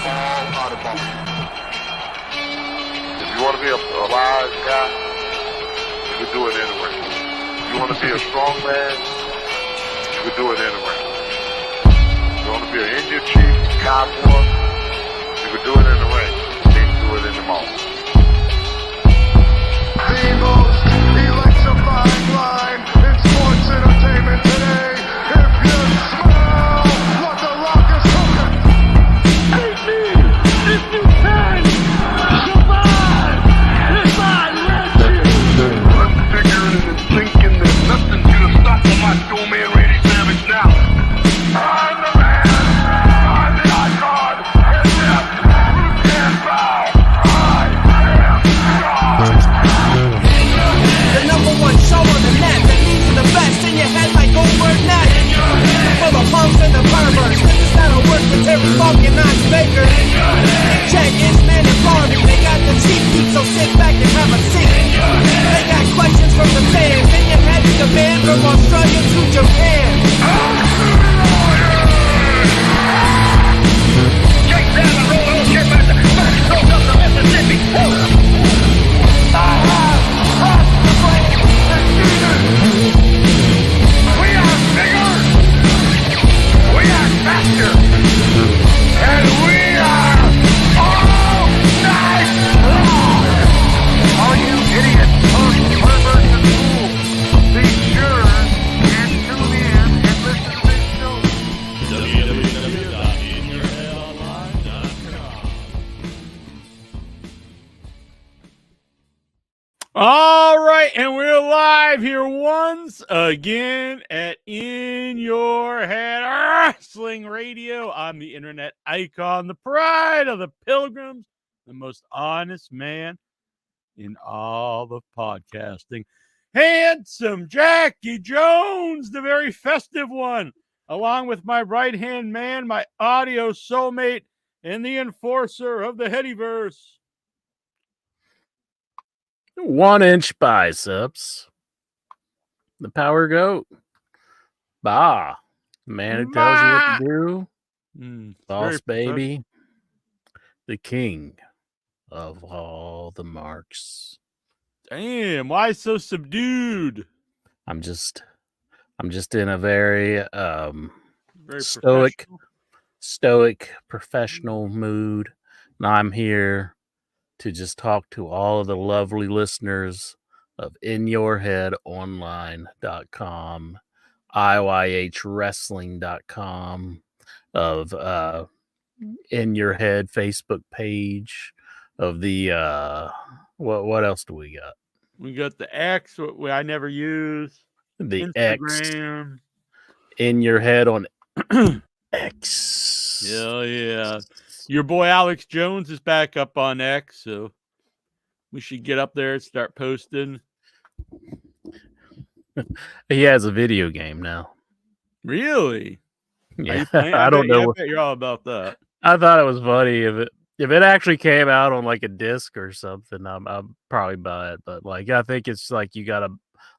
fall out of ball. If you want to be a wise guy, you can do it anywhere. If you want to be a strong man, you can do it anywhere. If you want to be an Indian chief, cowboy, you can do it in the ring. You can't do it in the mall. The most electrifying line in sports entertainment today. If you smell what the Rock is cooking, take me if you can. Survive if I let you. I'm figuring and thinking there's nothing gonna stop my showman Randy Savage now. I'm the man. I'm the icon. And yes, you can't bow. I am God. The number one show on the net that leads to the best in your head like Goldberg Net. For the punks and the perverts, niggas that'll work with Terry Funk and Knox Baker. Check Ishman and Barney, they got the cheap heat, so sit back and have a seat. They got questions from the fans, and your head's the man from Australia to Japan. Check down the road, get back the back up the Mississippi. We are bigger, we are faster, and we are all night long. All you idiots, punks, perverts, and fools, be sure and tune in and listen to this show. All right, and we're live here once again at In Your Head Wrestling Radio. I'm the internet icon, the pride of the pilgrims, the most honest man in all of podcasting. Handsome Jackie Jones, the very festive one, along with my right-hand man, my audio soulmate, and the enforcer of the Headyverse. 1-inch biceps. The power goat. Bah. The man who tells you what to do. Boss baby. The king of all the marks. Damn, why so subdued? I'm just in a very Very stoic professional mood. And I'm here to just talk to all of the lovely listeners of InYourHeadOnline.com, IYHWrestling.com, of In Your Head Facebook page, of the what else do we got? We got the X, what I never use. The Instagram. X. In Your Head on X. Hell yeah. Your boy Alex Jones is back up on X, so we should get up there and start posting. He has a video game now. Really? Yeah, I don't know. I bet you're all about that. I thought it was funny if it actually came out on like a disc or something. I'd probably buy it, but like I think it's like you gotta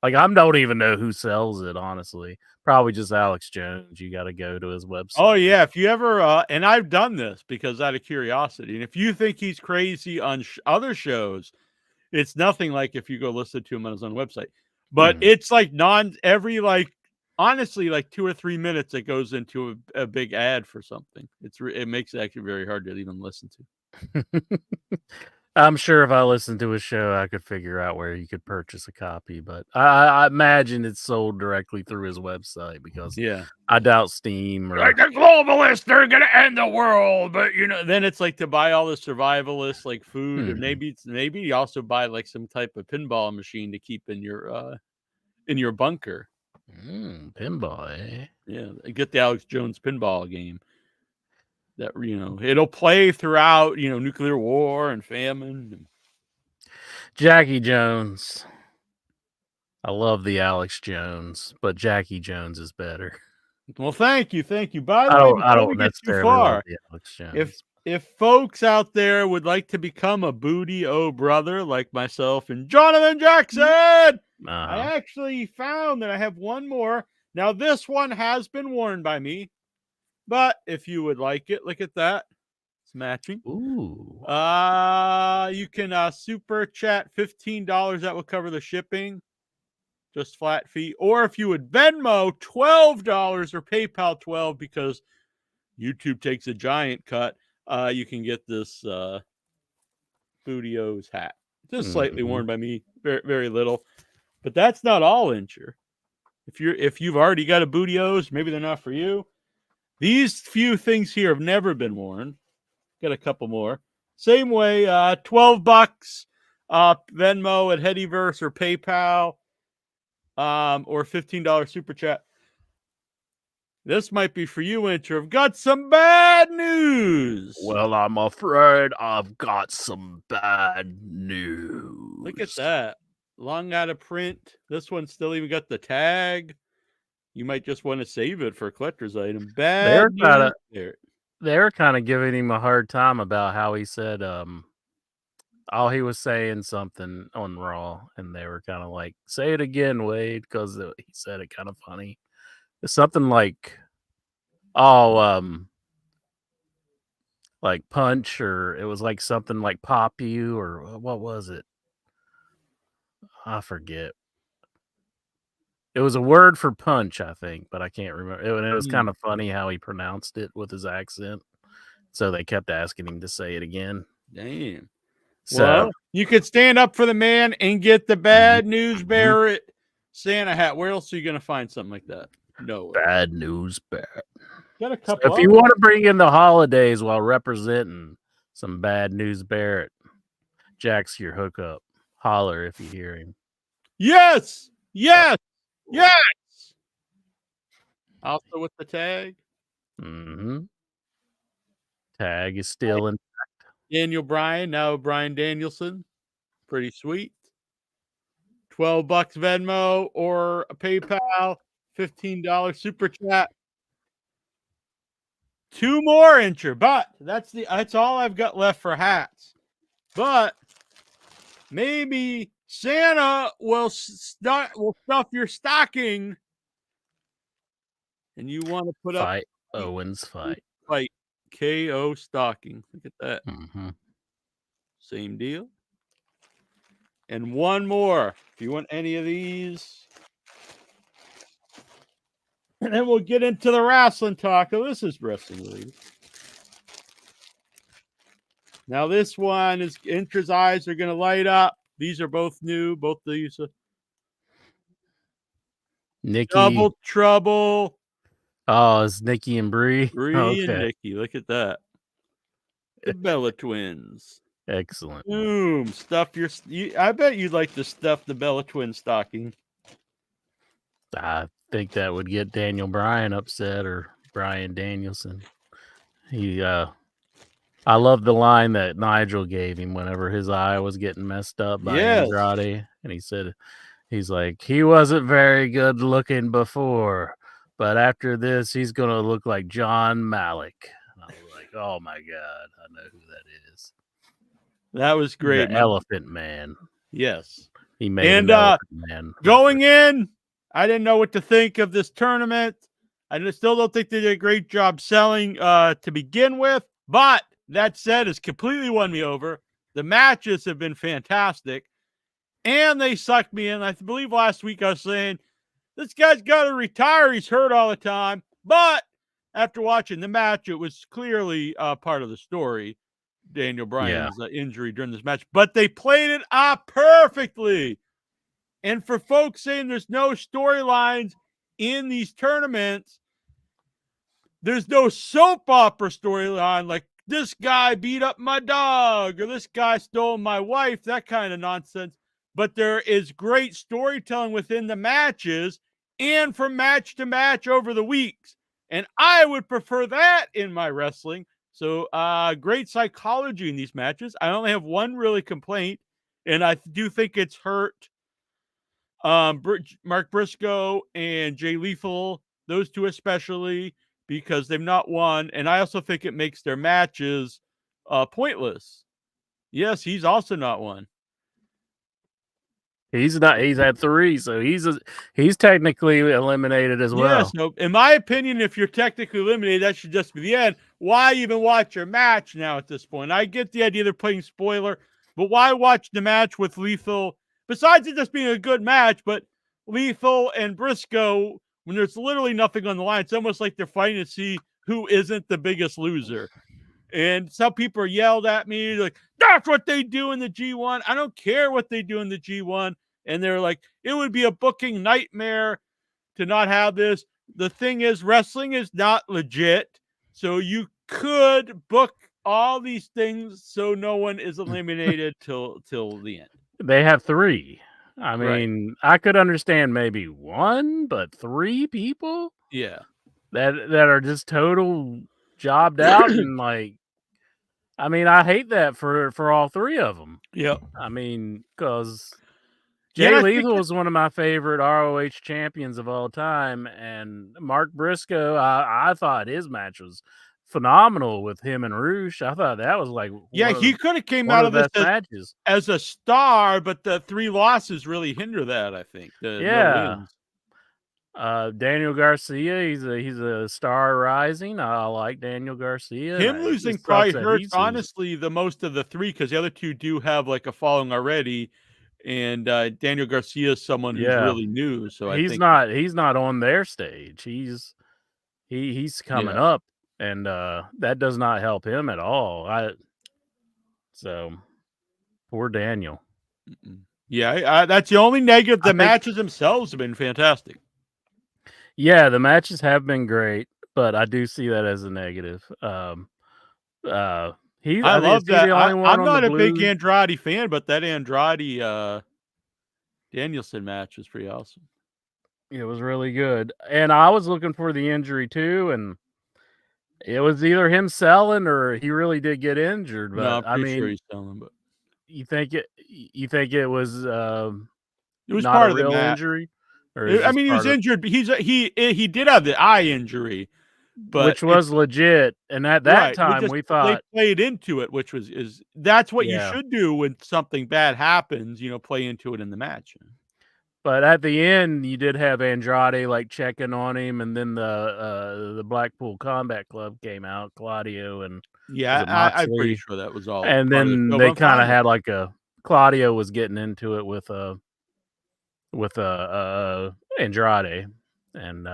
like I don't even know who sells it. Honestly, probably just Alex Jones. You got to go to his website. Oh yeah, if you ever and I've done this because out of curiosity, and if you think he's crazy on other shows, it's nothing like if you go listen to him on his own website. But it's like honestly, like 2 or 3 minutes it goes into a big ad for something. It makes it actually very hard to even listen to. I'm sure if I listened to a show, I could figure out where you could purchase a copy, but I imagine it's sold directly through his website because I doubt Steam or like the globalists, they're gonna end the world, but then it's like to buy all the survivalists like food, and maybe you also buy like some type of pinball machine to keep in your bunker. Pinball, eh? Yeah, get the Alex Jones pinball game. That it'll play throughout nuclear war and famine. Jackie Jones. I love the Alex Jones, but Jackie Jones is better. Well, thank you. By the way, I don't necessarily love the Alex Jones. If folks out there would like to become a Booty O brother like myself and Jonathan Jackson, I actually found that I have one more. Now, this one has been worn by me. But if you would like it, look at that. It's matching. Ooh. You can super chat $15. That will cover the shipping. Just flat fee. Or if you would Venmo $12 or PayPal $12 because YouTube takes a giant cut, you can get this Bootio's hat. Just slightly worn by me, very, very little. But that's not all, Incher. If you've already got a Bootio's, maybe they're not for you. These few things here have never been worn. Got a couple more. Same way, $12 Venmo at Headyverse or PayPal, or $15 super chat. This might be for you, Incher. I've got some bad news. Well, I'm afraid I've got some bad news. Look at that. Long out of print. This one still even got the tag. You might just want to save it for a collector's item. Bad news there. They're kind of giving him a hard time about how he said, he was saying something on Raw, and they were kind of like, say it again, Wade, because he said it kind of funny. It's something like, like punch, or it was like something like pop you, or what was it? I forget. It was a word for punch, I think, but I can't remember. It was kind of funny how he pronounced it with his accent. So they kept asking him to say it again. Damn. So well, you could stand up for the man and get the Bad News Barrett Santa hat. Where else are you going to find something like that? No. Bad News Barrett. Got a couple. So if you want to bring in the holidays while representing some Bad News Barrett, Jack's your hookup. Holler if you hear him. Yes. Yes. Yes. Also with the tag. Mm-hmm. Tag is still in. Daniel Bryan, now Bryan Danielson. Pretty sweet. $12 Venmo or a PayPal, $15 super chat. 2 more, Incher, but that's all I've got left for hats. But maybe Santa will stuff your stocking, and you want to put Fight Owens fight. KO stocking. Look at that. Mm-hmm. Same deal. And one more. If you want any of these. And then we'll get into the wrestling talk. Oh, this is wrestling related. Now this one is Incher's eyes are going to light up. These are both new. Both these. Nikki. Double Trouble. Oh, it's Nikki and Brie. Brie and Nikki. Look at that. The Bella Twins. Excellent. Boom. Stuff I bet you'd like to stuff the Bella Twin stocking. I think that would get Daniel Bryan upset, or Bryan Danielson. I love the line that Nigel gave him whenever his eye was getting messed up by Andrade. And he said, he's like, he wasn't very good looking before, but after this, he's going to look like John Malik. And I was like, oh my God, I know who that is. That was great. The Elephant Man. Yes. He made an Elephant Man. Going in, I didn't know what to think of this tournament. I still don't think they did a great job selling to begin with. But that said, it's completely won me over. The matches have been fantastic. And they sucked me in. I believe last week I was saying, this guy's got to retire. He's hurt all the time. But after watching the match, it was clearly part of the story. Daniel Bryan's injury during this match. But they played it up perfectly. And for folks saying there's no storylines in these tournaments, there's no soap opera storyline like this guy beat up my dog or this guy stole my wife, that kind of nonsense. But there is great storytelling within the matches and from match to match over the weeks. And I would prefer that in my wrestling. So great psychology in these matches. I only have one really complaint, and I do think it's hurt Mark Briscoe and Jay Lethal, those two especially, because they've not won. And I also think it makes their matches pointless. Yes, he's also not won. He's not. He's had 3, so he's technically eliminated as well. Yes, no. In my opinion, if you're technically eliminated, that should just be the end. why even watch your match now at this point? I get the idea they're playing spoiler, but why watch the match with Lethal? Besides it just being a good match, but Lethal and Briscoe, when there's literally nothing on the line, it's almost like they're fighting to see who isn't the biggest loser. And some people are yelled at me like, that's what they do in the G1. I don't care what they do in the G1. And they're like, it would be a booking nightmare to not have this. The thing is, wrestling is not legit. So you could book all these things so no one is eliminated till the end. They have 3. I Right. mean, I could understand maybe 1, but 3 people Yeah. that are just total jobbed out and like. I mean, I hate that for all 3 of them. Yep. I mean, because Yeah, Jay I think Lethal is one of my favorite ROH champions of all time, and Mark Briscoe, I thought his match was phenomenal with him and Roosh. I thought that was like yeah, one he of, could have came one out of of the this best matches. as a star, but the 3 losses really hinder that, I think. The Yeah. no wins. Daniel Garcia, he's a star rising. I like Daniel Garcia. and Him it losing just probably sucks that hurts he's losing. honestly the most of the 3 because the other 2 do have like a following already, and Daniel Garcia is someone who's Yeah. really new. So I He's think not on their stage. He's coming Yeah. up, and that does not help him at all. So poor Daniel. Yeah, that's the only negative. The I think- matches themselves have been fantastic. Yeah, the matches have been great, but I do see that as a negative. I Is love he that. the only one I'm on not the a big blue? Andrade fan, but that Andrade Danielson match was pretty awesome. It was really good, and I was looking for the injury too, and it was either him selling or he really did get injured. But No, I'm I pretty sure mean, he's selling, but you think it was it was not part a of the real match. injury? Or is I this mean, he was part of- injured. But he did have the eye injury, but which was legit. And at that right, time, we they thought, played into it, which is that's what Yeah. you should do when something bad happens. Play into it in the match. but at the end, you did have Andrade like checking on him, and then the Blackpool Combat Club came out, Claudio and Yeah, Was it I'm pretty Moxley? sure that was all. and part of the then show, they but I'm kind fine of with had like a Claudio was getting into it with Andrade, and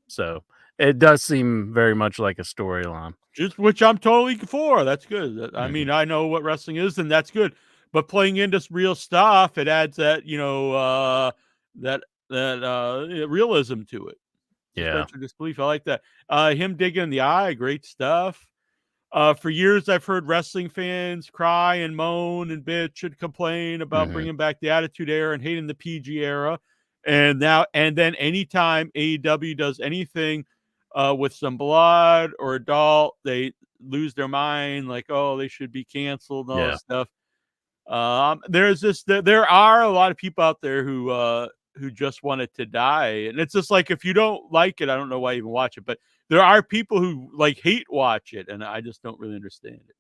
so it does seem very much like a storyline. just which I'm totally for. That's good. I Mhm. mean, I know what wrestling is, and that's good. But playing into real stuff, it adds that realism to it. Yeah. Suspension of disbelief. I like that. Him digging in the eye, great stuff. For years, I've heard wrestling fans cry and moan and bitch and complain about Mhm. bringing back the Attitude Era and hating the PG era. And then anytime AEW does anything with some blood or adult, they lose their mind, like, oh, they should be canceled and all Yeah. this stuff. There are a lot of people out there who just want it to die. And it's just like, if you don't like it, I don't know why you even watch it, but there are people who like hate watch it, and I just don't really understand it.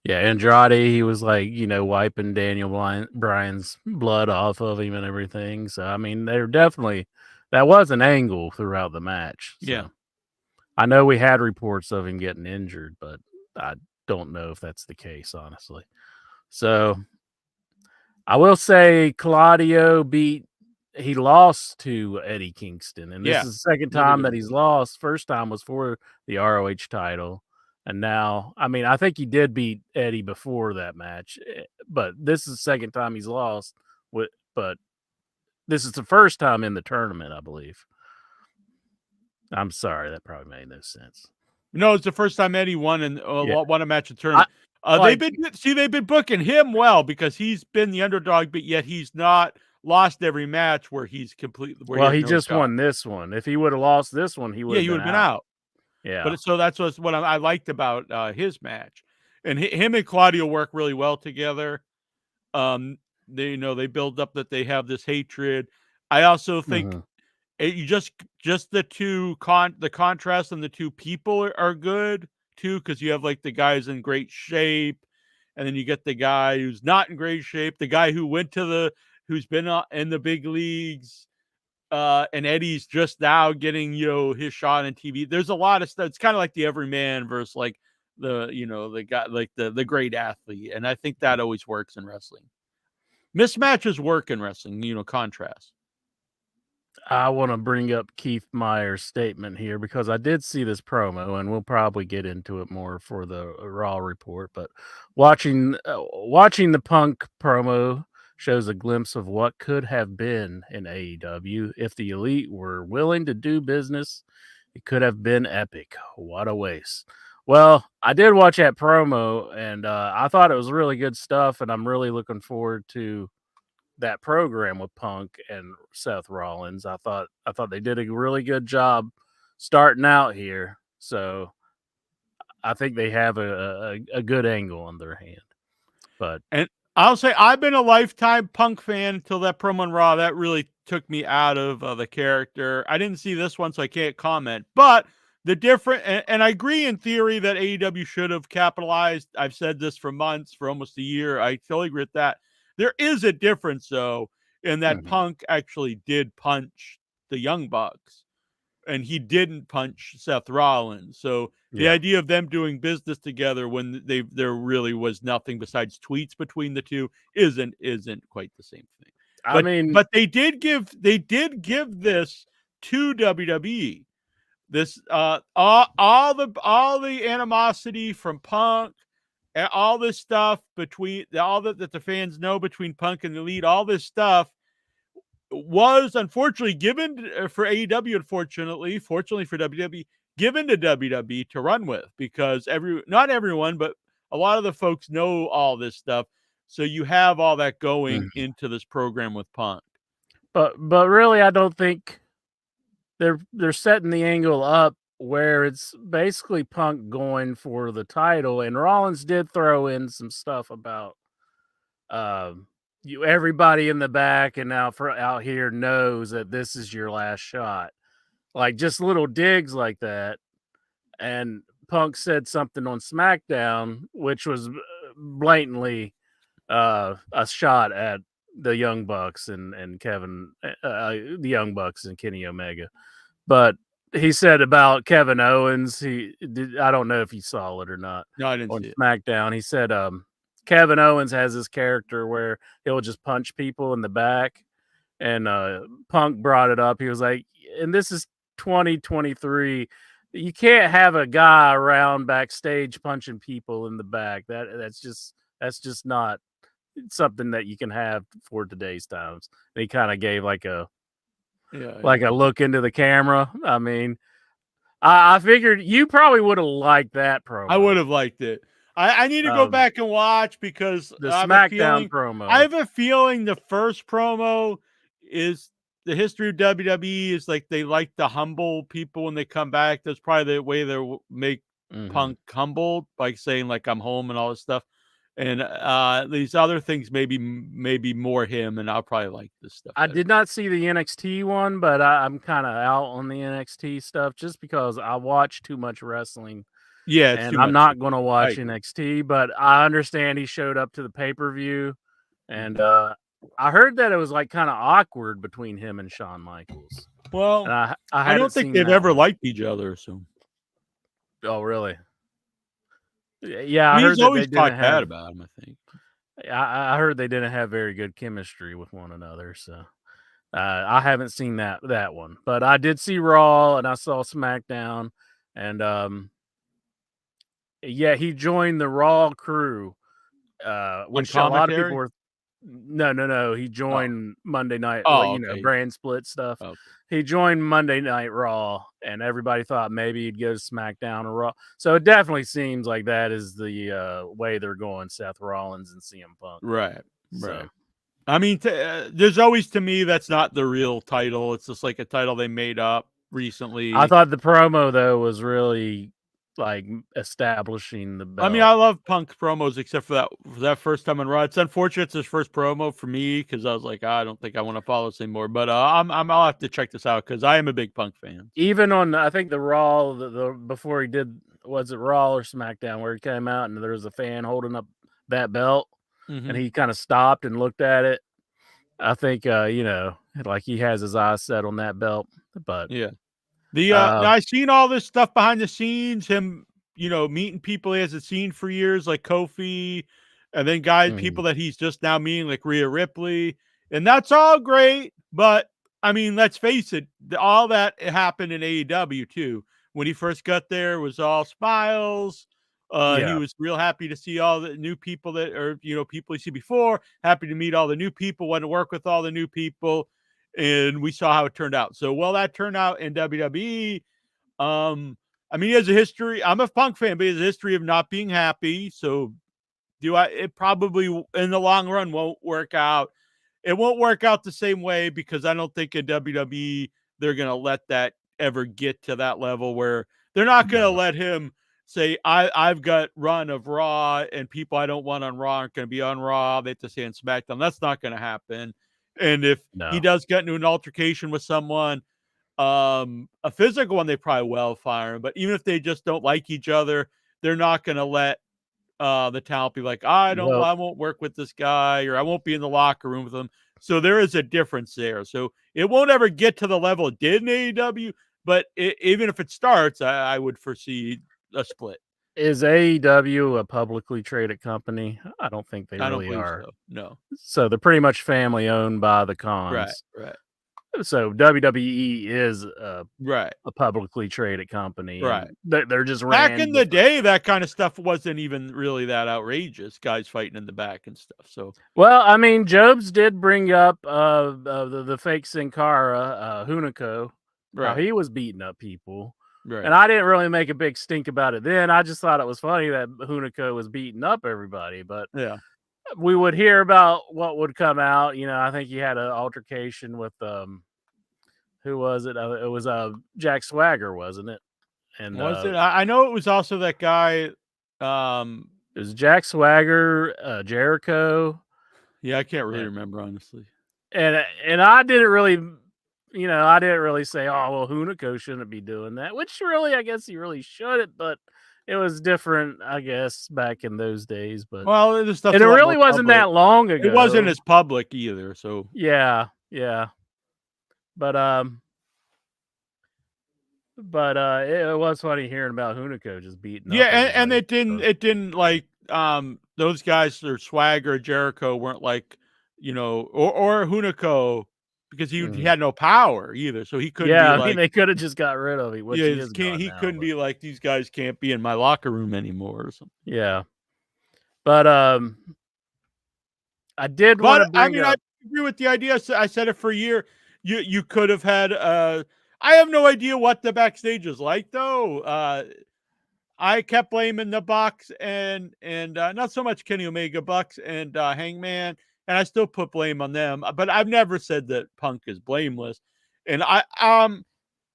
Yeah, Andrade, he was like, wiping Daniel Bryan's blood off of him and everything. So, I mean, that was an angle throughout the match. So. Yeah. I know we had reports of him getting injured, but I don't know if that's the case, honestly. So, I will say Claudio he lost to Eddie Kingston, and this Yeah, is the second another time good that one. he's lost. First time was for the ROH title, and now, I mean, I think he did beat Eddie before that match, but this is the second time he's lost. But this is the first time in the tournament, I believe. I'm sorry, that probably made no sense. No, it's the first time Eddie won a match in tournament. like- They've been booking him well because he's been the underdog, but yet he's not lost every match where he's completely. He just won this one. If he would have lost this one, he would have been out. Yeah, But so that's what I liked about his match, and him and Claudio work really well together. They build up that they have this hatred. I also think you just the contrast and the two people are good too, because you have like the guys in great shape, and then you get the guy who's not in great shape, the guy who's been in the big leagues, and Eddie's just now getting, his shot on TV. There's a lot of stuff. It's kind of like the everyman versus like the guy, like the great athlete. And I think that always works in wrestling. Mismatches work in wrestling, contrast. I want to bring up Keith Meyer's statement here because I did see this promo, and we'll probably get into it more for the Raw report. But watching the Punk promo shows a glimpse of what could have been in AEW if the Elite were willing to do business. It could have been epic. What a waste. Well, I did watch that promo, and I thought it was really good stuff, and I'm really looking forward to that program with Punk and Seth Rollins. I thought they did a really good job starting out here. So I think they have a good angle on their hand. But and I'll say I've been a lifetime Punk fan until that promo on Raw. That really took me out of the character. I didn't see this one, so I can't comment. But the different, and I agree in theory that AEW should have capitalized. I've said this for months, for almost a year. I totally agree with that. There is a difference, though, in that Punk actually did punch the Young Bucks, and he didn't punch Seth Rollins. So the idea of them doing business together when there really was nothing besides tweets between the two isn't quite the same thing. But they did give this to WWE. This all the animosity from Punk. And all this stuff between all that the fans know between Punk and the Elite, all this stuff was unfortunately given for AEW. Unfortunately, fortunately for WWE, given to WWE to run with because not everyone, but a lot of the folks know all this stuff. So you have all that going into this program with Punk. But really, I don't think they're setting the angle up where it's basically Punk going for the title, and Rollins did throw in some stuff about everybody in the back and now out here knows that this is your last shot, like just little digs like that. And Punk said something on SmackDown, which was blatantly a shot at the Young Bucks and Kevin, the Young Bucks and Kenny Omega, but he said about Kevin Owens, I don't know if he saw it or not. No, I didn't see it. SmackDown, he said Kevin Owens has this character where he'll just punch people in the back. And Punk brought it up. He was like, and this is 2023. You can't have a guy around backstage punching people in the back. That's just not something that you can have for today's times. And he kind of gave like a look into the camera. I mean, I figured you probably would have liked that promo. I would have liked it. I need to go back and watch because the SmackDown promo. I have a feeling the first promo is the history of WWE is like they like to humble people when they come back. That's probably the way they make Punk humbled by saying like I'm home and all this stuff. And these other things maybe more him, and I'll probably like this stuff. I did not see the NXT one, but I'm kind of out on the NXT stuff just because I watch too much wrestling. Yeah, and I'm not going to watch NXT, but I understand he showed up to the pay-per-view, and I heard that it was like kind of awkward between him and Shawn Michaels. Well, and I don't think they've ever liked each other. So, oh really? Yeah, I heard he's always talked bad about him. I think I heard they didn't have very good chemistry with one another. So I haven't seen that one, but I did see Raw and I saw SmackDown, and yeah, he joined the Raw crew, which a lot of people were. No. He joined Monday Night, brand split stuff. Okay. He joined Monday Night Raw, and everybody thought maybe he'd go to SmackDown or Raw. So it definitely seems like that is the way they're going, Seth Rollins and CM Punk. Right. I mean, there's always, to me, that's not the real title. It's just like a title they made up recently. I thought the promo, though, was really like establishing the belt. I mean, I love Punk's promos except for that first time on Raw. It's unfortunate it's his first promo for me because I was like, I don't think I want to follow this anymore. But I'll have to check this out because I am a big Punk fan. Even on, I think the Raw, the before he did, was it Raw or SmackDown, where he came out and there was a fan holding up that belt, and he kind of stopped and looked at it. I think like he has his eyes set on that belt. But Yeah. Now uh, I've seen all this stuff behind the scenes, him, meeting people he hasn't seen for years, like Kofi, and then mm, people that he's just now meeting, like Rhea Ripley, and that's all great. But I mean, let's face it, all that happened in AEW too. When he first got there, it was all smiles. He yeah, was real happy to see all the new people that, or people he see before. Happy to meet all the new people, want to work with all the new people, and we saw how it turned out. So, well, that turned out in WWE. I mean, he has a history. I'm a Punk fan, but he has a history of not being happy. So, it probably in the long run won't work out. It won't work out the same way because I don't think in WWE they're going to let that ever get to that level where they're not going to no, let him say, I've got run of Raw and people I don't want on Raw aren't going to be on Raw. They have to stay on SmackDown. That's not going to happen. And if he no. does get into an altercation with someone, a physical one, they probably will fire him. But even if they just don't like each other, they're not going to let the talent be like, I Well, won't work with this guy, or I won't be in the locker room with him. So there is a difference there. So it won't ever get to the level it did in AEW, but even if it starts, I would foresee a split. is AEW a publicly traded company? I don't think they I don't really believe are. so. No. So they're pretty much family owned by the Right. Khans. Right. So WWE is Right. a publicly traded company, Right. and they're just Back ran in the different. day, that kind of stuff wasn't even really that outrageous. Guys fighting in the back and stuff. So Well, I mean, Jobs did bring up the fake Sin Cara, Hunico, how right. he was beating up people. Right. And I didn't really make a big stink about it then. I just thought it was funny that Hunico was beating up everybody. But Yeah. we would hear about what would come out. I think he had an altercation with who was it? It was Jack Swagger, wasn't it? And Was it? I know it was also that guy. it was Jack Swagger, Jericho, Yeah, I can't really and remember, honestly. and I didn't really, I didn't really say, oh well, Hunico shouldn't be doing that, which really, I guess he really shouldn't, but it was different, I guess, back in those days. But Well, this and stuff's it a lot really more wasn't public. that long It wasn't ago. as public either, so Yeah, yeah, but it was funny hearing about Hunico just beating yeah, up and everybody. it didn't like those guys or Swagger, Jericho weren't like, or Hunico, because he Mhm. had no power either, so he couldn't be Yeah, I mean like, they could have just got rid of him, which he is gone he now. couldn't But be like, these guys can't be in my locker room anymore or something. yeah, but I did want But to I bring mean, I up. agree with the idea. I said it for a year. You could have had. I have no idea what the backstage is like though. I kept blaming the Bucks and not so much Kenny Omega, Bucks and Hangman, and I still put blame on them. But I've never said that Punk is blameless. And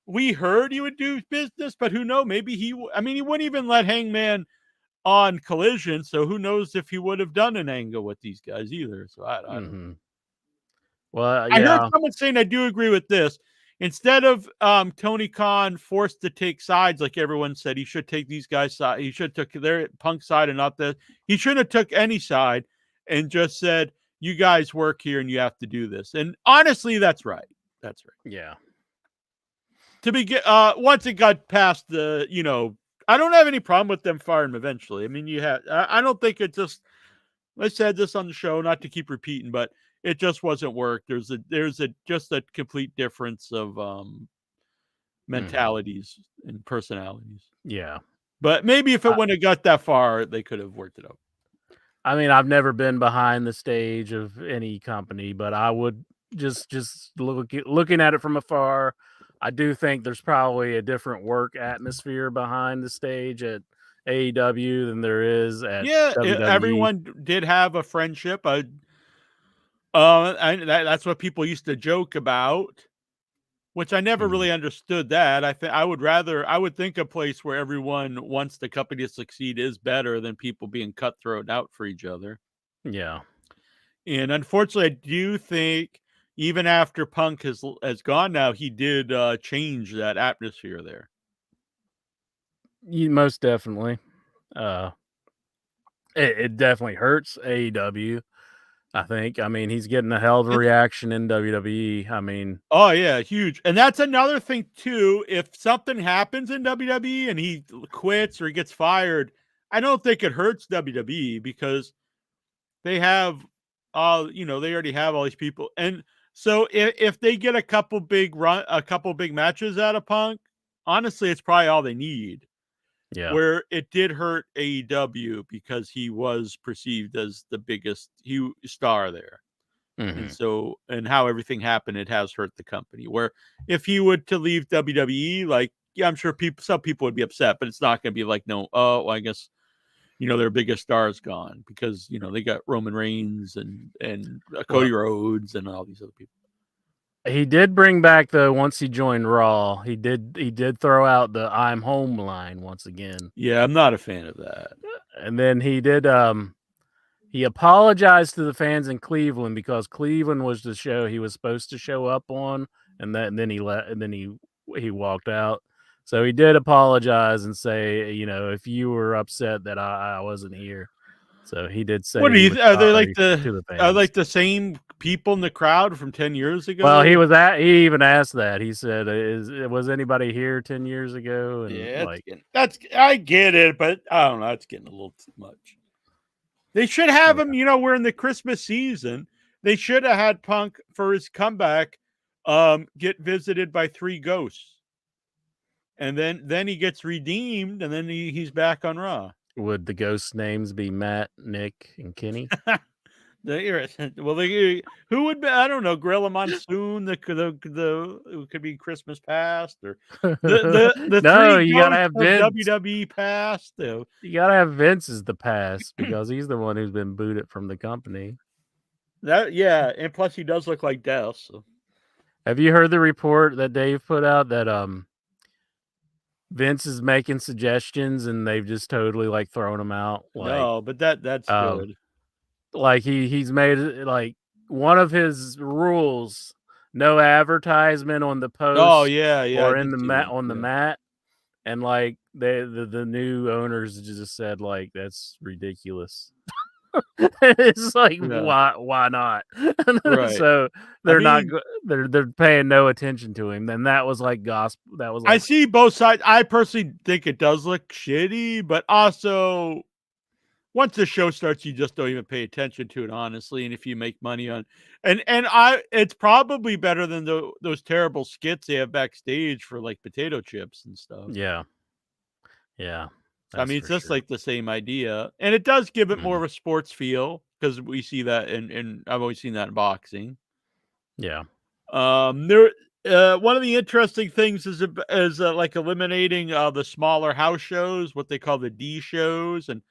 we heard he would do business, but who knows? Maybe I mean, he wouldn't even let Hangman on Collision, so who knows if he would have done an angle with these guys either. So I don't know. Hmm. Well, I heard yeah, someone saying, I do agree with this. Instead of Tony Khan forced to take sides, like everyone said, he should take these guys' side. He should have took their Punk side and not this. He shouldn't have took any side and just said, "You guys work here and you have to do this." And honestly, that's right. That's right. yeah, To be once it got past I don't have any problem with them firing him eventually. I mean, I don't think it just. I said this on the show, not to keep repeating, but it just wasn't work. There's just a complete difference of hmm, mentalities and personalities. yeah. But maybe if it I, wouldn't have got that far, they could have worked it out. I mean, I've never been behind the stage of any company, but I would just looking at it from afar. I do think there's probably a different work atmosphere behind the stage at AEW than there is at Yeah, WWE. everyone did have a friendship. And that's what people used to joke about, which I never Mhm. really understood that. I would think a place where everyone wants the company to succeed is better than people being cutthroat out for each other. Yeah. And unfortunately, I do think even after Punk has gone now, he did change that atmosphere there. Most definitely. Uh, it definitely hurts AEW. I think. I mean, he's getting a hell of a reaction in WWE. I mean, Oh yeah, huge. And that's another thing too. If something happens in WWE and he quits or he gets fired, I don't think it hurts WWE because they have they already have all these people. And so if they get a couple big matches out of Punk, honestly, it's probably all they need. yeah. Where it did hurt AEW because he was perceived as the biggest star there. Mhm. And so, and how everything happened, it has hurt the company. Where if he would to leave WWE, like, yeah, I'm sure some people would be upset, but it's not going to be like, no, oh, well, I guess, their biggest star is gone because, they got Roman Reigns and Cody Rhodes and all these other people. He did bring back though once he joined Raw. He did throw out the "I'm home" line once again. Yeah, I'm not a fan of that. And then he did he apologized to the fans in Cleveland because Cleveland was the show he was supposed to show up on, and then he walked out. So he did apologize and say, if you were upset that I wasn't here. So he did say, What do you? Are they like to the fans. Are like the same people in the crowd from 10 years ago? Well, he even asked that. He said, was anybody here 10 years ago? And yeah, I get it, but I don't know. It's getting a little too much. They should have him. We're in the Christmas season. They should have had Punk for his comeback. Get visited by 3 ghosts, and then he gets redeemed, and then he's back on Raw. Would the ghost names be Matt, Nick, and Kenny? Who would be? I don't know. Gorilla Monsoon. The could be Christmas Past or the no. you gotta have Vince. WWE Past. Though. You gotta have Vince as the past because he's the one who's been booted from the company. And plus he does look like death. So. Have you heard the report that Dave put out that Vince is making suggestions and they've just totally like thrown them out? No, but that's good. Like he's made like one of his rules: no advertisement on the post. Oh yeah, or in the mat on the mat. And like the new owners just said like that's ridiculous. It's like why not? Right. So they're paying no attention to him. Then that was like gospel. That was like, I see both sides. I personally think it does look shitty, but also once the show starts, you just don't even pay attention to it, honestly. And if you make money on, it's probably better than those terrible skits they have backstage for like potato chips and stuff. Yeah. I mean, it's just like the same idea, and it does give it more of a sports feel because we see that in I've always seen that in boxing. Yeah. One of the interesting things is like eliminating the smaller house shows, what they call the D shows, and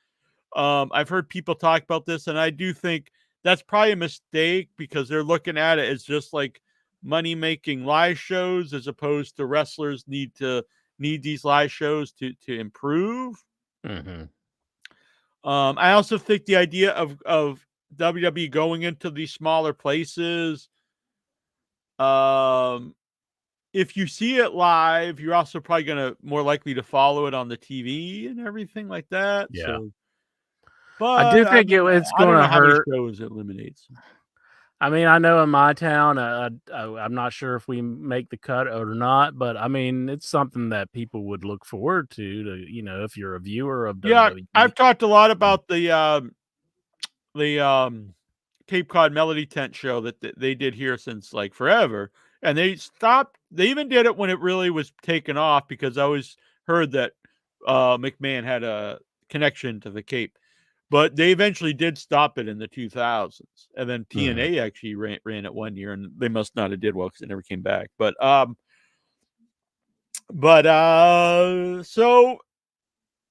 I've heard people talk about this, and I do think that's probably a mistake because they're looking at it as just like money-making live shows as opposed to wrestlers need these live shows to improve. Mm-hmm. I also think the idea of WWE going into these smaller places, if you see it live, you're also probably more likely to follow it on the TV and everything like that. Yeah. So, but I do think it's going to hurt. How many shows it eliminates. I mean, I know in my town, I'm not sure if we make the cut or not, but I mean, it's something that people would look forward to, if you're a viewer of WWE. Yeah, I've talked a lot about the Cape Cod Melody Tent show that they did here since like forever, and they stopped. They even did it when it really was taken off because I always heard that McMahon had a connection to the Cape. But they eventually did stop it in the 2000s, and then TNA actually ran it one year, and they must not have did well because it never came back. So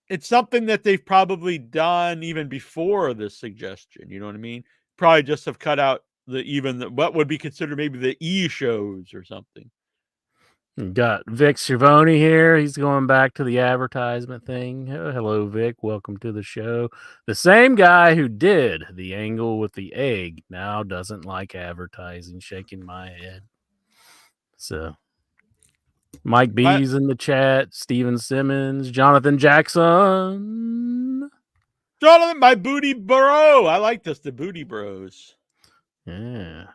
it's something that they've probably done even before this suggestion. You know what I mean? Probably just have cut out what would be considered maybe the E shows or something. Got Vic Schiavone here. He's going back to the advertisement thing. Hello, Vic. Welcome to the show. The same guy who did the angle with the egg now doesn't like advertising. Shaking my head. So, Mike B's in the chat. Steven Simmons. Jonathan Jackson. Jonathan, my booty bro. I like this. The booty bros. Yeah.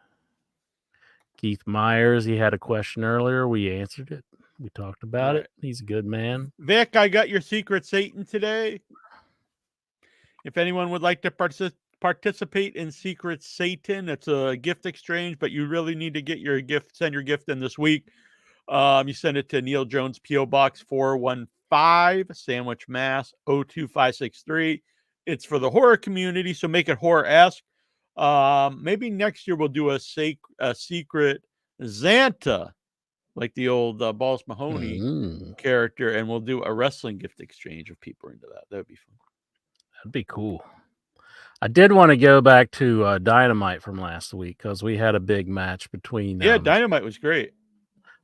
Keith Myers, he had a question earlier. We answered it. We talked about Right. it. He's a good man. Vic, I got your Secret Satan today. If anyone would like to participate in Secret Satan, it's a gift exchange, but you really need to get your gift, send your gift in this week. You send it to Neil Jones, P.O. Box 415, Sandwich, Mass. 02563. It's for the horror community, so make it horror-esque. Maybe next year we'll do a secret Xanta, like the old Balls Mahoney character, and we'll do a wrestling gift exchange if people are into that. That would be fun. That'd be cool. I did want to go back to Dynamite from last week because we had a big match between. Yeah, Dynamite was great.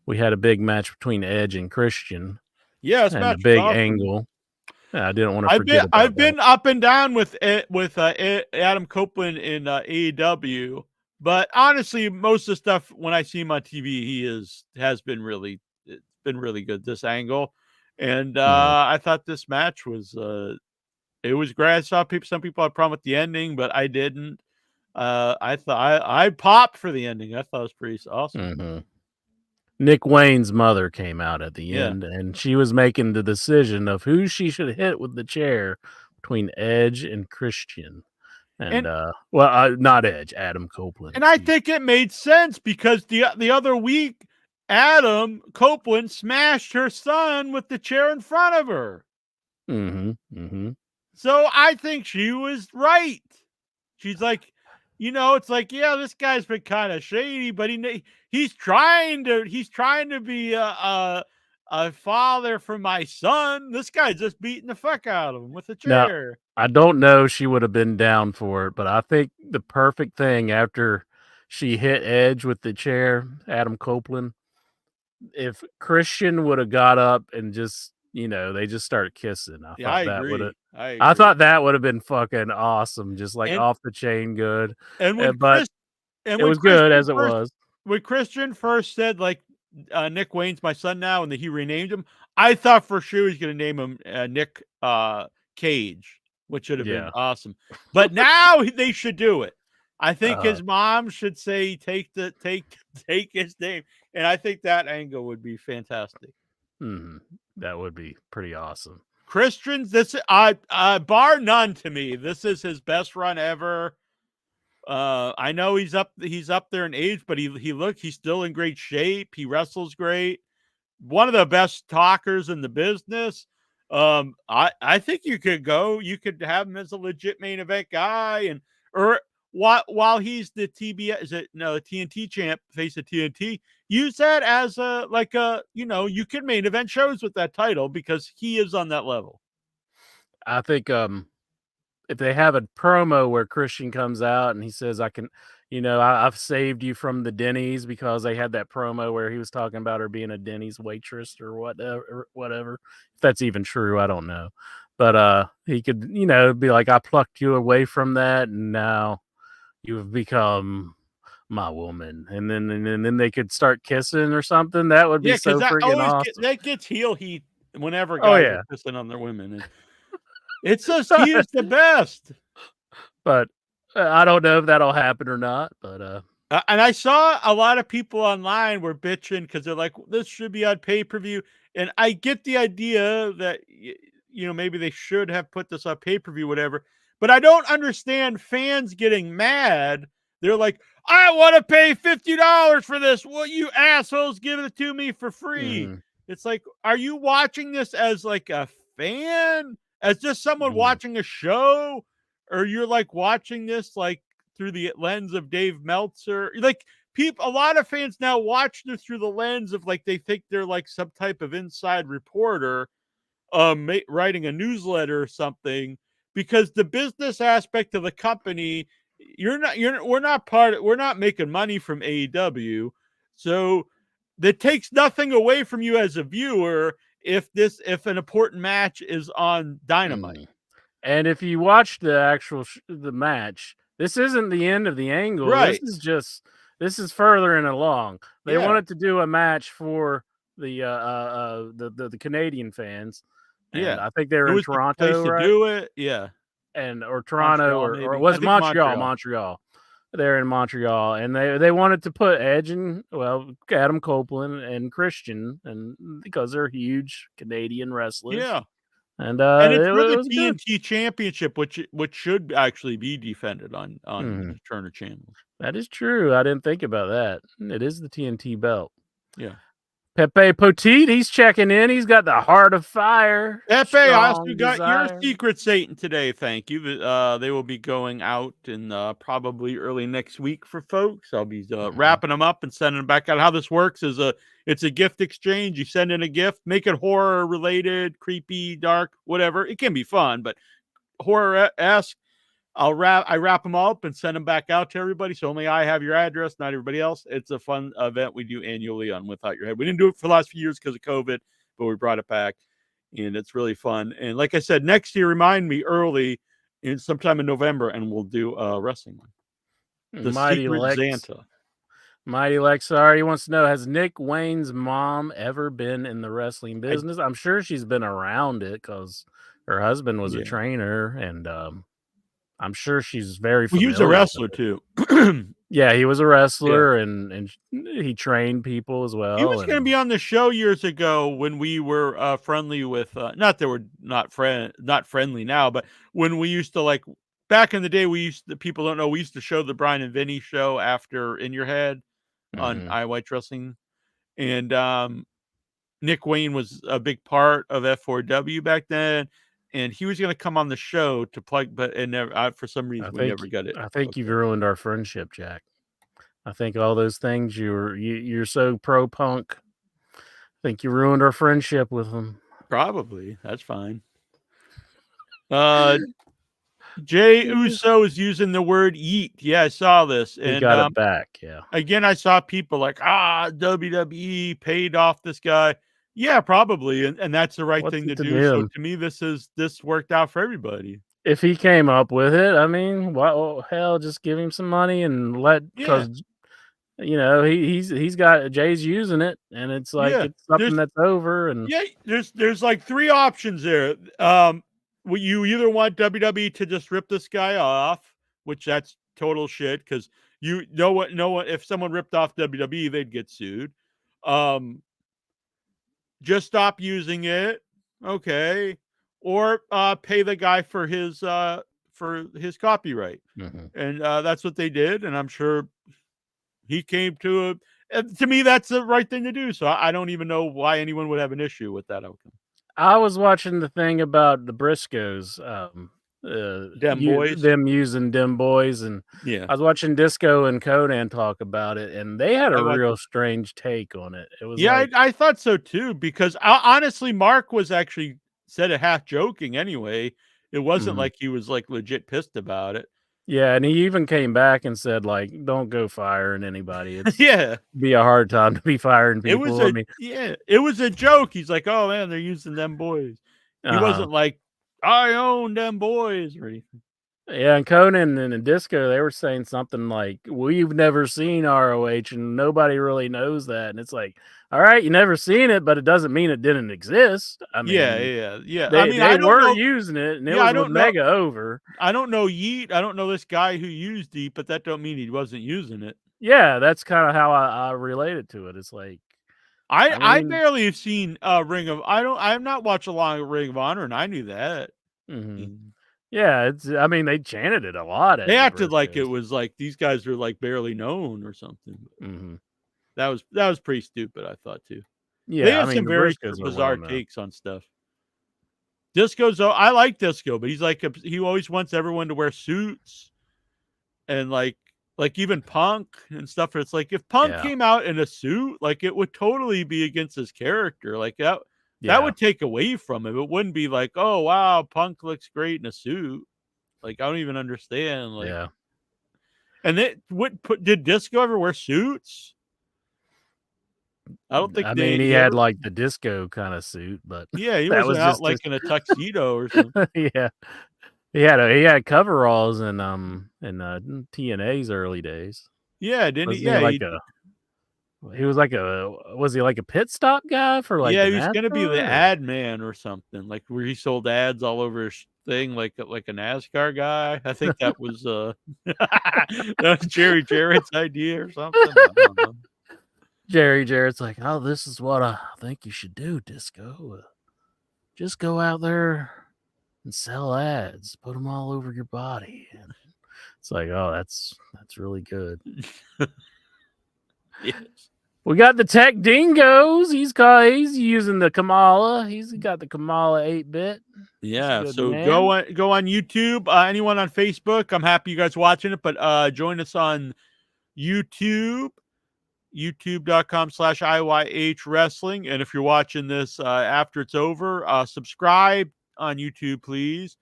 We had a big match between Edge and Christian. Yeah, and a big angle. Yeah, I didn't want to forget about I've been up and down with Adam Copeland in AEW, but honestly, most of the stuff when I see him on TV, has been really good. This angle, and I thought this match was it was great. I saw some people had a problem with the ending, but I didn't. I thought I popped for the ending. I thought it was pretty awesome. Mm-hmm. Nick Wayne's mother came out at the end, and she was making the decision of who she should hit with the chair between Edge and Christian. And not Edge, Adam Copeland. And I think it made sense because the other week, Adam Copeland smashed her son with the chair in front of her. Mm-hmm. Mm-hmm. So I think she was right. She's like, it's like, yeah, this guy's been kind of shady, but he's trying to be a father for my son. This guy's just beating the fuck out of him with a chair. Now, I don't know she would have been down for it, but I think the perfect thing after she hit Edge with the chair, Adam Copeland, if Christian would have got up and just, they just started kissing. I thought that would have been fucking awesome, just like off the chain good. And it was good as it was. When Christian first said, like, Nick Wayne's my son now, and he renamed him, I thought for sure he was going to name him Nick Cage, which should have been awesome. But now they should do it. I think his mom should say take his name, and I think that angle would be fantastic. Mm-hmm. That would be pretty awesome. Christian's bar none to me. This is his best run ever. I know he's up there in age, but he's still in great shape. He wrestles great. One of the best talkers in the business. I think you could have him as a legit main event guy, or while he's the TNT champ, face of TNT, use that as you could main event shows with that title because he is on that level. I think if they have a promo where Christian comes out and he says, I can, I've saved you from the Denny's, because they had that promo where he was talking about her being a Denny's waitress or whatever. If that's even true, I don't know. But he could, be like, I plucked you away from that, and now you've become my woman. And then they could start kissing or something. That would be so freaking awesome. That gets heel heat whenever guys are kissing on their women. It's just he is the best. But I don't know if that'll happen or not. But and I saw a lot of people online were bitching because they're like, this should be on pay-per-view. And I get the idea that maybe they should have put this on pay-per-view, whatever. But I don't understand fans getting mad. They're like, I want to pay $50 for this. Well, you assholes, give it to me for free. It's like, are you watching this as like a fan? As just someone watching a show? Or you're like watching this like through the lens of Dave Meltzer? Like a lot of fans now watch this through the lens of like, they think they're like some type of inside reporter writing a newsletter or something, because the business aspect of the company, we're not making money from AEW. So that takes nothing away from you as a viewer if an important match is on Dynamite. And if you watch the actual the match, this isn't the end of the angle. Right. This is furthering along. They wanted to do a match for the Canadian fans. And I think they were in Toronto, right? To do it. Yeah. Or Toronto, or it was Montreal. there in Montreal, and they wanted to put Edge and Adam Copeland and Christian, and because they're huge Canadian wrestlers. Yeah. And it's for it the was good. TNT Championship, which should actually be defended on Mhm. Turner channels. That is true. I didn't think about that. It is the TNT belt. Yeah. Pepe Poteet, he's checking in. He's got the heart of fire. Pepe, I also strong got your desire. secret Satan today. Thank you. They will be going out in probably early next week for folks. I'll be wrapping them up and sending them back out. How this works is it's a gift exchange. You send in a gift, make it horror related, creepy, dark, whatever. It can be fun, but horror-esque. I wrap them all up and send them back out to everybody. So only I have your address, not everybody else. It's a fun event we do annually on Without Your Head. We didn't do it for the last few years because of COVID, but we brought it back, and it's really fun. And like I said, next year, remind me early, in sometime in November, and we'll do a wrestling one. The Mighty Secret Lex. Xanta. Mighty Lexar, he wants to know, has Nick Wayne's mom ever been in the wrestling business? I'm sure she's been around it because her husband was a trainer, and I'm sure she's very familiar. He was a wrestler too. Yeah, he was a wrestler, and he trained people as well. He was going to be on the show years ago when we were friendly with. Not that we're not friendly now, but when we used to, like, back in the day, people don't know, we used to show the Brian and Vinny show after In Your Head on iWhite Wrestling, and Nick Wayne was a big part of F4W back then. And he was going to come on the show to plug, but for some reason we never got it. I think you've ruined our friendship, Jack. I think all those things you're so pro punk. I think you ruined our friendship with him. Probably. That's fine. Jay Uso is using the word yeet. Yeah, I saw this. He got it back. Yeah. Again, I saw people like, WWE paid off this guy. Yeah, probably, and that's the right thing to do. So to me, this worked out for everybody. If he came up with it, I mean, hell, just give him some money and because he's got Jay's using it, and it's like it's something that's over. And there's like three options there. You either want WWE to just rip this guy off, which that's total shit, because you know what, if someone ripped off WWE, they'd get sued. Just stop using it, okay, or pay the guy for his copyright, and that's what they did. And I'm sure he came to to me, that's the right thing to do. So I don't even know why anyone would have an issue with that outcome. I was watching the thing about the Briscoes, them using Dem Boys, and I was watching Disco and Conan talk about it, and they had a real strange take on it. It was I thought so too, because honestly, Mark was actually said it half joking anyway. It wasn't like he was like legit pissed about it. Yeah, and he even came back and said, like, don't go firing anybody. It's be a hard time to be firing people. It was a joke. He's like, oh man, they're using Them Boys. He wasn't like, I own Them Boys or anything. Yeah, and Conan and Disco, they were saying something like, we've never seen ROH and nobody really knows that. And it's like, all right, you never seen it, but it doesn't mean it didn't exist. I mean, They were using it, and it was with Mega over. I don't know Yeet. I don't know this guy who used Yeet, but that don't mean he wasn't using it. Yeah, that's kind of how I related to it. It's like, I barely have seen Ring of. I've not watched a lot of Ring of Honor, and I knew that. Yeah, they chanted it a lot. They acted like it was like these guys are like barely known or something. That was pretty stupid, I thought too. Yeah, they have some very bizarre takes on stuff. Disco's, I like Disco, but he's like he always wants everyone to wear suits, and like even Punk and stuff. It's like if Punk came out in a suit, like it would totally be against his character. Like that. That would take away from him. It wouldn't be like, oh wow, Punk looks great in a suit. Like I don't even understand. Like, and did Disco ever wear suits? I don't think. He had like the disco kind of suit, but he was out like in a tuxedo or something. He had coveralls in TNA's early days. Yeah, didn't he? Yeah, He was was he like a pit stop guy for like? Yeah, the he was gonna be the NASCAR, or- ad man or something, like where he sold ads all over his thing, like a NASCAR guy. I think that was that was Jerry Jarrett's idea or something. I don't know. Jerry Jarrett's like, oh, this is what I think you should do, Disco. Just go out there and sell ads, put them all over your body. And it's like, oh, that's really good. Yes. We got the Tech Dingoes. He's using the Kamala. He's got the Kamala 8-bit. Yeah, good, so man. go on YouTube. Anyone on Facebook, I'm happy you guys watching it, but join us on YouTube, youtube.com/IYH Wrestling. And if you're watching this after it's over, subscribe on YouTube, please.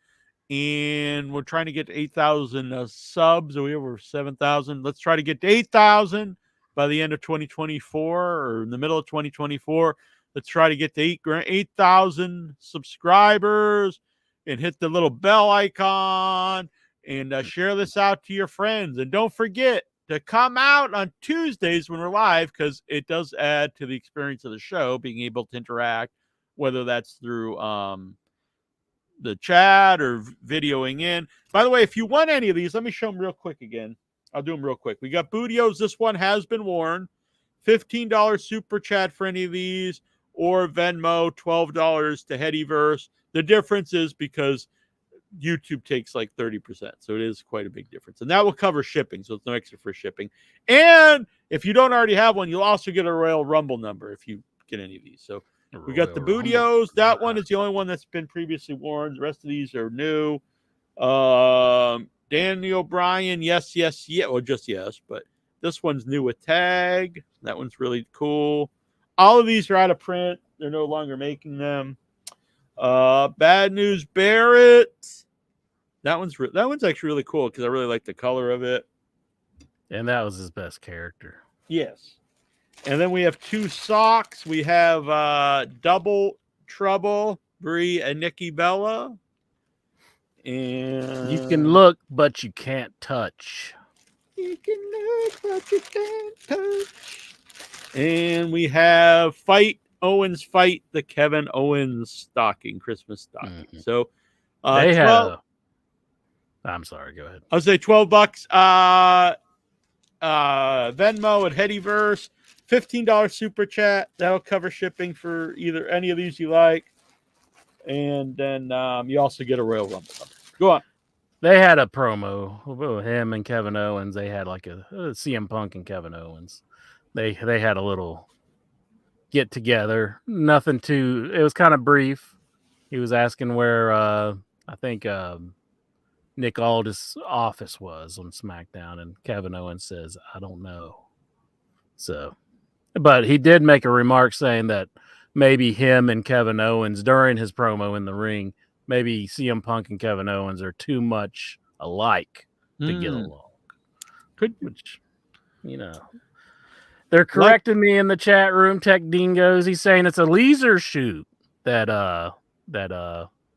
And we're trying to get to 8,000 subs. We over 7,000. Let's try to get to 8,000 by the end of 2024 or in the middle of 2024. Let's try to get to 8,000 subscribers and hit the little bell icon and share this out to your friends. And don't forget to come out on Tuesdays when we're live, because it does add to the experience of the show, being able to interact, whether that's through the chat or videoing in. By the way, if you want any of these, let me show them real quick again. I'll do them real quick. We got Bootios. This one has been worn. $15 super chat for any of these, or Venmo, $12 to Headyverse. The difference is because YouTube takes like 30%. So it is quite a big difference. And that will cover shipping. So it's no extra for shipping. And if you don't already have one, you'll also get a Royal Rumble number if you get any of these. So we got the Bootios. That one is the only one that's been previously worn. The rest of these are new. Danny O'Brien, yes. Well, just yes, but this one's new with tag. That one's really cool. All of these are out of print. They're no longer making them. Bad News Barrett. That one's actually really cool because I really like the color of it. And that was his best character. Yes. And then we have two socks. We have Double Trouble, Brie and Nikki Bella. And You can look, but you can't touch. You can look, but you can't touch. And we have Owens Fight, the Kevin Owens stocking, Christmas stocking. Mhm. So They 12, I'm sorry, go ahead. I'll say $12. Venmo at Headyverse, $15 super chat. That'll cover shipping for either any of these you like. And then you also get a Royal Rumble number. Go on. They had a promo with him and Kevin Owens. They had like a CM Punk and Kevin Owens. They had a little get together. Nothing too. It was kind of brief. He was asking where I think Nick Aldis' office was on SmackDown, and Kevin Owens says, "I don't know." So, but he did make a remark saying that maybe him and Kevin Owens during his promo in the ring, maybe CM Punk and Kevin Owens are too much alike to get along. Which, they're correcting me in the chat room. Tech Dingoes. He's saying it's a laser shoot that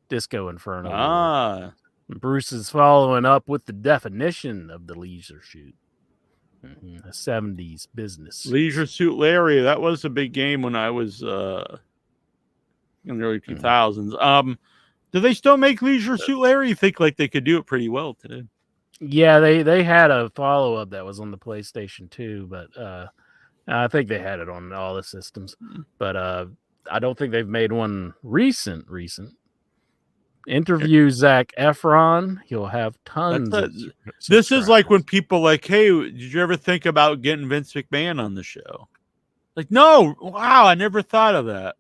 Disco Inferno. Ah. Bruce is following up with the definition of the leisure shoot. A 70s business. Leisure Suit Larry. That was a big game when I was in the early 2000s. Do they still make Leisure Suit Larry? You think like they could do it pretty well today? Yeah, they had a follow-up that was on the PlayStation 2, but I think they had it on all the systems. But I don't think they've made one recent. Interview Zac Efron. He'll have tons. This is like when people like, hey, did you ever think about getting Vince McMahon on the show? Like, no, wow, I never thought of that.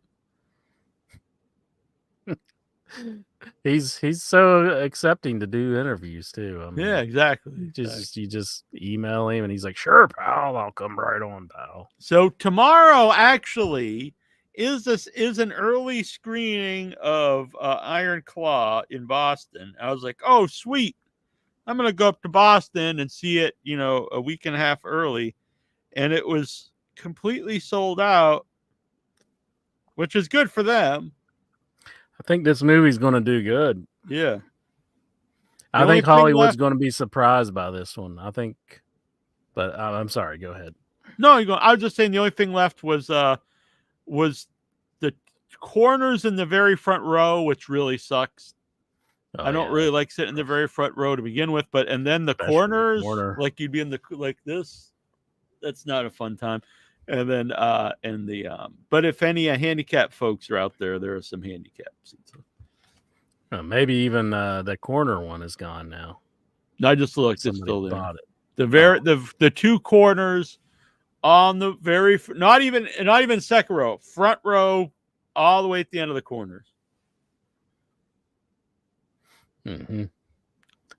He's so accepting to do interviews too. I mean, Yeah, exactly. You just email him and he's like, "Sure, pal, I'll come right on, pal." So tomorrow actually is an early screening of Iron Claw in Boston. I was like, oh, sweet. I'm going to go up to Boston and see it, a week and a half early. And it was completely sold out, which is good for them. I think this movie's going to do good. Yeah. I think Hollywood's going to be surprised by this one. I think, but I'm sorry. Go ahead. No, you go. I was just saying the only thing left was the corners in the very front row, which really sucks. Oh, I don't yeah. really like sitting in the very front row to begin with, and then the Especially the corners, corner. like you'd be in the like this. That's not a fun time. And then but if any handicapped folks are out there, there are some handicap seats. Maybe even the corner one is gone now. I just looked; it's Somebody still there. bought it. The two corners on the very not even second row, front row, all the way at the end of the corners. Mm-hmm.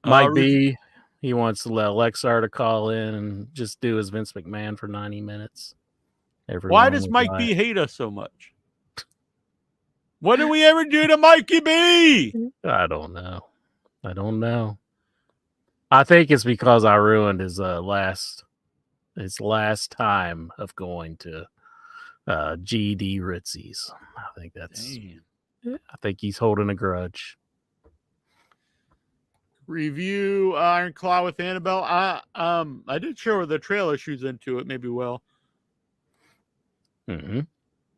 Mike B, he wants Lexar to call in and just do his Vince McMahon for 90 minutes. Why does Mike B hate us so much? What did we ever do to Mikey B? I don't know. I think it's because I ruined his last time of going to GD Ritzy's. I think that's. Damn. I think he's holding a grudge. Review Iron Claw with Annabelle. I did show her the trailer. She's into it. Maybe well. Mm-hmm.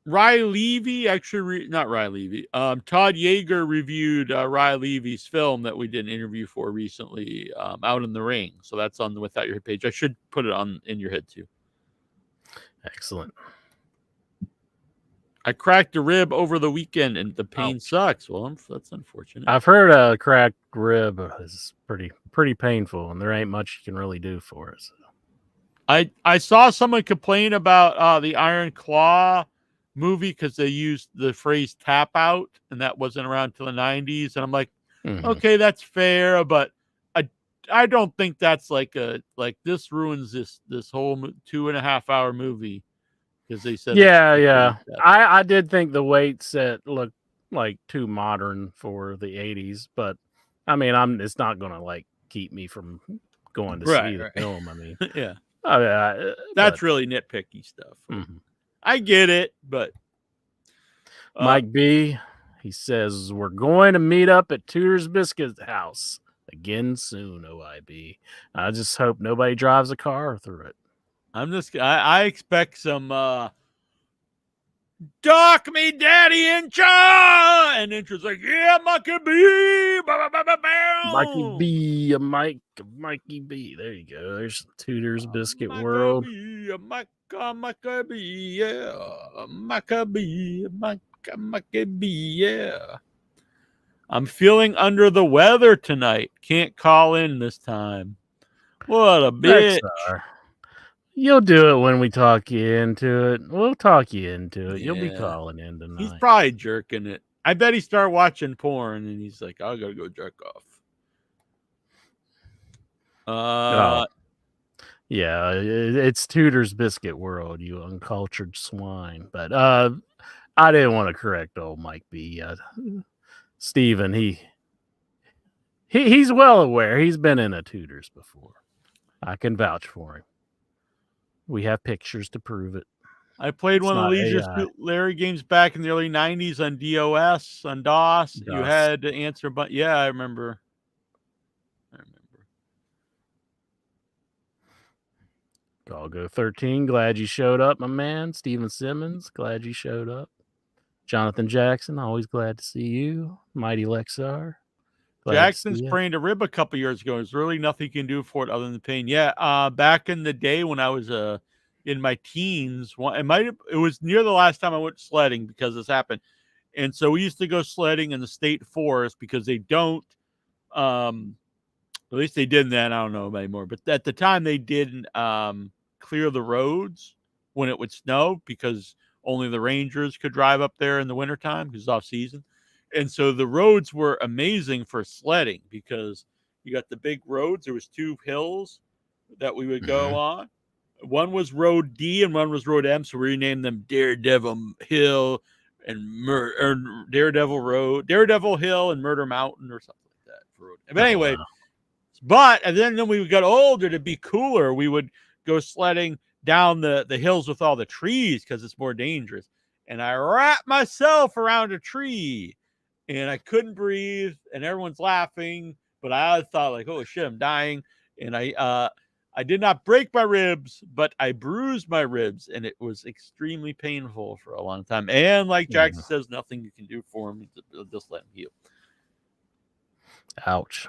Rye Levy, actually, not Rye Levy. Todd Yeager reviewed Rye Levy's film that we did an interview for recently, Out in the Ring. So that's on the Without Your Head page. I should put it on In Your Head too. Excellent. I cracked a rib over the weekend and the pain sucks. Well, that's unfortunate. I've heard a cracked rib is pretty painful, and there ain't much you can really do for it. So. I saw someone complain about the Iron Claw movie because they used the phrase tap out, and that wasn't around until the 90s. And I'm like, okay, that's fair, but I don't think that's like this ruins this whole 2.5 hour movie. Because they said, yeah. I did think the weight set looked like too modern for the 80s, but I mean, it's not gonna like keep me from going to see the film. I mean, yeah, that's really nitpicky stuff. Mm-hmm. I get it, but Mike B, he says we're going to meet up at Tudor's Biscuit House again soon. OIB. I just hope nobody drives a car through it. I expect some Doc me daddy in cha, and Intra's like, yeah, Mikey B, Mikey B. There you go. There's Tudor's Biscuit World. Mikey B, yeah, Mikey B, yeah. I'm feeling under the weather tonight. Can't call in this time. What a bitch. You'll do it when we talk you into it. We'll talk you into it. You'll be calling in tonight. He's probably jerking it. I bet he started watching porn and he's like, I gotta go jerk off. Yeah, it's Tudor's Biscuit World, you uncultured swine. But I didn't want to correct old Mike B. Steven, he's well aware. He's been in a Tudor's before. I can vouch for him. We have pictures to prove it. I played one of the Leisure Larry games back in the early 90s on DOS, on DOS. You had to answer, but yeah, I remember. Galgo 13, glad you showed up, my man. Steven Simmons, glad you showed up. Jonathan Jackson, always glad to see you. Mighty Lexar. Jackson sprained a rib a couple years ago. There's really nothing you can do for it other than pain. Yeah, back in the day when I was in my teens, it was near the last time I went sledding because this happened. And so we used to go sledding in the state forest because they don't, at least they didn't then, I don't know anymore. But at the time they didn't clear the roads when it would snow because only the rangers could drive up there in the wintertime because it's off season. And so the roads were amazing for sledding because you got the big roads. There was 2 hills that we would go on. One was Road D and one was Road M. So we renamed them Daredevil Hill and Daredevil Road, Daredevil Hill and Murder Mountain or something like that. For road. But anyway, and then when we got older to be cooler, we would go sledding down the hills with all the trees because it's more dangerous. And I wrapped myself around a tree. And I couldn't breathe, and everyone's laughing. But I thought, like, oh shit, I'm dying. And I I did not break my ribs, but I bruised my ribs, and it was extremely painful for a long time. And like Jackson says, nothing you can do for him. Just let him heal. Ouch.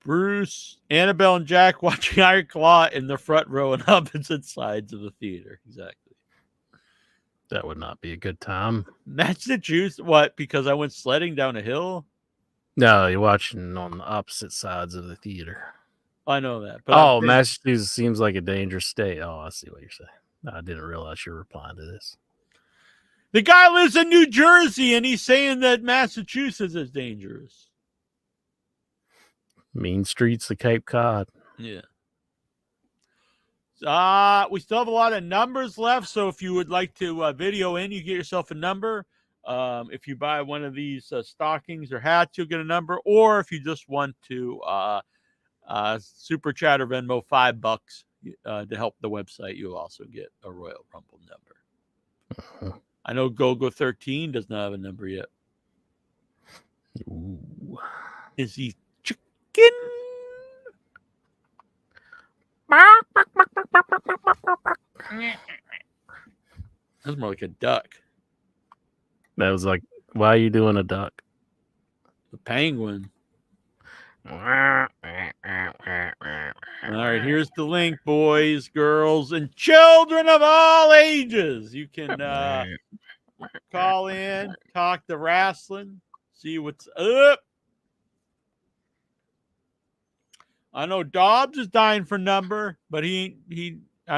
Bruce, Annabelle, and Jack watching Iron Claw in the front row and opposite sides of the theater. Exactly. That would not be a good time. Massachusetts? What? Because I went sledding down a hill? No, you're watching on the opposite sides of the theater. I know that. But Massachusetts seems like a dangerous state. Oh, I see what you're saying. No, I didn't realize you were replying to this. The guy lives in New Jersey, and he's saying that Massachusetts is dangerous. Mean streets of Cape Cod. Yeah. We still have a lot of numbers left, so if you would like to video in, you get yourself a number. If you buy one of these stockings or hats, you'll get a number. Or if you just want to Super Chat or Venmo $5 to help the website, you'll also get a Royal Rumble number. I know Gogo 13 does not have a number yet. Ooh. Is he chicken? That's more like a duck. That was like, why are you doing a duck? The penguin. All right, here's the link, boys, girls, and children of all ages. You can call in, talk to wrestling, see what's up. I know Dobbs is dying for number, but I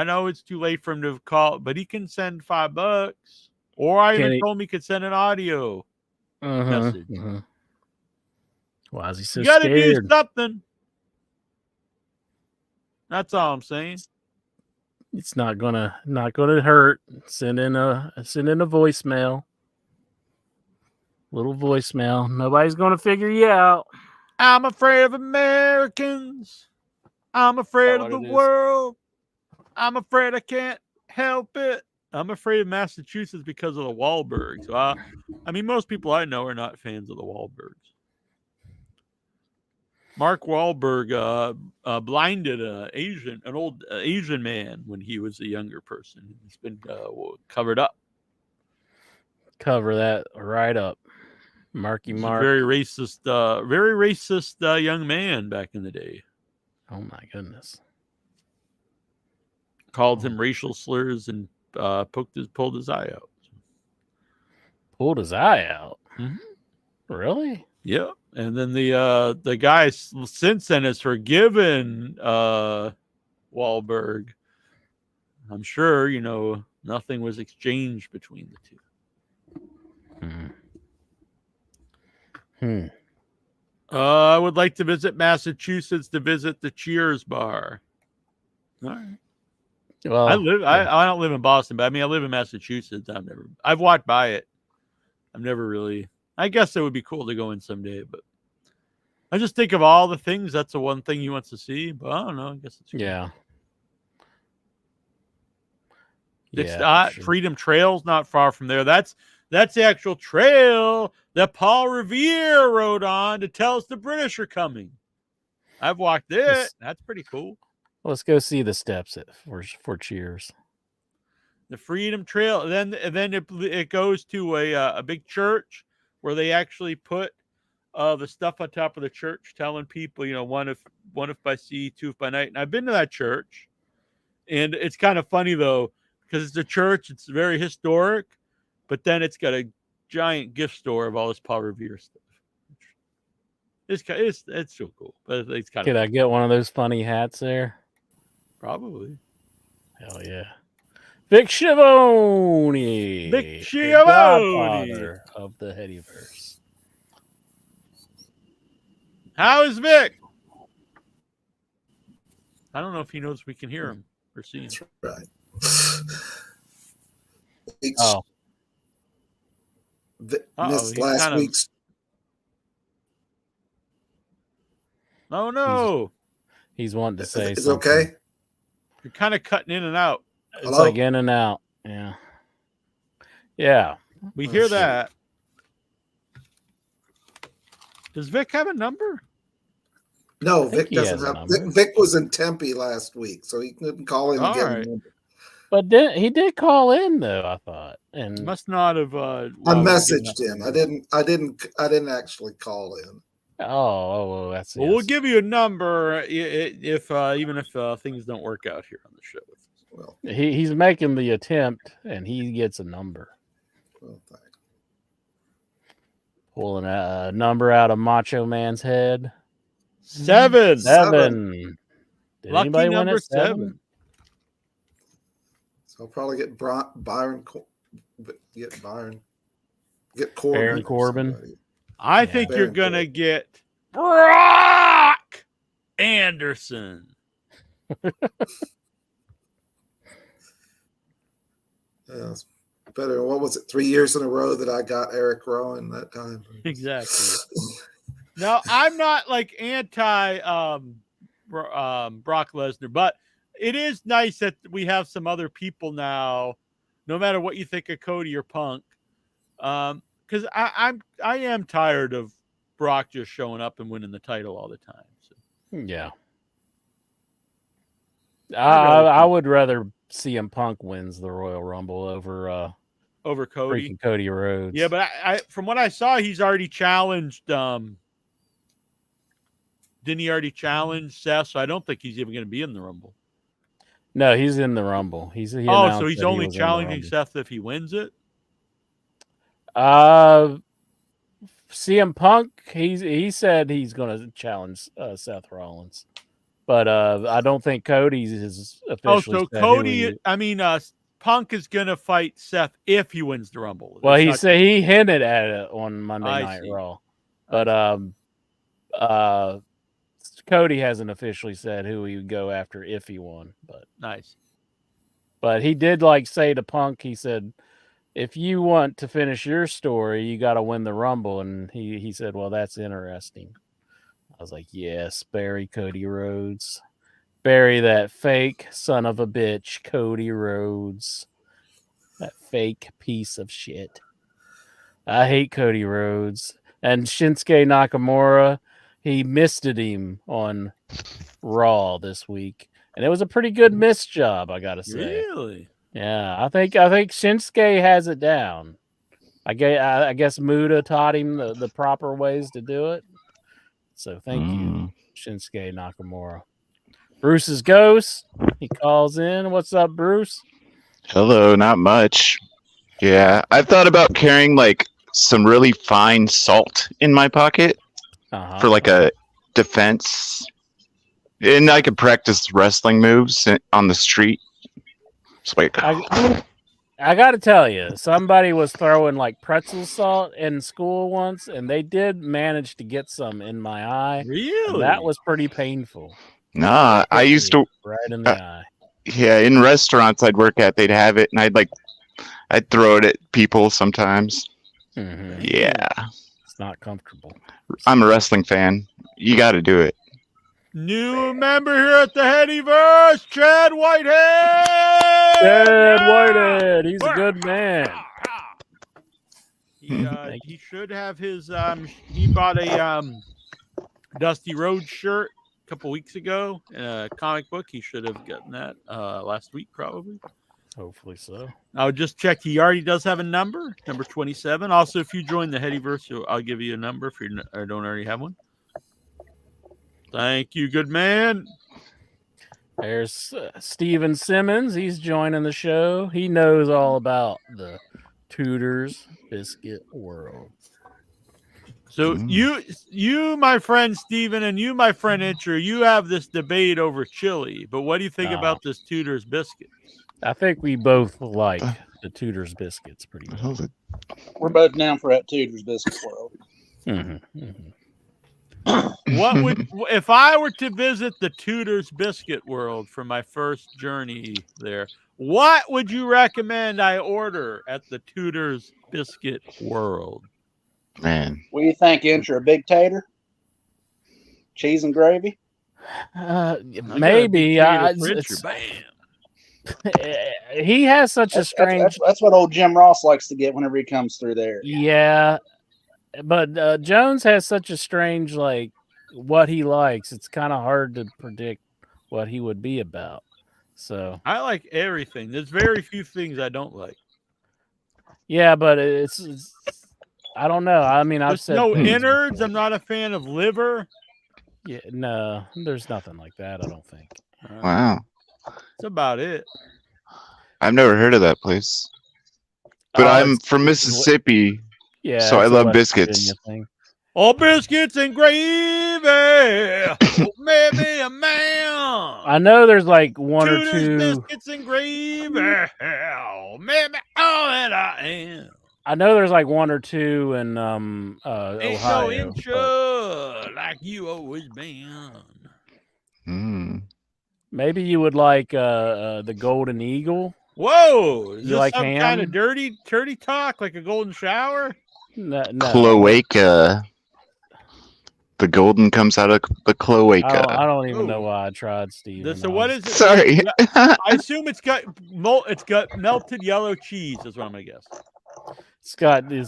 know it's too late for him to call, but he can send $5. Or I even told him he could send an audio message. Why is he so you gotta scared? do something. That's all I'm saying. It's not gonna hurt. Send in a voicemail. Little voicemail. Nobody's gonna figure you out. I'm afraid of Americans. I'm afraid of the world. I'm afraid I can't help it. I'm afraid of Massachusetts because of the Wahlbergs. I mean, most people I know are not fans of the Wahlbergs. Mark Wahlberg blinded an old Asian man when he was a younger person. It's been covered up. Cover that right up. Marky Mark. Very racist young man back in the day. Oh my goodness. Called him racial slurs and pulled his eye out. Pulled his eye out? Mm-hmm. Really? Yeah. And then the guy since then has forgiven Wahlberg. I'm sure, nothing was exchanged between the two. I would like to visit Massachusetts to visit the Cheers bar. All right. Well, I don't live in Boston, but I mean I live in Massachusetts. I've walked by it. I've never really. I guess it would be cool to go in someday, but I just think of all the things. That's the one thing he wants to see, but I don't know. I guess it's cool. Yeah. It's not sure. Freedom Trail's not far from there. That's the actual trail that Paul Revere rode on to tell us the British are coming. I've walked it. That's pretty cool. Let's go see the steps for Cheers. The Freedom Trail. Then it goes to a big church where they actually put the stuff on top of the church, telling people, one if by sea, two if by night. And I've been to that church, and it's kind of funny though because it's a church. It's very historic, but then it's got a giant gift store of all this Paul Revere stuff. It's so cool, but it's kind of. Could I get one of those funny hats there? Probably. Hell yeah. Vic Schiavone. Vic Schiavone. Godfather of the Headyverse. How is Vic? I don't know if he knows we can hear him or see him. That's right. Oh. Missed last week's. Oh, no. He's wanting to say it's something. Okay. You're kind of cutting in and out. It's like in and out. Yeah. Yeah. We hear that. Does Vic have a number? No, Vic he doesn't has a have. number. Vic was in Tempe last week, so he couldn't call in and All get right. a number. But he did call in though, I thought. And Must not have. I while we were getting messaged that him. number. I didn't actually call in. well, that's Well, we'll yes. give you a number if even if things don't work out here on the show. Well, He's making the attempt, and he gets a number. thanks. Pulling a number out of Macho Man's head. 7. 7. Did Lucky anybody win number at 7. So I'll probably get Byron. Get Corbin. Baron or Corbin. somebody. I Yeah. think you're Baron gonna Corbin. get Brock Anderson. Yeah, it's better. What was it? 3 years in a row that I got Eric Rowan that time. Exactly. Now, I'm not like anti Brock Lesnar, but it is nice that we have some other people now, no matter what you think of Cody or Punk. Because I am tired of Brock just showing up and winning the title all the time. So. Yeah. I would rather CM Punk wins the Royal Rumble over Cody. freaking Cody Rhodes. Yeah, but I from what I saw, he's already challenged. Didn't he already challenge Seth? So I don't think he's even going to be in the Rumble. No, he's in the Rumble. He So announced he's that he only was in the challenging Rumble. Seth if he wins it. CM Punk, he said he's going to challenge Seth Rollins, but I don't think Cody's is officially. So Cody, Punk is going to fight Seth if he wins the Rumble. Well, It's not- he hinted at it on Monday I Night see. Raw, but Cody hasn't officially said who he would go after if he won. nice. But he did say to Punk, he said, if you want to finish your story, you got to win the Rumble. And he said, well, that's interesting. I was like, yes, bury Cody Rhodes. Bury that fake son of a bitch, Cody Rhodes. That fake piece of shit. I hate Cody Rhodes. And Shinsuke Nakamura, he misted him on Raw this week. And it was a pretty good miss job, I got to say. Really? Yeah, I think Shinsuke has it down. I guess Muda taught him the proper ways to do it. So thank you, Shinsuke Nakamura. Bruce's ghost, he calls in. What's up, Bruce? Hello, not much. Yeah, I've thought about carrying some really fine salt in my pocket for a defense, and I could practice wrestling moves on the street. I got to tell you, somebody was throwing pretzel salt in school once, and they did manage to get some in my eye. Really? That was pretty painful. Nah, I used to. Right in the eye. Yeah, in restaurants I'd work at, they'd have it, and I'd throw it at people sometimes. Mm-hmm. Yeah, It's not comfortable. I'm a wrestling fan. You got to do it. New member here at the Headyverse, Chad Whitehead. Chad Whitehead, he's a good man. He should have his. He bought a Dusty Rhodes shirt a couple weeks ago in a comic book. He should have gotten that last week, probably. Hopefully so. I'll just check. He already does have a number 27. Also, if you join the Headyverse, I'll give you a number if you don't already have one. Thank you, good man. There's Steven Simmons. He's joining the show. He knows all about the Tudor's Biscuit world. So you, my friend Steven, and you, my friend Incher, you have this debate over chili. But what do you think about this Tudor's biscuit? I think we both like the Tudor's Biscuits pretty much. We're both down for that Tudor's Biscuit world. Mm-hmm. Mm-hmm. What would if I were to visit the Tudor's Biscuit world for my first journey there? What would you recommend I order at the Tudor's Biscuit world? Man, What do you think, Incher? A big tater? Cheese and gravy? Maybe. He has such a strange. That's what old Jim Ross likes to get whenever he comes through there. Yeah, but Jones has such a strange what he likes. It's kind of hard to predict what he would be about. So I like everything. There's very few things I don't like. yeah, but it's I don't know. I mean, I've There's said no things innards. before. I'm not a fan of liver. Yeah, no, there's nothing like that. I don't think. Wow. That's about it. I've never heard of that place. But Oh, I'm it's- from it's- Mississippi, Yeah, so I it's a love West biscuits. Virginia thing. All biscuits and gravy. Oh, maybe a man. I know there's like one or Tudor's two. biscuits and gravy. Oh, maybe all that I am. I know there's like one or two in Ain't Ohio. no intro like you always been. Mm. Maybe you would like the Golden Eagle. Whoa! Is You this like some kind of ham? dirty talk, like a golden shower? No. Cloaca. The golden comes out of the cloaca. I don't even Ooh. know why I tried, Steve. So what is it? Sorry. I assume it's got melted yellow cheese. Is what I'm gonna guess. It's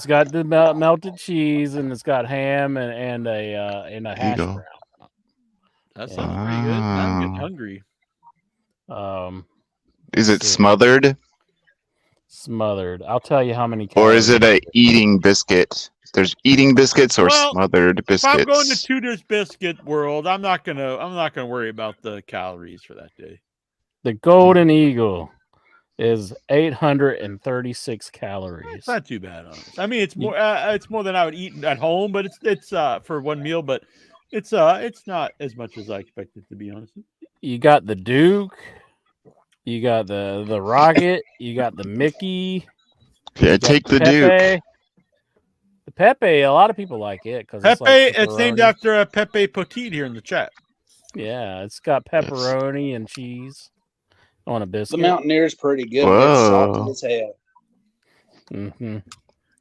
got the melted cheese and it's got ham and a hash Eagle. brown. That sounds pretty good. I'm getting Wow. hungry. Is it let's see. Smothered. I'll tell you how many. Or is it calories. a eating biscuit? There's eating biscuits or Well, smothered If I'm going to biscuits. Tudor's biscuit world, I'm not gonna worry about the calories for that day. The Golden Eagle is 836 calories. It's not too bad, honestly. I mean, it's more than I would eat at home, but it's for one meal, but it's not as much as I expected, to be honest. You got the Duke, you got the Rocket, you got the Mickey. Yeah, you got take the Duke. Pepe. The Pepe, a lot of people like it because Pepe, it's, like it's named pepperoni. after a Pepe Petit here in the chat. Yeah, it's got pepperoni and cheese on a The biscuit. Mountaineer's pretty good. Whoa. It's salty as hell. Mm-hmm.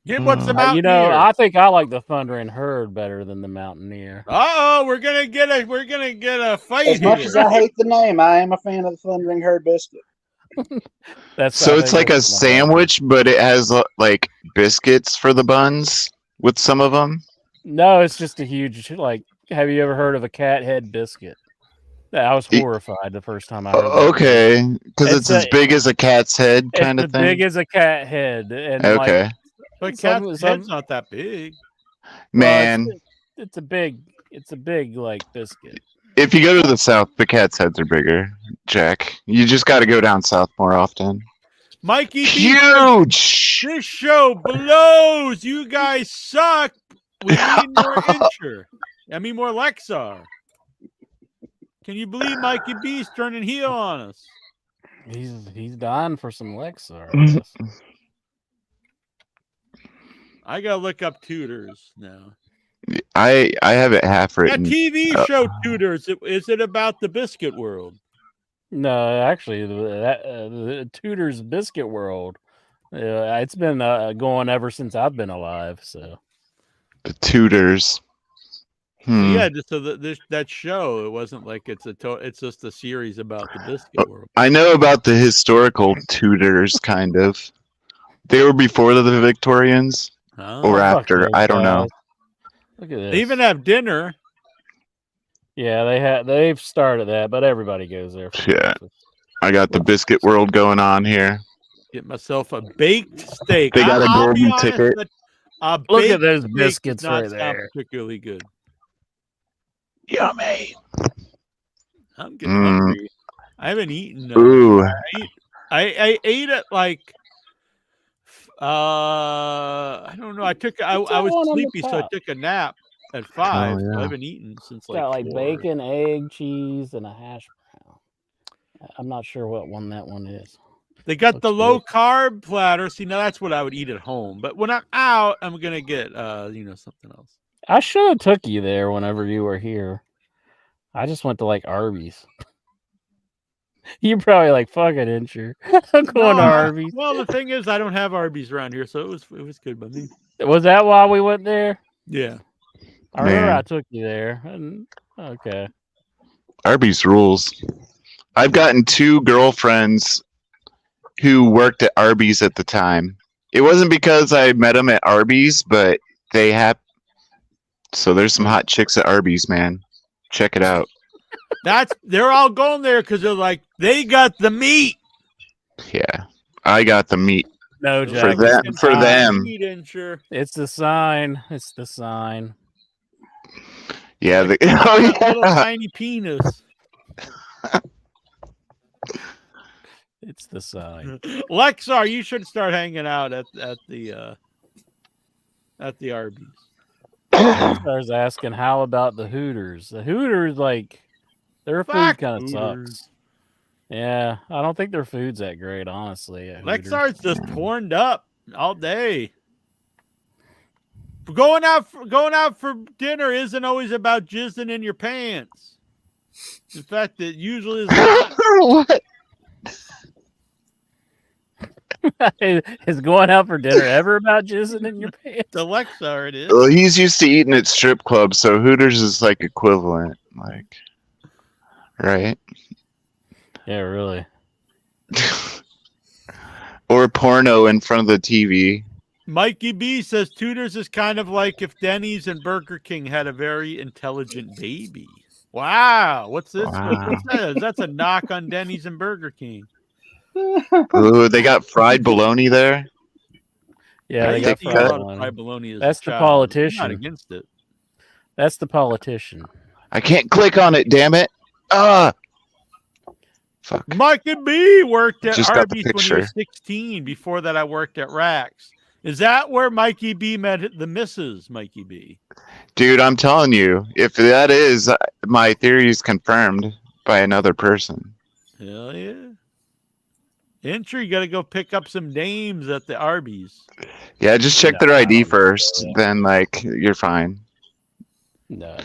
Get what's the Mm. Mountaineer? You know, I think I like the Thundering Herd better than the Mountaineer. Uh-oh, we're gonna get a fight As much here. as I hate the name, I am a fan of the Thundering Herd biscuit. That's So I it's think like a that's my sandwich, but it has like biscuits for the buns with some of them. No, it's just a huge like. Have you ever heard of a cat head biscuit? I was E- horrified the first time I heard. that. Okay, because It's it's as big as a cat's head, It's kind as of thing. big as a cat head, and Okay, like, But some- cat's some- head's not that big. man. it's a big like biscuit. If you go to the south, the cat's heads are bigger. Jack, you just got to go down south more often. Mikey B, Huge. this show blows. You guys suck. We need more more Lexar. Can you believe Mikey B's turning heel on us? He's dying for some Lexar. I guess. I gotta look up Tudors now. I have it half That written. TV show Tudors, is it about the biscuit world? No, actually, the Tudor's Biscuit World. It's been going ever since I've been alive. So The Tudors. Hmm. Yeah, so that show, it wasn't like it's just a series about the biscuit world. I know about the historical Tudors, kind of. They were before the Victorians Oh. or fuck after. those I don't know. guys. Look at this. They even have dinner. Yeah, they've started that, but everybody goes there. For Yeah. breakfast. I got the biscuit world going on here. Get myself a baked steak. They got a I'll be golden honest, ticket. but a Look at baked those steak biscuits does not right sound there. particularly good. Yummy. I'm getting Mm. hungry. I haven't eaten. Ooh. I ate it like I don't know. I was one on the sleepy, so I top? took a nap at 5. Oh, So I yeah. haven't eaten since It's got like 4. bacon, egg, cheese, and a hash brown. I'm not sure what one that one is. They got Looks the low good. carb platter. See, now that's what I would eat at home. But when I'm out, I'm gonna get something else. I should have took you there whenever you were here. I just went to like Arby's. You probably like fucking incher. I'm going to No, Arby's. Well, the thing is, I don't have Arby's around here, so it was good by me. Was that why we went there? Yeah. I remember Man. I took you there. Okay. Arby's rules. I've gotten 2 girlfriends who worked at Arby's at the time. It wasn't because I met them at Arby's, but they have. So there's some hot chicks at Arby's, man. Check it out. They're all going there because they're like, they got the meat. Yeah, I got the meat No, for Jack. them. For them. Meat, and sure. It's the sign. It's the sign. Yeah. Like, Oh that little yeah. tiny penis. It's the sign. Lexar, you should start hanging out at the Arby's. Starts asking, how about the Hooters? The Hooters, like, their food Fuck kind of Hooters. sucks. Yeah, I don't think their food's that great, honestly. at Hooters. Lexar's just horned up all day. Going out for dinner isn't always about jizzing in your pants. In fact, it usually is not. What? Is going out for dinner ever about jizzing in your pants? The Lexar it is. Well, he's used to eating at strip clubs, so Hooters is like equivalent, like, right? Yeah, really. Or porno in front of the TV. Mikey B says Tudors is kind of like if Denny's and Burger King had a very intelligent baby. Wow, what's this? Wow. What's that? That's a knock on Denny's and Burger King. Ooh, they got fried bologna there. Yeah, I they used got to eat a fried lot of bologna. fried bologna as a That's the child. I'm politician. not against it. That's the politician. I can't click on it, damn it. Ah. Fuck. Mikey B worked at Just got the Arby's when he picture. was 16. Before that, I worked at Rax. Is that where Mikey B met the Mrs. Mikey B? Dude, I'm telling you, if that is, my theory is confirmed by another person. Hell yeah. Entry, you got to go pick up some names at the Arby's. Yeah, just check No, their I ID don't- first, yeah. then, like, you're fine. No.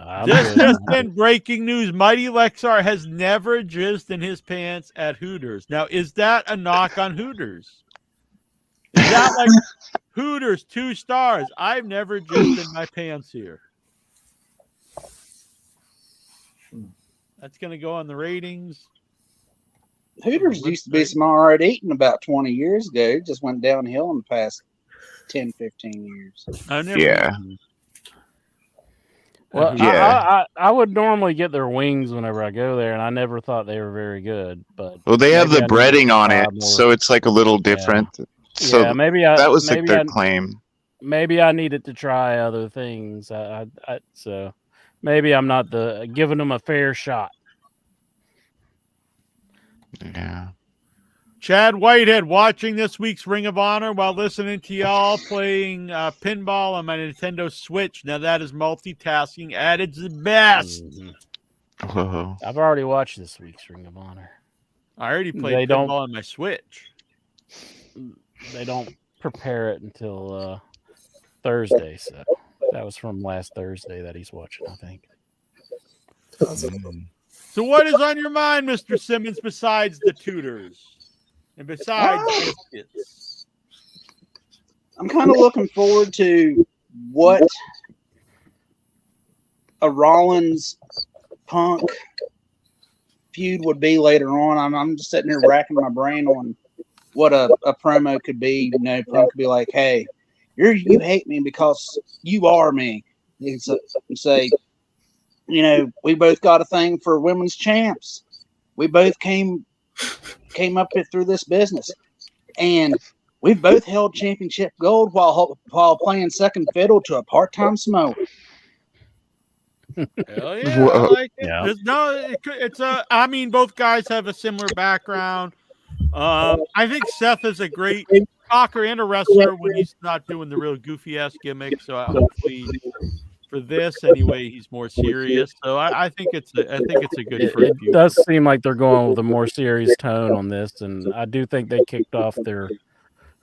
I'm This good. just in breaking news. Mighty Lexar has never jizzed in his pants at Hooters. Now, is that a knock on Hooters? Is that like Hooters 2 stars? I've never jizzed in my pants here. That's going to go on the ratings. Hooters used to be some all right eating about 20 years ago. It just went downhill in the past 10, 15 years. I never. Yeah. Well, Yeah. I would normally get their wings whenever I go there, and I never thought they were very good. But Well, they have maybe the I need to breading on try it, more. so it's like a little different. So yeah, maybe I that was like maybe their I, claim. maybe I needed to try other things. So maybe I'm not giving them a fair shot. Yeah. Chad Whitehead watching this week's Ring of Honor while listening to y'all playing pinball on my Nintendo Switch. Now that is multitasking at its best. Mhm. Whoa. I've already watched this week's Ring of Honor. I already played They don't- pinball on my Switch. They don't prepare it until Thursday, so that was from last Thursday that he's watching, I think. So what is on your mind, Mr. Simmons, besides the tutors? And besides biscuits? I'm kind of looking forward to what a Rollins Punk feud would be later on. I'm just sitting here racking my brain on what a promo could be. You know, Punk could be like, "Hey, you hate me because you are me." You can say, you know, we both got a thing for women's champs. We both came up through this business, and we both held championship gold while playing second fiddle to a part-time Samoa. Hell yeah, I Whoa. like it. Yeah. It's a. I mean, both guys have a similar background. I think Seth is a great talker and a wrestler when he's not doing the real goofy ass gimmick. So hopefully, for this anyway, he's more serious. So I think it's a good It first feud. does seem like they're going with a more serious tone on this, and I do think they kicked off their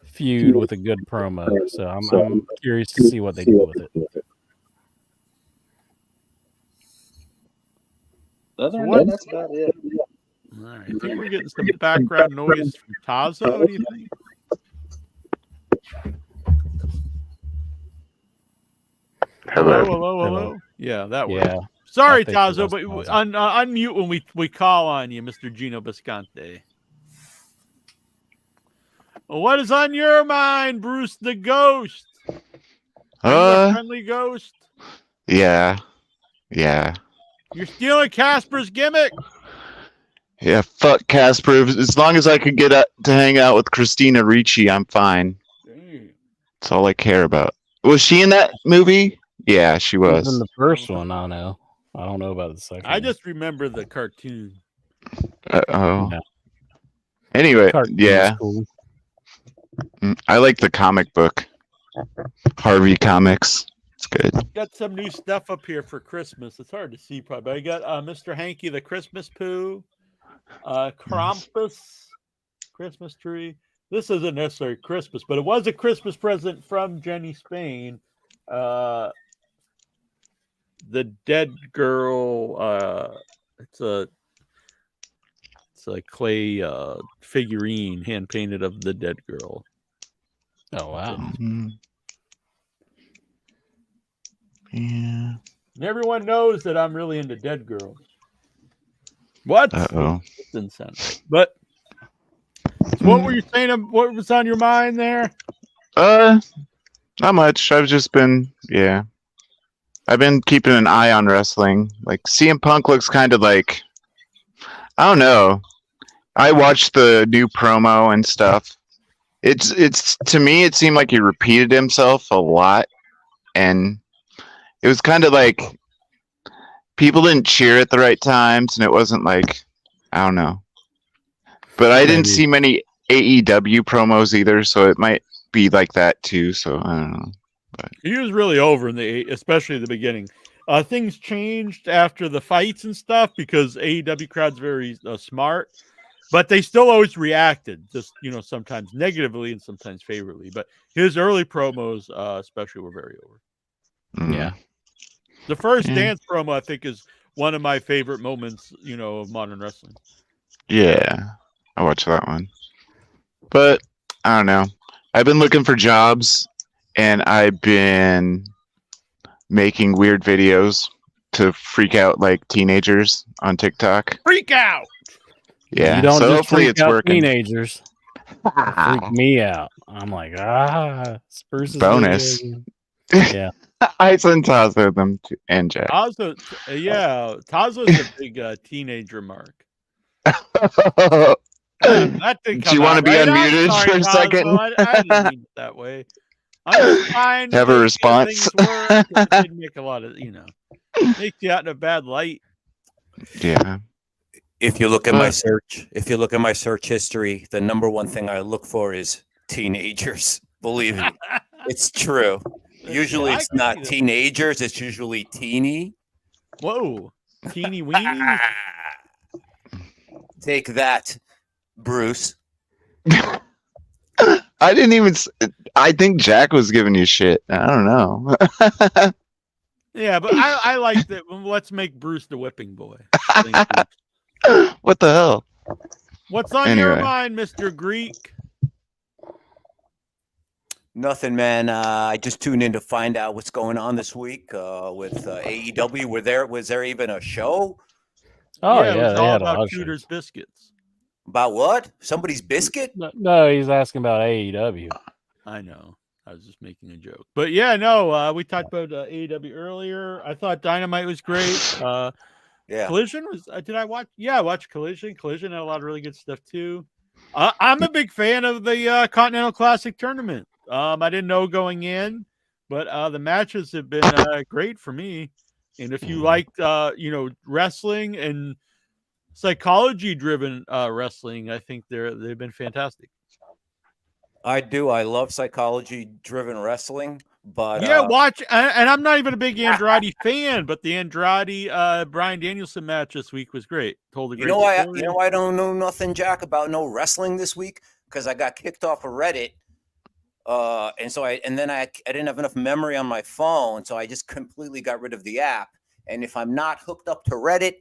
feud with a good promo. So I'm curious to see what they do with it. Other than that, that's about it. All right, I think we're getting some background noise from Tazo. What do you think? Hello. Yeah, that way. Yeah, Sorry, I think it Tazo, was but Tazo. unmute when we call on you, Mr. Gino Bisconte. What is on your mind, Bruce the Ghost? Are you a friendly ghost? Yeah. Yeah. You're stealing Casper's gimmick. Yeah, fuck Casper. As long as I could get to hang out with Christina Ricci, I'm fine. That's all I care about. Was she in that movie? Yeah, she She was in was. the first one. I know. I don't know about the second. I just remember the cartoon. Oh. Yeah. Anyway, Cartoon yeah. was cool. I like the comic book. Harvey Comics. It's good. Got some new stuff up here for Christmas. It's hard to see probably. I got Mr. Hanky the Christmas Pooh, Krampus, Christmas tree. This isn't necessarily Christmas, but it was a Christmas present from Jenny Spain. The Dead Girl. It's a clay figurine, hand painted of the Dead Girl. Oh wow! Yeah. And everyone knows that I'm really into Dead Girls. What? Uh-oh. It's incentive. But so what were you saying? What was on your mind there? Not much. I've just been, I've been keeping an eye on wrestling. Like CM Punk looks kind of like, I don't know. I watched the new promo and stuff. It's to me, it seemed like he repeated himself a lot, and it was kind of like people didn't cheer at the right times, and it wasn't like, I don't know. But I didn't see many AEW promos either, so it might be like that too. So I don't know. But He was really over especially at the beginning. Things changed after the fights and stuff because AEW crowd's very smart, but they still always reacted, just sometimes negatively and sometimes favorably. But his early promos, especially, were very over. Yeah. The first dance promo, I think, is one of my favorite moments, of modern wrestling. yeah, I watched that one. But I don't know. I've been looking for jobs, and I've been making weird videos to freak out like teenagers on TikTok. Freak out! Yeah, You don't so just hopefully freak it's out working. teenagers. Freak me out. I'm like, Spurs is Bonus. really good. Yeah. I sent Tazo them to, and Jack. Tazo's a big teenager mark. That didn't Do you come want to out be right. I'm unmuted sorry, for a Tazo. second? I didn't mean it that way. I'm just trying to Have a make response? things work. It didn't make a lot of, makes you out in a bad light. Yeah. If you look at my search history, the number one thing I look for is teenagers. Believe me, it's true. Usually I it's can not see that. teenagers, it's usually teeny. Whoa. Teeny weeny. Take that, Bruce. I didn't even. I think Jack was giving you shit. I don't know. Yeah, but I like that. Let's make Bruce the whipping boy. What the hell? What's on your Anyway. mind, Mr. Greek? Nothing, man. I just tuned in to find out what's going on this week with AEW. Was there even a show? Oh, It was they all had a lot about of Shooter's shows. Biscuits. About what? Somebody's biscuit? No, he's asking about AEW. I know. I was just making a joke. But yeah, no, we talked about AEW earlier. I thought Dynamite was great. Yeah. Collision was, did I watch? Yeah, I watched Collision. Collision had a lot of really good stuff too. I'm a big fan of the Continental Classic tournament. I didn't know going in, but the matches have been great for me. And if you liked, wrestling and psychology-driven wrestling, I think they've been fantastic. I do. I love psychology-driven wrestling, but Yeah, watch. And I'm not even a big Andrade fan, but the Andrade Bryan Danielson match this week was great. Told a great story. I don't know nothing, Jack, about no wrestling this week because I got kicked off of Reddit. And so I didn't have enough memory on my phone, so I just completely got rid of the app. And if I'm not hooked up to Reddit,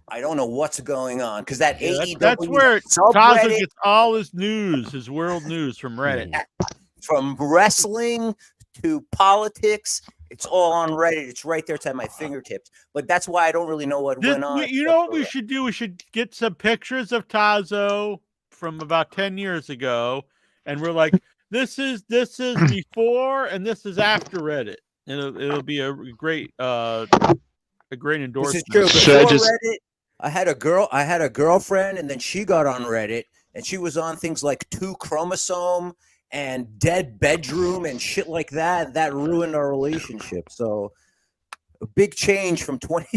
I don't know what's going on because AEW That's where Tazo subreddit gets all his news, his world news from Reddit. from wrestling to politics, it's all on Reddit. It's right there at my fingertips. But that's why I don't really know what went on. You know what we should do? We should get some pictures of Tazo from about 10 years ago, and we're like, this is before and this is after Reddit. It'll be a great a great This endorsement. is true. Should I Before just- Reddit, I had a girlfriend, and then she got on Reddit, and she was on things like 2 Chromosome and Dead Bedroom and shit like that. That ruined our relationship. So a big change from 20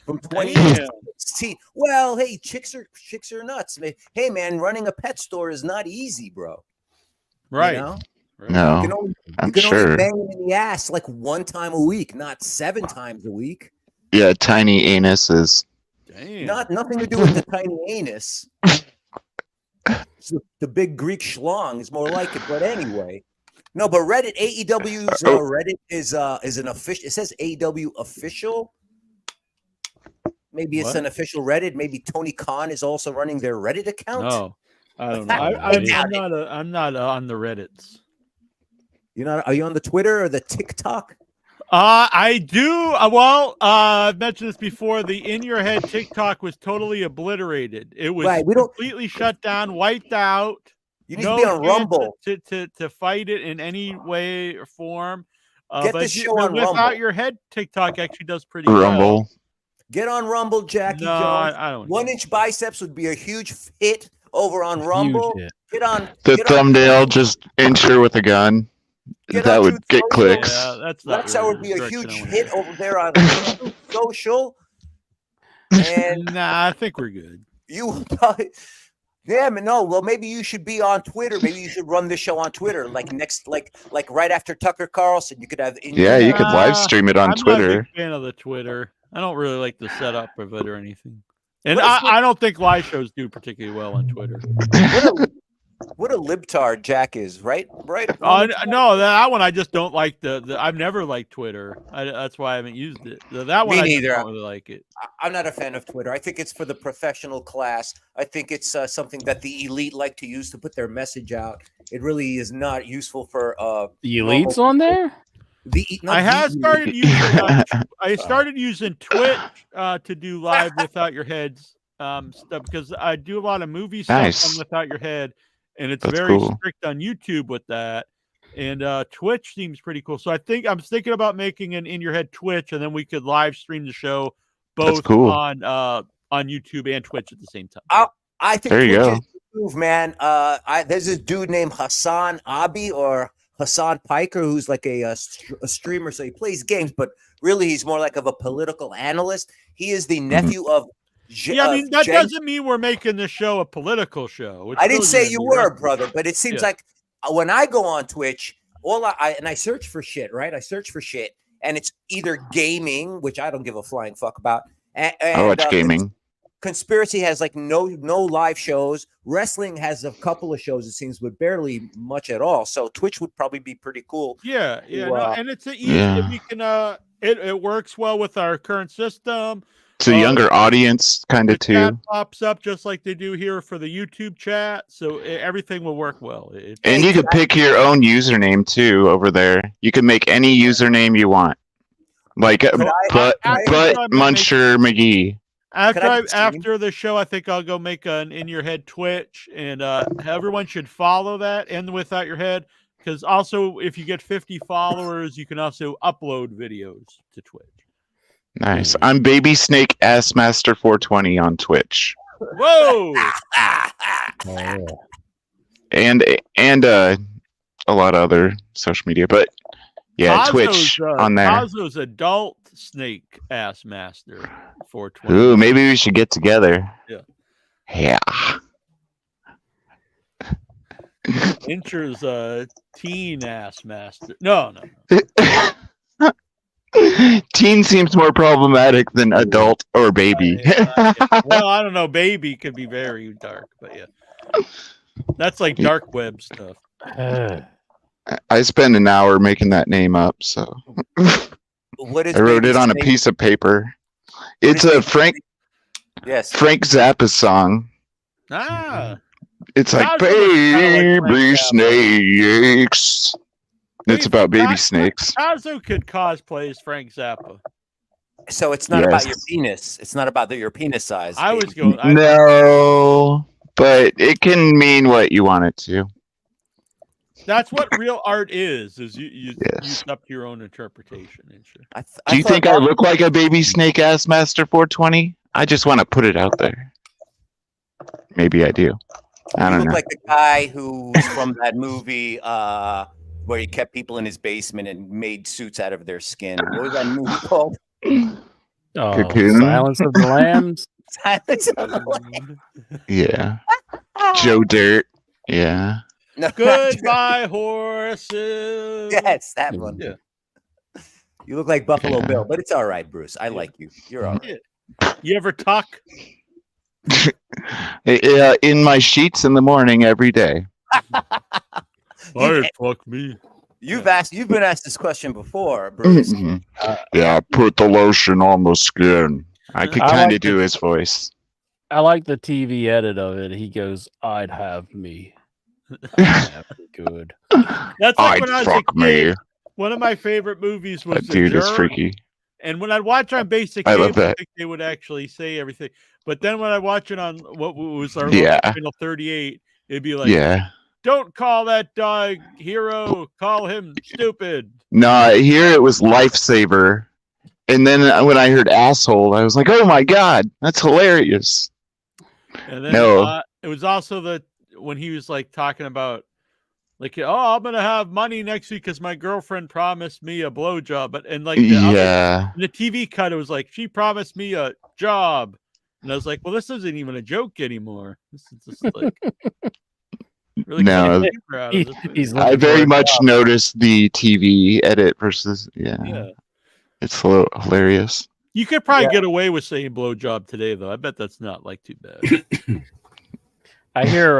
from 20 to 16. Well, hey, chicks are nuts. Hey, man, running a pet store is not easy, bro. Right. You know? No, You can only, I'm you can sure. only bang them in the ass like 1 time a week, not 7 times a week. Yeah, tiny anuses. Damn. Nothing to do with the tiny anus. It's the big Greek schlong is more like it, but anyway. No, but Reddit, AEW's Reddit is an official. It says AEW official. Maybe it's What? an official Reddit. Maybe Tony Khan is also running their Reddit account. No, I don't know. I'm not on the Reddits. You're not? Are you on the Twitter or the TikTok? I do. Well, I've mentioned this before. The In Your Head TikTok was totally obliterated. It was Right, we don't- completely shut down, wiped out. You need to be on chance Rumble. to fight it in any way or form. Get but this you- show but on Without Rumble. Your Head TikTok actually does pretty well. Rumble. Get on Rumble, Jackie No, Jones. I don't. 1-inch biceps would be a huge hit over on Rumble. hit. Get on The get on- thumbnail, just enter with a gun. Get That on would Truth get Social. clicks. Yeah, that's not That really would be the a direction I huge wanna hit go. over there on social. And Nah, I think we're good. you, yeah, man, no. Well, maybe you should be on Twitter. Maybe you should run this show on Twitter, like right after Tucker Carlson. You could have. Yeah, you could live stream it on I'm not a Twitter. big fan of the Twitter. I don't really like the setup of it or anything. And What is I don't think live shows do particularly well on Twitter. What a libtard Jack is, right? Right. No, that one I just don't like. The I've never liked Twitter. That's why I haven't used it. That one Me I just neither. don't really like it. I'm not a fan of Twitter. I think it's for the professional class. I think it's something that the elite like to use to put their message out. It really is not useful for The Elite's on there? I have started using. I started using Twitch to do live Without Your Heads stuff because I do a lot of movie stuff Nice. on Without Your Head, and it's That's very cool. strict on YouTube with that. And Twitch seems pretty cool. So I think I'm thinking about making an In Your Head Twitch, and then we could live stream the show That's both cool. on YouTube and Twitch at the same time. I think There you Twitch go. is the move, man. There's this dude named Hassan Abi or Hassan Piker who's like a streamer, so he plays games, but really he's more like of a political analyst. He is the nephew of. Yeah, I mean that doesn't mean we're making the show a political show. It's I didn't still say gonna you be were, wrestling. brother, but it seems Yeah. like when I go on Twitch, I search for shit, right? I search for shit, and it's either gaming, which I don't give a flying fuck about. I watch gaming. Conspiracy has like no live shows. Wrestling has a couple of shows, it seems, but barely much at all. So Twitch would probably be pretty cool. Yeah, to, no, and it's a easy. Yeah. We can. It works well with our current system. It's a younger audience, kind The of too. chat pops up just like they do here for the YouTube chat, so everything will work well. And you could pick your own username too over there. You can make any username you want, like but Muncher McGee. After the show, I think I'll go make an In Your Head Twitch, and everyone should follow that and Without Your Head, because also if you get 50 followers, you can also upload videos to Twitch. Nice. I'm Baby Snake Ass Master 420 on Twitch, Whoa! and a lot of other social media, but yeah, Twitch on there. Cosmo's adult snake ass master 420. Ooh, maybe we should get together. Yeah. Yeah. Incher's teen ass master. No. Teen seems more problematic than adult or baby. Yeah. Well, I don't know. Baby could be very dark, but yeah, that's like dark web stuff. I spent an hour making that name up, so What is I wrote Baby it on a Snake? piece of paper. It's a Frank Zappa song. Ah, It's like Cosmo is kinda like baby Frank Zappa. snakes. It's about baby snakes. Kazu could cosplay as Frank Zappa. So it's not about Yes. your penis. It's not about your penis size. I was going. No, but it can mean what you want it to. That's what real art is you Yes. use up your own interpretation and shit. Do you think I look like a baby snake ass Master 420? I just want to put it out there. Maybe I do. I You don't look know. like the guy who's from that movie where he kept people in his basement and made suits out of their skin. What was that movie called? Oh, Cocoon? Silence of the Lambs. Silence of the Lambs. Yeah. Joe Dirt. Yeah. No, Goodbye, horses. yes, that one. Yeah. You look like Buffalo Yeah. Bill, but it's all right, Bruce. I like you. You're all right. You ever tuck? In my sheets in the morning every day. Fuck me. You've been asked this question before, Bruce. Mhm. Yeah, I put the lotion on the skin. I could I kind of like do it. his voice. I like the TV edit of it. He goes, "I'd have me." That'd be good. That's like when I I'd was a fuck me. kid. One of my favorite movies was That The dude is Germ, freaky. and when I'd watch on basic I cable, love that. think they would actually say everything. But then when I watch it on what was our Yeah. local channel 38, it'd be like, Yeah. "Don't call that dog hero. Call him stupid." No, here it was lifesaver. And then when I heard asshole, I was like, oh my God, that's hilarious. And then No. it was also when he was like talking about like, oh, I'm gonna have money next week because my girlfriend promised me a blowjob. But and like Yeah. in the TV cut, it was like she promised me a job, and I was like, well, this isn't even a joke anymore. This is just like really No. cutting humor out of this movie. He's I looking for very a much job. noticed the TV edit versus, yeah. It's hilarious. You could probably get away with saying blowjob today, though. I bet that's not like too bad. I hear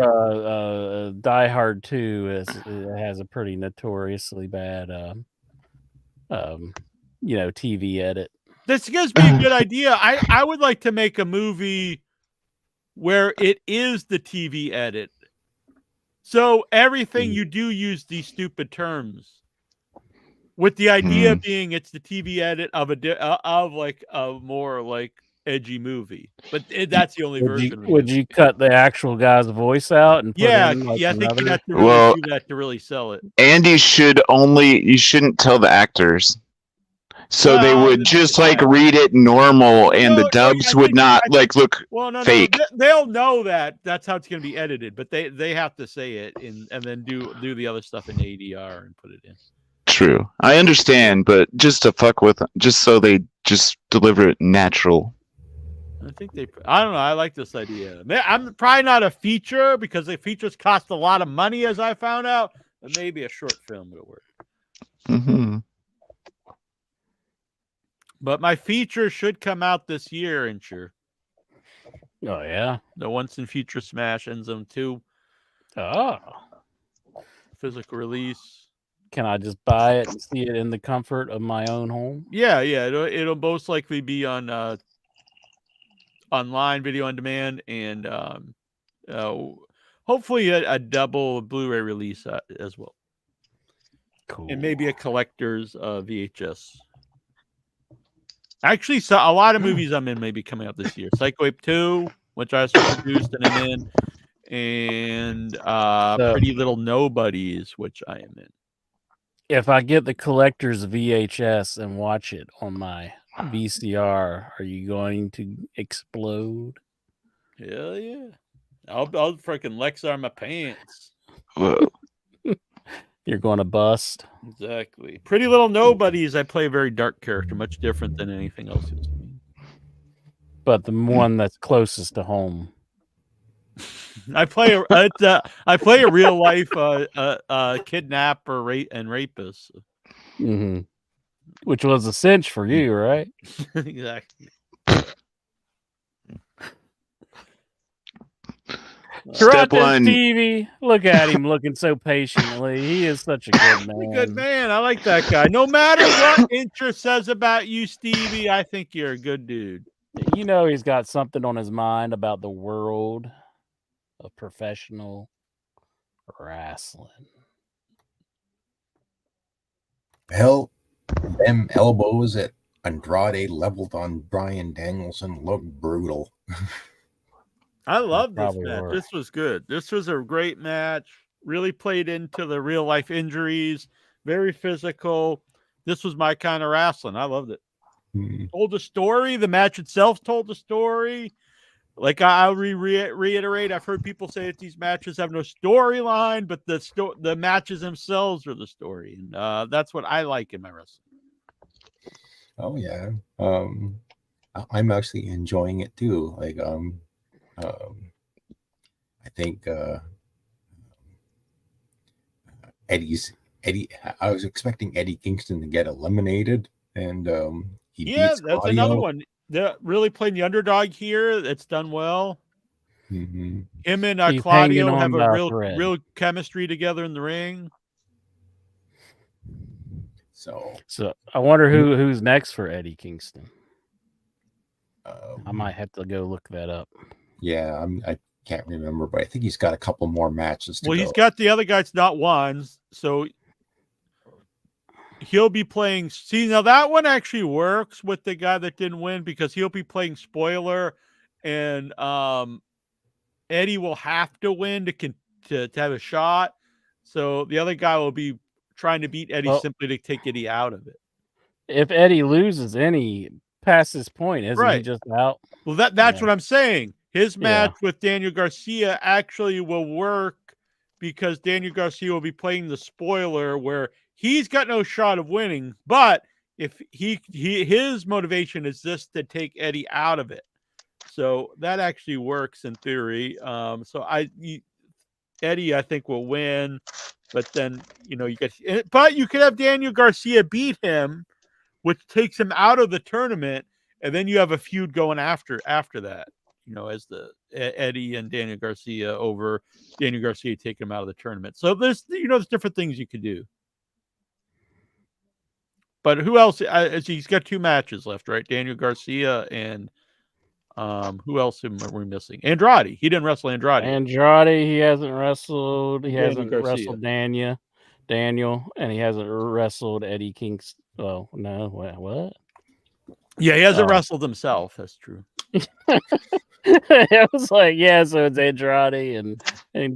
Die Hard 2 has a pretty notoriously bad, TV edit. This gives me a good idea. I would like to make a movie where it is the TV edit. So everything you do use these stupid terms. With the idea being it's the TV edit of a more like edgy movie, but that's the only version. Would you cut the actual guy's voice out and put in, like, I think you another? have to really do that to really sell it. And you shouldn't tell the actors. So they Well, would just like read it normal and the dubs would not like look fake. They'll know that that's how it's going to be edited, but they have to say it and then do the other stuff in ADR and put it in. True. I understand, but just to fuck with them, just so they just deliver it natural. I don't know. I like this idea. I'm probably not a feature because the features cost a lot of money, as I found out. But maybe a short film would work. Mm-hmm. But my feature should come out this year, and sure. Oh yeah, the Once and Future Smash End Zone 2. Oh, physical release. Can I just buy it and see it in the comfort of my own home? Yeah. It'll most likely be on online video on demand and hopefully a double Blu-ray release as well. Cool. And maybe a collector's VHS. Actually, so a lot of movies I'm in may be coming out this year. Psycho Ape 2, which I also produced and I'm in, and Pretty Little Nobodies, which I am in. If I get the collector's VHS and watch it on my VCR, are you going to explode? Hell yeah. I'll freaking Lexar my pants. Whoa. You're going to bust. Exactly. Pretty Little Nobodies, I play a very dark character, much different than anything else you've seen. But the one that's closest to home. I play a real life kidnapper and rapist. Mm-hmm. Which was a cinch for you, right? Exactly. Step one. Stevie, look at him looking so patiently. He is such a good man. Good man. I like that guy. No matter what interest says about you, Stevie, I think you're a good dude. You know he's got something on his mind about the world of professional wrestling. Hell, them elbows that Andrade leveled on Bryan Danielson looked brutal. I love this Probably match. were. This was good. This was a great match. really played into the real life injuries. Very physical. This was my kind of wrestling. I loved it. Told a story. The match itself told a story. Like I'll reiterate, I've heard people say that these matches have no storyline, but the matches themselves are the story, and that's what I like in my wrestling. Oh yeah, I'm actually enjoying it too. Like I think Eddie. I was expecting Eddie Kingston to get eliminated, and he beats that's Claudio. another one. They're really playing the underdog here. It's done well. Mm-hmm. Him and He's Claudio hanging have on a by a real thread. chemistry together in the ring. So I wonder who's next for Eddie Kingston. I might have to go look that up. Yeah, I can't remember, but I think he's got a couple more matches to go. He's got the other guys not won, so he'll be playing. See, now that one actually works with the guy that didn't win because he'll be playing spoiler, and Eddie will have to win to have a shot. So the other guy will be trying to beat Eddie simply to take Eddie out of it. If Eddie loses any past this point, isn't he just out? Well, that's what I'm saying. His match with Daniel Garcia actually will work because Daniel Garcia will be playing the spoiler where he's got no shot of winning, but if his motivation is just to take Eddie out of it. So that actually works in theory. Eddie, I think, will win, but then you could have Daniel Garcia beat him, which takes him out of the tournament, and then you have a feud going after that. As the Eddie and Daniel Garcia over Daniel Garcia taking him out of the tournament. So there's different things you could do. But who else? He's got 2 matches left, right? Daniel Garcia and who else are we missing? Andrade. He didn't wrestle Andrade. He hasn't wrestled. He hasn't Garcia. wrestled Daniel, and he hasn't wrestled Eddie Kingston. Oh no, what? Yeah, he hasn't wrestled himself. That's true. It was like, so it's Andrade and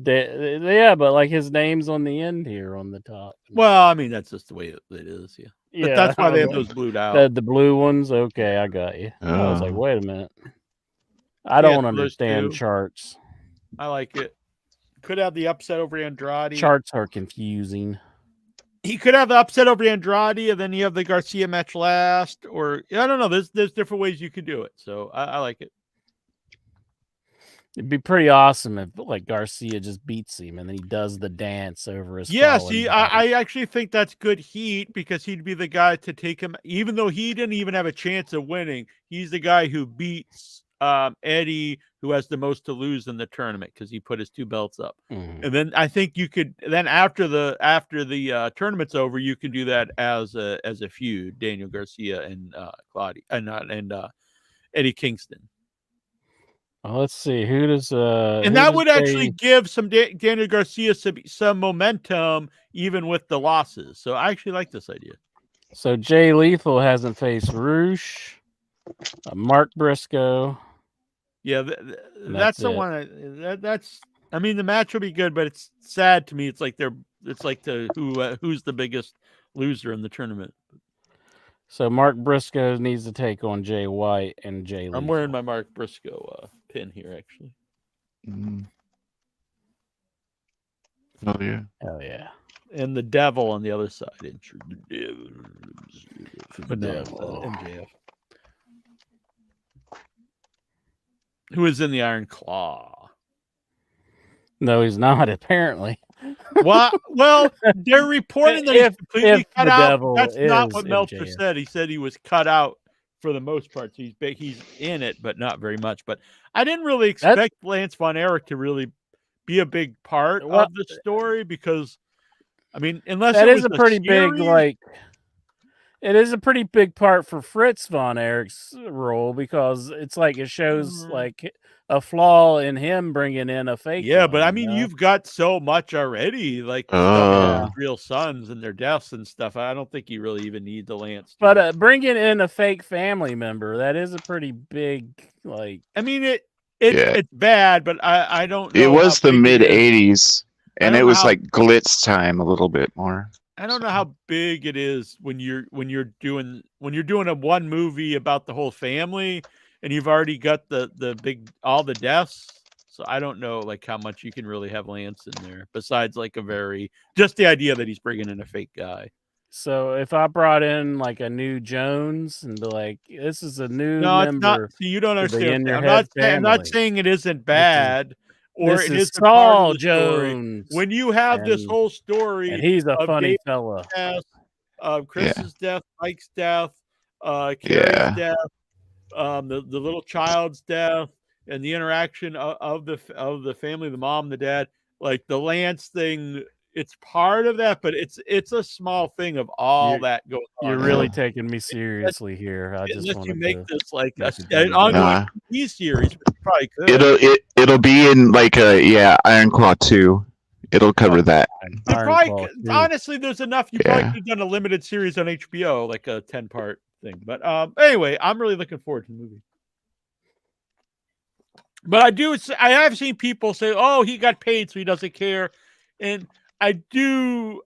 but like his name's on the end here on the top. Well, I mean that's just the way it is, yeah. But that's why they have those blued out. The blue ones, okay, I got you. I was like, wait a minute. I don't understand charts. I like it. Could have the upset over Andrade. Charts are confusing. He could have the upset over Andrade, and then you have the Garcia match last, or I don't know. There's different ways you can do it. So I like it. It'd be pretty awesome if like Garcia just beats him and then he does the dance over his. Yeah, see, I actually think that's good heat because he'd be the guy to take him, even though he didn't even have a chance of winning. He's the guy who beats Eddie, who has the most to lose in the tournament because he put his 2 belts up. And then I think you could then after the tournament's over, you can do that as a feud, Daniel Garcia and Claudio and Eddie Kingston. Let's see who does and that would actually give some Daniel Garcia some momentum even with the losses. So I actually like this idea. So Jay Lethal hasn't faced Roosh, Mark Briscoe. Yeah, that's the one. That's. I mean, the match will be good, but it's sad to me. It's like who's the biggest loser in the tournament. So Mark Briscoe needs to take on Jay White and Jay Lethal. I'm wearing my Mark Briscoe pin here, actually. Oh yeah. Hell yeah. And the devil on the other side. The devil. MJF. Who is in the Iron Claw? No, he's not, apparently. Well, they're reporting that he's completely cut out. That's not what MJF. Meltzer said. He said he was cut out for the most part. So he's in it, but not very much. But I didn't really expect Lance Von Erich to really be a big part of the story because, I mean, unless that it is a pretty big, like, it is a pretty big part for Fritz Von Erich's role because it's like it shows like a flaw in him bringing in a fake. Yeah, but I mean, you've got so much already, like Real Sons and their deaths and stuff. I don't think you really even need the Lance. But bringing in a fake family member, that is a pretty big, like. I mean, it's bad, but I don't know. It was the mid '80s. and it was like glitz time a little bit more. I don't know how big it is when you're doing a one movie about the whole family, and you've already got the all the deaths. So I don't know like how much you can really have Lance in there besides like just the idea that he's bringing in a fake guy. So if I brought in like a new Jones and be like, this is a new No, it's not. member. See, you don't to the understand. In Your I'm Head not family. saying it isn't bad or This it is isn't part Saul of the story. Jones. When you have this and- whole story, And he's a of funny David's fella. death, of Chris's death, Mike's death, Carrie's Yeah. death, the little child's death, and the interaction of the family, the mom, the dad, like the Lance thing. It's part of that, but it's a small thing of all that going on. You're really taking me seriously here. I just Unless wanted you make to this like make it an better. ongoing TV series, which you probably could. It'll be in like Iron Claw 2. It'll cover that. They probably, honestly, there's enough. You probably could have done a limited series on HBO, like a 10-part thing. But anyway, I'm really looking forward to the movie. But I have seen people say, "Oh, he got paid, so he doesn't care," and I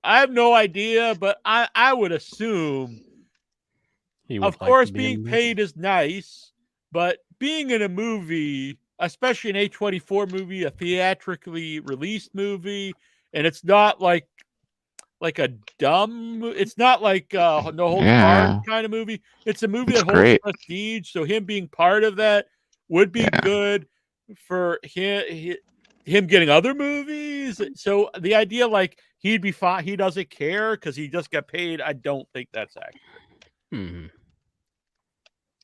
have no idea, but I would assume, of course, being paid is nice, but being in a movie, especially an A24 movie, a theatrically released movie, and it's not like a dumb, it's not like No Holds Barred kind of movie. It's a movie that holds prestige, so him being part of that would be good for him getting other movies. So the idea like he'd be fine, he doesn't care because he just got paid, I don't think that's accurate.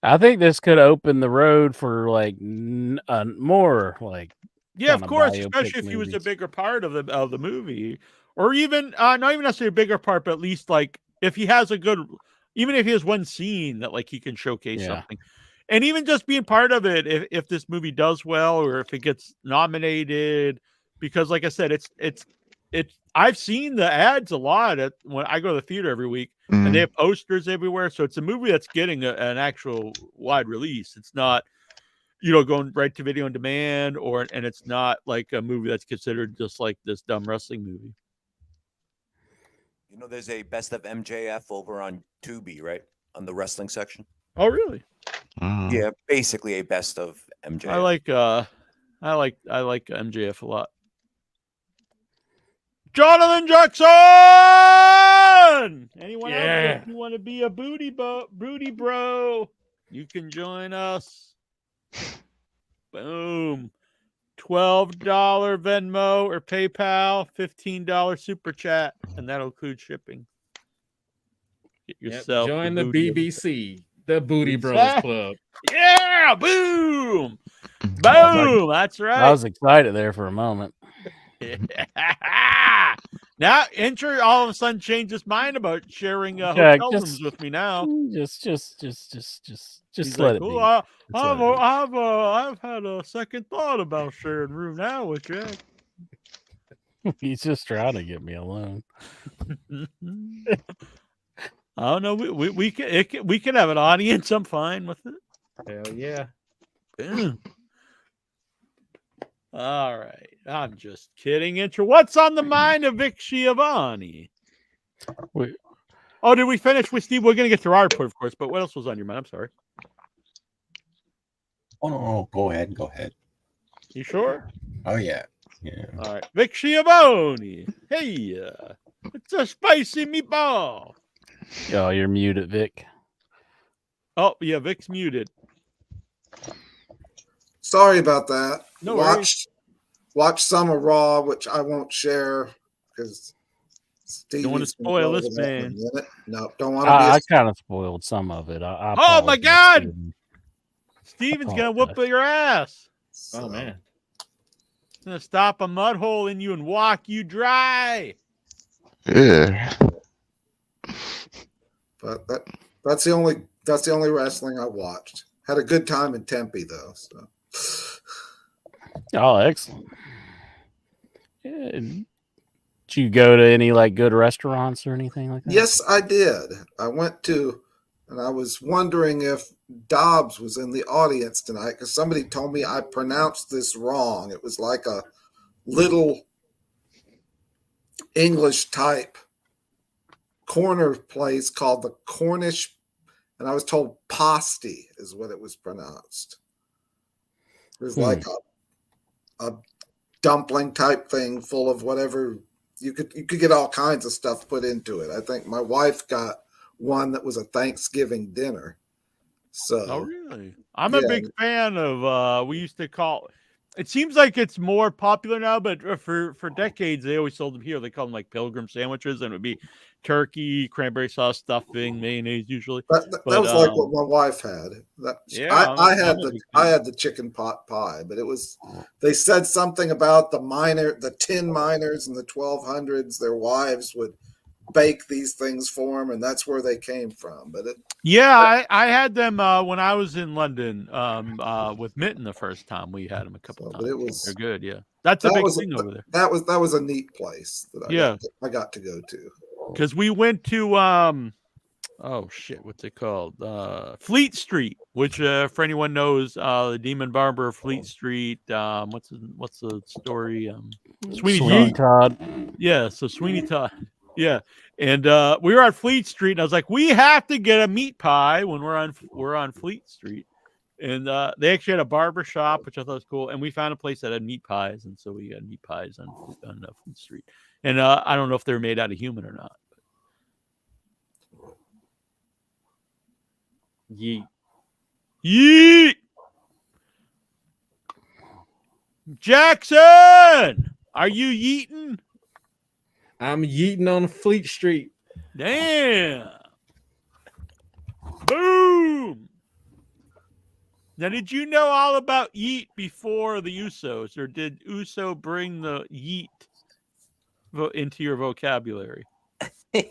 I think this could open the road for like more like of course, especially if he was a bigger part of the movie, or even not even necessarily a bigger part, but at least like if he has even if he has one scene that like he can showcase something. And even just being part of it, if this movie does well or if it gets nominated, because like I said, it's I've seen the ads a lot when I go to the theater every week, and they have posters everywhere. So it's a movie that's getting an actual wide release. It's not, going right to video on demand, and it's not like a movie that's considered just like this dumb wrestling movie. There's a best of MJF over on Tubi, right? On the wrestling section. Oh, really? Yeah, basically a best of MJF. I like MJF a lot. Jonathan Jackson! Anyone else? If you want to be a booty bro, you can join us. Boom. $12 Venmo or PayPal, $15 Super Chat, and that'll include shipping. Get yourself join the BBC, the Booty Bros Club. Yeah, boom. Boom. That's right. I was excited there for a moment. Now, Enter all of a sudden changed his mind about sharing hotel rooms with me now. Just He's let like, it be. I've had a second thought about sharing room now with you. He's just trying to get me alone. I don't know. We can have an audience. I'm fine with it. Hell yeah. Boom. All right. I'm just kidding. Intro. What's on the mind of Vic Schiavone? Oh, did we finish with Steve? We're going to get to our report, of course, but what else was on your mind? I'm sorry. Oh, no. Go ahead. You sure? Oh, yeah. All right. Vic Schiavone. Hey, it's a spicy meatball. Oh, you're muted, Vic. Oh, yeah. Vic's muted. Sorry about that. No Watch some of Raw, which I won't share because Steve don't want to spoil this, man. No, don't want to. I kind of spoiled some of it. Oh my God! Steven's gonna whoop your ass. Oh man, he's gonna stop a mud hole in you and walk you dry. Yeah. But that's the only wrestling I watched. Had a good time in Tempe though. So. Oh, excellent. Yeah. Did you go to any like good restaurants or anything like that? Yes, I did. I went to, and I was wondering if Dobbs was in the audience tonight because somebody told me I pronounced this wrong. It was like a little English type corner place called the Cornish, and I was told pasty is what it was pronounced. It was like a dumpling type thing full of whatever you could get all kinds of stuff put into it. I think my wife got one that was a Thanksgiving dinner. So Oh, really? I'm a big fan of we used to call it seems like it's more popular now, but for decades they always sold them here. They call them like pilgrim sandwiches, and it would be turkey, cranberry sauce, stuffing, mayonnaise usually. That was like what my wife had. I had the chicken pot pie, but it was they said something about the tin miners in the 1200s. Their wives would bake these things for them, and that's where they came from. But I had them when I was in London with Mitten the first time. We had them a couple times. They're good, yeah. That's a big thing over there. That was a neat place that I got to go to. Because we went to what's it called? Fleet Street, which for anyone knows, the Demon Barber of Fleet Street. What's the story? Sweeney Todd. Yeah, so Sweeney Todd. Yeah, and we were on Fleet Street, and I was like, we have to get a meat pie when we're on Fleet Street, and they actually had a barber shop, which I thought was cool, and we found a place that had meat pies, and so we had meat pies on Fleet Street, and I don't know if they're made out of human or not. Yeet. Jackson, are you yeeting? I'm yeeting on Fleet Street. Damn. Boom. Now, did you know all about yeet before the Usos, or did Uso bring the yeet into your vocabulary?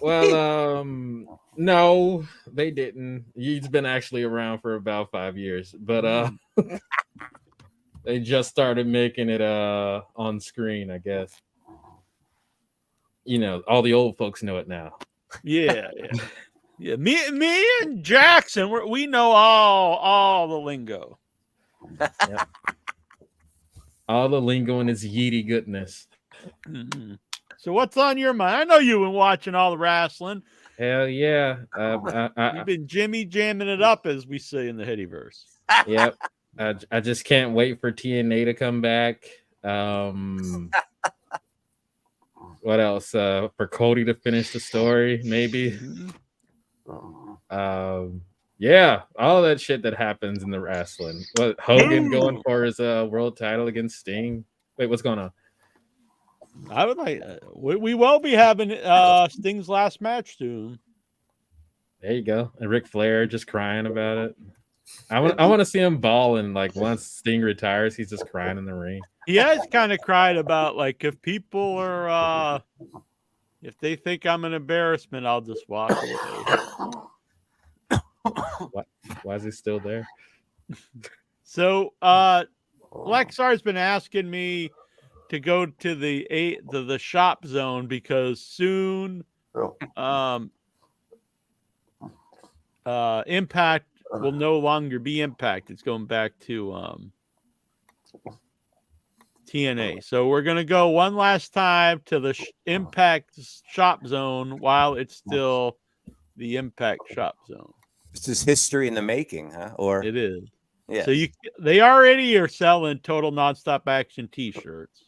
Well, no, they didn't. Yeet's been actually around for about 5 years, but they just started making it on screen, I guess. You know, all the old folks know it now. Yeah. Me and Jackson, we know all the lingo. Yep. All the lingo and its yeety goodness. Mm-hmm. So what's on your mind? I know you've been watching all the wrestling. Hell yeah. You've been Jimmy jamming it up, as we say in the Hittyverse. Yep. I just can't wait for TNA to come back. What else? For Cody to finish the story, maybe. Yeah, all that shit that happens in the wrestling. What Hogan going for his world title against Sting? Wait, what's going on? I would like. We will be having Sting's last match soon. There you go. And Ric Flair just crying about it. I want to see him balling. Like once Sting retires, he's just crying in the ring. He has kind of cried about like if people are if they think I'm an embarrassment, I'll just walk away. Why is he still there? So Lexar's been asking me to go to the shop zone because soon Impact will no longer be Impact. It's going back to TNA. So we're going to go one last time to the Impact shop zone while it's still the Impact shop zone. This is history in the making, huh? Or it is. Yeah. So they already are selling Total Nonstop Action t-shirts.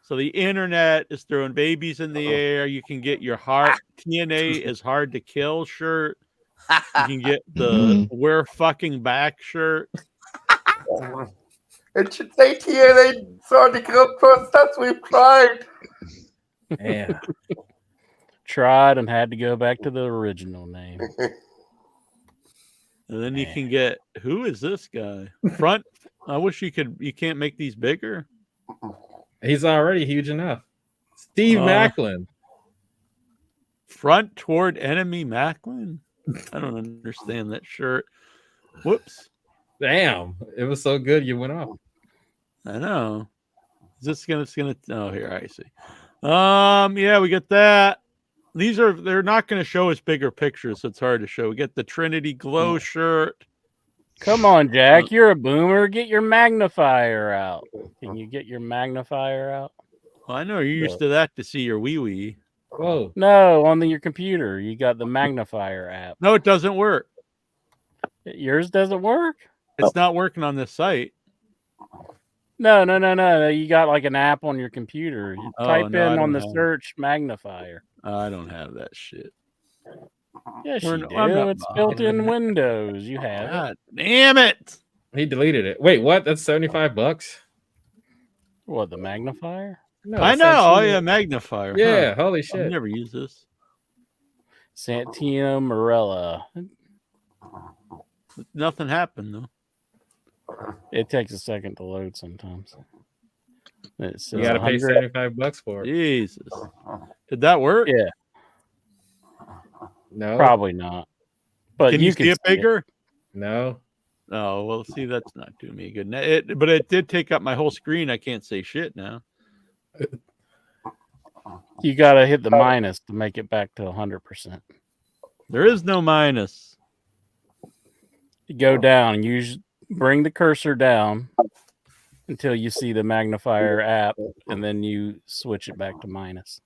So the internet is throwing babies in the air. You can get your TNA is hard to kill shirt. You can get the we're fucking back shirt. It should say TNA hard to kill first. That's we've tried. Yeah. Tried and had to go back to the original name. And then you can get, who is this guy? Front. I wish you can't make these bigger. He's already huge enough. Steve Macklin. Front toward enemy Macklin? I don't understand that shirt. Whoops. Damn. It was so good you went off. I know. Is this gonna oh, here I see. Yeah, we get that. They're not gonna show us bigger pictures, so it's hard to show. We get the Trinity Glow shirt. Come on, Jack. You're a boomer. Get your magnifier out. Can you get your magnifier out? Well, I know you're used to that to see your wee wee. Whoa. No, on your computer, you got the magnifier app. No, it doesn't work. Yours doesn't work? It's not working on this site. No. You got like an app on your computer. You type no, I in on don't the have it. search magnifier. I don't have that shit. Yes, We're you n- do. I'm not It's buying built in it. Windows. You have it. God damn it! He deleted it. Wait, what? That's $75? What, the magnifier? No, I know. Oh Santino- yeah, magnifier. Yeah, huh? holy I've shit. never used this. Santino Marella. Nothing happened though. It takes a second to load sometimes. It says You gotta pay 100. $75 for it. Jesus. Did that work? Yeah, No. probably not. But Can you see it bigger? No. Oh, well, see, that's not doing me good. But it did take up my whole screen. I can't say shit now. You got to hit the minus to make it back to 100%. There is no minus. You go down. Bring the cursor down until you see the magnifier app, and then you switch it back to minus.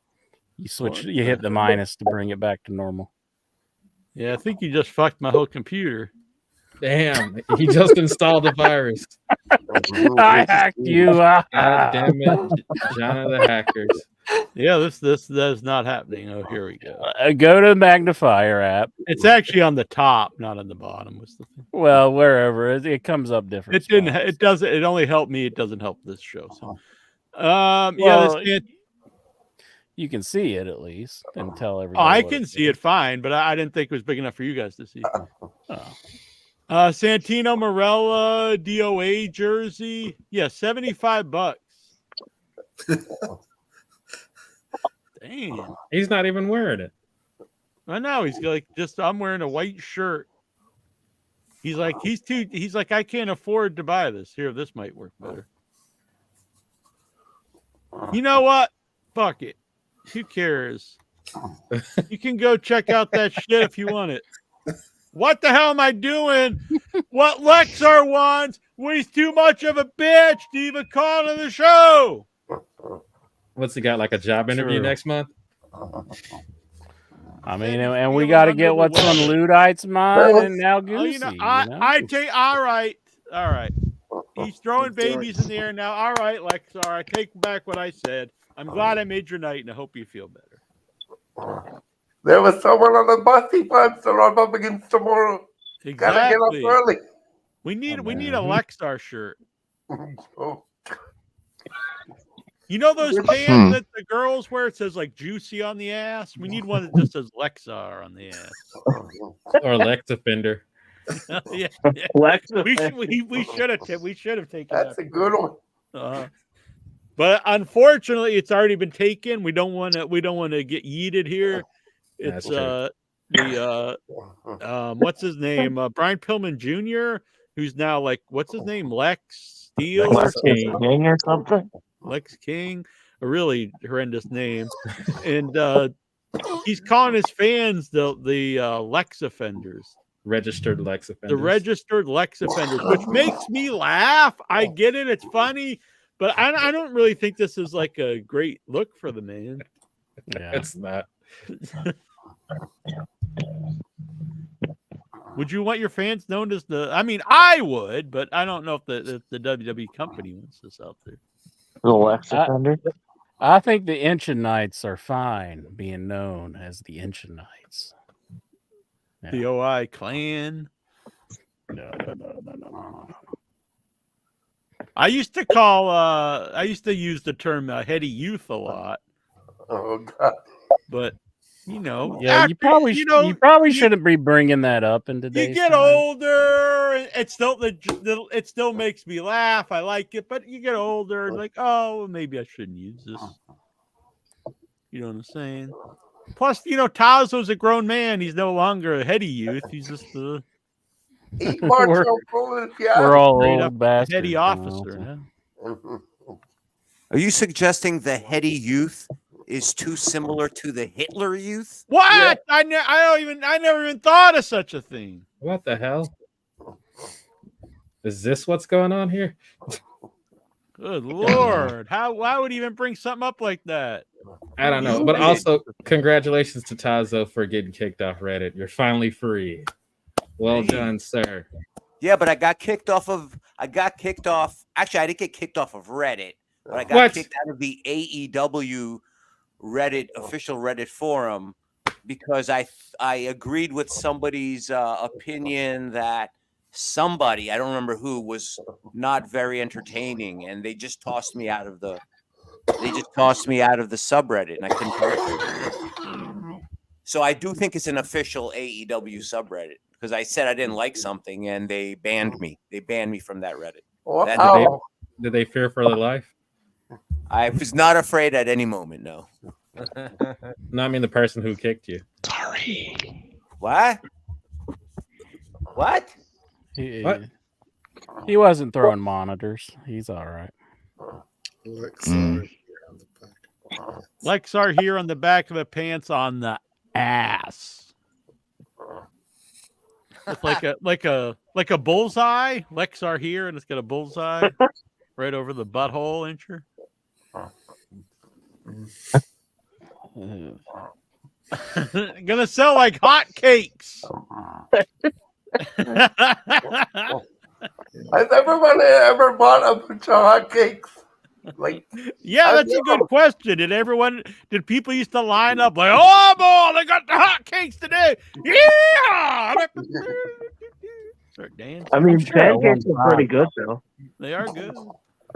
You hit the minus to bring it back to normal. Yeah, I think you just fucked my whole computer. Damn. He just installed the virus. I hacked you. God damn it. John of the hackers. Yeah, this is not happening. Oh, here we go. Go to the magnifier app. It's actually on the top, not on the bottom. Was the thing. Well, wherever it comes up different. It didn't. spots. It doesn't. It only helped me. It doesn't help this show. So, Well, yeah. You can see it at least and tell Oh, everybody. I what can it see is. it fine, but I didn't think it was big enough for you guys to see. Oh. Santino Marella DOA jersey. Yeah, $75. Damn. He's not even wearing it. I know. He's like, I'm wearing a white shirt. He's like, I can't afford to buy this. Here, this might work better. You know what? Fuck it. Who cares? You can go check out that shit if you want it. What the hell am I doing? What Lexar wants? Well, he's too much of a bitch to even call on the show. What's he got? Like a job interview True. next month? I mean, and we got to get what's on Luddite's mind and now Goosey. I take all right. He's throwing babies in the air now. All right, Lexar, I take back what I said. I'm glad I made your night, and I hope you feel better. There was someone on the bus he wants to run up against tomorrow. Gotta get up Exactly. early. We need a Lexar shirt. Oh. You know those pants that the girls wear? It says like juicy on the ass. We need one that just says Lexar on the ass. Or Lex offender. yeah. Lexar. We should have taken. That's a good one. But unfortunately, it's already been taken. We don't want to get yeeted here. It's what's his name? Brian Pillman Jr., who's now like, what's his name? Lex Steele Lex King or something. Lex King, a really horrendous name, and he's calling his fans the Lex offenders, registered Lex offenders. the registered Lex offenders, which makes me laugh. I get it; it's funny, but I don't really think this is like a great look for the man. Yeah. It's not. Would you want your fans known as the? I mean, I would, but I don't know if the WWE company wants this out there. The Lex offender. I think the Inchinites are fine being known as the Inchinites. Yeah. The OI clan. No. I used to use the term heady youth a lot. Oh God! But you know, Yeah, you probably shouldn't be bringing that up in today's you get time. older, and it still makes me laugh. I like it, but you get older, and like, oh, maybe I shouldn't use this. You know what I'm saying? Plus, you know, Tazo's a grown man. He's no longer a heady youth. He's just a We're all old bastards. heady officer. now. Are you suggesting the heady youth is too similar to the Hitler youth? What? I never even thought of such a thing. What the hell? Is this what's going on here? Good Lord. Why would he even bring something up like that? I don't know. But also, congratulations to Tazo for getting kicked off Reddit. You're finally free. Well done, sir. Yeah, but I got kicked off. Actually, I didn't get kicked off of Reddit, but I got kicked out of the AEW Reddit official Reddit forum because I agreed with somebody's opinion that somebody, I don't remember who, was not very entertaining, and they just tossed me out of the subreddit, and I couldn't talk. So I do think it's an official AEW subreddit because I said I didn't like something, and they banned me. They banned me from that Reddit. Did they fear for their life? I was not afraid at any moment. No. No, I mean the person who kicked you. Sorry. What? What? He wasn't throwing monitors. He's all right. Lexar here on the back of the pants on the ass. It's like a bullseye. Lexar here, and it's got a bullseye right over the butthole incher. Gonna sell like hotcakes. Has everyone ever bought a bunch of hotcakes? Like, yeah, that's a good question. Did people used to line up like, oh boy, they got the hotcakes today? Yeah. Start dancing. I mean, pancakes are pretty good though. They are good.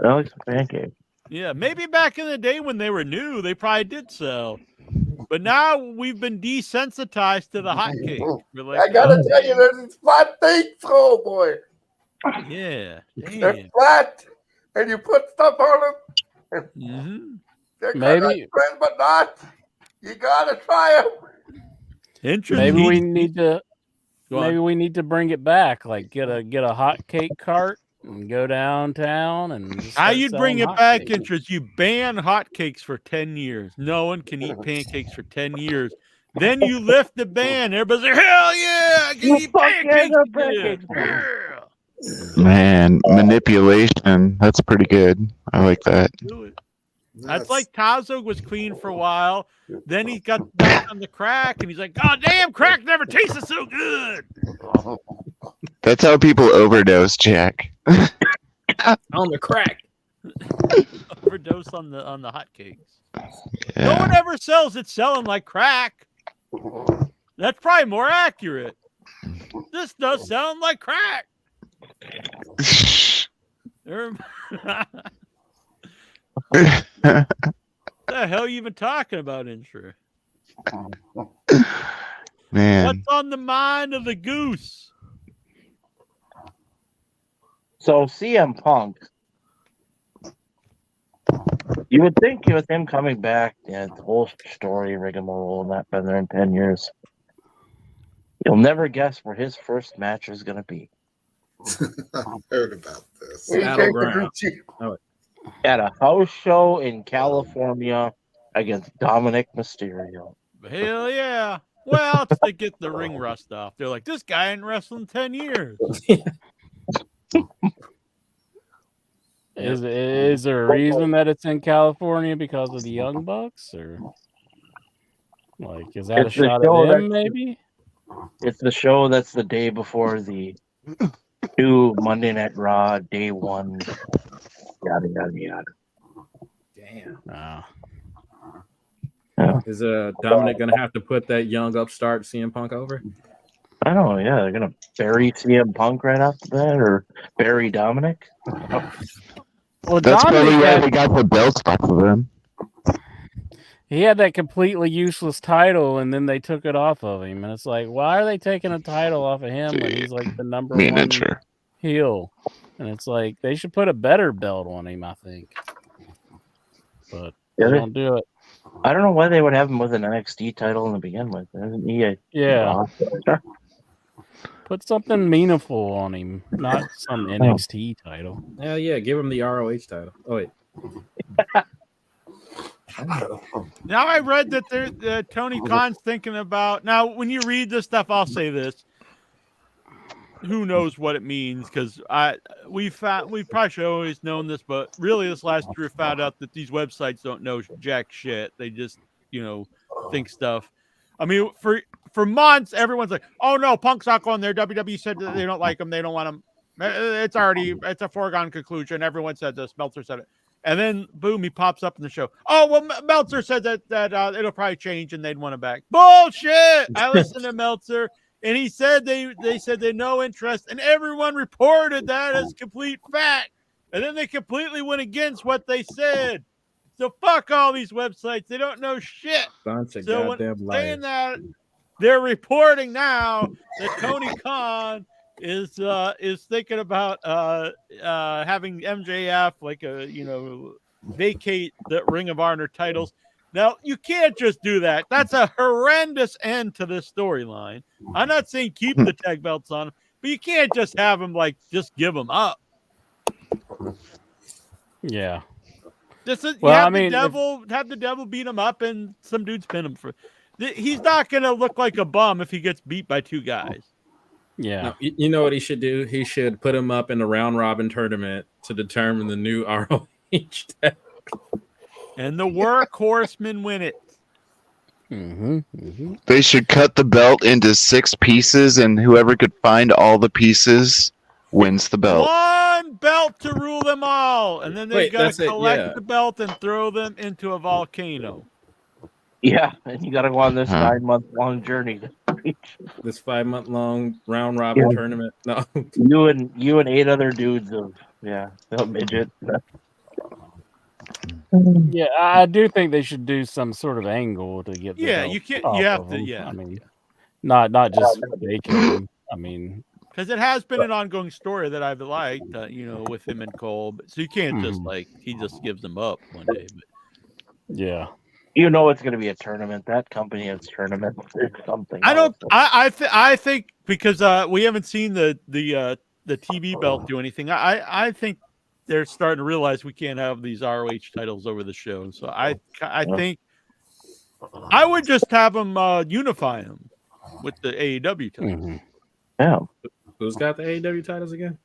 I like some pancakes. Yeah, maybe back in the day when they were new, they probably did sell. But now we've been desensitized to the hotcake. Like, I gotta tell you, there's these flat things, oh boy. Yeah, they're flat, and you put stuff on them. They're kind of friend, but not. You gotta try them. Interesting. Maybe we need to bring it back. Like get a hot cake cart and go downtown and. How you'd bring it back? Interest? You ban hotcakes for 10 years. No one can eat pancakes for 10 years. Then you lift the ban. Everybody's like, hell yeah, I can eat pancakes. Yeah. Man, manipulation. That's pretty good. I like that. That's like Tazo was clean for a while. Then he got back on the crack, and he's like, God damn, crack never tasted so good. That's how people overdose, Jack. On the crack. Overdose on the hotcakes. Yeah. No one ever sells it selling like crack. That's probably more accurate. This does sound like crack. The hell are you even talking about, Intra? Man. What's on the mind of the goose? So CM Punk, you would think with him coming back, the whole story rigmarole not been there in 10 years. You'll never guess where his first match is going to be. I heard about this. At a house show in California against Dominic Mysterio. Hell yeah. Well, it's to get the ring rust off. They're like, this guy ain't wrestling 10 years. Is there a reason that it's in California because of the Young Bucks, or like is that a shot at him? Maybe it's the show that's the day before the new Monday Night Raw, day one. Yada yada yada. Damn. Yeah. Is Dominic gonna have to put that young upstart CM Punk over? I don't know. Yeah, they're gonna bury CM Punk right off the bat, or bury Dominic. Well, That's Dominic probably why they got the belts off of him. He had that completely useless title, and then they took it off of him. And it's like, why are they taking a title off of him when he's like the number one heel? And it's like they should put a better belt on him, I think. But they don't do it. I don't know why they would have him with an NXT title to begin with. Isn't he Put something meaningful on him, not some NXT title. Hell yeah, give him the ROH title. Oh wait. Now I read that Tony Khan's thinking about. Now, when you read this stuff, I'll say this: who knows what it means, because we probably should have always known this, but really this last year found out that these websites don't know jack shit. They just think stuff. I mean, for months everyone's like, oh no, Punk's not going there. WWE said that they don't like him, they don't want him. It's a foregone conclusion. Everyone said this. Meltzer said it. And then, boom, he pops up in the show. Oh, well, Meltzer said that it'll probably change and they'd want him back. Bullshit! I listened to Meltzer, and he said they said they had no interest, and everyone reported that as complete fact. And then they completely went against what they said. So fuck all these websites. They don't know shit. Bunch of So goddamn when liars. saying that, they're reporting now that Tony Khan is thinking about having MJF vacate the Ring of Honor titles. Now you can't just do that. That's a horrendous end to this storyline. I'm not saying keep the tag belts on them, but you can't just have them just give them up. Yeah. Have the devil beat him up and some dudes pin him for. He's not gonna look like a bum if he gets beat by two guys. Yeah. No, you know what he should do? He should put him up in the round robin tournament to determine the new ROH tag. And the workhorsemen win it. They should cut the belt into 6 pieces, and whoever could find all the pieces wins the belt. One belt to rule them all, and then they got to collect yeah. the belt and throw them into a volcano. Yeah, and you got to go on this 9-month-long journey. This 5-month-long round robin tournament. No, you and 8 other dudes of midget. Yeah, I do think they should do some sort of angle to get. The belt you can't. off You have of to. them. Yeah, I mean, not just vacate them. I mean, because it has been an ongoing story that I've liked. With him and Cole. So you can't just he just gives them up one day. But yeah. You know it's going to be a tournament. That company has tournament. It's something. I don't. I think because we haven't seen the TV belt do anything. I think they're starting to realize we can't have these ROH titles over the show. So I think I would just have them unify them with the AEW titles. Yeah. Who's got the AEW titles again?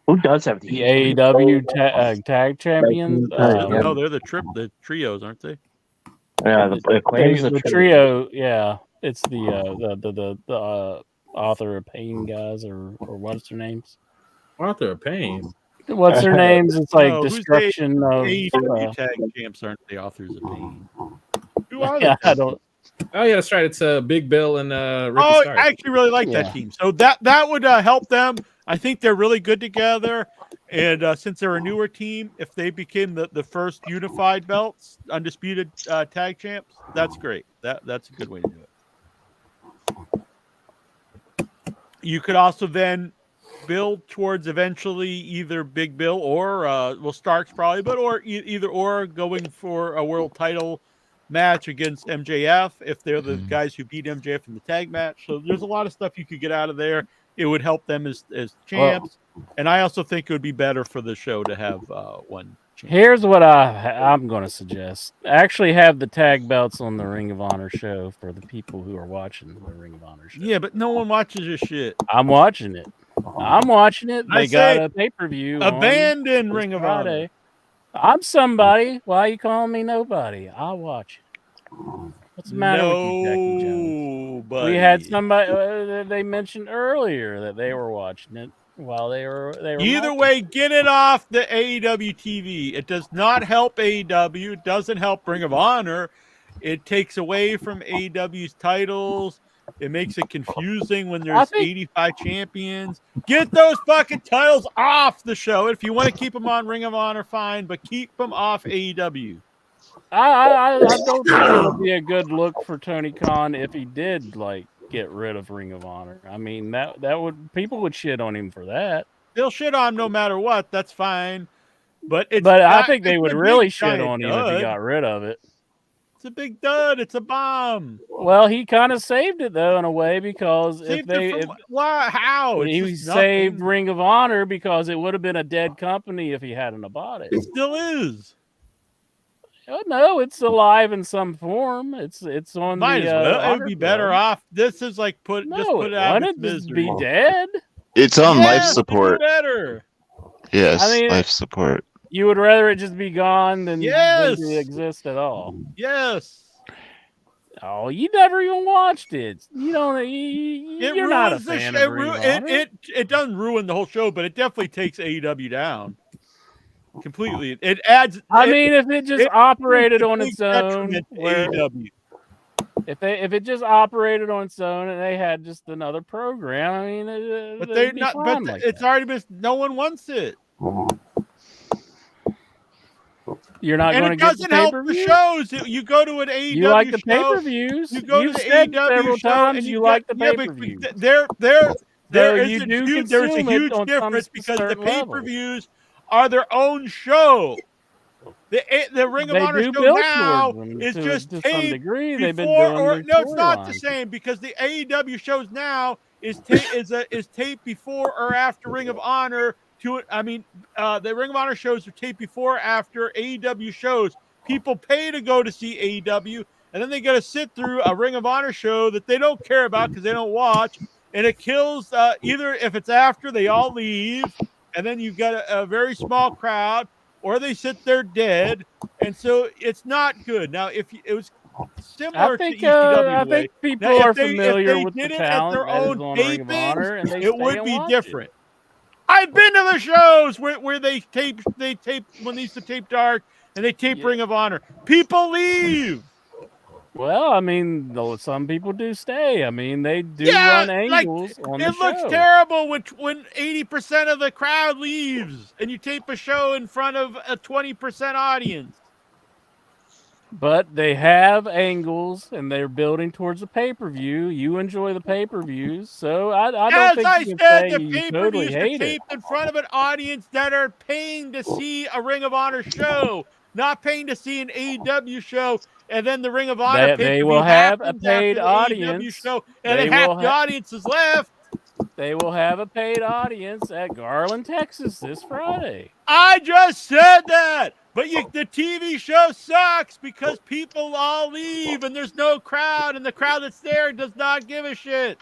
Who does have the AEW tag champions? No, they're the trios, aren't they? Yeah, the trio. Yeah, it's the Author of Pain guys, or what's their names? Author of Pain. What's their names? It's like Destruction of AEW tag champs aren't the Authors of Pain. Who are yeah, they? I don't. Oh yeah, that's right. It's Big Bill and Ricky Starks. I actually really like that team. So that would help them. I think they're really good together. And since they're a newer team, if they became the first unified belts, undisputed tag champs, that's great. That's a good way to do it. You could also then build towards eventually either Big Bill or Starks probably, but either going for a world title match against MJF if they're the guys who beat MJF in the tag match. So there's a lot of stuff you could get out of there. It would help them as champs, and I also think it would be better for the show to have one champ. Here's what I'm going to suggest: actually have the tag belts on the Ring of Honor show for the people who are watching the Ring of Honor show. Yeah, but no one watches this shit. I'm watching it. They got a pay-per-view. Abandon Ring of Honor. I'm somebody. Why are you calling me nobody? I'll watch it. What's the matter with you, Jackie Jones? We had somebody. They mentioned earlier that they were watching it while they were. Either way, get it off the AEW TV. It does not help AEW. It doesn't help Ring of Honor. It takes away from AEW's titles. It makes it confusing when there's 85 champions. Get those fucking titles off the show. If you want to keep them on Ring of Honor, fine, but keep them off AEW. I don't think it would be a good look for Tony Khan if he did get rid of Ring of Honor. I mean that would people would shit on him for that. They'll shit on him no matter what. That's fine. But I think they would really shit on him if he got rid of it. It's a big dud. It's a bomb. Well, he kind of saved it though in a way because how he saved Ring of Honor because it would have been a dead company if he hadn't bought it. It still is. Oh, no, it's alive in some form. It's on Might the. as well. It Honor would be better Club. off. This is like No, just put it out of its wouldn't just misery. be dead. It's on life Yes, it'd be support. better. Yes, I mean, life support. You would rather it just be gone than Yes. to exist at all. Yes. Oh, you never even watched it. You don't. You're not a ruins the fan show. of Ring of Honor. It doesn't ruin the whole show, but it definitely takes AEW down completely. It adds. I mean, if it just operated on its own, detriment to where AEW. if it just operated on its own and they had just another program, I mean, But they'd they're be not. fine But like it's that. already been. No one wants it. You're not And going it to get the doesn't help the pay-per-view? shows. You go to an AEW You like the show, pay-per-views? You go You've to the said AEW several show times and you get- like the yeah, but pay-per-views. There So is you a do huge, there's a consume it huge on some difference because the certain level. pay-per-views are their own show. The Ring of They Honor do show build now towards them is to just some taped degree. They've been before, doing or their no, it's not the storylines. same because the AEW shows now is taped before or after Ring of Honor. The Ring of Honor shows are taped before or after AEW shows. People pay to go to see AEW, and then they got to sit through a Ring of Honor show that they don't care about because they don't watch, and it kills. Either if it's after, they all leave, and then you've got a very small crowd, or they sit there dead, and so it's not good. Now, if it was similar I think to ECW, I way, think people now, are if they familiar with did the it at talent their that is own on Ring of Honor, and they tapings, stay it would and be watch different. I've been to the shows where they tape when they used to tape Dark and they tape Ring of Honor. People leave. Well, I mean, though some people do stay. I mean, they do run angles on the it looks show. terrible when 80% of the crowd leaves and you tape a show in front of a 20% audience. But they have angles, and they're building towards the pay-per-view. You enjoy the pay-per-views, so I don't As think I you can said, say the you pay-per-views totally are hate it. taped in front of an audience that are paying to see a Ring of Honor show, not paying to see an AEW show. And then the Ring of Honor They pay-per-view will have a happens paid after the AEW audience. show, and They then half will the audience is left. They will have a paid audience at Garland, Texas this Friday. I just said that, but the TV show sucks because people all leave and there's no crowd, and the crowd that's there does not give a shit.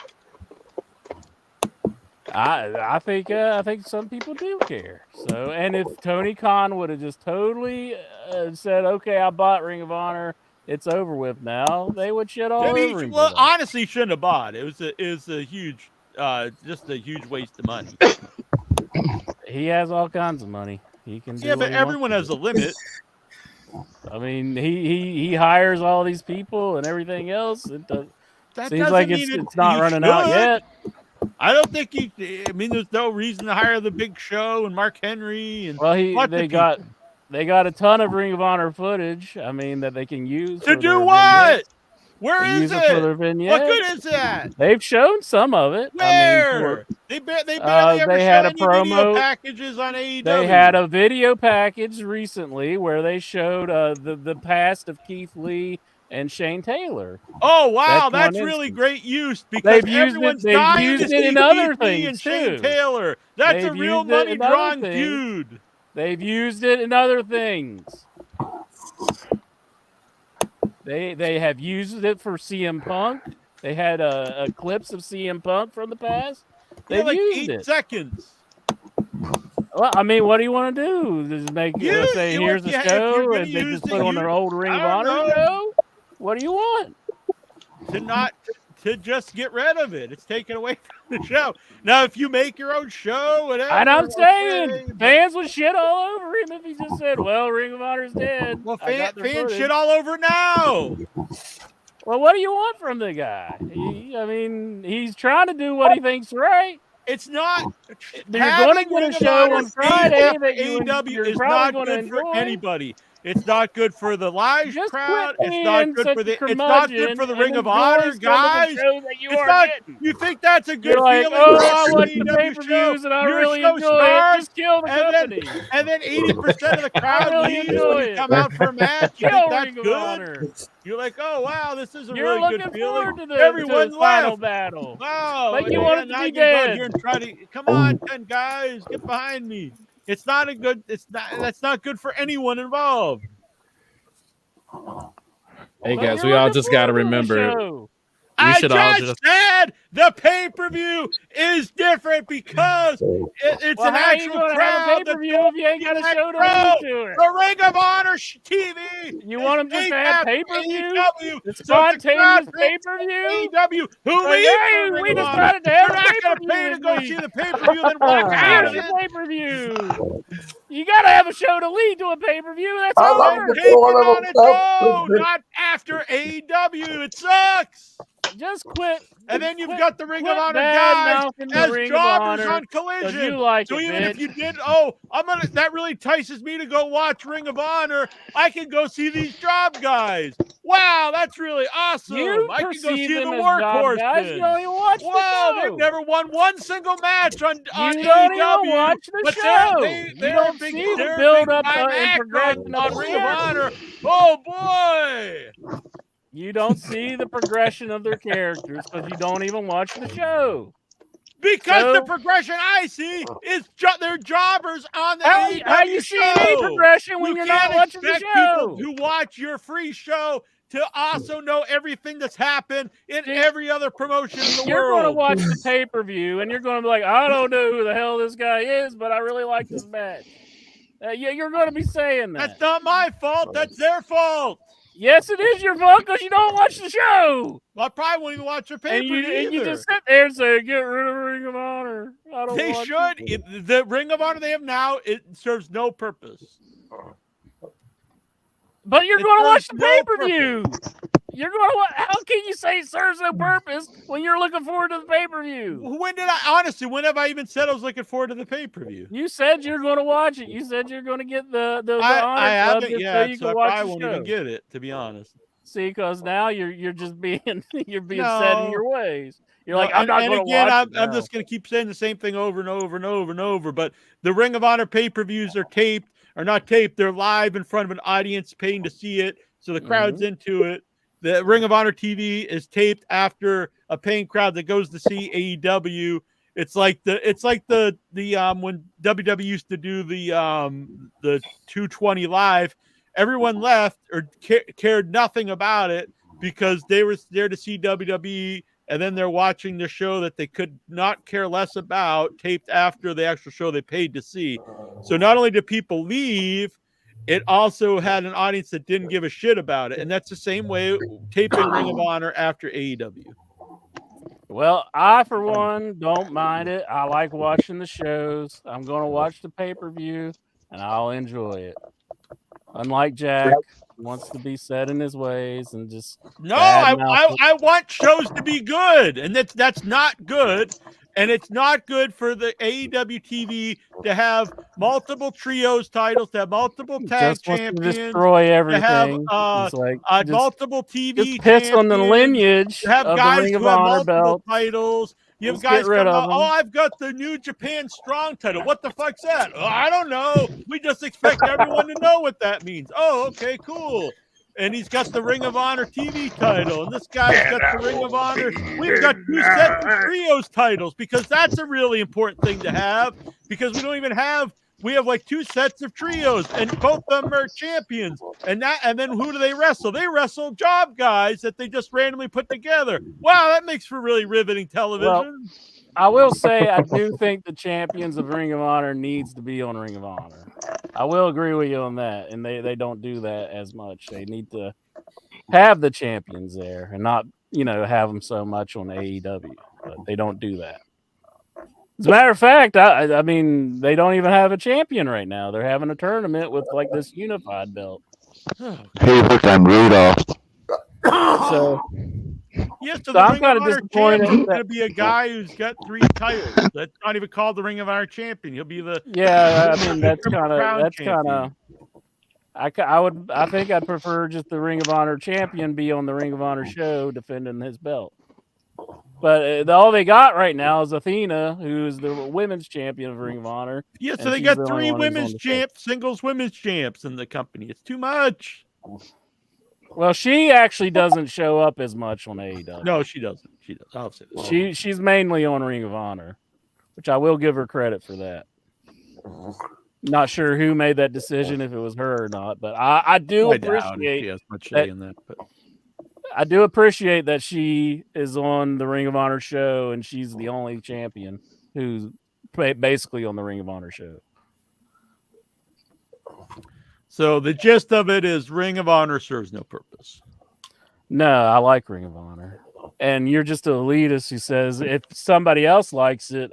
I think some people do care. So, and if Tony Khan would have just totally said, "Okay, I bought Ring of Honor, it's over with now," they would shit all over him. for that. Honestly, he shouldn't have bought. It was a huge, just a huge waste of money. He has all kinds of money. He can. Do Yeah, what but he everyone wants has to a limit. I mean, he hires all these people and everything else. It does. That Seems doesn't like mean it's not he running out should. yet. I don't think there's no reason to hire the Big Show and Mark Henry and Well, lots of they people. got a ton of Ring of Honor footage. I mean, that they can use To for do their what? vignettes. Where They is use it for their it? vignettes. What good is that? They've shown some of it. Where? They barely ever they had show a any video promo packages on AEW. They had a video package recently where they showed the past of Keith Lee and Shane Taylor. Oh wow, That's that's one really instance. great use because They've used it- everyone's they've dying used to it see in other Keith Lee things, and Shane too. Taylor. That's a They've real used it in other money-drawing things. feud. They've used it in other things. They have used it for CM Punk. They had clips of CM Punk from the past. Yeah, They've like used 8 it. seconds. Well, I mean, what do you want to do? Just make say you- here's if the you're show, gonna and they use just it, put on their old Ring I of don't Honor know. show? What do you want? To just get rid of it. It's taken away from the show. Now, if you make your own show, whatever. And I'm okay, saying, but- fans would shit all over him if he just said, "Well, Ring of Honor's dead." Well, I got their fans footage." shit all over now. Well, what do you want from the guy? I mean, he's trying to do what he thinks right. It's not. You're going to Having get Ring a of show Honor on Friday that AEW you're is probably not going to good for enjoy. anybody. It's not good for the live Just crowd. quit It's not being good such for a the. It's not good curmudgeon for the and Ring of enjoy Honor, some of the guys. shows that you It's are not. getting. You think that's a good You're like, feeling? "Oh, for I an watch the AEW pay-per-views show? and I Your really show enjoy it. starts, Just kill the company." And then 80% of the crowd really leaves enjoy when you it. come out for a match. You Kill think that's Ring of good? Honor. You're like, oh wow, this is a You're really looking good forward feeling. to the Everyone final left. battle. Wow, Like you yeah, want it to now be you go out dead. here and try to come on, 10 guys, get behind me. It's not a good. It's not. That's not good for anyone involved. Hey guys, we all just got to remember. I just said the pay-per-view is different because it's an actual crowd. Pay-per-view if you ain't got a show to lead to it. The Ring of Honor TV. You want them just to have pay-per-view? It's spontaneous pay-per-view? AEW. Who leads? We decided to have a pay-per-view. Pay to go see the pay-per-view, then walk out of the it. pay-per-view. You got to have a show to lead to a pay-per-view. That's I all. like the Take it four on little its own, stuff. not after AEW. It sucks. Just quit. And then you've got the Ring of Honor guys as jobbers on Collision. So even if you did, that really entices me to go watch Ring of Honor. I can go see these job guys. Wow, that's really awesome. I can go see the workhorse. You don't even watch the show. They've never won one single match on you AEW. Don't even watch the show. They you don't see the build-up and progression on Ring of Honor. Oh, boy. You don't see the progression of their characters because you don't even watch the show. Because the progression I see is they're jobbers on the AEW how you show. See any progression when you're not watching the show? People who watch your free show to also know everything that's happened in every other promotion in the world. You're going to watch the pay-per-view and you're going to be like, I don't know who the hell this guy is, but I really like this match. You're going to be saying that. That's not my fault. That's their fault. Yes, it is your fault because you don't watch the show. Well, I probably won't even watch your pay-per-view and you just sit there and say, get rid of Ring of Honor. They should. The Ring of Honor they have now, it serves no purpose. But you're going to watch the pay-per-view. You're going to. How can you say it serves no purpose when you're looking forward to the pay-per-view? When have I even said I was looking forward to the pay-per-view? You said you're going to watch it. You said you're going to get the I haven't yet, so you so can watch I the won't show. even get it, to be honest. See, because now you're just being set in your ways. You're like, I'm not going to watch it. I'm just going to keep saying the same thing over and over and over and over. But the Ring of Honor pay-per-views are not taped. They're live in front of an audience paying to see it, so the crowd's into it. The Ring of Honor TV is taped after a paying crowd that goes to see AEW. It's like the when WWE used to do the 220 live. Everyone left or cared nothing about it because they were there to see WWE, and then they're watching the show that they could not care less about, taped after the actual show they paid to see. So not only did people leave, it also had an audience that didn't give a shit about it. And that's the same way taping Ring of Honor after AEW. Well, I, for one, don't mind it. I like watching the shows. I'm going to watch the pay-per-view, and I'll enjoy it. Unlike Jack, wants to be set in his ways and just... No, I want shows to be good, and that's not good. And it's not good for the AEW TV to have multiple trios titles, to have multiple tag champions, to destroy everything. To have multiple TV just piss on the lineage to have of guys the Ring of who have Honor multiple belt. titles. You have Let's guys get rid come of out, them. I've got the New Japan Strong title. What the fuck's that? Oh, I don't know. We just expect everyone to know what that means. Oh, okay, cool. And he's got the Ring of Honor TV title, and this guy's got the Ring of Honor. We've got 2 sets of trios titles because that's a really important thing to have because we have like 2 sets of trios, and both of them are champions. And then who do they wrestle? They wrestle job guys that they just randomly put together. Wow, that makes for really riveting television. Well, I will say I do think the champions of Ring of Honor needs to be on Ring of Honor. I will agree with you on that, and they don't do that as much. They need to have the champions there and not, have them so much on AEW, but they don't do that. As a matter of fact, I mean, they don't even have a champion right now. They're having a tournament with like this unified belt. Hey, look, I'm Rudolph. So, so I'm kind of disappointed. He's going to be a guy who's got 3 titles. That's not even called the Ring of Honor champion. He'll be the I mean, that's kind of. I think I'd prefer just the Ring of Honor champion be on the Ring of Honor show defending his belt. But all they got right now is Athena, who's the women's champion of Ring of Honor. Yeah, so they got 3 women's champs, singles women's champs in the company. It's too much. Well, she actually doesn't show up as much on AEW. No, she doesn't. She does. I'll say that. She's mainly on Ring of Honor, which I will give her credit for that. Not sure who made that decision, if it was her or not, but I do I doubt if appreciate she has much that. say in that. But I do appreciate that she is on the Ring of Honor show, and she's the only champion who's basically on the Ring of Honor show. so the gist of it is Ring of Honor serves no purpose. No, I like Ring of Honor, and you're just an elitist who says if somebody else likes it,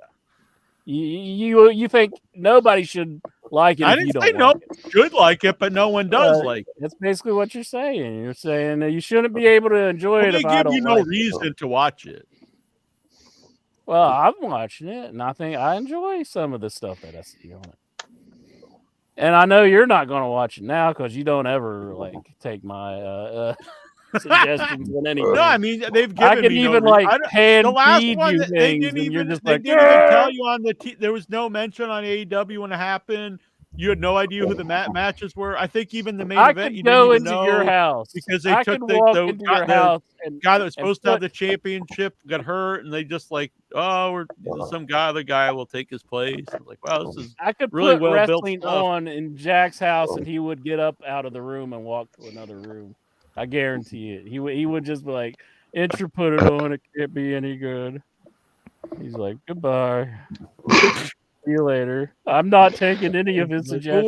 you think nobody should like it. I if you didn't don't say like no it. one should like it, but no one does like it. That's basically what you're saying. You're saying that you shouldn't be able to enjoy Well, it they if I give don't you no like it. reason to watch it. Well, I'm watching it, and I think I enjoy some of the stuff that I see on it. And I know you're not going to watch it now because you don't ever like take my suggestions on anything. No, I mean they've given I can me even no like hand the last feed one you that they things, didn't and you're even just they like, didn't even tell you on the there was no mention on AEW when it happened. You had no idea who the matches were. I think even the main I event could you go didn't even into your know house because they I took could the walk into your house and guy that was and supposed to have put- the championship got hurt, and they just like, oh, we're some guy, other guy will take his place. I was like, wow, this is I could really put well built wrestling stuff. on in Jack's house, and he would get up out of the room and walk to another room. I guarantee it. He would just be like, "Intro, put it on. It can't be any good." He's like, "Goodbye. See you later." I'm not taking any of his suggestions.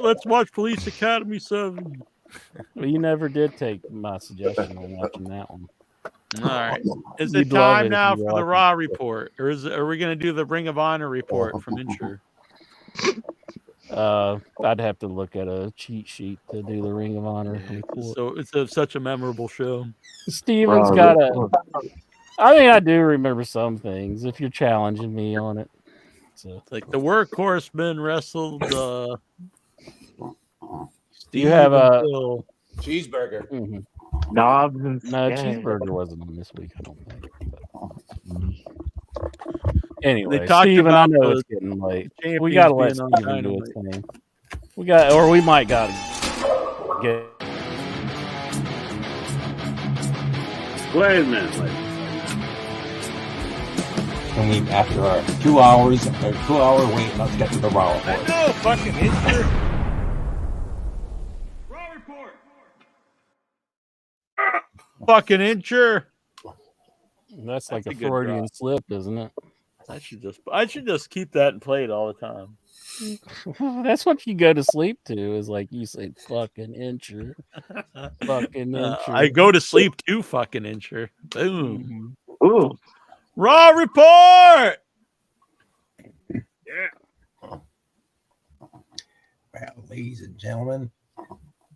Let's watch Police Academy 7. Well, you never did take my suggestion on watching that one. All right. Is You'd it love time it if now you for the watched Raw report? Or are we going to do the Ring of Honor report from Insure? I'd have to look at a cheat sheet to do the Ring of Honor report. So it's such a memorable show. Steven's got a. I mean, I do remember some things if you're challenging me on it. So Like the workhorseman wrestled. you have a Cheeseburger. Knobs and no Skag. cheeseburger wasn't on this week. I don't think. Anyway, They talked Steven, I about know the it's getting late. champions We gotta let being on Steven do his Dynamite. thing. We might gotta get. Wait a minute. And we, after our 2 hours, or 2 hour wait, let's get to the Raw report. No fucking Insure. Fucking Insure. That's like That's a a good Freudian drop. slip, isn't it? I should just keep that and play it all the time. That's what you go to sleep to. Is like you say, "Fucking Insure, fucking Insure." I go to sleep too, fucking Insure. Boom. Ooh. Raw report. Well, ladies and gentlemen,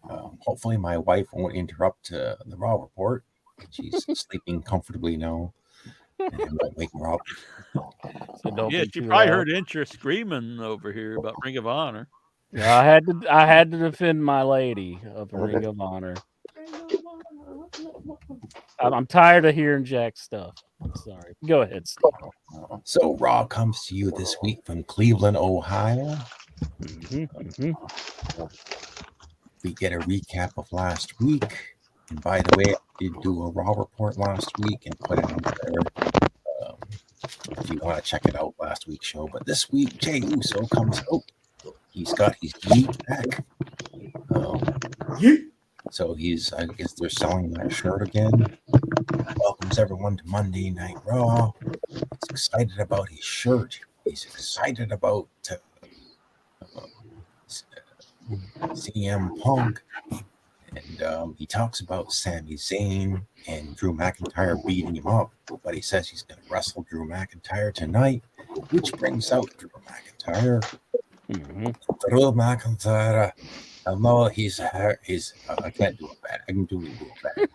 hopefully my wife won't interrupt the Raw report. She's sleeping comfortably now, and I won't wake her up. So don't Yeah, be she too probably loud. heard Insure screaming over here about Ring of Honor. Yeah, I had to defend my lady of Ring of Honor. I'm tired of hearing Jack's stuff. I'm sorry. Go ahead, Steve. So Raw comes to you this week from Cleveland, Ohio. We get a recap of last week. And by the way, I did do a Raw report last week and put it up there. If you want to check it out, last week's show. But this week, Jey Uso comes out. He's got his yeet back. So I guess they're selling that shirt again. Welcomes everyone to Monday Night Raw. He's excited about his shirt. He's excited about CM Punk. And he talks about Sami Zayn and Drew McIntyre beating him up. But he says he's going to wrestle Drew McIntyre tonight, which brings out Drew McIntyre. Drew McIntyre. I know he's I can't do it bad. I can do it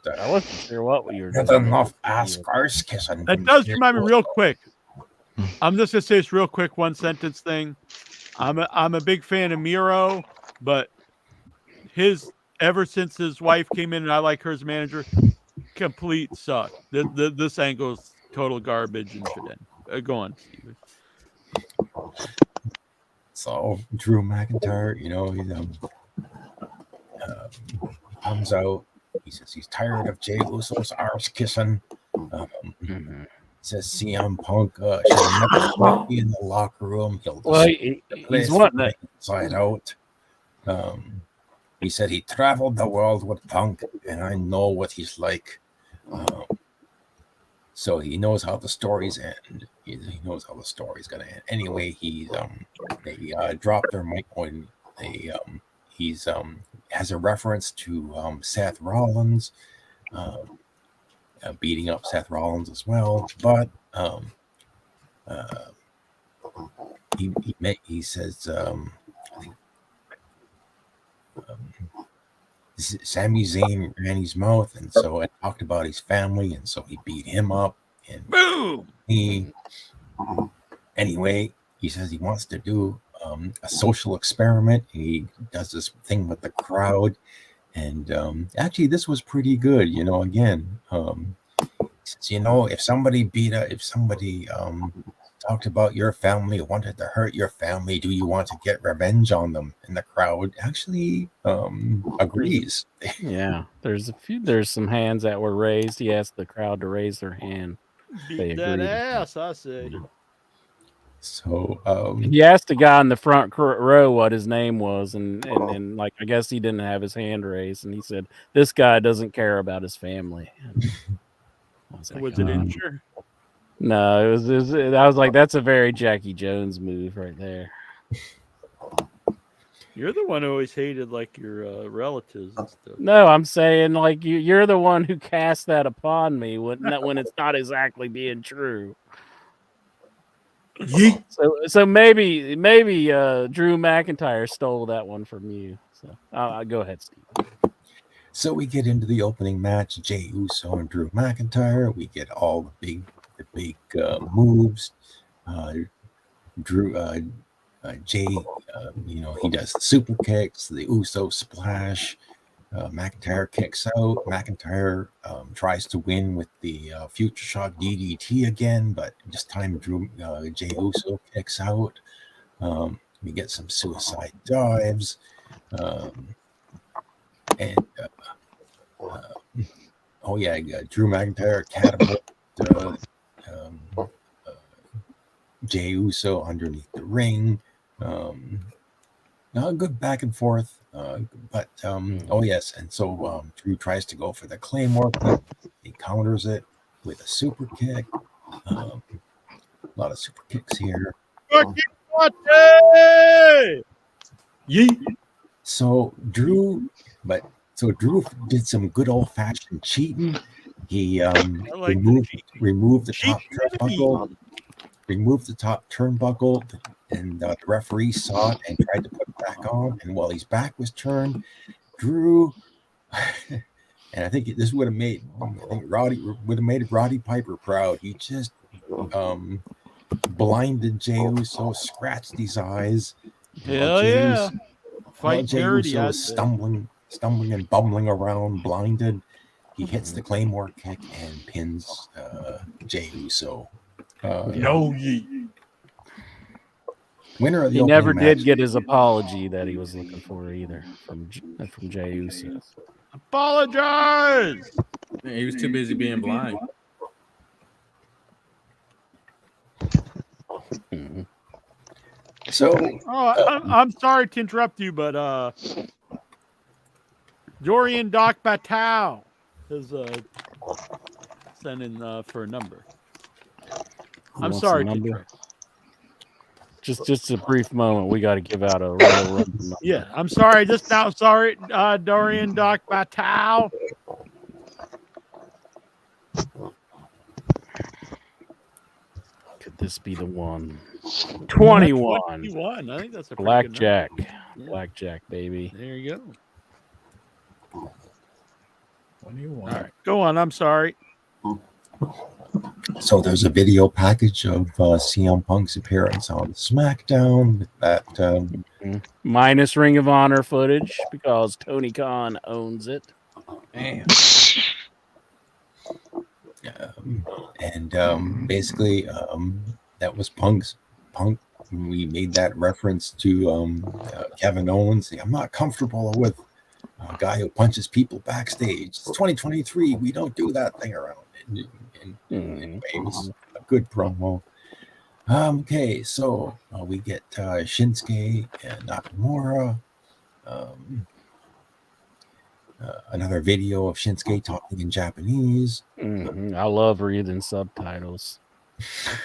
bad. I wasn't sure what you were That's doing. enough ass cars kissing. That does remind me real quick. I'm just gonna say this real quick, one sentence thing. I'm a big fan of Miro, but ever since his wife came in and I like her as manager, complete suck. This angle's total garbage and should end. Go on, Steven. So Drew McIntyre, he comes out. He says he's tired of Jey Uso's arse kissing. Says CM Punk should have never be in the locker room. Well, he's wanting that inside out. He said he traveled the world with Punk, and I know what he's like. So he knows how the stories end. He knows how the story's gonna end. Anyway, they dropped their mic when he's has a reference to Seth Rollins. Beating up Seth Rollins as well, but he says Sami Zayn ran his mouth, and so it talked about his family, and so he beat him up. And boom. Anyway, he says he wants to do a social experiment. He does this thing with the crowd. And actually, this was pretty good. Again, if somebody talked about your family, wanted to hurt your family, do you want to get revenge on them? And the crowd actually agrees. Yeah, there's some hands that were raised. He asked the crowd to raise their hand. Beat that ass, I say. So he asked the guy in the front row what his name was, and like I guess he didn't have his hand raised, and he said this guy doesn't care about his family. Was it Incher? No, it was. I was like, that's a very Jackie Jones move right there. You're the one who always hated like your relatives and stuff. No, I'm saying like you're the one who cast that upon me when it's not exactly being true. So maybe Drew McIntyre stole that one from you. So go ahead, Steve. So we get into the opening match: Jey Uso and Drew McIntyre. We get all the big moves. Jey, he does the super kicks, the Uso splash. McIntyre kicks out. McIntyre tries to win with the Future Shock DDT again, but this time Jey Uso kicks out. We get some suicide dives. Drew McIntyre catapult Jey Uso underneath the ring. Good back and forth. And so Drew tries to go for the Claymore kick. He counters it with a super kick. A lot of super kicks here. So Drew did some good old fashioned cheating. He removed the top turnbuckle. Removed the top turnbuckle, and the referee saw it and tried to put it back on. And while his back was turned, Drew, and I think this would have made Roddy Piper proud. He just blinded Jey Uso, scratched his eyes. Hell yeah! Fight Jey Uso is stumbling and bumbling around, blinded. He hits the Claymore kick and pins Jey Uso. Winner of the he never match. did get his apology that he was looking for either from Jey Uso. Apologize. Man, he was too busy being blind. So, I'm sorry to interrupt you, but Dorian Doc Batau is sending for a number. I'm sorry. Just a brief moment. We got to give out a Royal Rumble number. Yeah, I'm sorry. Just now, sorry, Dorian Doc Batau. Could this be the one? 21. 21. I think that's a Blackjack. Yeah. Blackjack, baby. There you go. 21. All right, go on. I'm sorry. So there's a video package of CM Punk's appearance on SmackDown with that minus Ring of Honor footage because Tony Khan owns it. Damn. Basically that was Punk. We made that reference to Kevin Owens. I'm not comfortable with a guy who punches people backstage. It's 2023. We don't do that thing around. And good promo. Okay, so we get Shinsuke and Nakamura. Another video of Shinsuke talking in Japanese. I love reading subtitles.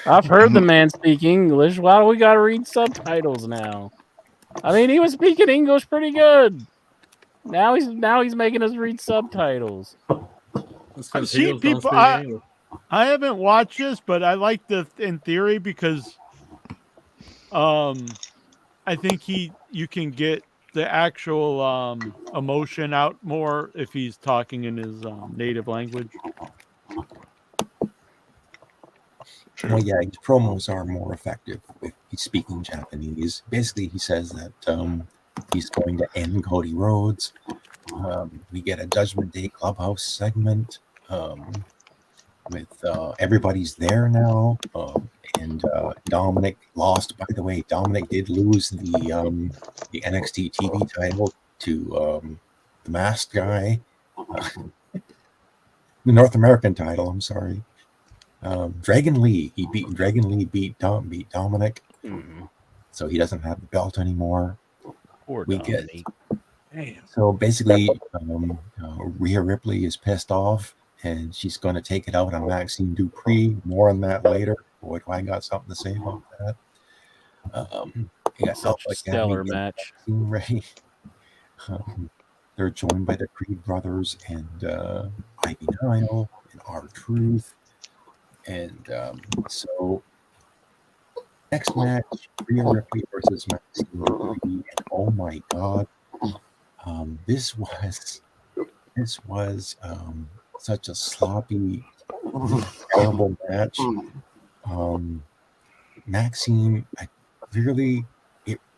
I've heard the man speak English. Why do we got to read subtitles now? I mean, he was speaking English pretty good. Now he's making us read subtitles. I've seen people. I haven't watched this, but I like in theory because, I think you can get the actual emotion out more if he's talking in his native language. Well, yeah, his promos are more effective if he's speaking Japanese. Basically, he says that he's going to end Cody Rhodes. We get a Judgment Day Clubhouse segment with everybody's there now. And Dominic lost. By the way, Dominic did lose the NXT TV title to the masked guy. The North American title, I'm sorry. Dragon Lee. Dragon Lee beat Dominic. So he doesn't have the belt anymore. Poor we Dominic. So basically, Rhea Ripley is pissed off, and she's going to take it out on Maxine Dupree. More on that later. Boy, do I got something to say about that. Such a stellar match. Ray. They're joined by the Creed brothers and Ivy Nile and R-Truth. And so next match, Rhea Ripley versus Maxine Dupree. And oh my God, this was such a sloppy, terrible match. Maxine,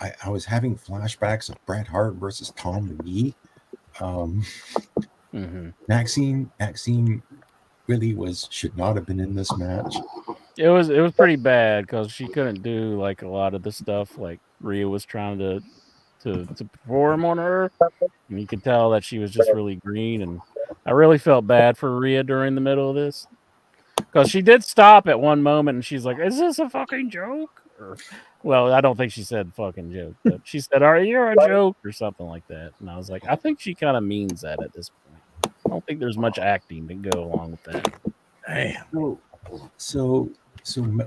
I was having flashbacks of Bret Hart versus Tom McGee. Maxine really should not have been in this match. It was pretty bad because she couldn't do like a lot of the stuff like Rhea was trying to perform on her, and you could tell that she was just really green. And I really felt bad for Rhea during the middle of this because she did stop at one moment and she's like, "Is this a fucking joke?" Well, I don't think she said fucking joke, but she said, "Are you a joke?" or something like that. And I was like, I think she kind of means that at this point. I don't think there's much acting to go along with that. Damn. So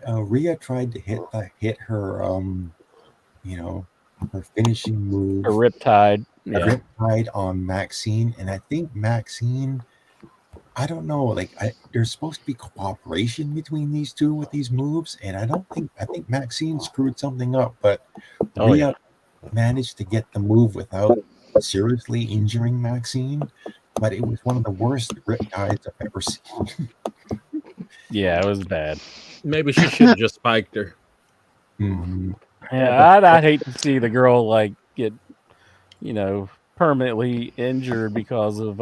Rhea tried to hit her, her finishing move, a Riptide, a Riptide on Maxine, and I think Maxine, I don't know, like there's supposed to be cooperation between these two with these moves, and I think Maxine screwed something up, but Rhea managed to get the move without seriously injuring Maxine. But it was one of the worst Riptides I've ever seen. Yeah, it was bad. Maybe she should have just spiked her. Yeah, I'd hate to see the girl like get, permanently injured because of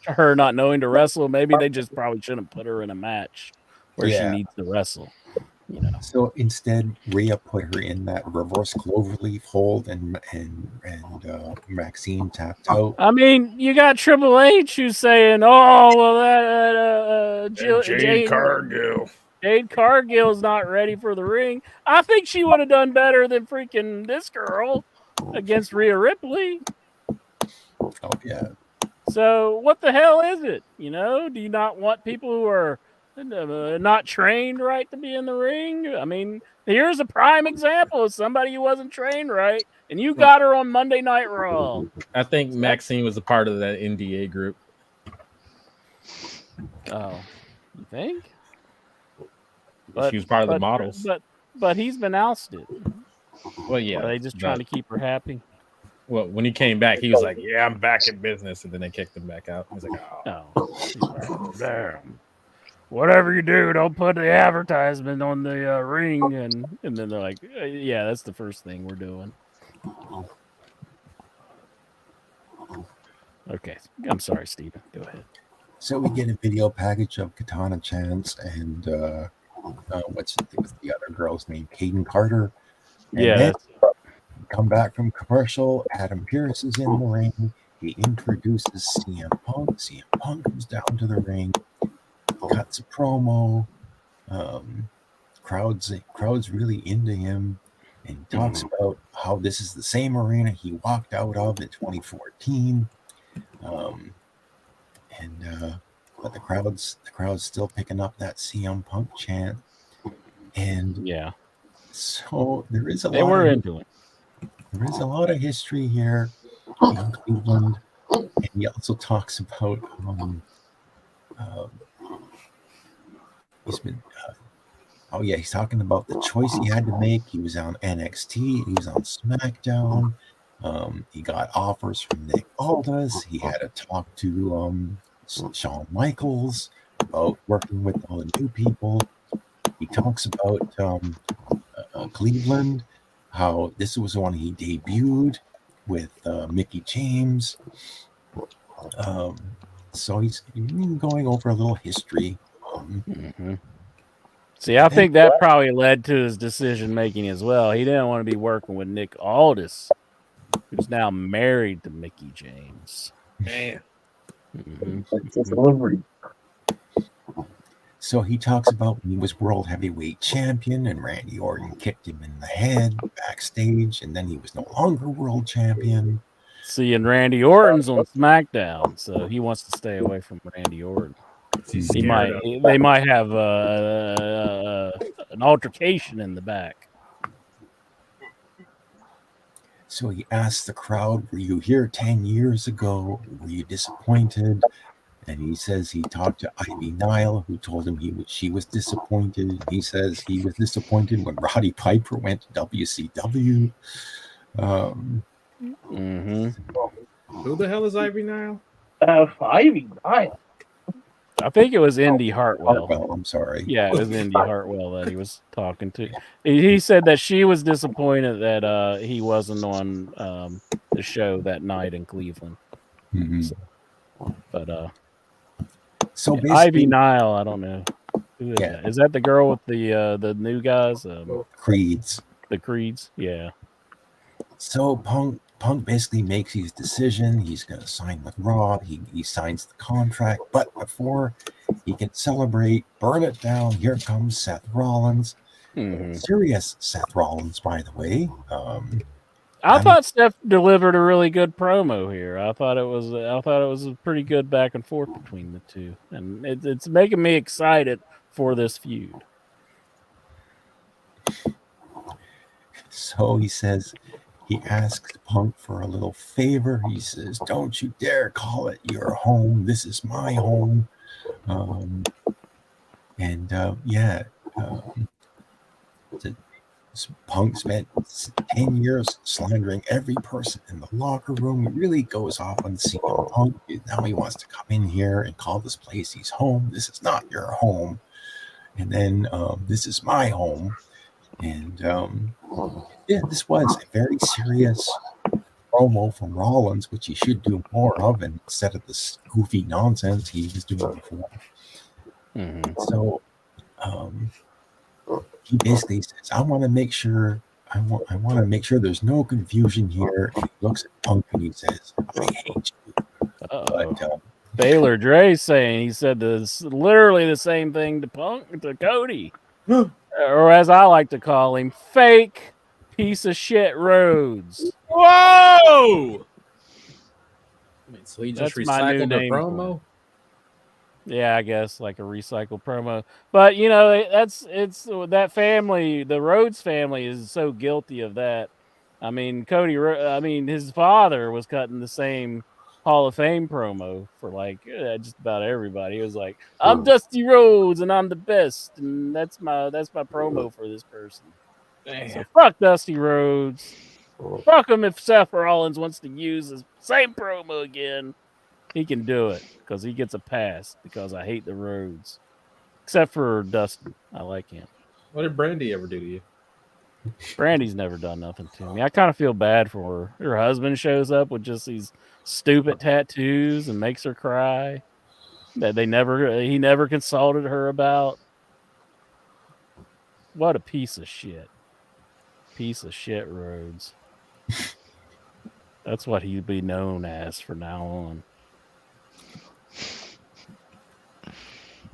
her not knowing to wrestle. Maybe they just probably shouldn't put her in a match where she needs to wrestle. So instead, Rhea put her in that reverse cloverleaf hold, and Maxine tapped out. I mean, you got Triple H who's saying, "Oh, well, Jade Cargill. Jade Cargill's not ready for the ring." I think she would have done better than freaking this girl against Rhea Ripley. Oh yeah. So what the hell is it? Do you not want people who are not trained right to be in the ring? I mean, here's a prime example of somebody who wasn't trained right, and you got her on Monday Night Raw. I think Maxine was a part of that NDA group. Oh, you think? She was part of the models. But he's been ousted. Well, yeah. Are they just trying to keep her happy? Well, when he came back, he was like, "Yeah, I'm back in business," and then they kicked him back out. He was like, "Oh, damn. Whatever you do, don't put the advertisement on the ring." And then they're like, "Yeah, that's the first thing we're doing." Okay, I'm sorry, Steven. Go ahead. So we get a video package of Katana Chance and what's the other girl's name? Kaden Carter. And come back from commercial. Adam Pearce is in the ring. He introduces CM Punk. CM Punk comes down to the ring, cuts a promo. crowd's really into him, and he talks about how this is the same arena he walked out of in 2014. But the crowd's still picking up that CM Punk chant, and yeah, so there is a they lot were of, into it. There is a lot of history here in Cleveland, and he also talks about he's talking about the choice he had to make. He was on NXT, he was on SmackDown. He got offers from Nick Aldis. He had to talk to Shawn Michaels about working with all the new people. He talks about Cleveland, how this was when he debuted with Mickie James. So he's going over a little history. See, I think that probably led to his decision making as well. He didn't want to be working with Nick Aldis, who's now married to Mickie James. Man. So he talks about when he was world heavyweight champion and Randy Orton kicked him in the head backstage, and then he was no longer world champion. See, and Randy Orton's on SmackDown, so he wants to stay away from Randy Orton. They might have an altercation in the back. So he asked the crowd, were you here 10 years ago? Were you disappointed? And he says he talked to Ivy Nile, who told him she was disappointed. He says he was disappointed when Roddy Piper went to WCW. Who the hell is Ivy Nile? Ivy Nile. I think it was Indy Hartwell. I'm sorry. Yeah, it was Indy Hartwell that he was talking to. He said that she was disappointed that he wasn't on the show that night in Cleveland. So Ivy Nile, I don't know. Who is that? Is that the girl with the new guys? Creeds. The Creeds, yeah. So Punk basically makes his decision. He's going to sign with Raw. He signs the contract, but before he can celebrate, burn it down, here comes Seth Rollins. Serious Seth Rollins, by the way. I thought Seth delivered a really good promo here. I thought it was a pretty good back and forth between the two, and it's making me excited for this feud. So he says, he asks Punk for a little favor. He says, don't you dare call it your home. This is my home. Punk spent 10 years slandering every person in the locker room. He really goes off on CM Punk. Now he wants to come in here and call this place his home. This is not your home. And then this is my home. And this was a very serious promo from Rollins, which he should do more of instead of this goofy nonsense he was doing before. So he basically says, I want to make sure there's no confusion here. And he looks at Punk and he says, I hate you. But, Baylor Dre saying he said this literally the same thing to Cody. Or as I like to call him, fake piece of shit Rhodes. Whoa! So he just That's my new recycled the name promo? Yeah, I guess like a recycled promo. But you know, it's that family, the Rhodes family is so guilty of that. I mean, his father was cutting the same Hall of Fame promo for like just about everybody. It was like, I'm Dusty Rhodes and I'm the best, and that's my promo for this person. Damn. So fuck Dusty Rhodes. Fuck him if Seth Rollins wants to use his same promo again. He can do it because he gets a pass because I hate the Rhodes. Except for Dusty. I like him. What did Brandy ever do to you? Brandy's never done nothing to me. I kind of feel bad for her. Her husband shows up with just these stupid tattoos and makes her cry that he never consulted her about. What a piece of shit. Piece of shit Rhodes. That's what he'd be known as from now on.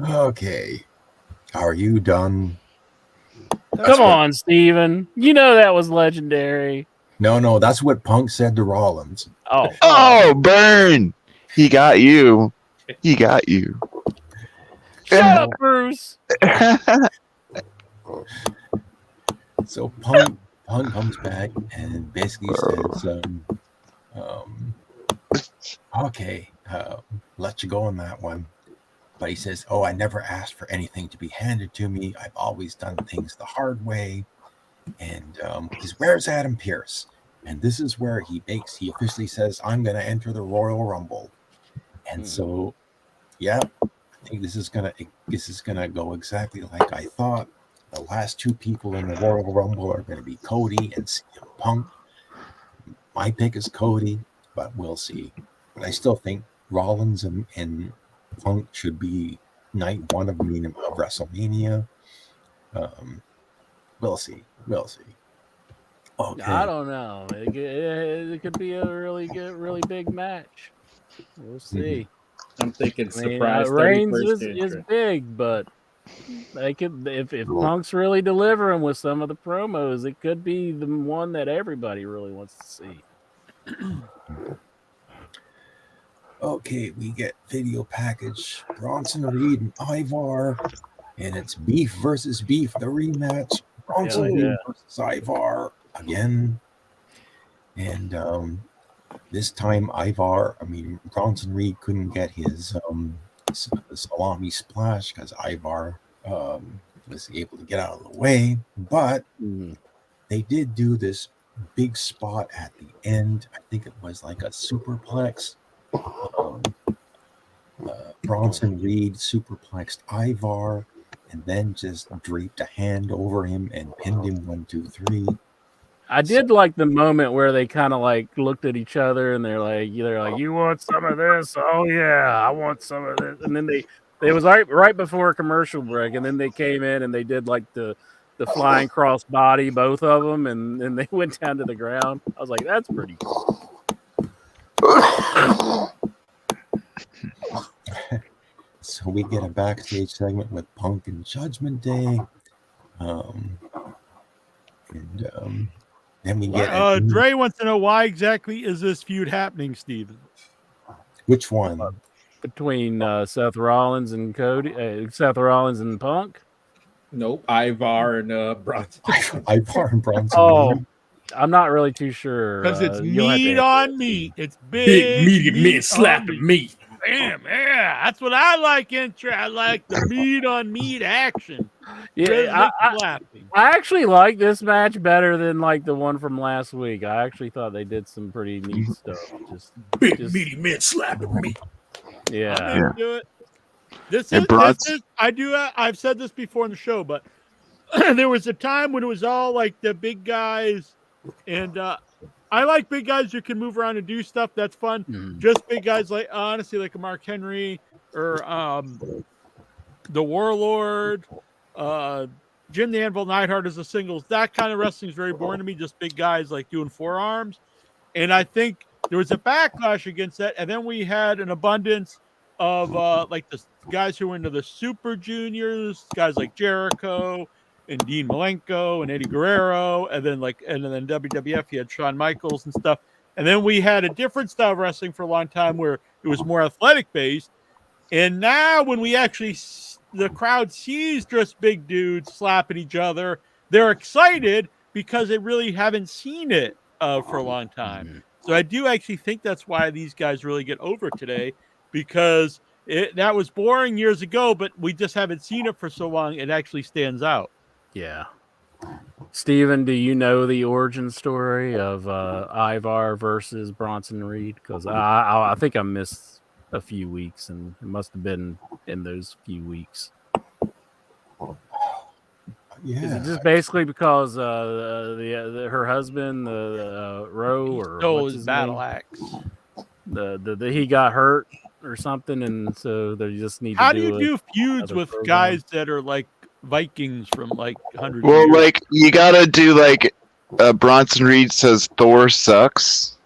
Okay. Are you done? Come on, Steven. You know that was legendary. No, that's what Punk said to Rollins. Oh, burn! He got you. He got you. Shut up, Bruce. So Punk comes back and basically says, okay, let you go on that one. But he says, oh, I never asked for anything to be handed to me. I've always done things the hard way. And he's, where's Adam Pearce? And this is where he officially says, I'm going to enter the Royal Rumble. And so, yeah, I think this is gonna go exactly like I thought. The last two people in the Royal Rumble are going to be Cody and CM Punk. My pick is Cody, but we'll see. But I still think Rollins and Punk should be night one of WrestleMania. We'll see. Okay. I don't know. It could be a really good, really big match. We'll see. I'm thinking surprise. Reigns is big, but they could if Punk's really delivering with some of the promos, it could be the one that everybody really wants to see. Okay, we get video package Bronson Reed and Ivar, and it's beef versus beef, the rematch. Bronson Reed versus Ivar again, and this time Bronson Reed couldn't get his salami splash because Ivar was able to get out of the way, but they did do this big spot at the end. I think it was like a superplex. Bronson Reed superplexed Ivar and then just draped a hand over him and pinned him 1, 2, 3. I did like the moment where they kind of like looked at each other and they're like, you want some of this? Oh yeah, I want some of this. And then it was right before a commercial break, and then they came in and they did like the flying cross body, both of them, and then they went down to the ground. I was like, that's pretty cool. So we get a backstage segment with Punk and Judgment Day. Then we get Dre wants to know why exactly is this feud happening, Steven? Which one? Between Seth Rollins and Cody, Seth Rollins and Punk? Nope, Ivar and Bronson. Ivar and Bronson. Oh, I'm not really too sure. Because it's meat on meat. It's big meaty meat slapping meat. Damn, yeah, that's what I like. I like the meat on meat action. Yeah, I actually like this match better than like the one from last week. I actually thought they did some pretty neat stuff. Just meaty men slapping meat. Yeah. Do it. This is I've said this before in the show, but there was a time when it was all like the big guys, and I like big guys who can move around and do stuff. That's fun. Just big guys like honestly like a Mark Henry or the Warlord, Jim the Anvil Neidhart as a singles. That kind of wrestling is very boring to me. Just big guys like doing forearms, and I think there was a backlash against that. And then we had an abundance of like the guys who were into the Super Juniors, guys like Jericho and Dean Malenko and Eddie Guerrero, and then WWF, you had Shawn Michaels and stuff. And then we had a different style of wrestling for a long time where it was more athletic based. And now when we actually, the crowd sees just big dudes slapping each other, they're excited because they really haven't seen it for a long time. So I do actually think that's why these guys really get over today, because that was boring years ago, but we just haven't seen it for so long. It actually stands out. Yeah. Steven, do you know the origin story of Ivar versus Bronson Reed? Because I think I missed a few weeks, and it must have been in those few weeks. Yeah. Is it just basically because her husband, Roe, or what's his battle axe? He got hurt or something, and so they just need. How to do you do feuds with guys that are like Vikings from like 100 Well, years? like you gotta do like Bronson Reed says Thor sucks,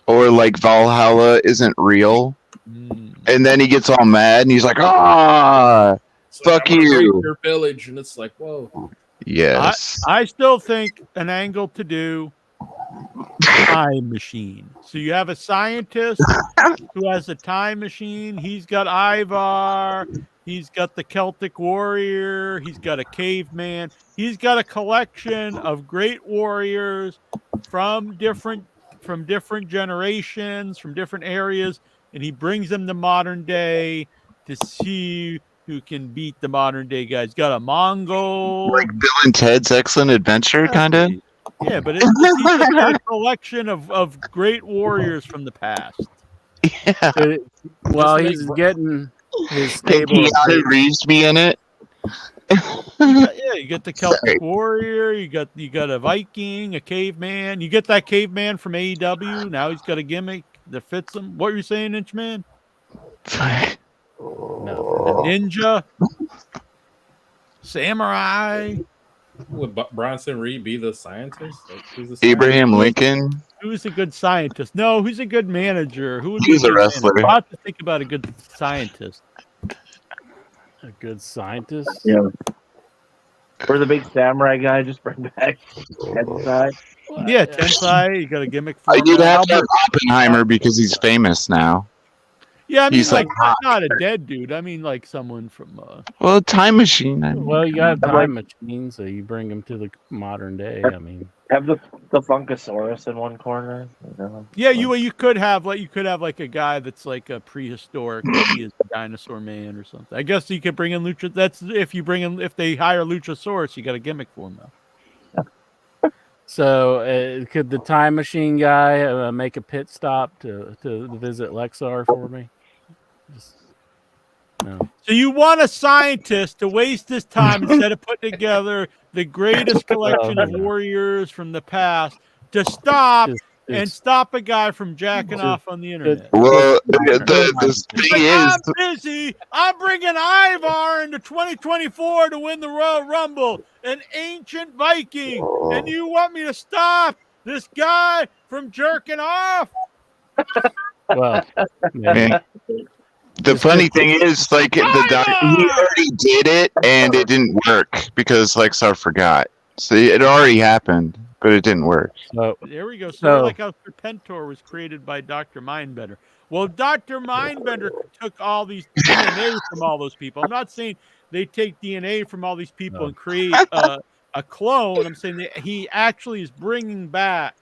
or like Valhalla isn't real, and then he gets all mad and he's like, fuck you. Your village, and it's like, whoa. Yes. I still think an angle to do time machine. So you have a scientist who has a time machine. He's got Ivar. He's got the Celtic warrior. He's got a caveman. He's got a collection of great warriors from different generations, from different areas, and he brings them to modern day to see who can beat the modern day guys. Got a Mongol. Like Bill and Ted's Excellent Adventure, kind of. Yeah, but he's just got a collection of great warriors from the past. Yeah. Well, he's getting his Can stable. Keanu Reeves be in it? You get the Celtic warrior. You got a Viking, a caveman. You get that caveman from AEW. Now he's got a gimmick that fits him. What were you saying, Inchman? No. A ninja, samurai. Would Bronson Reed be the scientist? Like, who's the Abraham scientist? Lincoln. Who's a good scientist? No, who's a good manager? Who would He's be a good wrestler. manager? I'll have to think about a good scientist. A good scientist. Yeah. Or the big samurai guy, just bring back Tensai. Yeah, Tensai. You got a gimmick for him. You'd have to have Oppenheimer because he's famous now. Yeah, I mean, He's like like- not a dead dude. I mean, like someone from. Well, Time Machine. I mean. Well, you got a time machine, so you bring him to the modern day. I mean, Have the Funkasaurus in one corner. You know? Yeah, you could have like a guy that's like a prehistoric. He is a dinosaur man or something. I guess you could bring in Lucha. That's if they hire Luchasaurus, you got a gimmick for him though. so could the time machine guy make a pit stop to visit Lexar for me? No. So you want a scientist to waste his time instead of putting together the greatest collection of warriors from the past to stop and stop a guy from jacking off on the internet. Well, the thing is, I'm busy. I'm bringing Ivar into 2024 to win the Royal Rumble, an ancient Viking, and you want me to stop this guy from jerking off? Well, man, the funny thing is, like, he already did it, and it didn't work because Lexar forgot. So it already happened, but it didn't work. So There we go. So like how Serpentor was created by Dr. Mindbender. Well, Dr. Mindbender took all these DNA from all those people. I'm not saying they take DNA from all these people and create a clone. I'm saying that he actually is bringing back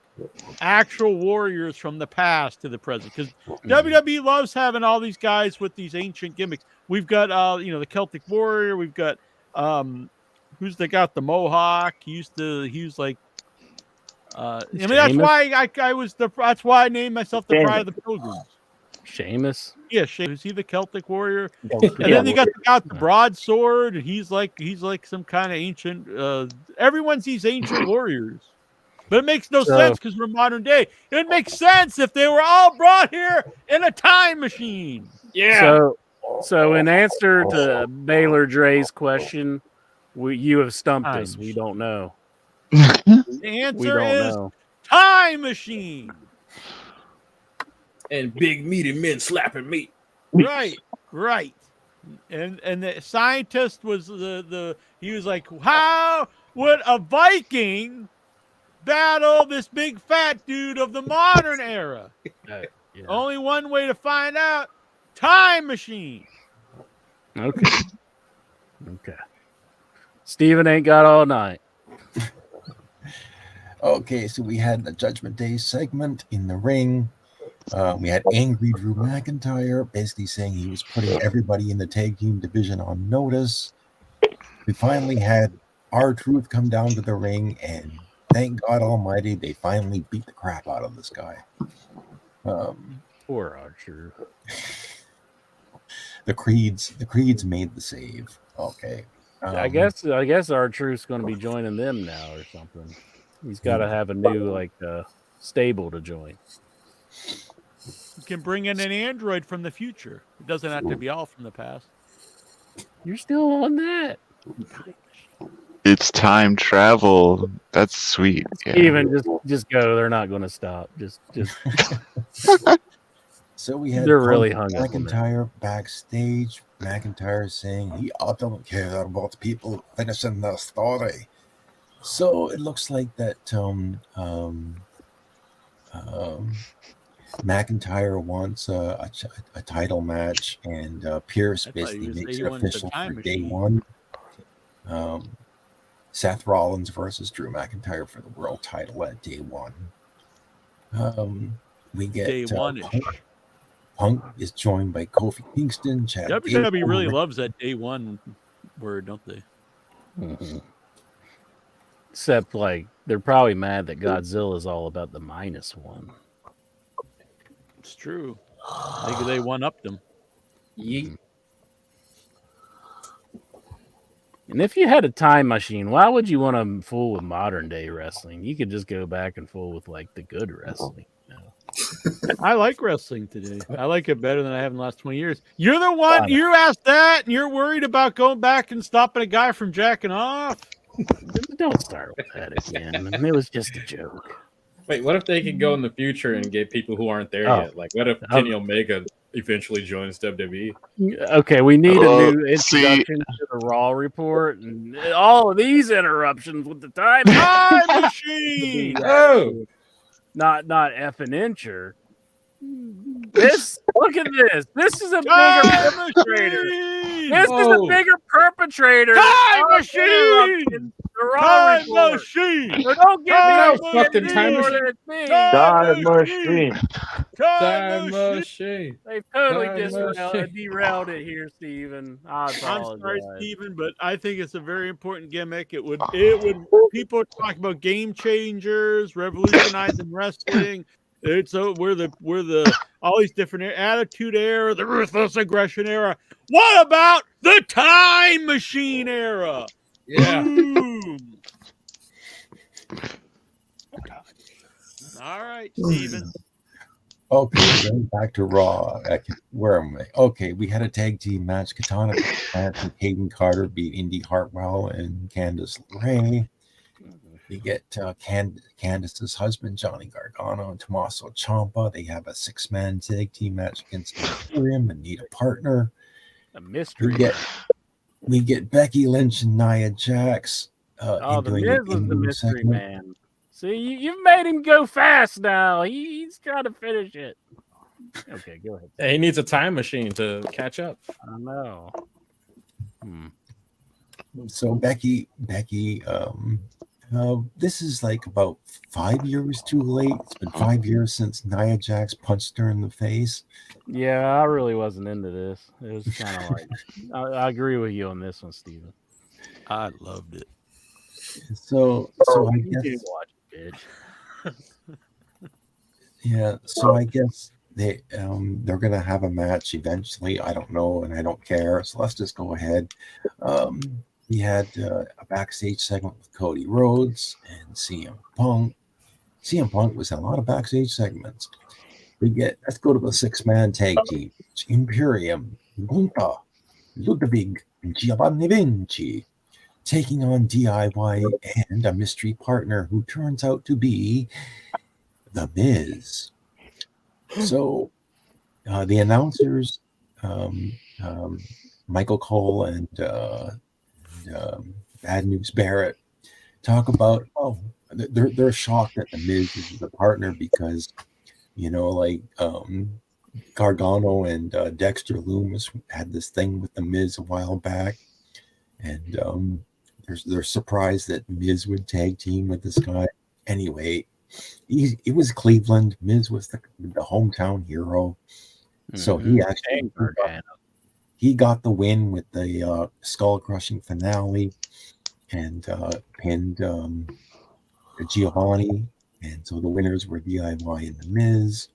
actual warriors from the past to the present, because WWE loves having all these guys with these ancient gimmicks. We've got the Celtic warrior. We've got who's the guy with the mohawk? He was like I mean, that's why that's why I named myself the Pride of the Pilgrims. Sheamus. Yeah, Sheamus. Is he the Celtic warrior? And then you got the guy with the broadsword, and he's like some kind of ancient. Everyone's these ancient warriors. But it makes no sense because we're modern day. It would make sense if they were all brought here in a time machine. Yeah. So in answer to Baylor Dre's question, you have stumped us. We don't know. The answer is know. time machine. And big meaty men slapping meat. Right. And the scientist was he was like, how would a Viking battle this big fat dude of the modern era? Only one way to find out: time machine. Okay. Steven ain't got all night. Okay, so we had the Judgment Day segment in the ring. We had Angry Drew McIntyre basically saying he was putting everybody in the tag team division on notice. We finally had R-Truth come down to the ring, and thank God Almighty, they finally beat the crap out of this guy. Poor R-Truth. The Creeds made the save. Okay. I guess R-Truth's going to be joining them now or something. He's got to have a new stable to join. You can bring in an android from the future. It doesn't have to be all from the past. You're still on that. It's time travel. That's sweet. Yeah. Even just go. They're not going to stop. Just. So we had They're really hung up on McIntyre backstage. McIntyre saying he don't care about people finishing their story. So it looks like that McIntyre wants a title match, and Pierce basically makes it official for day one. Seth Rollins versus Drew McIntyre for the world title at day one. We get Day one. Punk is joined by Kofi Kingston. Chad WWE Gable, really loves that day one word, don't they? Mm-hmm. Except, like, they're probably mad that Godzilla is all about the -1. It's true. Maybe they one-upped them. Yeet. And if you had a time machine, why would you want to fool with modern day wrestling? You could just go back and fool with, like, the good wrestling. I like wrestling today. I like it better than I have in the last 20 years. You're the one, you asked that, and you're worried about going back and stopping a guy from jacking off. Don't start with that again. It was just a joke. Wait, what if they could go in the future and get people who aren't there yet? Like, what if Kenny Omega eventually joins WWE? Okay, we need a new introduction to the Raw report, and all of these interruptions with the time machine. Oh, not effing incher. This, look at this. This is a bigger perpetrator. This is a bigger perpetrator. Time machine. The Raw report. Machine. So don't get me fucking time machine. Time machine. Time machine. They totally derailed it here, Steven. I apologize. I'm sorry, Steven, but I think it's a very important gimmick. It would people talk about game changers, revolutionizing wrestling. It's we're the all these different attitude era, the ruthless aggression era. What about the time machine era? Yeah. Boom. All right, Steven. Okay, going back to Raw. Where am I? Okay, we had a tag team match. Katana and Hayden Carter beat Indy Hartwell and Candice LeRae. You get Candice's husband, Johnny Gargano, and Tommaso Ciampa. They have a 6-man tag team match against Imperium and need a partner. A mystery. We get Becky Lynch and Nia Jax. The Miz was the mystery man. See, you've made him go fast now. He's trying to finish it. Okay, go ahead. He needs a time machine to catch up. I know. So Becky, this is like about 5 years too late. It's been 5 years since Nia Jax punched her in the face. Yeah, I really wasn't into this. It was kind of like I agree with you on this one, Steven. I loved it. So I you guess did watch it, bitch. Yeah, so I guess they're gonna have a match eventually. I don't know, and I don't care. So let's just go ahead. We had a backstage segment with Cody Rhodes and CM Punk. CM Punk was in a lot of backstage segments. Let's go to the 6-man tag team. It's Imperium, Gunther, Ludwig, and Giovanni Vinci taking on DIY and a mystery partner who turns out to be The Miz. So the announcers, Michael Cole and Bad News Barrett, talk about they're shocked that The Miz is the partner because Gargano and Dexter Lumis had this thing with The Miz a while back, and they're surprised that Miz would tag team with this guy. Anyway, it was Cleveland. Miz was the hometown hero, so he actually got the win with the skull crushing finale and pinned Giovanni, and so the winners were DIY and The Miz.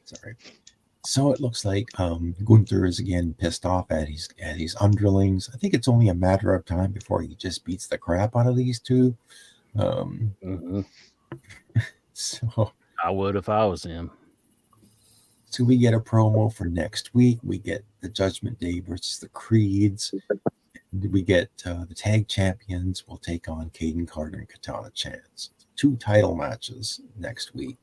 Sorry. So it looks like Gunther is again pissed off at his underlings. I think it's only a matter of time before he just beats the crap out of these two. So I would if I was him. So we get a promo for next week. We get the Judgment Day versus the Creeds. We get the tag champions will take on Caden Carter and Katana Chance. 2 title matches next week.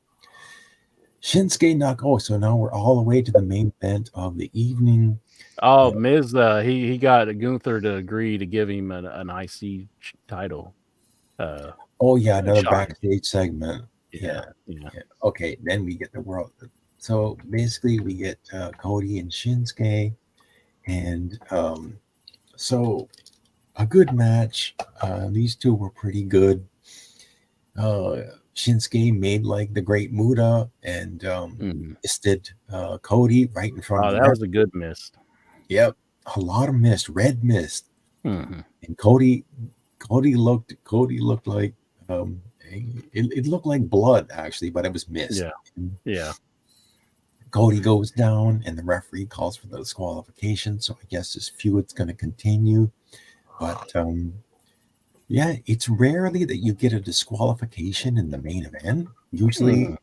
Shinsuke Nakamura. So now we're all the way to the main event of the evening. Oh, Miz, he got Gunther to agree to give him an IC title. Another shot. backstage segment. Yeah. Okay, then we get the world. So basically, we get Cody and Shinsuke, and so a good match. These two were pretty good. Shinsuke made like the Great Muta and misted Cody right in front of the that was a good miss. Yep, a lot of mist, red mist, Mm-hmm. and Cody looked like it looked like blood actually, but it was mist. Yeah. Cody goes down, and the referee calls for the disqualification. So I guess this feud's going to continue, but it's rarely that you get a disqualification in the main event. Usually,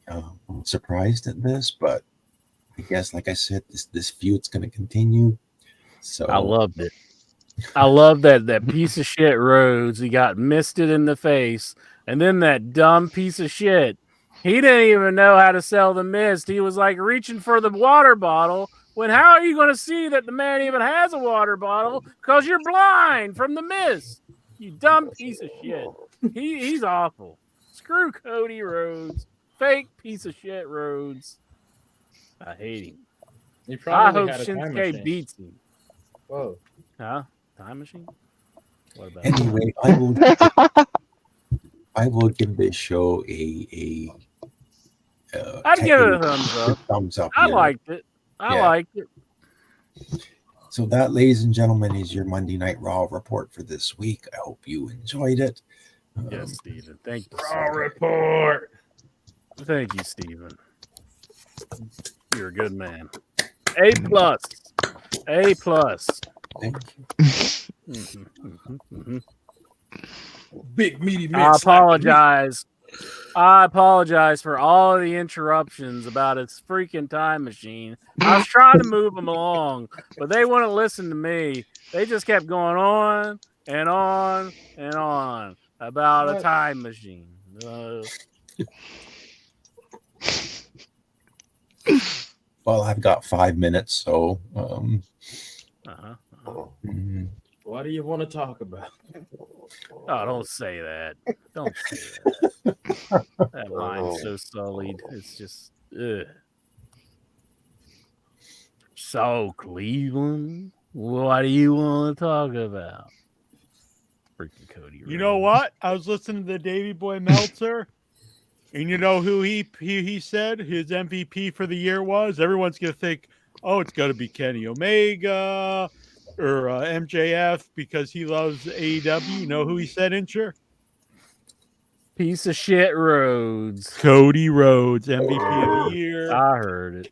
I'm surprised at this, but I guess, like I said, this feud's going to continue. So I loved it. I love that piece of shit Rhodes. He got misted in the face, and then that dumb piece of shit. He didn't even know how to sell the mist. He was like reaching for the water bottle. When how are you going to see that the man even has a water bottle? Because you're blind from the mist. You dumb piece of shit. He's awful. Screw Cody Rhodes. Fake piece of shit Rhodes. I hate him. He I probably hope had a time Shinsuke machine. beats him. Whoa. Huh? Time machine? What about anyway, I will give this show a I'd give it a thumbs up. Thumbs up. I yeah. liked it. I liked it. So that, ladies and gentlemen, is your Monday Night Raw report for this week. I hope you enjoyed it. Yes, Steven. Thank you. Raw report. Thank you, Steven. You're a good man. A plus. A plus. Thank you. Big meaty man. I apologize. I apologize for all of the interruptions about its freaking time machine. I was trying to move them along, but they wouldn't listen to me. They just kept going on and on and on about a time machine. Well, I've got 5 minutes, so What do you want to talk about? Oh, don't say that. Don't say that. That line's so sullied. It's just, ugh. So, Cleveland, what do you want to talk about? Freaking Cody. You know what? I was listening to Davey Boy Meltzer, and you know who he said his MVP for the year was? Everyone's going to think, oh, it's got to be Kenny Omega or MJF because he loves AEW. You know who he said, Incher? Piece of shit Rhodes. Cody Rhodes, MVP of the year. I heard it.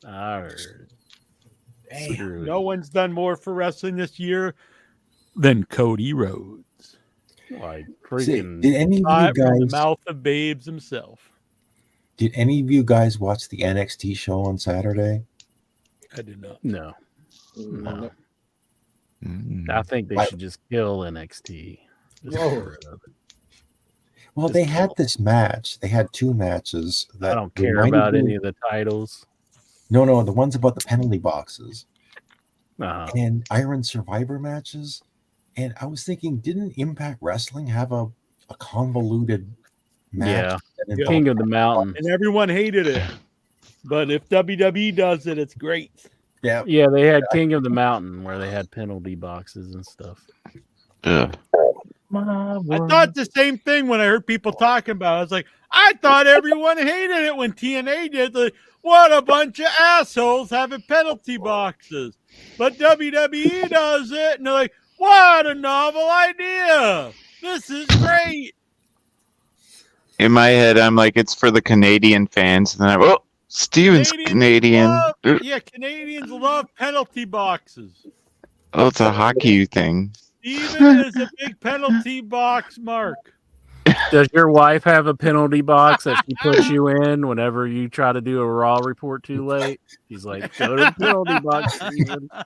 Damn, no one's done more for wrestling this year than Cody Rhodes. Like freaking did any of you from the guys mouth of Babes himself. did any of you guys watch the NXT show on Saturday? I did not. No. I think they should just kill NXT. Just get rid of it. Well, they had this match. They had 2 matches that I don't care about any of the titles. No, the ones about the penalty boxes Uh-huh. and Iron Survivor matches. And I was thinking, didn't Impact Wrestling have a convoluted match? Yeah. that involved- King of the Mountain. And everyone hated it. But if WWE does it, it's great. Yeah. Yeah, they had King of the Mountain where they had penalty boxes and stuff. Yeah. I thought the same thing when I heard people talking about it. I was like, I thought everyone hated it when TNA did. Like, what a bunch of assholes having penalty boxes. But WWE does it, and they're like, what a novel idea. This is great. In my head, I'm like, it's for the Canadian fans. And then I'm, oh, Steven's Canadian. Canadians love penalty boxes. Oh, it's a hockey thing. Steven is a big penalty box mark. Does your wife have a penalty box that she puts you in whenever you try to do a Raw report too late? She's like, go to the penalty box, Steven. Oh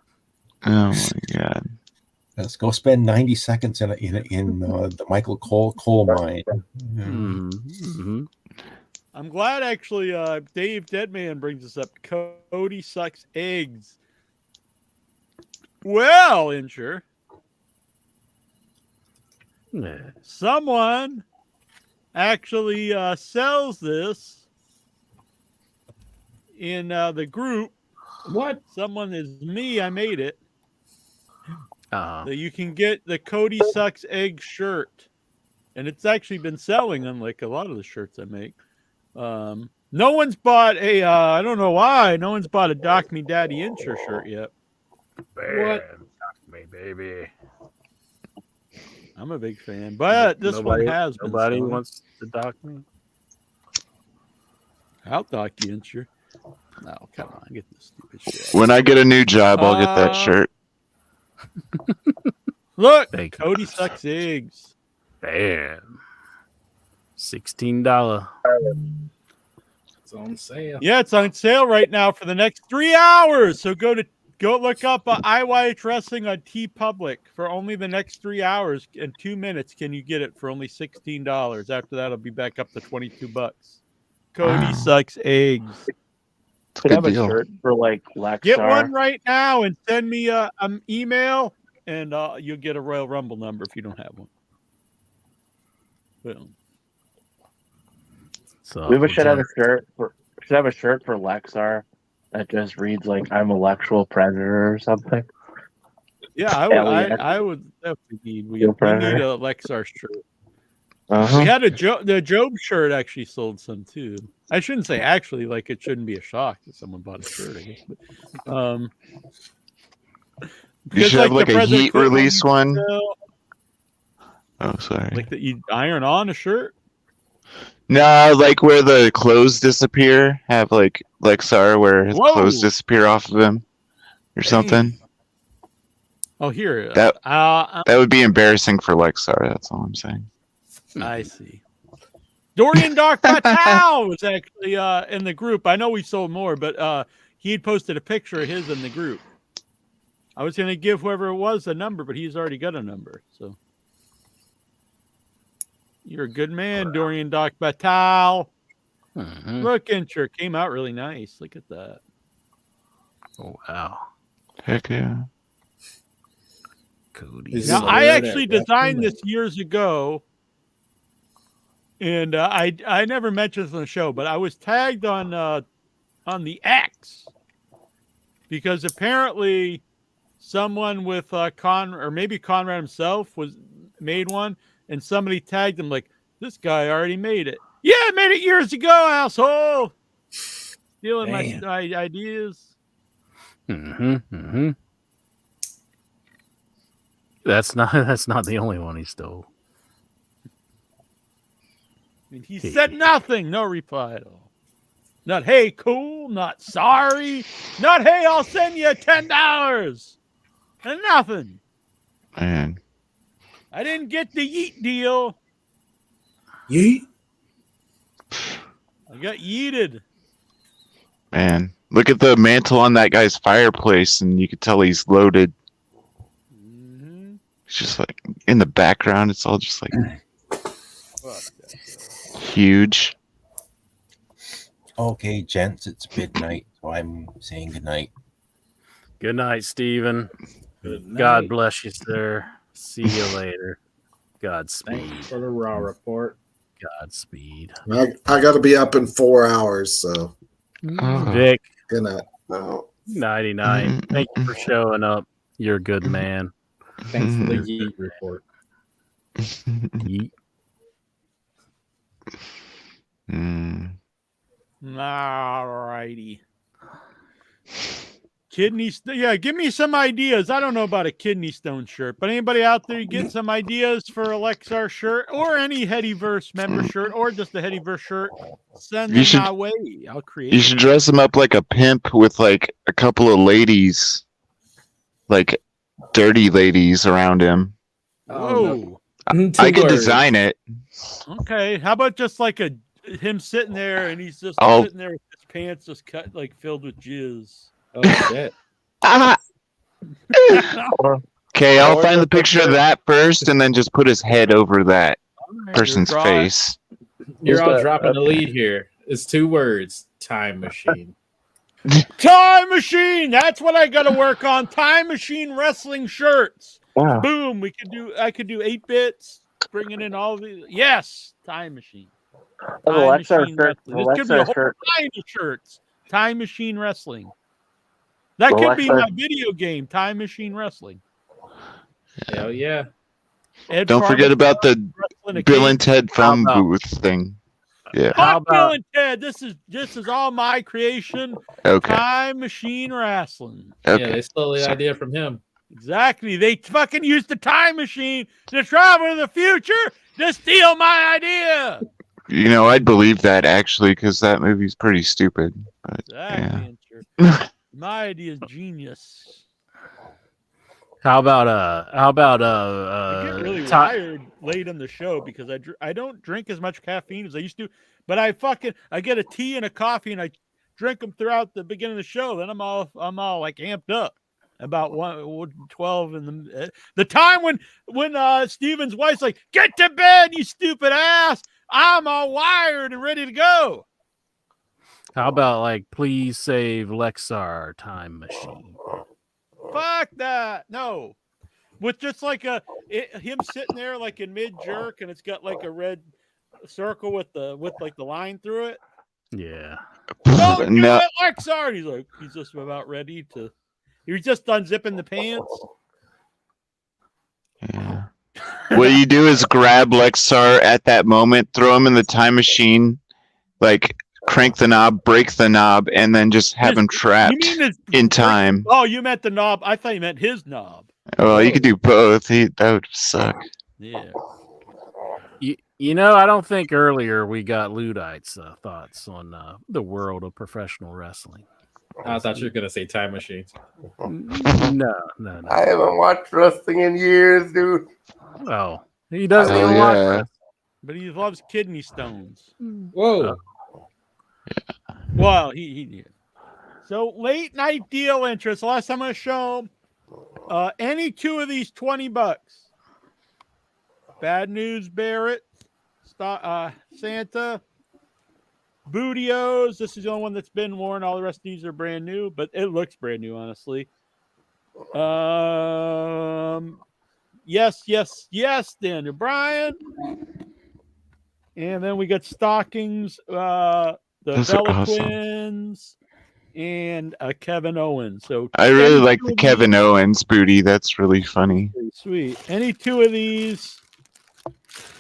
my god. Let's go spend 90 seconds in the Michael coal mine. Mm-hmm. I'm glad actually Dave Deadman brings this up. Cody sucks eggs. Well, Incher. Someone actually sells this in the group. What? Someone is me. I made it. Uh-huh. So you can get the Cody Sucks Egg shirt. And it's actually been selling, unlike a lot of the shirts I make. No one's bought a, I don't know why, no one's bought a Doc Me Daddy Incher shirt yet. What? Doc Me Baby. I'm a big fan, but this one has been Nobody selling. wants to dock me. I'll dock you, Incher. No, come on, get this stupid shit. When I get a new job, I'll get that shirt. Look, Thank you. Cody Sucks Eggs. Bam. $16. It's on sale. Yeah, it's on sale right now for the next 3 hours. So go look up IYH Wrestling on TeePublic for only the next 3 hours and 2 minutes. Can you get it for only $16? After that, it'll be back up to $22. Cody Sucks Eggs. Could have a shirt for like Lexar. Get one right now and send me an email, and you'll get a Royal Rumble number if you don't have one. Boom. So We should have a shirt for Lexar that just reads like "I'm a Lexual Predator" or something. Yeah, I would definitely need. We need a Lexar shirt. Uh-huh. We had the Job shirt actually sold some too. I shouldn't say actually, like it shouldn't be a shock that someone bought a shirt. I guess, but, You should have like the a President heat Clinton release one. sale, Oh, sorry. like that you iron on a shirt. No, like where the clothes disappear. Have like Lexar where his Whoa. clothes disappear off of him, or something. Oh, here. That would be embarrassing for Lexar. That's all I'm saying. I see. Dorian Doc Patel was actually in the group. I know we sold more, but he had posted a picture of his in the group. I was going to give whoever it was a number, but he's already got a number. So you're a good man, Dorian Doc Patel. Mhm. Look, Incher came out really nice. Look at that. Oh, wow. Heck yeah. Cody. Now, I actually designed this years ago, and I never mentioned this on the show, but I was tagged on the X because apparently someone with or maybe Conrad himself made one, and somebody tagged him like, "This guy already made it." Yeah, I made it years ago, asshole. Stealing my ideas. Mm-hmm. Mm-hmm. That's not the only one he stole. And he said nothing. No reply at all. Not, hey, cool. Not sorry. Not, hey, I'll send you $10. And nothing. Man. I didn't get the yeet deal. Yeet? I got yeeted. Man. Look at the mantle on that guy's fireplace, and you can tell he's loaded. It's just like in the background, it's all just like huge. Okay, gents, it's midnight, so I'm saying goodnight. Good night, Steven. Good God night. bless you, sir. See you later. Godspeed. Thanks for the raw report. Godspeed. I got to be up in 4 hours, so Vic, good night. No. 99. Thank you for showing up. You're a good man. Thanks for the yeet report. Yeet. All righty. Yeah, give me some ideas. I don't know about a kidney stone shirt, but anybody out there, you get some ideas for a Lexar shirt or any Headyverse member shirt or just a Headyverse shirt, send them my way. I'll create You should dress him up like a pimp with like a couple of ladies, like dirty ladies around him. Whoa. I could design it. Okay. How about just like him sitting there and he's just Oh. sitting there with his pants just cut like filled with jizz. Oh shit. Okay, I'll find the picture of that first, and then just put his head over that person's drawing- face. You're all Just dropping the lead here. It's 2 words. Time machine. Time machine. That's what I got to work on. Time machine wrestling shirts. Wow. Boom. I could do 8 bits. Bringing in all the time machine. The Time Lexar machine shirt. wrestling. The This could be a Lexar whole shirt. line of shirts. Time machine wrestling. That The could be Lexar- my video game. Time machine wrestling. Hell yeah. Ed Don't forget Farmer about the wrestling a Bill cage. and Ted phone booth thing. Yeah. Fuck Bill and Ted. This is all my creation. Okay. Time machine wrestling. Okay. Yeah, they stole the idea from him. Exactly. They fucking used the time machine to travel to the future to steal my idea. You know, I'd believe that actually because that movie's pretty stupid. But, Exactly. yeah. My idea is genius. How about I get really wired late in the show because I don't drink as much caffeine as I used to, but I get a tea and a coffee and I drink them throughout the beginning of the show. Then I'm all like amped up about 12 in the time when Steven's wife's like, "Get to bed, you stupid ass." I'm all wired and ready to go. How about like please save Lexar time machine? Fuck that. No. With just like him sitting there like in mid jerk and it's got like a red circle with like the line through it. Yeah. Don't do No. it, Lexar. He's just about ready to. He just unzipping the pants. Yeah. What you do is grab Lexar at that moment, throw him in the time machine, like crank the knob, break the knob, and then just have him trapped in time. Oh, you meant the knob. I thought you meant his knob. Well, you could do both. That would suck. Yeah. You know, I don't think earlier we got Ludite's thoughts on the world of professional wrestling. I thought you were gonna say time machines. No. I haven't watched wrestling in years, dude. Oh, he doesn't Oh, even yeah. watch wrestling. But he loves kidney stones. Whoa. Well, he did. So late night deal interest. Last time I show any 2 of these $20. Bad News Barrett, Santa, Bootios. This is the only one that's been worn. All the rest of these are brand new, but it looks brand new, honestly. Yes, Daniel Bryan. And then we got stockings, the Those are Bella awesome. Twins, and Kevin Owens. So I really any like 2 the of Kevin these- Owens booty. That's really funny. Pretty sweet. Any 2 of these,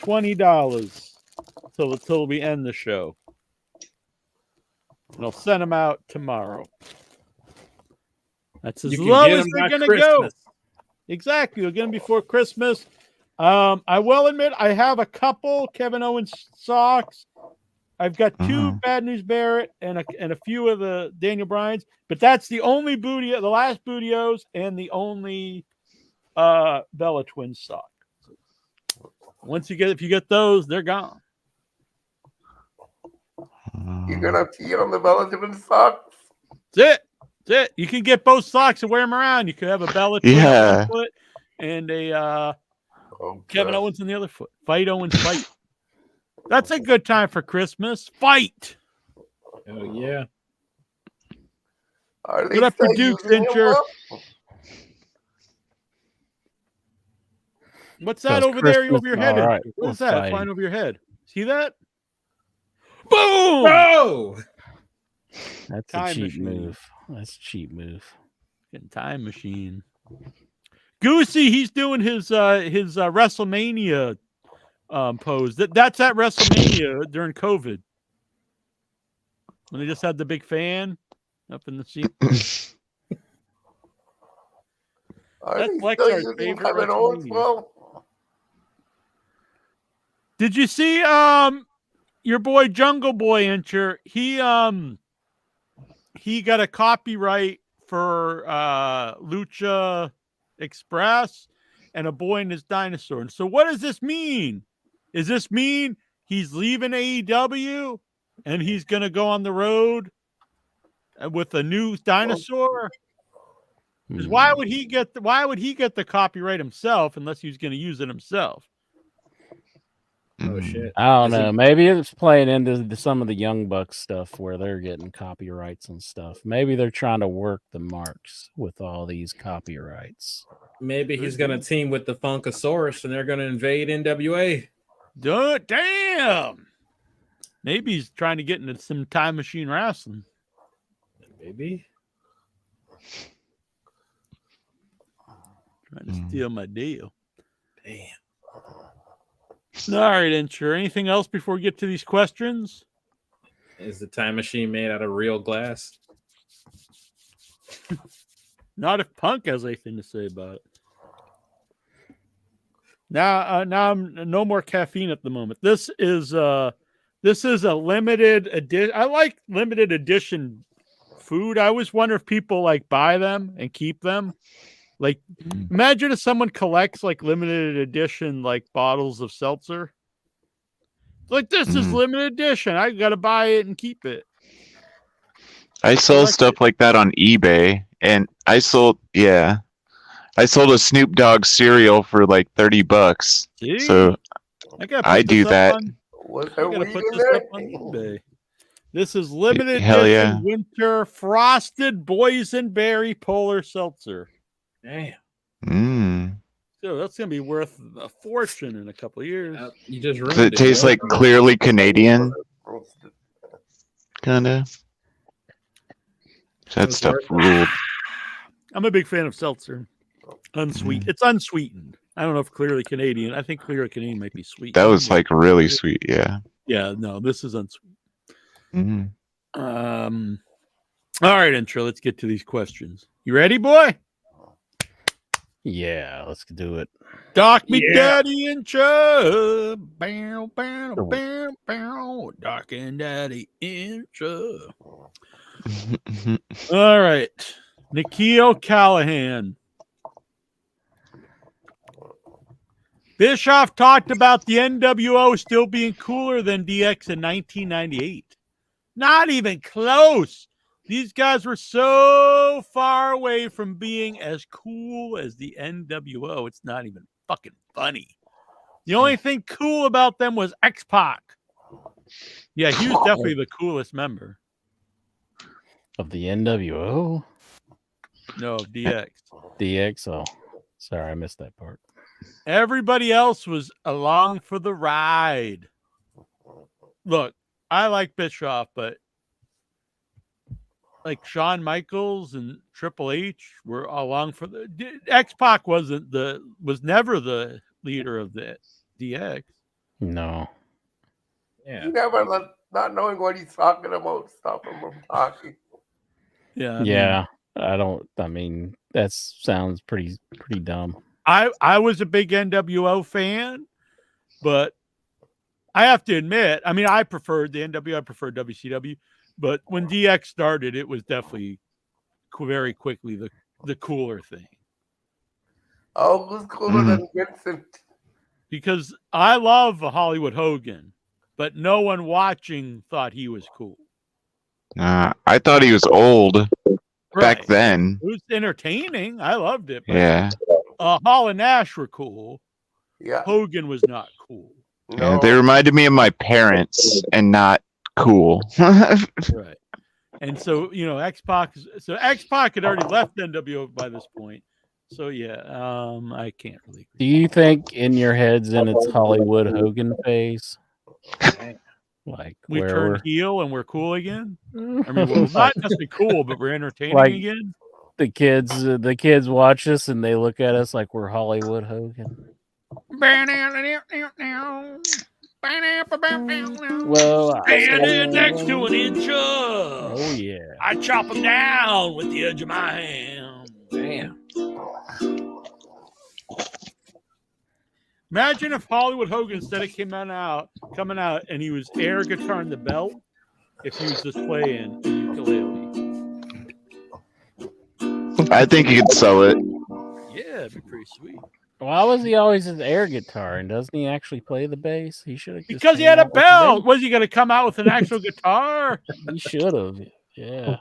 $20 till we end the show. And I'll send them out tomorrow. That's as You can low get as 'em they're by going to go. Christmas. Exactly. We'll get them before Christmas. I will admit I have a couple Kevin Owens socks. I've got 2 Bad News Barrett and a few of the Daniel Bryans, but that's the only booty, the last Bootios, and the only Bella Twins sock. If you get those, they're gone. You're gonna pee on the Bella Twins socks. That's it. You can get both socks and wear them around. You could have a Bella Twins Yeah. one foot and a Kevin Owens on the other foot. Fight Owens, fight. That's a good time for Christmas. Fight. Oh yeah. Are they Good up for still Duke using him, Fincher. Bob? What's that Because over there Christmas- over your head? all right, What is we're that fighting. flying over your head? See that? Boom! Oh! That's Time a cheap machine. move. That's a cheap move. Fucking time machine. Goosey, he's doing his WrestleMania pose. That's at WrestleMania during COVID when they just had the big fan up in the seat. Are That's they still Lexar's using favorite Kevin Owens? WrestleMania. Well, Did you see your boy Jungle Boy Incher? He got a copyright for Lucha Express and A Boy and His Dinosaur. And so what does this mean? Does this mean he's leaving AEW and he's gonna go on the road with a new dinosaur? Because why would he get the copyright himself unless he's gonna use it himself? Oh shit! I don't Is know. it- Maybe it's playing into some of the Young Bucks stuff where they're getting copyrights and stuff. Maybe they're trying to work the marks with all these copyrights. Maybe he's gonna team with the Funkasaurus and they're gonna invade NWA. Damn. Maybe he's trying to get into some Time Machine Wrestling. Maybe. Trying to steal my deal. Damn. All right, Incher. Anything else before we get to these questions? Is the time machine made out of real glass? Not if Punk has anything to say about it. Now I'm no more caffeine at the moment. This is a limited edition. I like limited edition food. I always wonder if people like buy them and keep them. Like, imagine if someone collects like limited edition like bottles of seltzer. Like, this is limited edition. I gotta buy it and keep it. I sell stuff like that on eBay, and I sold a Snoop Dogg cereal for like $30. See? So I do that. I gotta put this up on eBay. This is limited Hell edition yeah. winter frosted boysenberry polar seltzer. Damn. So that's gonna be worth a fortune in a couple of years. You just Does it taste like clearly Canadian? Kinda. That stuff ruled. I'm a big fan of seltzer. Unsweet. It's unsweetened. I don't know if clearly Canadian. I think clearly Canadian might be sweet. That was like really sweet, yeah. Yeah, no, this is unsweet. Mhm. All right, Intro. Let's get to these questions. You ready, boy? Yeah, let's do it. Doc me daddy Intro. Bow, bow, bow, bow. Doc and daddy Intro. All right. Nikhil Callahan. Bischoff talked about the NWO still being cooler than DX in 1998. Not even close. These guys were so far away from being as cool as the NWO. It's not even fucking funny. The only thing cool about them was X-Pac. Yeah, he was definitely the coolest member. Of the NWO? No, DX. DX. Oh, sorry, I missed that part. Everybody else was along for the ride. Look, I like Bischoff, but like Shawn Michaels and Triple H were along for the X-Pac was never the leader of the DX. No. Yeah. You never not knowing what he's talking about, stop him from talking. Yeah. I mean, that sounds pretty dumb. I was a big NWO fan, but I have to admit, I mean, I preferred the NWO, I preferred WCW, but when DX started, it was definitely very quickly the cooler thing. Oh, who's cooler than Vincent? Because I love Hollywood Hogan, but no one watching thought he was cool. I thought he was old back then. It was entertaining. I loved it. But, Yeah. Hall and Nash were cool. Yeah. Hogan was not cool. Yeah, they reminded me of my parents and not cool. Right. And so, X-Pac had already left NWO by this point. So yeah, I can't really. Do you think in your head's in its Hollywood Hogan phase? Like We where turned heel and we're cool again? I mean, we're not necessarily cool, but we're entertaining again. The kids watch us and they look at us like we're Hollywood Hogan. Well, Standing next to an inch of. Oh yeah. I chop him down with the edge of my hand. Damn. Imagine if Hollywood Hogan instead of coming out and he was air guitaring the belt, if he was just playing a ukulele. I think you could sell it. Yeah, it'd be pretty sweet. Why was he always his air guitar? And doesn't he actually play the bass? He should have. Because he had a belt. Was he going to come out with an actual guitar? He should have. Yeah.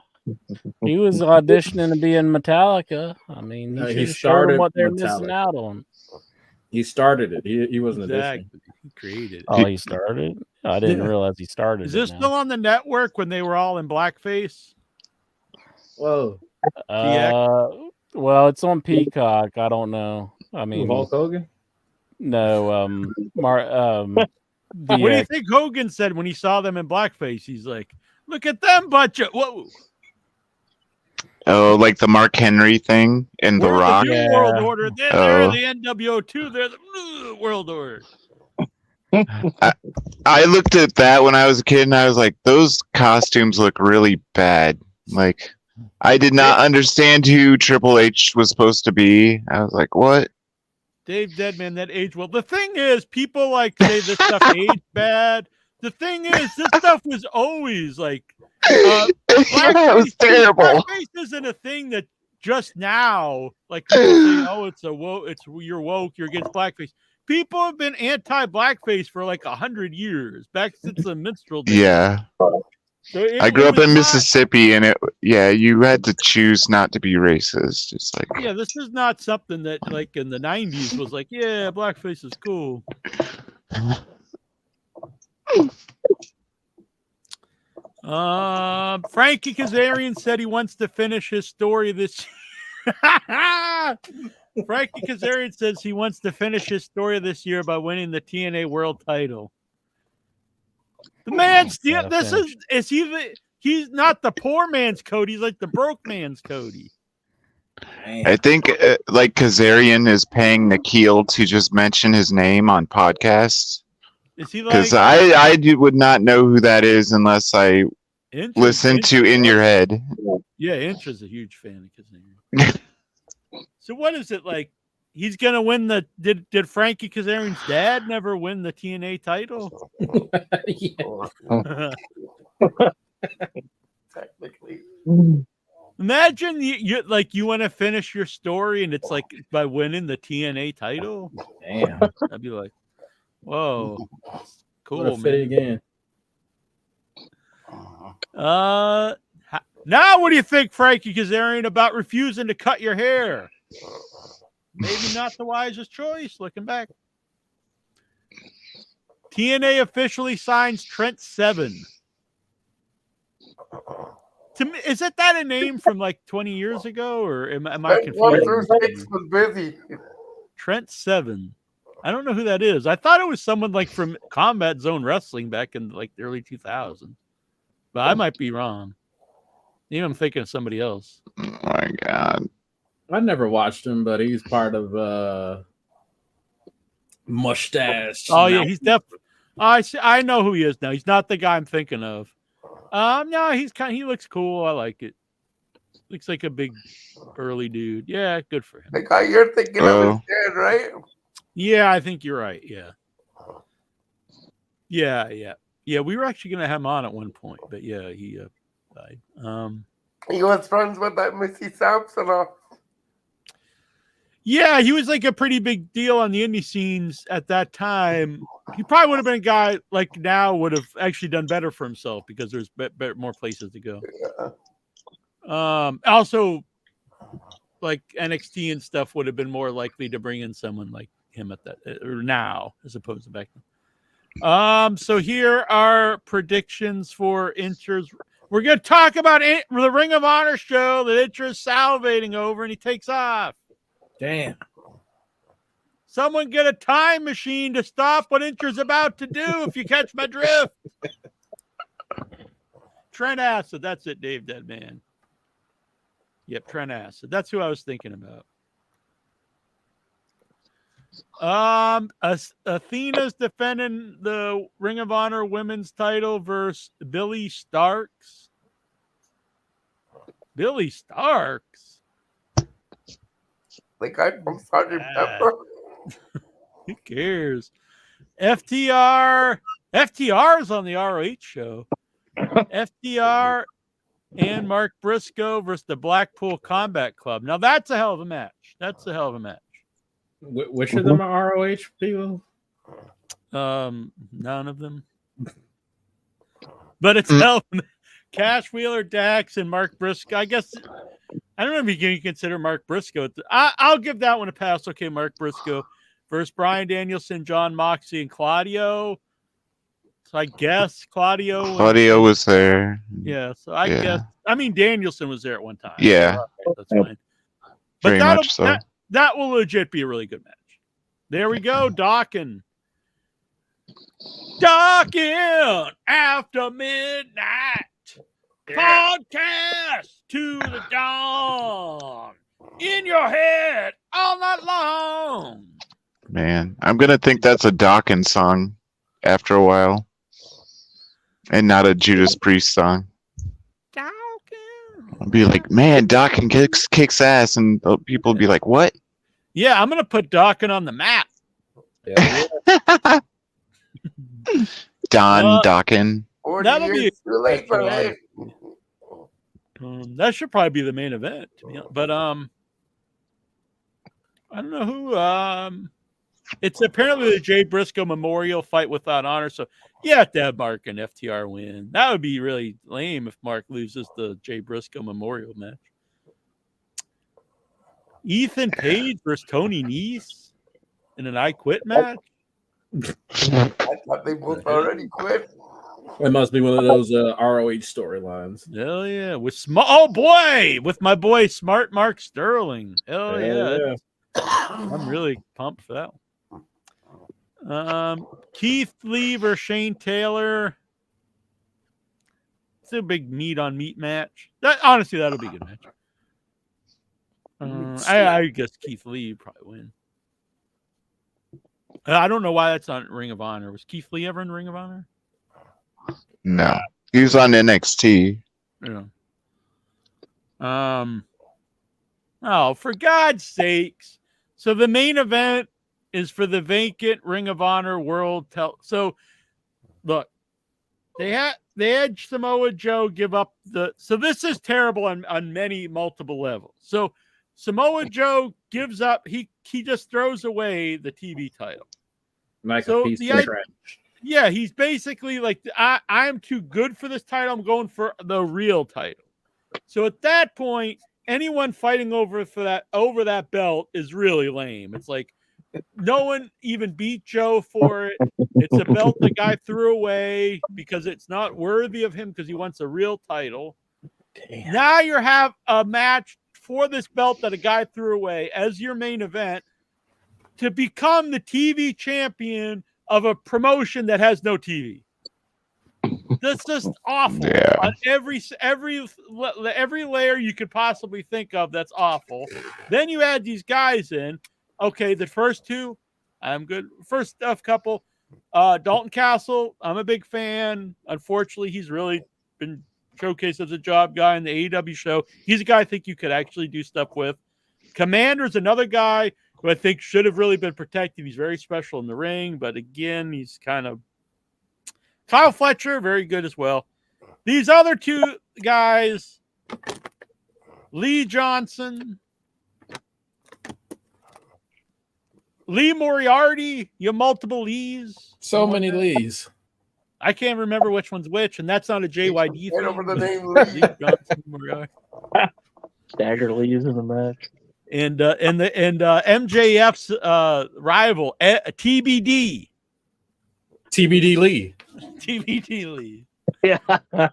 He was auditioning to be in Metallica. I mean, he should have shown them what they're missing out on. He started it. He wasn't Exactly. He created it. Oh, he started? I didn't realize he started. Is this it now. still on the network when they were all in blackface? Whoa. Well, it's on Peacock. I don't know. I mean, Hulk Hogan? No, What do you think Hogan said when he saw them in blackface? He's like, "Look at them bunch of whoa." Oh, like the Mark Henry thing in The We're Rock. the New World Order. They're the NWO too. They're the World Order. I looked at that when I was a kid, and I was like, "Those costumes look really bad." Like, I did not understand who Triple H was supposed to be. I was like, "What?" Dave Deadman, that age well. The thing is, people like say this stuff aged bad. The thing is, this stuff was always like it was terrible. Blackface isn't a thing that just now, like people say, oh, it's you're woke, you're against blackface. People have been anti-blackface for like 100 years, back since the minstrel days. Yeah. So I grew up in Mississippi, and you had to choose not to be racist. It's like, yeah, this is not something that like in the 90s was like, yeah, blackface is cool. Frankie Kazarian said he wants to finish his story this Frankie Kazarian says he wants to finish his story this year by winning the TNA World title. The man's he's not the poor man's Cody, he's like the broke man's Cody. I think like Kazarian is paying Nikhil to just mention his name on podcasts. Is he like? Because I would not know who that is unless I listen to In Your Head. Yeah, Intra's a huge fan of Kazarian. So what is it like? He's gonna win the. Did Frankie Kazarian's dad never win the TNA title? Technically. Imagine you want to finish your story and it's like by winning the TNA title. Damn, I'd be like, whoa, cool, what a fit man. Now what do you think, Frankie Kazarian, about refusing to cut your hair? Maybe not the wisest choice looking back. TNA officially signs Trent Seven. To me, is that a name from like 20 years ago, or am I confused? Was busy. Trent Seven. I don't know who that is. I thought it was someone like from Combat Zone Wrestling back in like the early 2000s, but I might be wrong. Maybe I'm thinking of somebody else. Oh my god. I never watched him, but he's part of Mustache. Oh yeah, he's definitely. I know who he is now. He's not the guy I'm thinking of. No, he looks cool. I like it. Looks like a big burly dude. Yeah, good for him. The guy you're thinking of is dead, right? Yeah, I think you're right. Yeah. Yeah, we were actually gonna have him on at one point, but yeah, he died. He was friends with that Missy Sampson. Yeah, he was like a pretty big deal on the indie scenes at that time. He probably would have been a guy like now would have actually done better for himself because there's more places to go. Yeah. Also, like NXT and stuff would have been more likely to bring in someone like him at that or now as opposed to back then. So here are predictions for Intra's. We're going to talk about the Ring of Honor show that Intra's salivating over, and he takes off. Damn. Someone get a time machine to stop what Intra's about to do, if you catch my drift. Trent Acid. That's it, Dave Deadman. Yep, Trent Acid. That's who I was thinking about. Athena's defending the Ring of Honor women's title versus Billy Starks. Billy Starks? The guy from Sgt. Pepper. Who cares? FTR's on the ROH show. FTR and Mark Briscoe versus the Blackpool Combat Club. Now that's a hell of a match. Which of them are ROH people? None of them. But it's hell of a match. Cash Wheeler, Dax, and Mark Briscoe. I guess I don't know if you can consider Mark Briscoe. I'll give that one a pass. Okay, Mark Briscoe. versus Bryan Danielson, John Moxley, and Claudio. So I guess Claudio was there. Yeah, so I guess Danielson was there at one time. Yeah. So that's fine. But Very much so. that will legit be a really good match. There we go, Dawkins. Dawkins after midnight. Podcast to the dawn. In your head all night long. Man, I'm gonna think that's a Dawkins song after a while, and not a Judas Priest song. I'll be like, man, Dawkins kicks ass, and people will be like, what? Yeah, I'm gonna put Dawkins on the map. Dawkins. That'll be too late for that. That should probably be the main event. But I don't know who. It's apparently the Jay Briscoe Memorial Fight Without Honor. So you have to have Mark and FTR win. That would be really lame if Mark loses the Jay Briscoe Memorial match. Ethan Page versus Tony Nese in an I Quit match. I thought they both already quit. It must be one of those ROH storylines. Hell yeah. With my boy Smart Mark Sterling. Hell yeah. I'm really pumped for that one. Keith Lee versus Shane Taylor. It's a big meat on meat match. Honestly, that'll be a good match. I guess Keith Lee would probably win. I don't know why that's not Ring of Honor. Was Keith Lee ever in Ring of Honor? No, he was on NXT. Yeah. Oh, for God's sakes! So the main event is for the vacant Ring of Honor World. So, look, they had Samoa Joe give up the. So this is terrible on multiple levels. So Samoa Joe gives up. He just throws away the TV title. Like a piece of trash. Yeah, he's basically like, I'm too good for this title. I'm going for the real title. So at that point, anyone fighting over that belt is really lame. It's like no one even beat Joe for it. It's a belt the guy threw away because it's not worthy of him because he wants a real title. Damn. Now you have a match for this belt that a guy threw away as your main event to become the TV champion of a promotion that has no TV. That's just awful. Yeah. On every layer you could possibly think of, that's awful. Then you add these guys in. Okay, the first two, I'm good. First couple, Dalton Castle, I'm a big fan. Unfortunately, he's really been showcased as a job guy in the AEW show. He's a guy I think you could actually do stuff with. Commander's another guy who I think should have really been protected. He's very special in the ring, but again, he's kind of Kyle Fletcher, very good as well. These other two guys, Lee Johnson, Lee Moriarty, you have multiple Lees. So many Lees. I can't remember which one's which, and that's not a JYD thing. Over the name Lee. Johnson, Moriarty. Stagger Lees in the match. And MJF's rival, TBD. TBD Lee. TBD Lee. Yeah.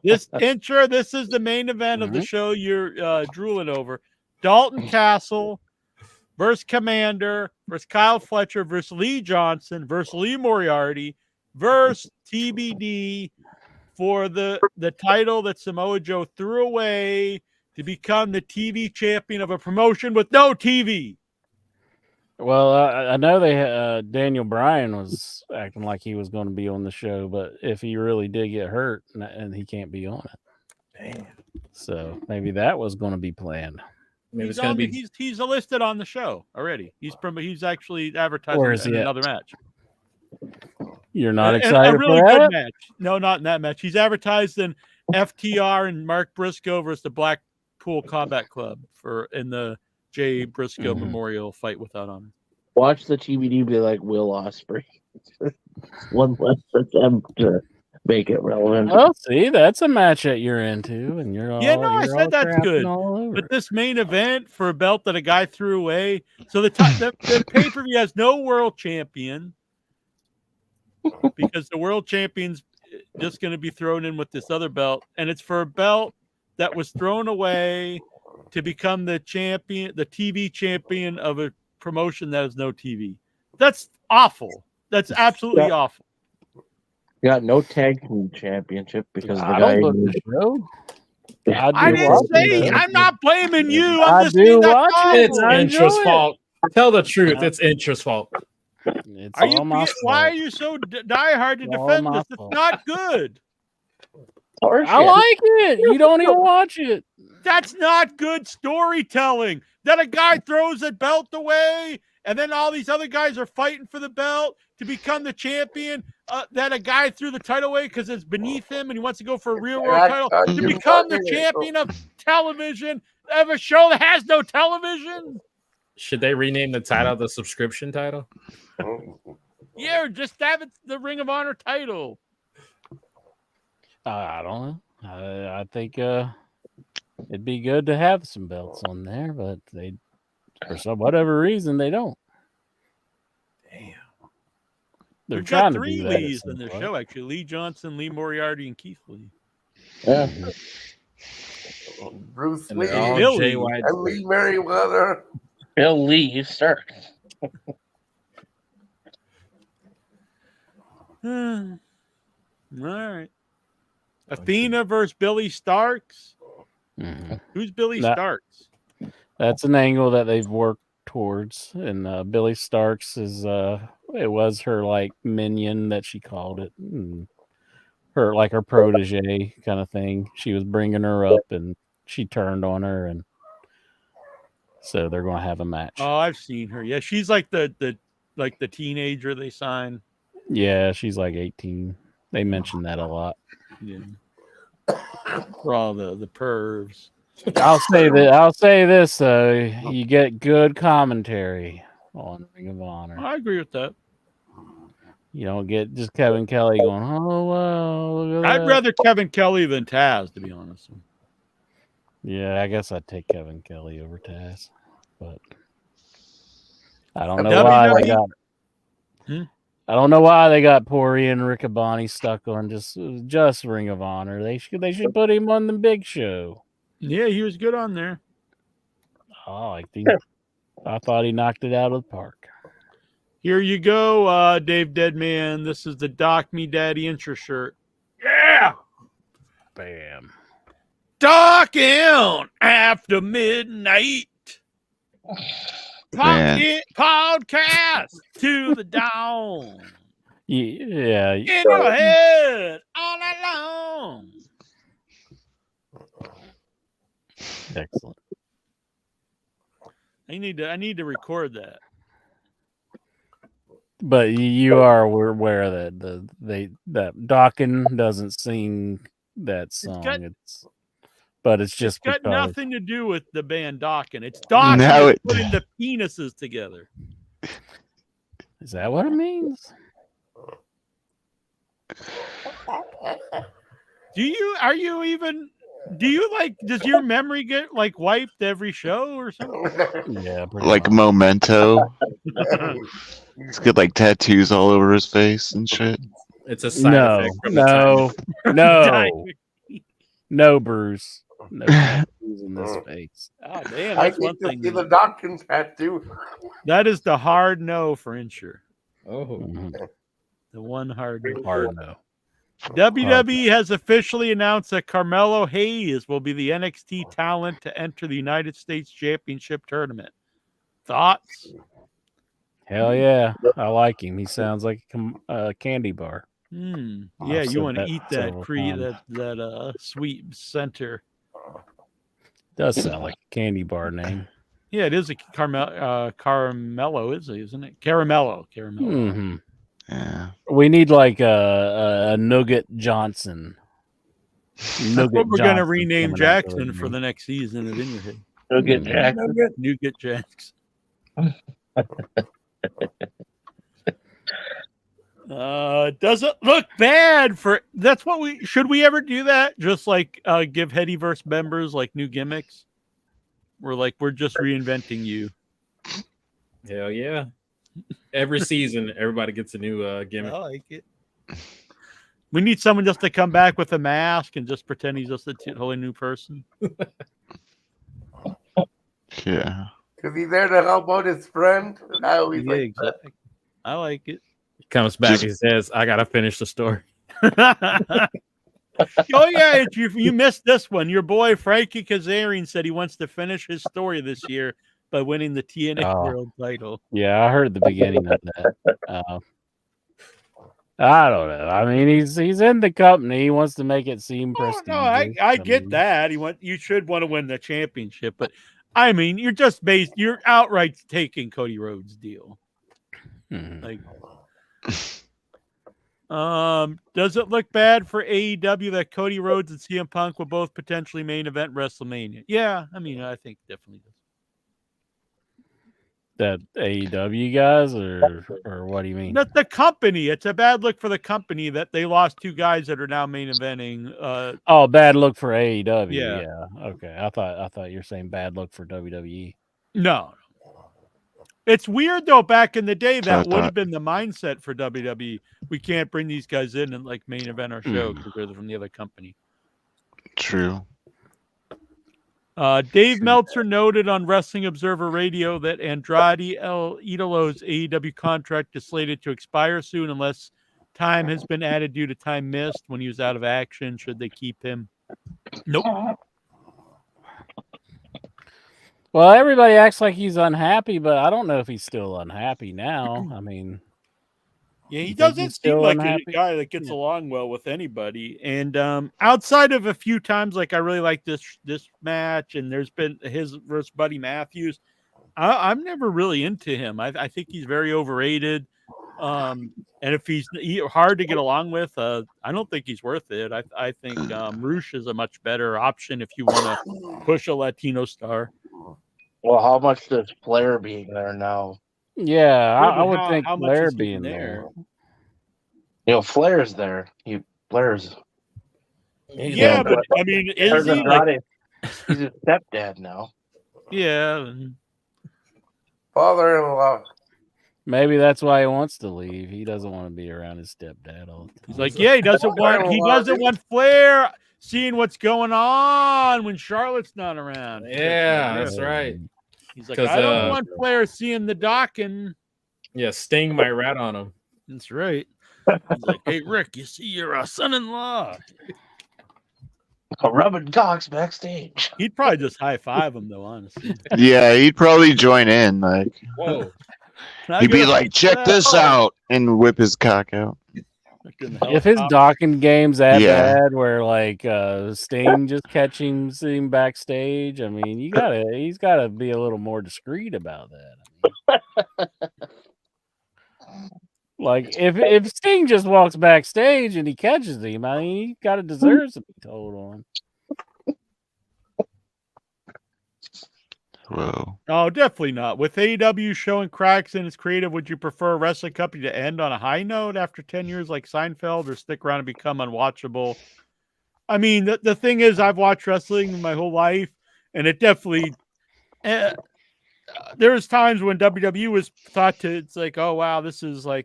This is the main event of the show you're drooling over. Dalton Castle versus Commander versus Kyle Fletcher versus Lee Johnson versus Lee Moriarty versus TBD for the title that Samoa Joe threw away to become the TV champion of a promotion with no TV. Well, I know they Daniel Bryan was acting like he was going to be on the show, but if he really did get hurt and he can't be on it, damn. So maybe that was going to be planned. Maybe He's it's going to be. He's listed on the show already. He's actually advertising Where is he at? another match. You're not excited a really for good that? match. No, not in that match. He's advertised in FTR and Mark Briscoe versus the Blackpool Combat Club in the Jay Briscoe Memorial Fight Without Honor. Watch the TBD be like Will Ospreay. One less attempt to make it relevant. Well, see, that's a match that you're into, and you're all Yeah, no, I you're all said that's crapping good. all over But it. this main event for a belt that a guy threw away. So the pay-per-view has no world champion because the world champion's just going to be thrown in with this other belt, and it's for a belt that was thrown away to become the champion, the TV champion of a promotion that has no TV. That's awful. That's absolutely awful. Got no tag team championship because the I guy. don't look the show. I didn't say. I'm not blaming you. I'm I just do saying that's watch awful. it. It's I Intra's enjoy it. fault. Tell the truth. It's Intra's fault. It's Are you? all my Why are fault. you so diehard to It's all defend my this? It's fault. not good. I like it. You don't even watch it. That's not good storytelling. That a guy throws a belt away, and then all these other guys are fighting for the belt to become the champion. That a guy threw the title away because it's beneath him, and he wants to go for a real world title to become the champion of television of a show that has no television. Should they rename the title the subscription title? Yeah, or just have it the Ring of Honor title. I don't know. I think it'd be good to have some belts on there, but they, for some whatever reason, they don't. They're We've trying got to three do that. at Lees some in their point. show, actually. Lee Johnson, Lee Moriarty, and Keith Lee. Yeah. Bruce And Lee, they're all Billy. Jay White. and Lee Merriweather. Bill Lee Stark. All right. Athena versus Billy Starks. Mhm. Who's Billy That- Starks? That's an angle that they've worked towards, and Billy Starks is it was her like minion that she called it, and her like her protege kind of thing. She was bringing her up, and she turned on her, and so they're going to have a match. Oh, I've seen her. Yeah, she's like the teenager they signed. Yeah, she's like 18. They mentioned that a lot. Yeah. For all the pervs. I'll say that. I'll say this though: you get good commentary on Ring of Honor. I agree with that. You don't get just Kevin Kelly going, "Oh well." Look at I'd that." rather Kevin Kelly than Taz, to be honest. Yeah, I guess I'd take Kevin Kelly over Taz, but I don't know why they got. I don't know why they got poor Ian Riccaboni stuck on just Ring of Honor. They should put him on the Big Show. Yeah, he was good on there. I liked him. I thought he knocked it out of the park. Here you go, Dave Deadman. This is the Doc Me Daddy Intra shirt. Yeah. Bam. Talking after midnight. Man. Pocket podcast to the dawn. Yeah. In your head all night long. Excellent. I need to record that. But you are aware that that Dawkins doesn't sing that song. It's just Got because nothing to do with the band Dawkins. It's Dawkins No, it- putting the penises together. Is that what it means? Does your memory get like wiped every show or something? Yeah, Like Memento. He's got like tattoos all over his face and shit. It's a side No, effect from the no, time. no, no, Bruce. No tattoos in this face. Oh damn, I that's one need to thing. see the Dawkins tattoo. That is the hard no for Insure. Oh, the one hard no. Hard no. WWE has officially announced that Carmelo Hayes will be the NXT talent to enter the United States Championship tournament. Thoughts? Hell yeah, I like him. He sounds like a candy bar. Yeah, I've you said want to that eat that several times. that sweet center. Does sound like a candy bar name. Yeah, it is a Carmelo, isn't it? Caramello. Mm-hmm. Yeah. We need like a Nugget Johnson. That's what we're going to Johnson rename coming out Jackson with for me. the next season of In Your Head. Nugget Jackson. Nugget Jackson. Does it look bad for? That's what we should we ever do that? Just like give Headyverse members like new gimmicks. We're just reinventing you. Hell yeah! Every season, everybody gets a new gimmick. I like it. We need someone just to come back with a mask and just pretend he's just a totally new person. Yeah. Because he's there to help out his friend. And I always Yeah, exactly. I like it. He comes back and says, "I gotta finish the story." Oh yeah, you missed this one. Your boy Frankie Kazarian said he wants to finish his story this year by winning the TNA World title. Yeah, I heard the beginning of that. I don't know. I mean, he's in the company. He wants to make it seem prestigious. No, I get that. You should want to win the championship, but I mean, you're outright taking Cody Rhodes' deal. Like, does it look bad for AEW that Cody Rhodes and CM Punk will both potentially main event WrestleMania? Yeah, I mean, I think definitely does. That AEW guys, or what do you mean? Not the company. It's a bad look for the company that they lost two guys that are now main eventing. Bad look for AEW. Yeah. Yeah. Okay. I thought you were saying bad look for WWE. No. It's weird though. Back in the day, that would have been the mindset for WWE. We can't bring these guys in and like main event our show because they're from the other company. True. Dave Meltzer noted on Wrestling Observer Radio that Andrade El Idolo's AEW contract is slated to expire soon unless time has been added due to time missed when he was out of action. Should they keep him? Nope. Well, everybody acts like he's unhappy, but I don't know if he's still unhappy now. I mean, yeah, he doesn't seem like a guy that gets along well with anybody. And outside of a few times, like I really like this match, and there's been his versus Buddy Matthews. I'm never really into him. I think he's very overrated. And if he's hard to get along with, I don't think he's worth it. I think Rush is a much better option if you want to push a Latino star. Well, how much does Flair being there now? Yeah, I would think Flair being there. You know, Flair's there. Flair's. Yeah, but I mean, is he like, he's a stepdad now? Yeah. Father-in-law. Maybe that's why he wants to leave. He doesn't want to be around his stepdad all the time. He's like, yeah, he doesn't want Flair seeing what's going on when Charlotte's not around. Yeah, that's right. He's like, I don't want Flair seeing the docking. Yeah, Sting might rat on him. That's right. He's like, hey, Rick, you see your son-in-law. Rubbing cocks backstage. He'd probably just high-five him, though, honestly. Yeah, he'd probably join in. Like, whoa. He'd be like, check this out, and whip his cock out. If his docking game's that bad, where like Sting just catching him backstage, I mean, he's gotta be a little more discreet about that. I mean, like if Sting just walks backstage and he catches him, I mean, he gotta deserves to be told on. Whoa. Oh, definitely not. With AEW showing cracks in its creative, would you prefer a wrestling company to end on a high note after 10 years like Seinfeld, or stick around and become unwatchable? I mean, the thing is, I've watched wrestling my whole life, and it definitely... there's times when WWE was thought to, it's like, oh, wow, this is going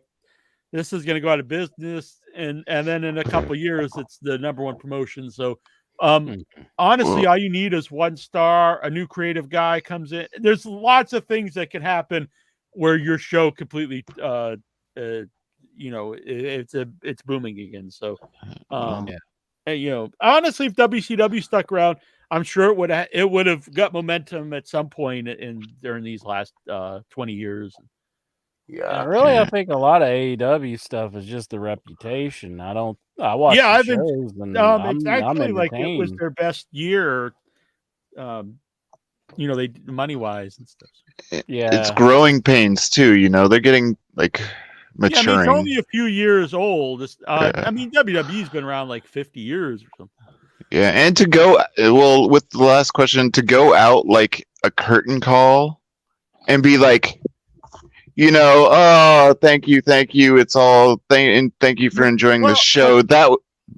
to go out of business, and then in a couple of years, it's the number one promotion, so... honestly, all you need is one star, a new creative guy comes in. There's lots of things that can happen where your show completely, it's booming again. So, and, honestly, if WCW stuck around, I'm sure it would have got momentum at some point during these last 20 years. Yeah, really, I think a lot of AEW stuff is just the reputation. I watch I've shows been. and It's actually like it was their best year. They money wise and stuff. Yeah, it's growing pains too. They're getting like maturing. Yeah, I mean, it's only a few years old. I mean, WWE's been around like 50 years or something. Yeah, and to go with the last question, to go out like a curtain call and be like, thank you. It's all and thank you for enjoying the show.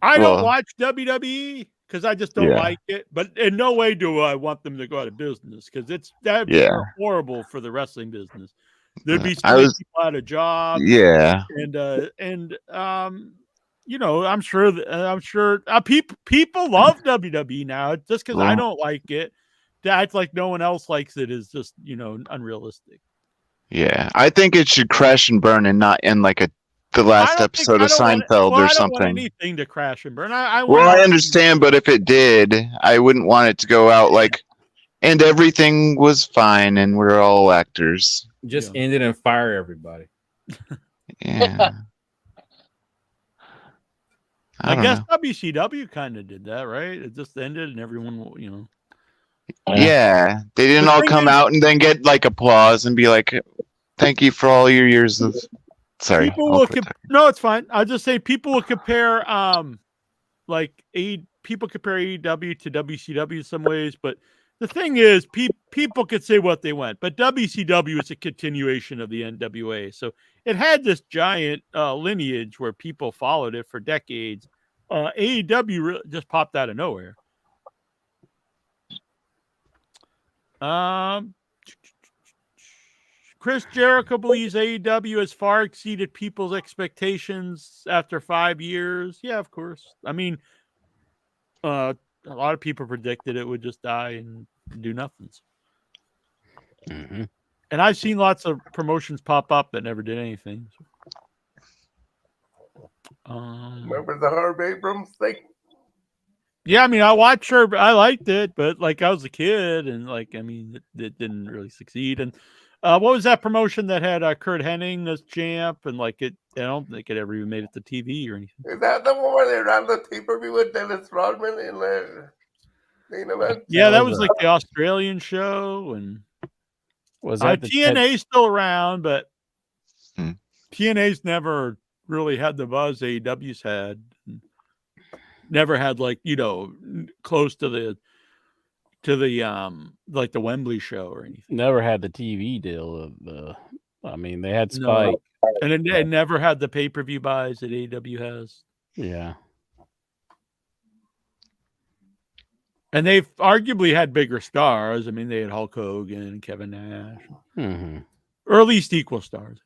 I don't watch WWE because I just don't like it. But in no way do I want them to go out of business because that'd be horrible for the wrestling business. There'd be so many people out of jobs. Yeah. And I'm sure people love WWE now. Just because I don't like it, to act like no one else likes it is just unrealistic. Yeah, I think it should crash and burn and not end like the last episode of Seinfeld or something. I don't want anything to crash and burn. I understand, but if it did, I wouldn't want it to go out like, and everything was fine and we're all actors. Just end it and fire everybody. Yeah. I guess WCW kind of did that, right? It just ended and everyone, Yeah, they didn't all come out and then get like applause and be like, "Thank you for all your years of." Sorry, no, it's fine. I'll just say people will compare, people compare AEW to WCW in some ways, but the thing is, people could say what they want, but WCW is a continuation of the NWA, so it had this giant lineage where people followed it for decades. AEW just popped out of nowhere. Chris Jericho believes AEW has far exceeded people's expectations after 5 years. Yeah, of course. I mean, a lot of people predicted it would just die and do nothing. Mm-hmm. And I've seen lots of promotions pop up that never did anything. Remember the Herb Abrams thing? Yeah, I mean, I watched her. I liked it, but I was a kid, and it didn't really succeed. And what was that promotion that had Kurt Hennig as champ? And I don't think it ever even made it to TV or anything. Is that the one where they ran the pay-per-view with Dennis Rodman in the main event? Yeah, that was like the Australian show, and was that TNA's still around, but TNA's never really had the buzz AEW's had. Never had close to the the Wembley show or anything. Never had the TV deal of they had Spike. And it never had the pay-per-view buys that AEW has. Yeah. And they've arguably had bigger stars. I mean, they had Hulk Hogan and Kevin Nash. Mm-hmm. Or at least equal stars.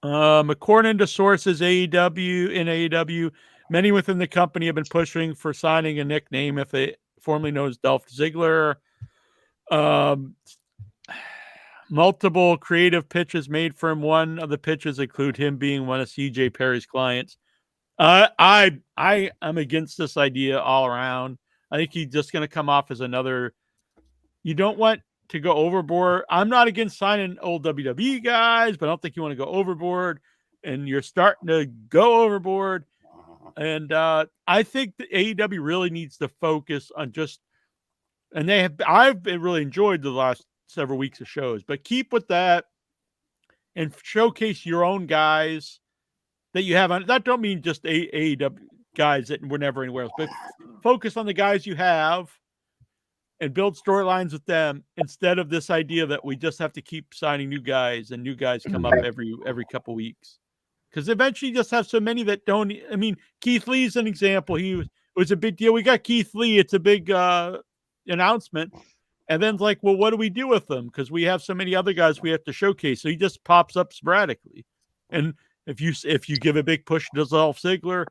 According to sources in AEW, many within the company have been pushing for signing a nickname if they formerly known as Dolph Ziggler. Multiple creative pitches made for him. One of the pitches include him being one of CJ Perry's clients. I am against this idea all around. I think he's just going to come off as another. You don't want to go overboard. I'm not against signing old WWE guys, but I don't think you want to go overboard. And you're starting to go overboard. And I think the AEW really needs to focus on I've really enjoyed the last several weeks of shows, but keep with that and showcase your own guys that you have on. That don't mean just AEW guys that were never anywhere else, but focus on the guys you have and build storylines with them instead of this idea that we just have to keep signing new guys and new guys come up every couple weeks. Because eventually you just have so many that don't. I mean, Keith Lee's an example. It was a big deal. We got Keith Lee. It's a big announcement. And then it's like, well, what do we do with them? Because we have so many other guys we have to showcase. So he just pops up sporadically. And if you give a big push to Dolph Ziggler,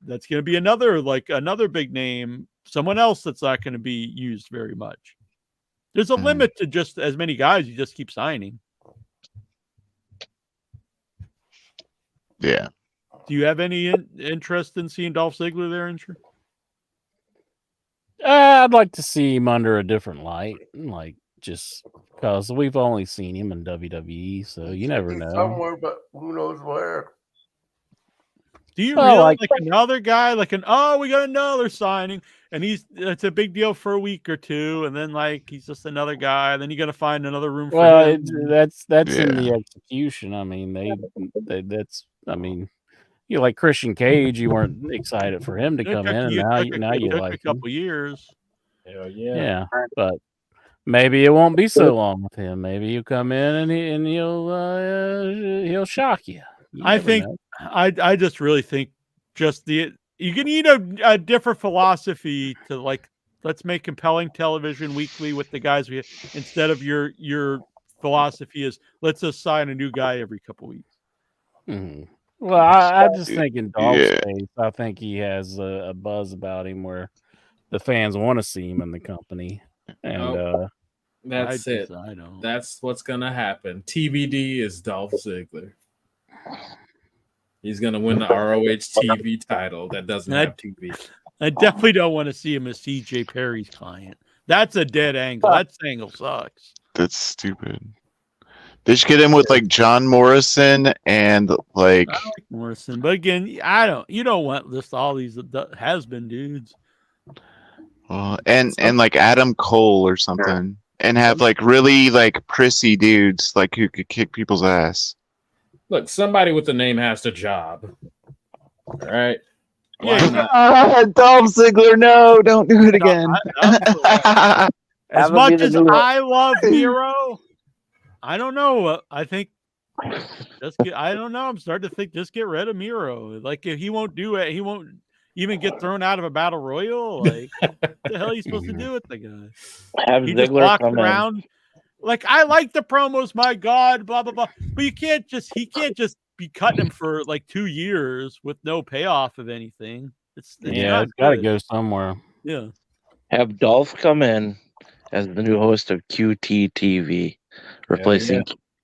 that's going to be another big name, someone else that's not going to be used very much. There's a limit to just as many guys you just keep signing. Yeah. Do you have any interest in seeing Dolph Ziggler there, Incher? I'd like to see him under a different light, just because we've only seen him in WWE, so you never know. Somewhere, but who knows where. Do you really like another guy? We got another signing, and it's a big deal for a week or two, and then he's just another guy. And then you got to find another room for him. That's in the execution. I mean, you like Christian Cage. You weren't excited for him to come in, and now you like a couple years. Hell yeah. Yeah, but Maybe it won't be so long with him. Maybe you come in and he'll shock you. I think I just really think just you can need a different philosophy to like. Let's make compelling television weekly with the guys we instead of your philosophy is let's just sign a new guy every couple weeks. Mm-hmm. Well, I just think in Dolph's case, I think he has a buzz about him where the fans want to see him in the company, and that's it. I know that's what's gonna happen. TBD is Dolph Ziggler. He's gonna win the ROH TV title that doesn't have TV. I definitely don't want to see him as CJ Perry's client. That's a dead angle. That angle sucks. That's stupid. They should get him with like John Morrison and like I like Morrison, but again, you don't want this all these has-been dudes. And like Adam Cole or something, and have like really like prissy dudes like who could kick people's ass. Look, somebody with the name has the job. All right. Dolph Ziggler, no, don't do it again. As much as I love Miro, I don't know. I think I don't know. I'm starting to think just get rid of Miro. Like if he won't do it, he won't even get thrown out of a battle royal. Like what the hell are you supposed to do with the guy? Have He just Ziggler walks come around. Like I like the promos, my God, blah blah blah. But he can't just be cutting him for like 2 years with no payoff of anything. It's it's got to go somewhere. Yeah. Have Dolph come in as the new host of QT TV, replacing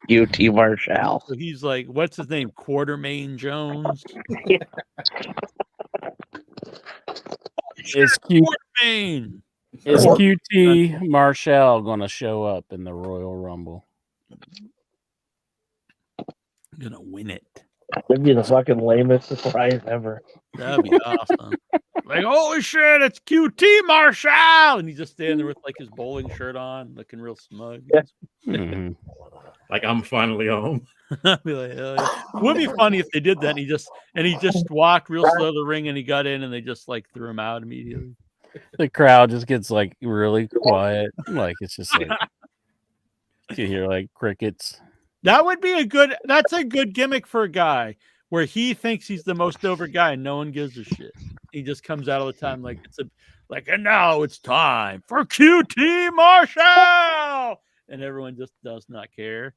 QT Marshall. So he's like, what's his name? Quartermain Jones. Is QT Marshall going to show up in the Royal Rumble? Gonna win it. That'd be the fucking lamest surprise ever. That'd be awesome. Like, holy shit, it's QT Marshall, and he's just standing there with like his bowling shirt on, looking real smug. Mm-hmm. Like I'm finally home. I'd be like, hell yeah. It would be funny if they did that. And he just walked real slow to the ring, and he got in, and they just like threw him out immediately. The crowd just gets like really quiet. Like it's just like you hear like crickets. That would be that's a good gimmick for a guy where he thinks he's the most over guy and no one gives a shit. He just comes out all the time and now it's time for QT Marshall, and everyone just does not care.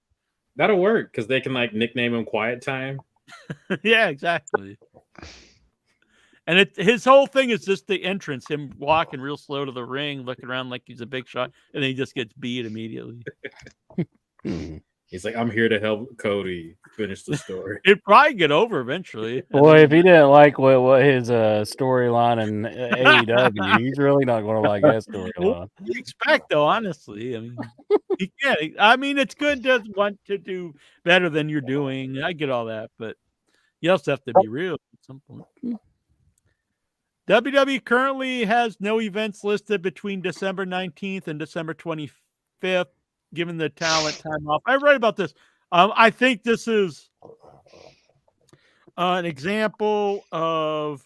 That'll work because they can like nickname him Quiet Time. Yeah, exactly. And his whole thing is just the entrance, him walking real slow to the ring, looking around like he's a big shot, and then he just gets beat immediately. He's like, I'm here to help Cody finish the story. It'd probably get over eventually. Boy, if he didn't like what his storyline in AEW, he's really not going to like that storyline. What do you expect, though, honestly? I mean, he can't. I mean, it's good to want to do better than you're doing. I get all that, but you also have to be real at some point. WWE currently has no events listed between December 19th and December 25th. Given the talent time off. I read about this. I think this is an example of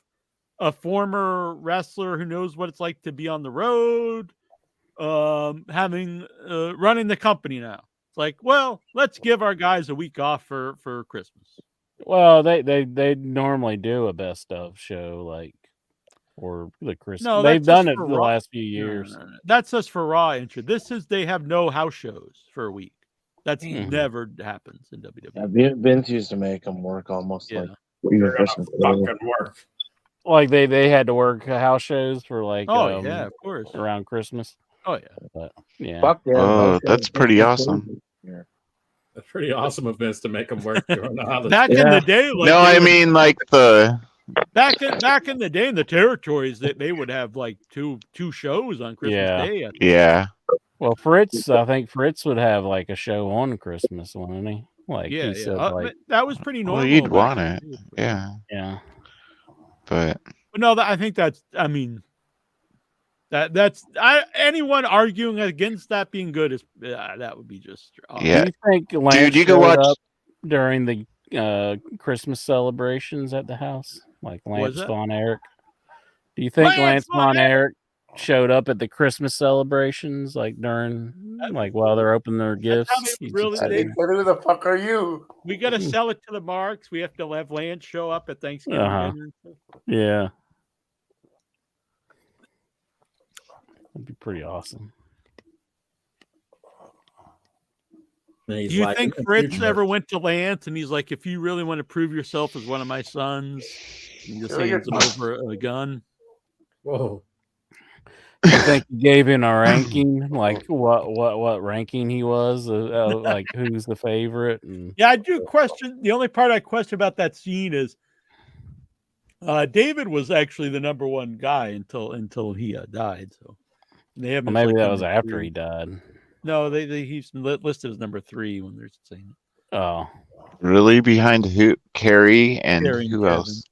a former wrestler who knows what it's like to be on the road, running the company now. It's like, well, let's give our guys a week off for Christmas. Well, they normally do a best of show like or the Christmas. No, they've done it for the Raw. last few years. No. That's just for Raw intro. This is they have no house shows for a week. That's never happens in WWE. Yeah, Vince used to make them work almost like Christmas. Fucking work. Like they had to work house shows for like yeah, of course, around Christmas. Oh yeah, but yeah. Fuck yeah, Oh, that's pretty awesome. That's pretty awesome of Vince to make them work during the holidays. Back in the day, like, No, I mean like the back in the day in the territories that they would have like two shows on Christmas Day. Yeah. Well, I think Fritz would have like a show on Christmas, wouldn't he? Like he said, like that was pretty normal. Well, you'd want it. Yeah. Yeah. But no, I think that's. I mean, anyone arguing against that being good is that would be just. Yeah. Do you think Lance Dude, you can watch up during the Christmas celebrations at the house, like Lance Von Erich? Do you think Lance Von Erich showed up at the Christmas celebrations, like during, like while they're opening their gifts. Who the fuck are you? We got to sell it to the marks. We have to have Lance show up at Thanksgiving dinner. Yeah. That'd be pretty awesome. Do you think Fritz ever went to Lance and he's like, if you really want to prove yourself as one of my sons, you just hands him over a gun? Whoa. I think he gave him a ranking, like what ranking he was, like who's the favorite. And yeah, I do question. The only part I question about that scene is David was actually the number one guy until he died. So they have maybe that was after he died. No, he's listed as number 3 when they're saying it. Oh, really? Behind who? Carrie and Carrie who and else?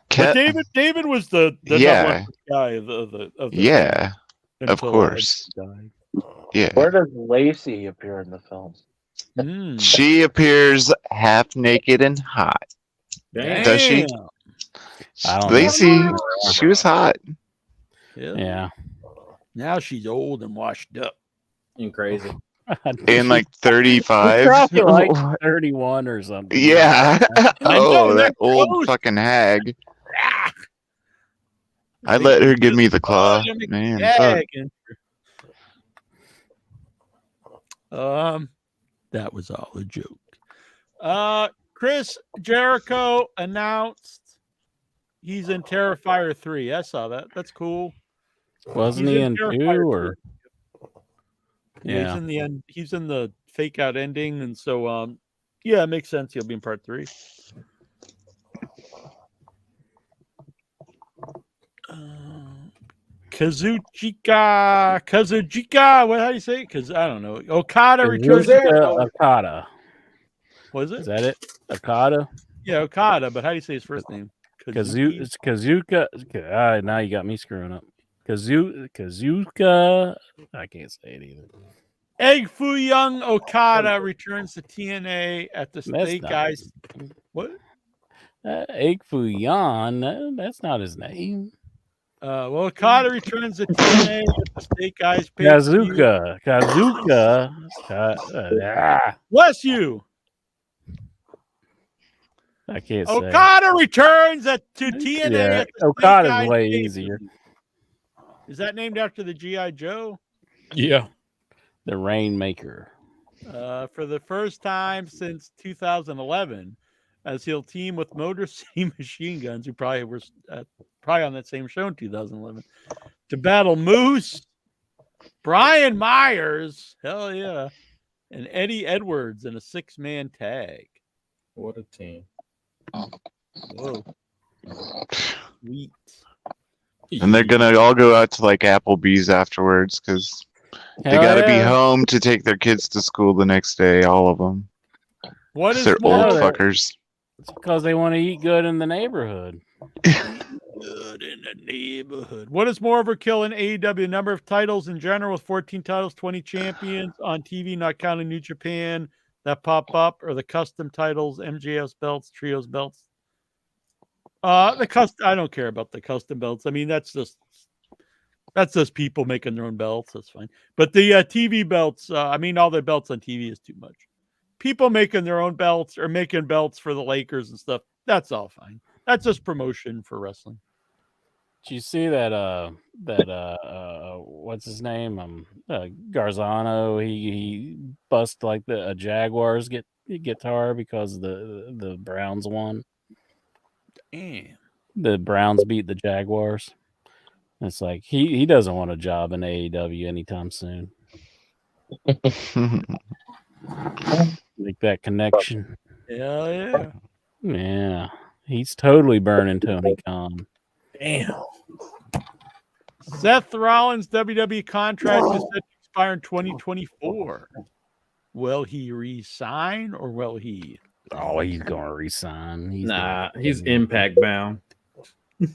Kevin. But David was the number one guy of the yeah, of course. Yeah. Where does Lacey appear in the film? She appears half naked and hot. Damn. Does she? I don't Lacey, know. she was hot. Yeah. Now she's old and washed up and crazy. In like 35. Probably like 31 or something. Yeah. know, that they're old close. fucking hag. I let her give me the claw. Man, fuck. That was all a joke. Chris Jericho announced he's in Terrifier 3. I saw that. That's cool. Wasn't he in 2 or? Yeah, he's in the end. He's in the fake out ending, and so yeah, it makes sense. He'll be in part 3. Kazuchika. What? How do you say it? Because I don't know. Okada returns. Okada. Was it? Is that it? Okada. Yeah, Okada. But how do you say his first name? It's Kazuka. Now you got me screwing up. Kazuka. I can't say it either. Egg Foo Young Okada returns to TNA at the Snake Eyes. What? Egg Foo Young. That's not his name. Well, Okada returns to TNA at the Snake Eyes. Kazuka. Bless you. I can't say. Okada returns to TNA. Yeah, at the Okada's Snake Eyes way pay-per-view. easier. Is that named after the G.I. Joe? Yeah. The Rainmaker. For the first time since 2011, as he'll team with Motor City Machine Guns, who probably were probably on that same show in 2011, to battle Moose, Brian Myers, hell yeah, and Eddie Edwards in a 6-man tag. What a team. Whoa. Sweet. And they're gonna all go out to like Applebee's afterwards because they gotta be home to take their kids to school the next day. All of them. What is they're more? old fuckers. It's because they want to eat good in the neighborhood. Good in the neighborhood. What is more overkill in AEW? Number of titles in general with 14 titles, 20 champions on TV, not counting New Japan that pop up, or the custom titles, MJF's belts, trios belts. I don't care about the custom belts. I mean, that's just people making their own belts. That's fine. But the TV belts, I mean, all the belts on TV is too much. People making their own belts or making belts for the Lakers and stuff. That's all fine. That's just promotion for wrestling. Did you see that? What's his name? Garzano. He bust like a Jaguars guitar because the Browns won. Damn. The Browns beat the Jaguars. It's like he doesn't want a job in AEW anytime soon. Make that connection. Yeah. Yeah. He's totally burning Tony Khan. Damn. Seth Rollins' WWE contract is set to expire in 2024. Will he resign or will he? Oh, he's gonna resign. He's Impact bound. You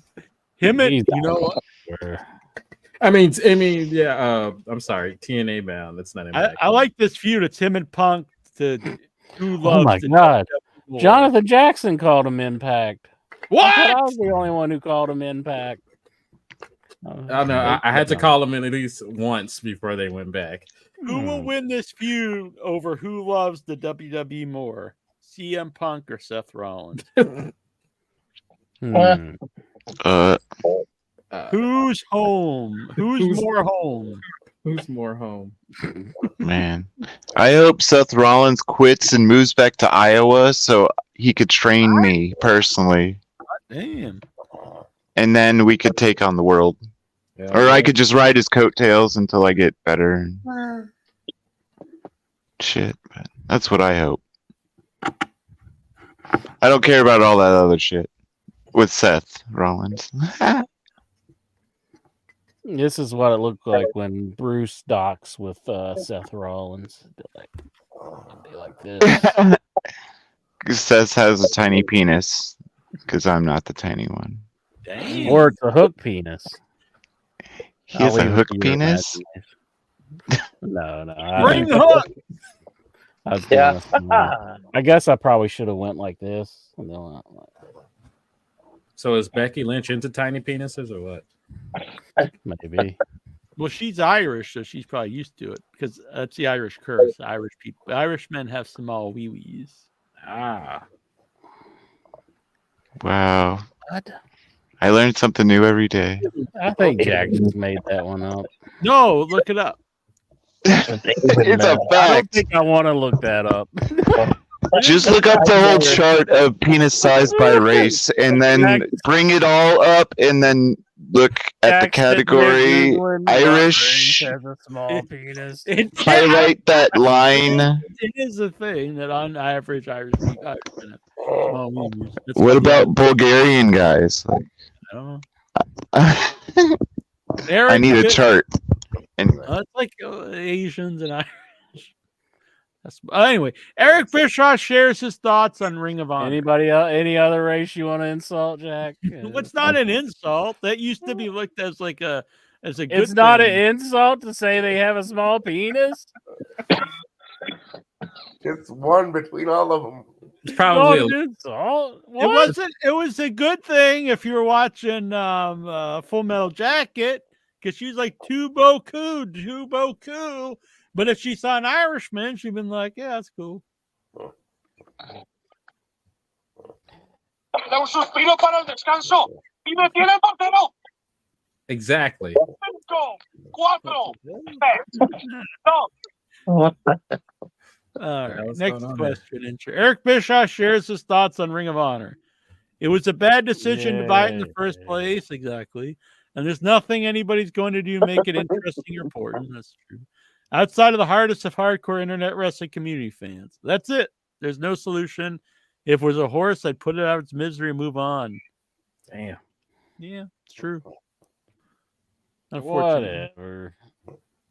know what? I mean, yeah. I'm sorry, TNA bound. That's not Impact. I like this feud. It's him and Punk. Who loves? Oh my god! Jonathan Jackson called him Impact. What? I was the only one who called him Impact. I know. I had to call them in at least once before they went back. Who will win this feud over who loves the WWE more, CM Punk or Seth Rollins? Who's home? Who's more home? Who's more home? Man, I hope Seth Rollins quits and moves back to Iowa so he could train me personally. Damn. And then we could take on the world. Yeah, or I could just ride his coattails until I get better. Shit, but that's what I hope. I don't care about all that other shit with Seth Rollins. This is what it looked like when Bruce docks with Seth Rollins. It'd be like this. Seth has a tiny penis because I'm not the tiny one. Damn. Or it's a hook penis. He has a hook penis? No. Bring the hook. I was I guess I probably should have went like this. So is Becky Lynch into tiny penises or what? Maybe. Well, she's Irish, so she's probably used to it because that's the Irish curse. Irish people, Irish men have small wee wees. Ah. Wow. I learned something new every day. I think Jack just made that one up. No, look it up. It's a I don't fact. think I want to look that up. Just look up the whole chart of penis size by race and then bring it all up and then look at the category Irish. Has a small penis. Highlight that line. It is a thing that on average Irish people have small wee wees. That's What why- about Bulgarian guys? Like, I don't I Eric, need a good- chart. And It's like Asians and Irish. Anyway, Eric Bischoff shares his thoughts on Ring of Honor. Anybody else? Any other race you want to insult, Jack? What's not an insult? That used to be looked as like a good It's not thing. an insult to say they have a small penis. It's one between all of them. It's probably Not an insult. It wasn't. It was a good thing if you were watching Full Metal Jacket because she's like too boku. But if she saw an Irishman, she'd been like, "Yeah, that's cool." Da un suspiro para el descanso. Y detiene el portero. exactly. 5, 4, 3, 2. All right, what's next going on there? question. Eric Bischoff shares his thoughts on Ring of Honor. It was a bad decision to buy it in the first place, exactly. And there's nothing anybody's going to do to make it interesting or important. That's true. Outside of the hardest of hardcore internet wrestling community fans. That's it. There's no solution. If it was a horse, I'd put it out of its misery and move on. Damn. Yeah, it's true. Unfortunately. Whatever.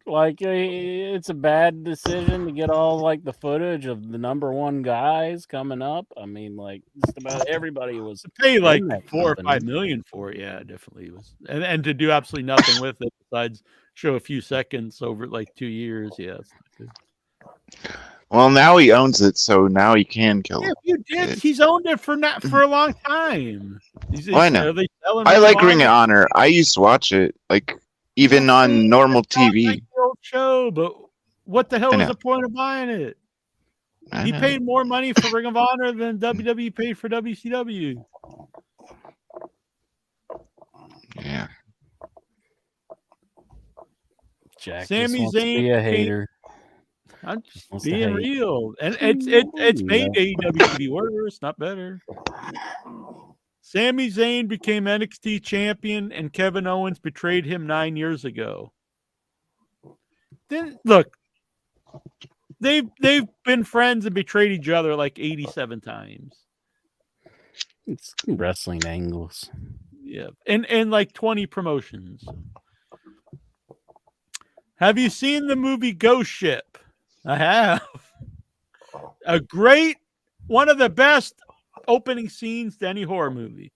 Like, it's a bad decision to get all like the footage of the number one guys coming up. I mean, like, just about everybody was Pay like in that 4 or company. 5 million for it. Yeah, definitely was. And to do absolutely nothing with it besides show a few seconds over like 2 years. Yeah, it's not good. well, now he owns it, so now he can kill Yeah, it. you did. He's owned it for a long time. I know. They selling I like Ring of Honor? Honor. I used to watch it, like even on normal TV. Like the old show, but what the hell I was know. the point of buying it? I He know. paid more money for Ring of Honor than WWE paid for WCW. Yeah. Jack Sami just wants to Zayn be a became- hater. I'm just Wants to being hate. real, and it's made AEW to be worse, not better. Sami Zayn became NXT champion, and Kevin Owens betrayed him 9 years ago. Then look, they've been friends and betrayed each other like 87 times. It's wrestling angles. Yeah, and like 20 promotions. Have you seen the movie Ghost Ship? I have. A great, one of the best opening scenes to any horror movie.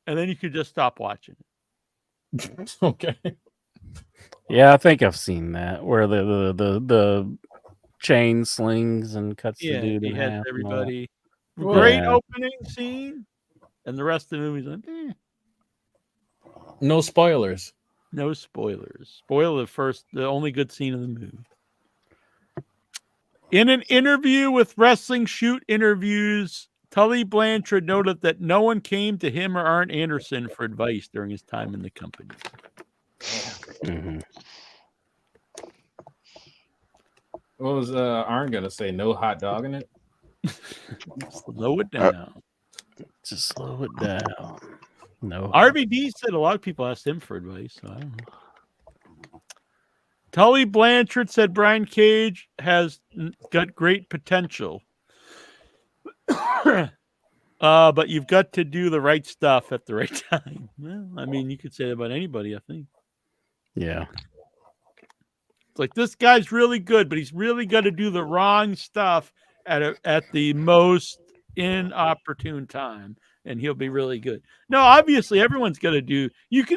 And then you could just stop watching it. Okay. Yeah, I think I've seen that where the chain slings and cuts Yeah, the dude he in has half. and all that. everybody. Great Yeah. opening scene. And the rest of the movie's like, No spoilers. No spoilers. Spoil the only good scene of the movie. In an interview with Wrestling Shoot Interviews, Tully Blanchard noted that no one came to him or Arn Anderson for advice during his time in the company. Mm-hmm. What was Arn gonna say? No hot dog in it? Slow it down. Just slow it down. No. RVD said a lot of people asked him for advice, so I don't know. Tully Blanchard said Brian Cage has got great potential. But you've got to do the right stuff at the right time. Well, I mean, you could say that about anybody, I think. Yeah. It's like, this guy's really good, but he's really got to do the wrong stuff at the most inopportune time, and he'll be really good. No, obviously, everyone's got to do.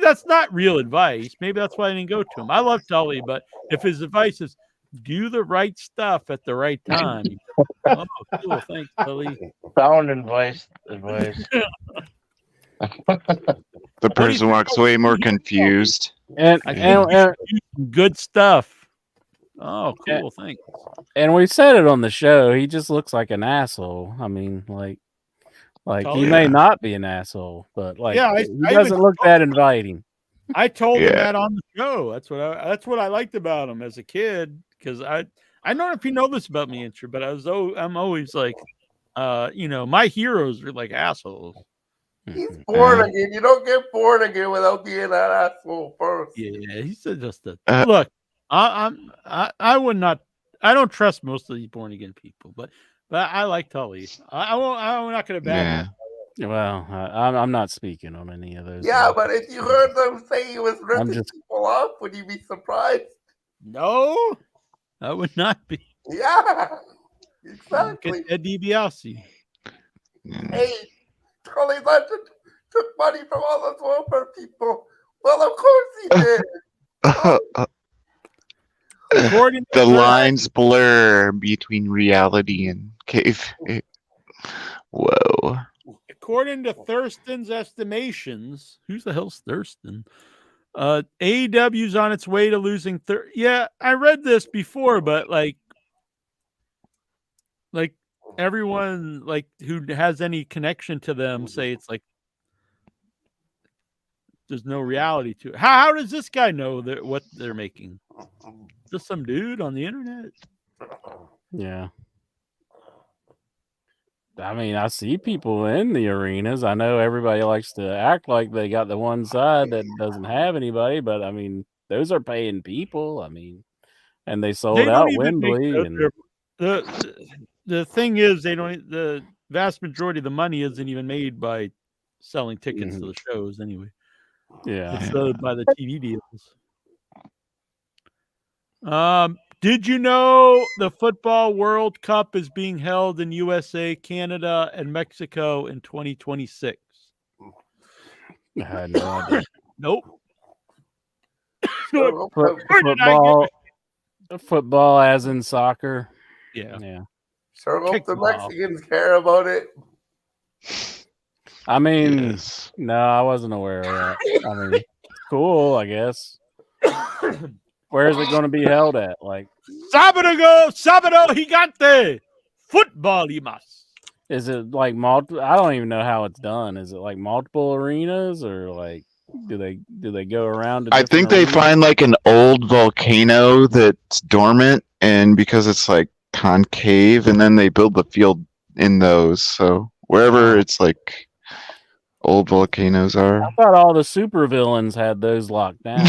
That's not real advice. Maybe that's why I didn't go to him. I love Tully, but if his advice is do the right stuff at the right time, oh, cool, thanks, Tully. Sound advice. The person walks away more confused. And good stuff. Oh, cool, thanks. And we said it on the show. He just looks like an asshole. I mean, like he may not be an asshole, but he doesn't look that inviting. I told him that on the show. That's what I liked about him as a kid, because I don't know if you know this about me, Incher, but I'm always like, my heroes are like assholes. He's born again. You don't get born again without being that asshole first. Yeah, he said just that. Look, I would not. I don't trust most of these born again people, but I like Tully. I'm not going to back him. Well, I'm not speaking on any of those. Yeah, but if you heard them say he was ripping people off, would you be surprised? No, I would not be. Yeah, exactly. Look at Ed DiBiase. Hey, Tully Blanchard took money from all those welfare people. Well, of course he did. The lines blur between reality and cave. Whoa. According to Thurston's estimations, who's the hell's Thurston? AEW's on its way to losing. Yeah, I read this before, but like everyone who has any connection to them say it's like there's no reality to it. How does this guy know what they're making? Just some dude on the internet? Yeah. I mean, I see people in the arenas. I know everybody likes to act like they got the one side that doesn't have anybody, but I mean, those are paying people. I mean, and they sold out Wembley. The thing is, the vast majority of the money isn't even made by selling tickets to the shows anyway. Yeah. It's by the TV deals. Did you know the Football World Cup is being held in USA, Canada, and Mexico in 2026? I had no idea. Nope. Football as in soccer. Yeah. Sure hope the Mexicans care about it. I mean, no, I wasn't aware of that. I mean, cool, I guess. Where is it going to be held at? Like Sábado gigante, football imas. Is it like multiple? I don't even know how it's done. Is it like multiple arenas, or like do they go around? To I think they find like an old volcano that's dormant, and because it's like concave, and then they build the field in those. So wherever it's like old volcanoes are. I thought all the supervillains had those locked down.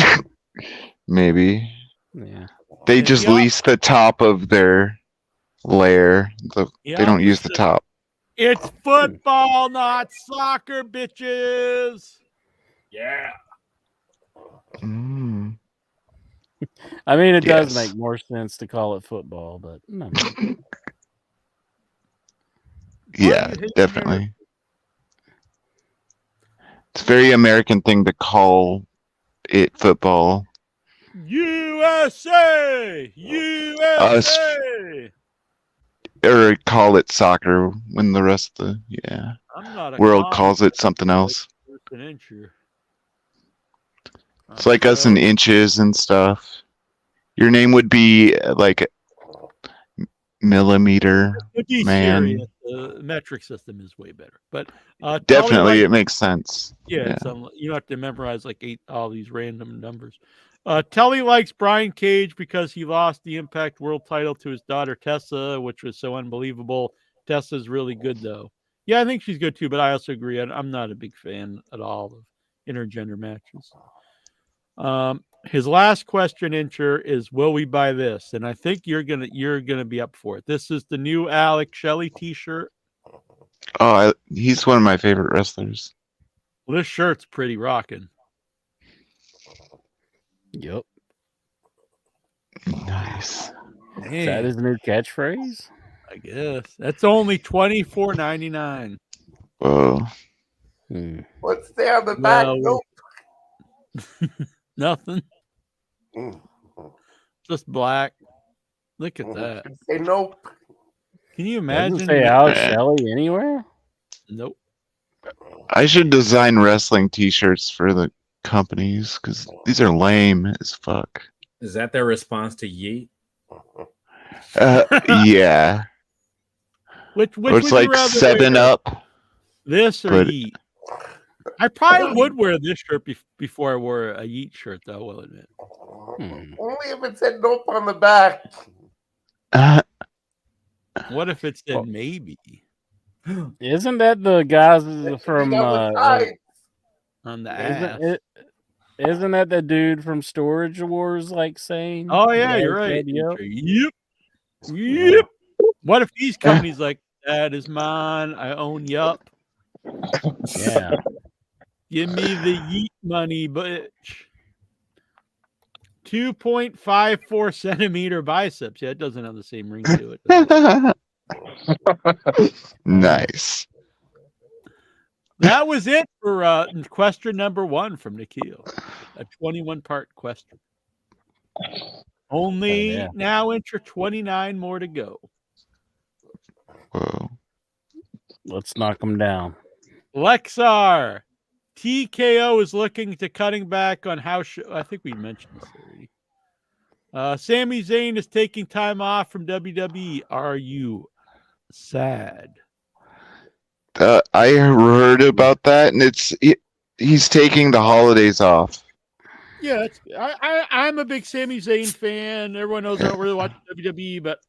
Maybe. Yeah. They just lease the top of their lair. They don't use the top. It's football, not soccer, bitches. Yeah. I mean, it does make more sense to call it football, but no. Yeah, definitely. It's a very American thing to call it football. USA! Or call it soccer when the rest of the world calls it something else. It's like us in inches and stuff. Your name would be like millimeter To be man. serious, the metric system is way better. But Definitely, it makes sense. Yeah, you don't have to memorize like all these random numbers. Tully likes Brian Cage because he lost the Impact World title to his daughter Tessa, which was so unbelievable. Tessa's really good though. Yeah, I think she's good too, but I also agree. I'm not a big fan at all of intergender matches. His last question, Incher, is will we buy this? And I think you're gonna be up for it. This is the new Alex Shelley t-shirt. Oh, he's one of my favorite wrestlers. Well, this shirt's pretty rocking. Yep. Nice. Is that his new catchphrase? I guess. That's only $24.99. Whoa. What's there on the back? Well, Nope. Nothing. Just black. Look at that. Say nope. Can you Doesn't imagine? say Alex Shelley anywhere? Nope. I should design wrestling T-shirts for the companies because these are lame as fuck. Is that their response to Yeet? Yeah. Which Or it's would like you rather 7 wear? Up. This or but- Yeet? I probably would wear this shirt before I wore a Yeet shirt, though. I will admit. Only if it said nope on the back. What if it said maybe Isn't that the guys from on the ass? Isn't that the dude from Storage Wars like saying? Oh yeah, you're right. Yep. Yep. What if these companies like that is mine? I own Yup. Yeah. Give me the Yeet money, bitch. 2.54 centimeter biceps. Yeah, it doesn't have the same ring to it. does it? Nice. That was it for question number 1 from Nikhil. A 21-part question. Only now enter 29 more to go. Whoa. Let's knock them down. Lexar. TKO is looking to cutting back on house I think we mentioned this already. Sami Zayn is taking time off from WWE. Are you sad? I heard about that, and he's taking the holidays off. Yeah, I'm a big Sami Zayn fan. Everyone knows I don't really watch WWE, but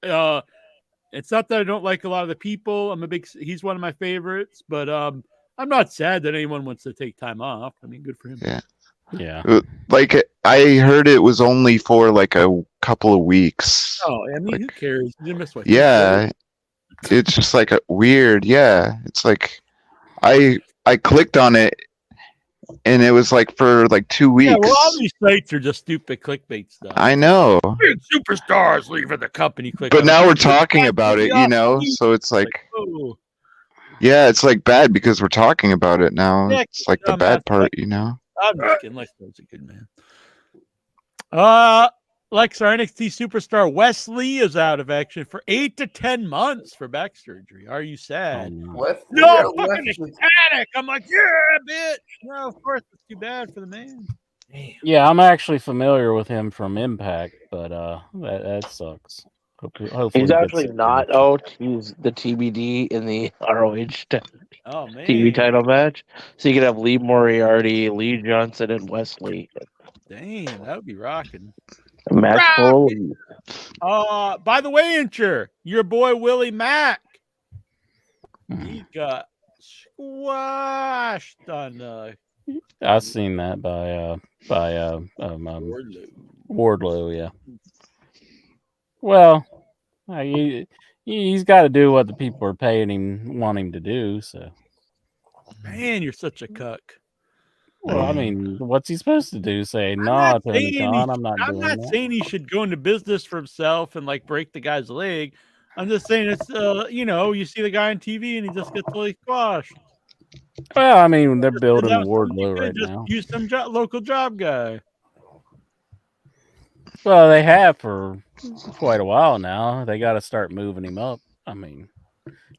it's not that I don't like a lot of the people. He's one of my favorites, but I'm not sad that anyone wants to take time off. I mean, good for him. Yeah. Like I heard it was only for like a couple of weeks. Oh, I mean, who cares? You miss what? Yeah. It's just like weird. Yeah. It's like I clicked on it and it was like for like 2 weeks. Yeah, well, all these sites are just stupid clickbait stuff. I know. Big superstars leaving the company. But now we're talking about it, so it's like yeah, it's like bad because we're talking about it now. Yeah, It's like the bad part, I'm just kidding. Lexar's a good man. Lexar NXT superstar Wesley is out of action for 8 to 10 months for back surgery. Are you sad? What? No, fucking ecstatic. I'm like, yeah, bitch. No, of course it's too bad for the man. Yeah, I'm actually familiar with him from Impact, but that sucks. Hopefully He's he actually gets it. not out. He's the TBD in the ROH Oh man. TV title match. So you could have Lee Moriarty, Lee Johnson, and Wesley. Damn, that would be rocking. A match full. By the way, Incher, your boy Willie Mack, he got squashed on. I've seen that by Wardlow. Yeah. Well, he's got to do what the people are paying him, want him to do. So, man, you're such a cuck. Well, I mean, what's he supposed to do? Say no, Tony Khan, I'm not doing that. Saying he should go into business for himself and like break the guy's leg. I'm just saying it's you see the guy on TV and he just gets totally squashed. Well, I mean, they're building Wardlow right just now. Use some local job guy. Well, they have for quite a while now. They got to start moving him up. I mean,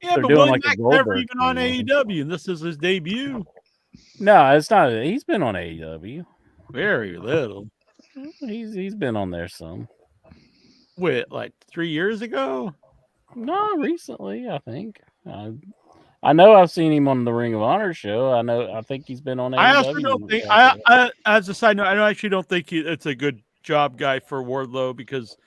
yeah, they're but doing Willie like a Mack's never Goldberg even on thing. AEW, and this is his debut. No, it's not. He's been on AEW. Very little. He's been on there some. Wait, like 3 years ago? No, recently, I think. I know I've seen him on the Ring of Honor show. I think he's been on AEW. I also don't think I as a side note, I actually don't think it's a good job guy for Wardlow because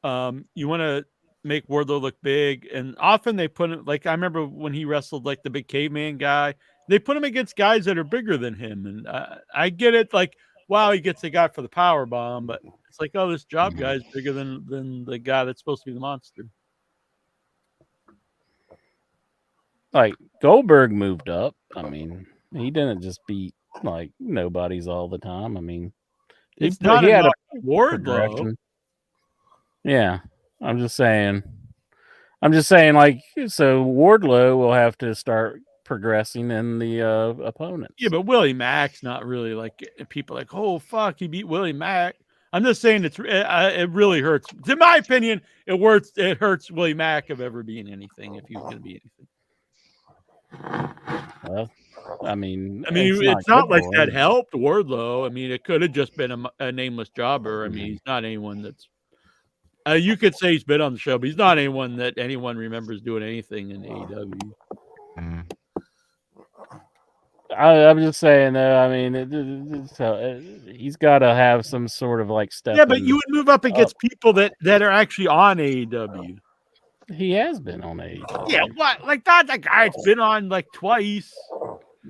you want to make Wardlow look big, and often they put him, like I remember when he wrestled like the big caveman guy, they put him against guys that are bigger than him, and I get it, like wow, he gets the guy for the power bomb, but it's like, oh, this job guy is bigger than the guy that's supposed to be the monster. Like Goldberg moved up. I mean, he didn't just beat like nobodies all the time. I mean, it's not he had a Wardlow. progression. Yeah, I'm just saying, like, so Wardlow will have to start progressing in the opponents. Yeah, but Willie Mack's not really like people like, oh fuck, he beat Willie Mack. I'm just saying it really hurts. In my opinion, it hurts Willie Mack of ever being anything if he was going to be anything. Well, I mean, it's not like that helped Wardlow. I mean, it could have just been a nameless jobber. I mean, he's not anyone that's. You could say he's been on the show, but he's not anyone that anyone remembers doing anything in AEW. I'm just saying, though. I mean, he's got to have some sort of like step. Yeah, but you would move up against people that are actually on AEW. He has been on AEW. Yeah, what? Like that guy's been on like twice.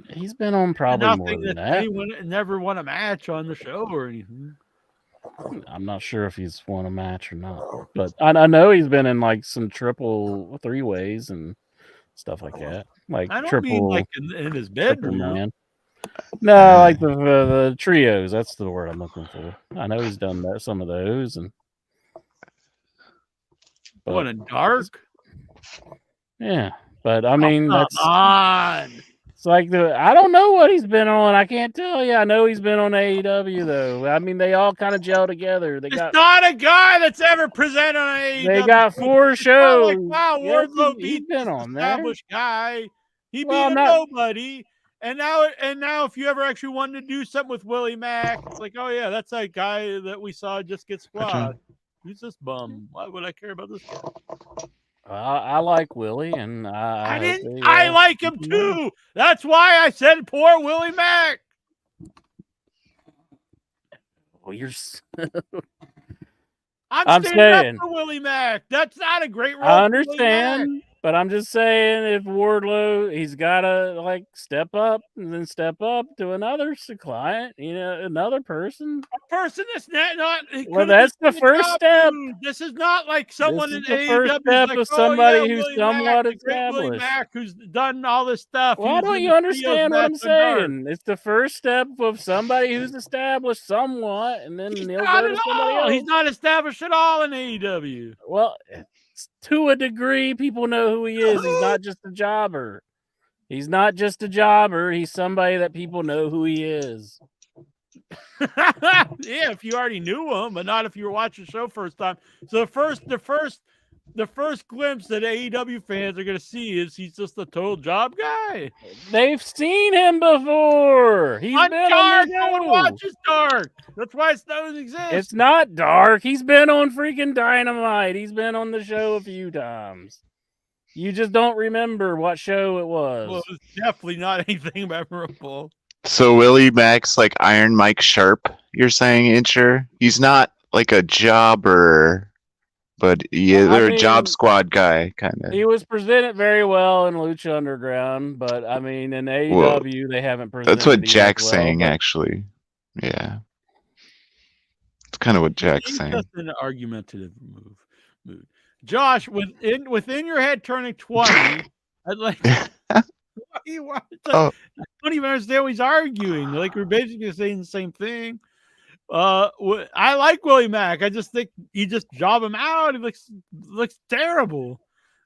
He's been on probably more than that. Anyone never won a match on the show or anything. I'm not sure if he's won a match or not, but I know he's been in like some triple 3-ways and stuff like that. Like I don't triple, mean like in his bedroom. Man. No, like the trios. That's the word I'm looking for. I know he's done some of those and. What, in Dark? Yeah, but I mean, come on. It's like I don't know what he's been on. I can't tell you. I know he's been on AEW though. I mean, they all kind of gel together. It's not a guy that's ever presented on AEW. They got 4 shows. Like, wow, Wardlow beat been on there. Established guy. He beat a nobody. And now, if you ever actually wanted to do something with Willie Mack, it's like, oh yeah, that's that guy that we saw just get squashed. Who's this bum? Why would I care about this guy? I like Willie, and I like him too. That's why I said poor Willie Mack. Well, you're. I'm standing up for Willie Mack. That's not a great role. I understand, but I'm just saying, if Wardlow, he's got to like step up and then step up to another client, another person. A person that's not. Well, that's the first step. This is not like someone in the first step of somebody who's somewhat established. Willie Mack, who's done all this stuff. Why don't you understand what I'm saying? It's the first step of somebody who's established somewhat, and then they'll go to somebody else. He's not established at all in AEW. Well, to a degree, people know who he is. He's not just a jobber. He's not just a jobber. He's somebody that people know who he is. Yeah, if you already knew him, but not if you were watching the show first time. So the first glimpse that AEW fans are going to see is he's just a total job guy. They've seen him before. He's on been Dark. on the No one show. watches Dark. That's why it doesn't exist. It's not Dark. He's been on freaking Dynamite. He's been on the show a few times. You just don't remember what show it was. Well, it's definitely not anything memorable. So Willie Mack's like Iron Mike Sharp, you're saying, Incher? He's not like a jobber, but they're a job squad guy, kind of. He was presented very well in Lucha Underground, but I mean, in AEW, they haven't presented. That's what Jack's saying, actually. Yeah. It's kind of what Jack's saying. Just an argumentative mood. Josh, within your head turning 20, I'd like. I don't even understand what he's arguing. Like, we're basically saying the same thing. I like Willie Mack. I just think you just job him out. He looks terrible.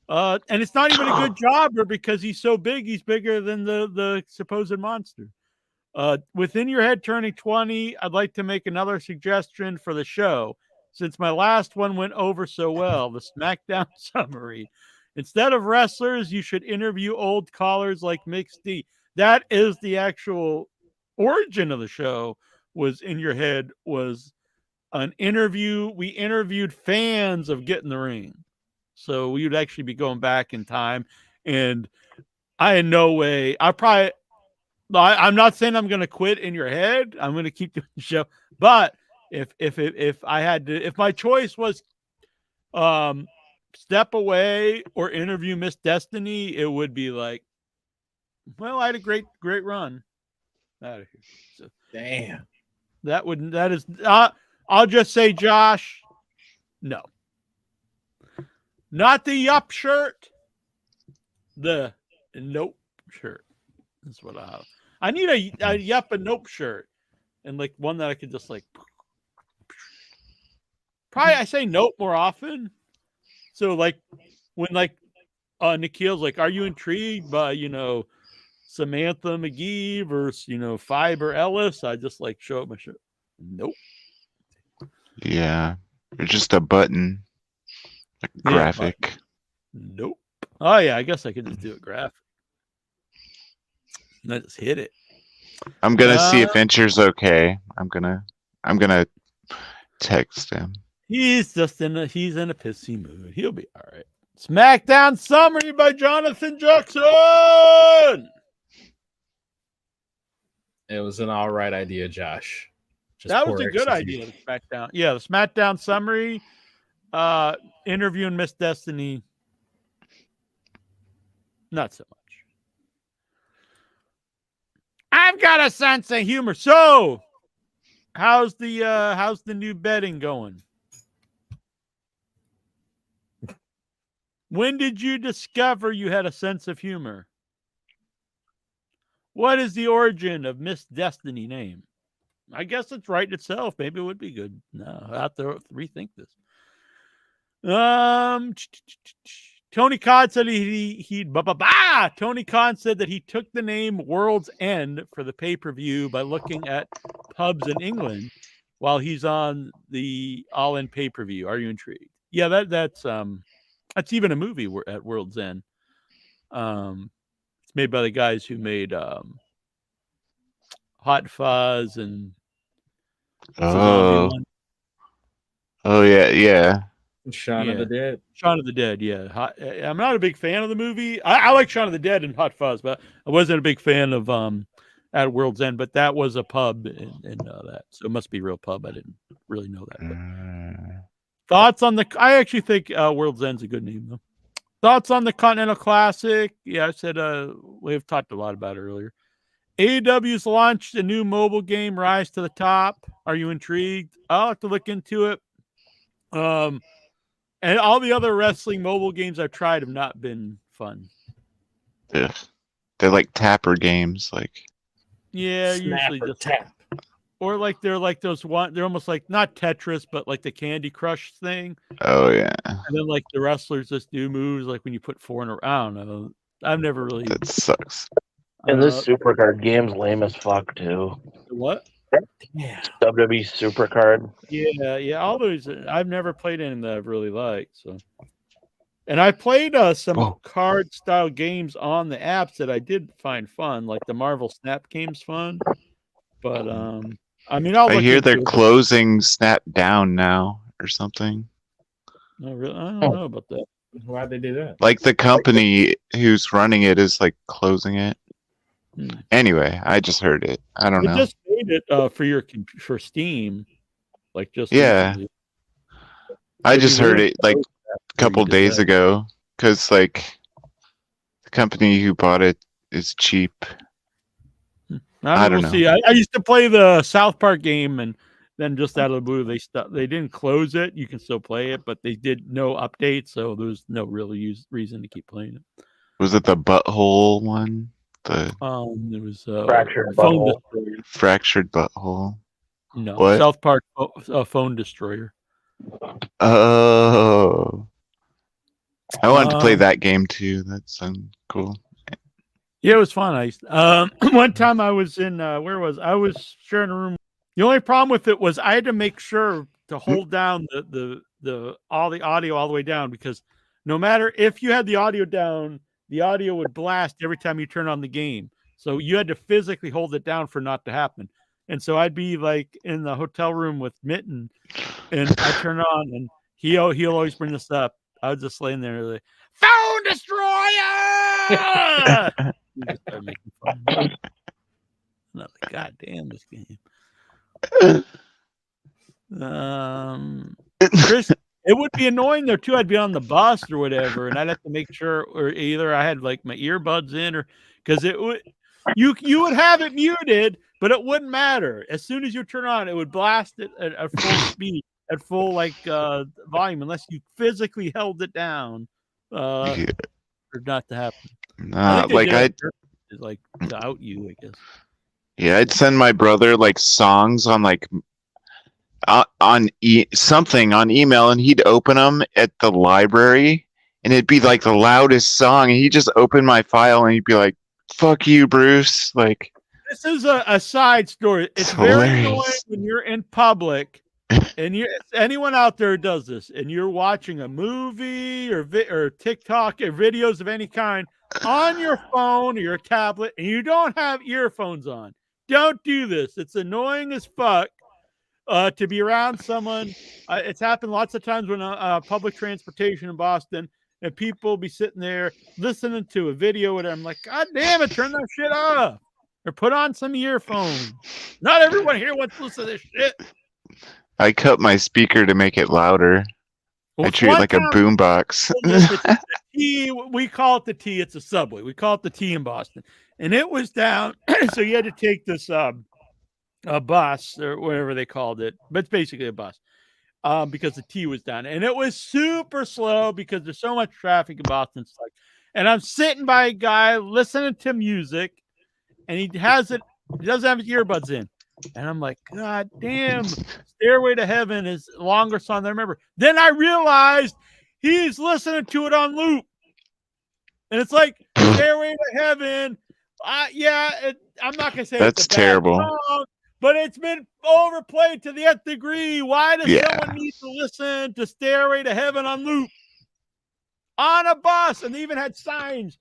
And it's not even a good jobber because he's so big. He's bigger than the supposed monster. Within your head turning 20, I'd like to make another suggestion for the show. Since my last one went over so well, the SmackDown summary. Instead of wrestlers, you should interview old callers like Mix D. That is the actual origin of the show. was in your head was an interview. We interviewed fans of Get in the Ring. So we would actually be going back in time. And I had no way. I'm not saying I'm going to quit in your head. I'm going to keep doing the show. But if I had to, if my choice was step away or interview Miss Destiny, it would be like, well, I had a great run out of here. So, damn. I'll just say, Josh, no. Not the yup shirt. The nope shirt. That's what I need a yup and nope shirt. And like one that I could just like probably I say nope more often. So like when like Nikhil's like, are you intrigued by, Samantha McGee versus, Fiber Ellis? I just like show up my shirt. Nope. Yeah. It's just a button. A graphic. Yeah, nope. Oh yeah, I guess I could just do a graphic. And I just hit it. I'm gonna see if Venture's okay. I'm gonna text him. He's in a pissy mood. He'll be all right. SmackDown summary by Jonathan Jackson. It was an all right idea, Josh. That was a good idea. The SmackDown. Yeah, the SmackDown summary. Interviewing Miss Destiny. Not so much. I've got a sense of humor. So, how's the new betting going? When did you discover you had a sense of humor? What is the origin of Miss Destiny name? I guess it's right itself. Maybe it would be good. No, I have to rethink this. Tony Khan said Tony Khan said that he took the name World's End for the pay-per-view by looking at pubs in England while he's on the All In pay-per-view. Are you intrigued? Yeah, that's even a movie at World's End. It's made by the guys who made Hot Fuzz and Oh yeah. Shaun of the Dead. Shaun of the Dead, yeah. I'm not a big fan of the movie. I like Shaun of the Dead and Hot Fuzz, but I wasn't a big fan of at World's End. But that was a pub and that, so it must be a real pub. I didn't really know that. But. Thoughts on I actually think World's End's a good name though. Thoughts on the Continental Classic? Yeah, I said we've talked a lot about it earlier. AEW's launched a new mobile game, Rise to the Top. Are you intrigued? I'll have to look into it. And all the other wrestling mobile games I've tried have not been fun. Ugh. They're like tapper games, like yeah, usually just tap. Or like they're like those one. They're almost like not Tetris, but like the Candy Crush thing. Oh yeah. And then like the wrestlers just do moves like when you put four in a round. I don't know. I've never really. That sucks. And this Supercard game's lame as fuck too. What? Yeah. WWE Supercard. Yeah. All those I've never played any that I've really liked. So, and I played some card style games on the apps that I did find fun, like the Marvel Snap game's fun. But I mean, I hear they're closing Snap down now or something. No, really, I don't know about that. Why'd they do that? Like the company who's running it is like closing it. Anyway, I just heard it. I don't know. Just made it for Steam, like just yeah. Recently. I just heard it like a couple days ago because like the company who bought it is cheap. I don't know. See. I used to play the South Park game, and then just out of the blue, they didn't close it. You can still play it, but they did no updates, so there's no real reason to keep playing it. Was it the butthole one? There was Fractured Phone Butthole. Destroyer. Fractured Butthole. No, What? South Park Phone Destroyer. Oh, I wanted to play that game too. That sounds cool. Yeah, it was fun. One time I was in I was sharing a room. The only problem with it was I had to make sure to hold down the all the audio all the way down, because no matter if you had the audio down, the audio would blast every time you turn on the game. So you had to physically hold it down for it not to happen. And so I'd be like in the hotel room with Mitten, and I turn it on, and he'll always bring this up. I was just laying there like, phone destroyer. He just started making fun. And I was like, God damn this game. Chris, it would be annoying there too. I'd be on the bus or whatever, and I'd have to make sure, or either I had like my earbuds in, or because it would, you would have it muted, but it wouldn't matter. As soon as you turn on, it would blast it at full speed, at full like volume, unless you physically held it down for not to happen. Like I'd like to out you, I guess. Yeah, I'd send my brother like songs on like something on email, and he'd open them at the library, and it'd be like the loudest song, and he'd just open my file, and he'd be like, "Fuck you, Bruce!" Like, this is a side story. It's very annoying when you're in public, and anyone out there who does this, and you're watching a movie or TikTok or videos of any kind on your phone or your tablet, and you don't have earphones on. Don't do this. It's annoying as fuck to be around someone. It's happened lots of times when public transportation in Boston, and people be sitting there listening to a video, and I'm like, God damn it, turn that shit off or put on some earphones. Not everyone here wants to listen to this shit. I cut my speaker to make it louder. Well, I treat it like a boombox. We call it the T. It's a subway. We call it the T in Boston. And it was down, so you had to take this a bus or whatever they called it, but it's basically a bus because the T was down. And it was super slow because there's so much traffic in Boston. And I'm sitting by a guy listening to music, and he doesn't have his earbuds in. And I'm like, God damn, Stairway to Heaven is the longest song I remember. Then I realized he's listening to it on loop. And it's like, Stairway to Heaven. I'm not going to say that's terrible. Song, but it's been overplayed to the nth degree. Why does someone need to listen to Stairway to Heaven on loop? On a bus. And they even had signs.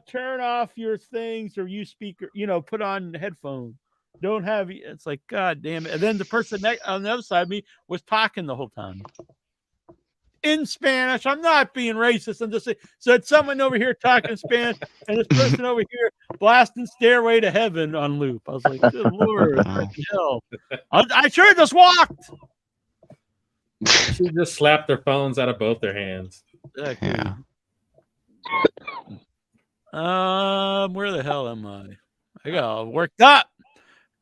Turn off your things or use speaker, put on headphones. Don't have it's like, God damn it. And then the person on the other side of me was talking the whole time in Spanish. I'm not being racist. I'm just saying, so it's someone over here talking Spanish, and this person over here blasting Stairway to Heaven on loop. I was like, good Lord, what the hell? I sure just walked. She just slapped their phones out of both their hands. Exactly. Where the hell am I? I got all worked up.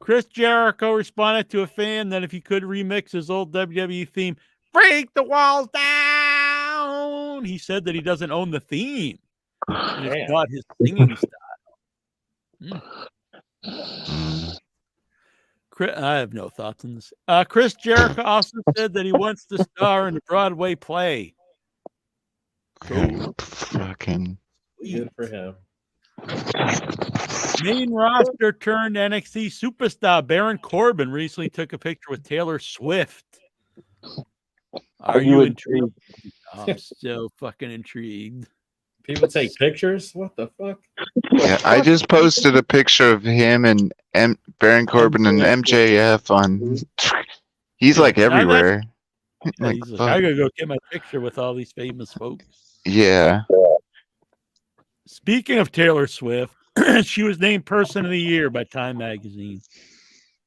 Chris Jericho responded to a fan that if he could remix his old WWE theme, "Break the Walls Down," he said that he doesn't own the theme. And it's not his singing style. I have no thoughts on this. Chris Jericho also said that he wants to star in a Broadway play. Fucking good for him. Main roster turned NXT superstar Baron Corbin recently took a picture with Taylor Swift. Are you intrigued? I'm so fucking intrigued. People take pictures? What the fuck? Yeah, I just posted a picture of him and Baron Corbin and MJF on. He's like everywhere. Yeah, he's like, I gotta go get my picture with all these famous folks. Yeah. Speaking of Taylor Swift, she was named Person of the Year by Time Magazine.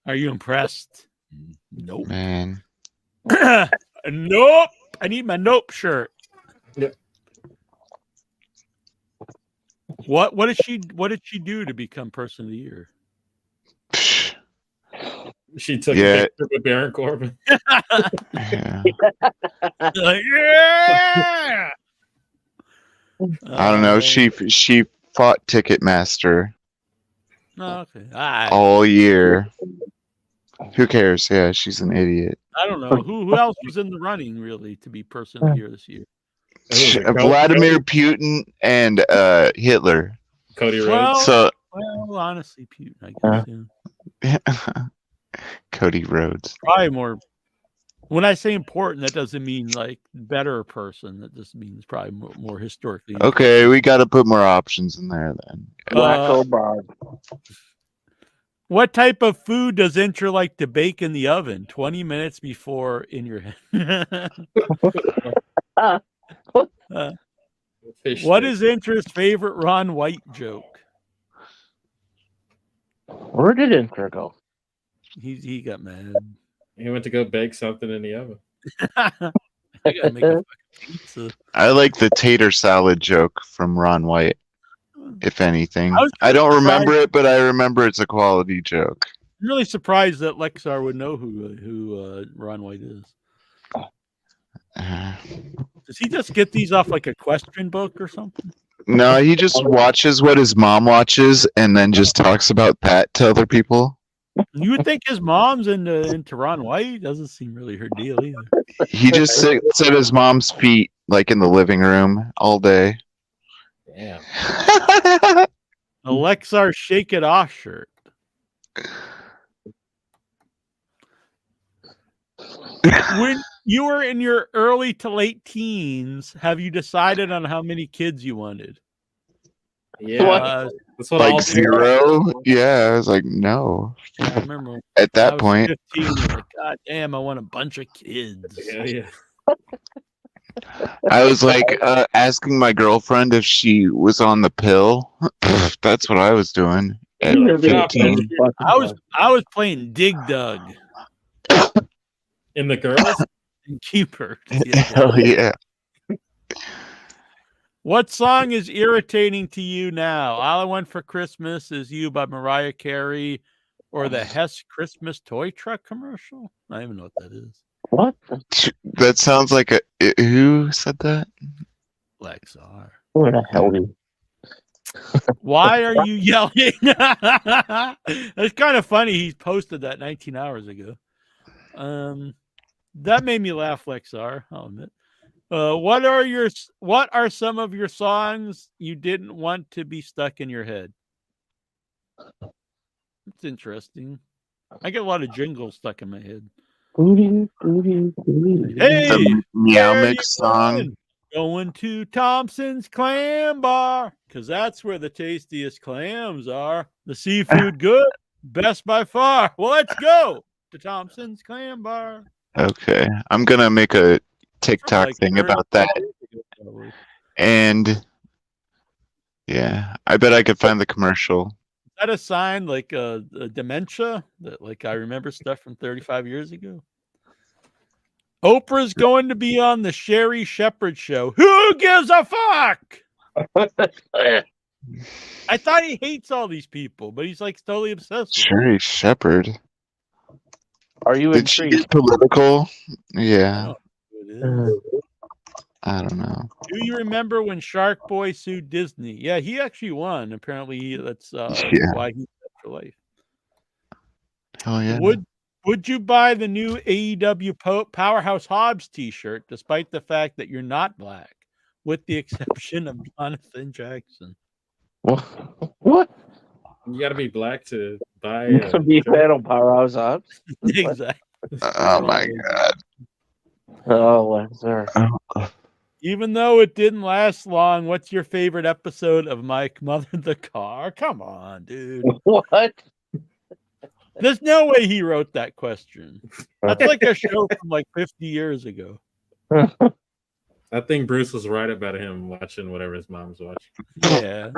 Are you impressed? Nope. Man. Nope. I need my nope shirt. Yep. What did she do to become Person of the Year? She took a picture with Baron Corbin. Yeah. Yeah. I don't know. She fought Ticketmaster Okay. all year. Who cares? Yeah, she's an idiot. I don't know who else was in the running really to be Person of the Year this year. Vladimir Putin and Hitler. Cody Rhodes. Well, honestly, Putin, I guess. Yeah. Cody Rhodes. Probably more. When I say important, that doesn't mean like better person. That just means probably more historically. Okay, we got to put more options in there then. Black Obama. What type of food does Intra like to bake in the oven 20 minutes before in your head? What is Intra's favorite Ron White joke? Where did Intra go? He got mad. He went to go bake something in the oven. I gotta make a fucking pizza. I like the tater salad joke from Ron White. If anything, I don't remember it, but I remember it's a quality joke. I'm really surprised that Lexar would know who Ron White is. Does he just get these off like a question book or something? No, he just watches what his mom watches and then just talks about that to other people. You would think his mom's into Ron White. Doesn't seem really her deal either. He just sits at his mom's feet, like in the living room, all day. Damn. Alexar Shake It Off shirt. When you were in your early to late teens, have you decided on how many kids you wanted? Yeah. That's what like 0? Yeah, I was like, no. I remember at that I was point. 15, I was like, God damn, I want a bunch of kids. Yeah. I was like asking my girlfriend if she was on the pill. That's what I was doing at 15. I was playing Dig Dug. In the girls? And Keeper. Hell yeah. What song is irritating to you now? All I Want for Christmas Is You by Mariah Carey or the Hess Christmas toy truck commercial? I don't even know what that is. What? That sounds like a. Who said that? Lexar. Where the hell did Why are you yelling? It's kind of funny. He posted that 19 hours ago. That made me laugh, Lexar. I'll admit. What are some of your songs you didn't want to be stuck in your head? It's interesting. I get a lot of jingles stuck in my head. Hey, The Meow where Mix you song. going to Thompson's Clam Bar, because that's where the tastiest clams are. The seafood good, best by far. Well, let's go to Thompson's Clam Bar. Okay, I'm gonna make a TikTok thing about that. And yeah, I bet I could find the commercial. Is that a sign like a dementia that like I remember stuff from 35 years ago? Oprah's going to be on the Sherry Shepherd show. Who gives a fuck? I thought he hates all these people, but he's like totally obsessed. Sherry Shepherd. Are you Did she get political? Yeah. I don't know. Do you remember when Shark Boy sued Disney? Yeah, he actually won. Apparently, that's Yeah. why he's set for life. Hell yeah. Would you buy the new AEW Powerhouse Hobbs T-shirt, despite the fact that you're not black, with the exception of Jonathan Jackson? What? You got to be black to buy. You can be a fan of Powerhouse Hobbs. Exactly. Oh my god. Oh, sir. Even though it didn't last long, what's your favorite episode of Mike Mother the Car? Come on, dude. What? There's no way he wrote that question. That's like a show from like 50 years ago. I think Bruce was right about him watching whatever his mom's watching. Yeah.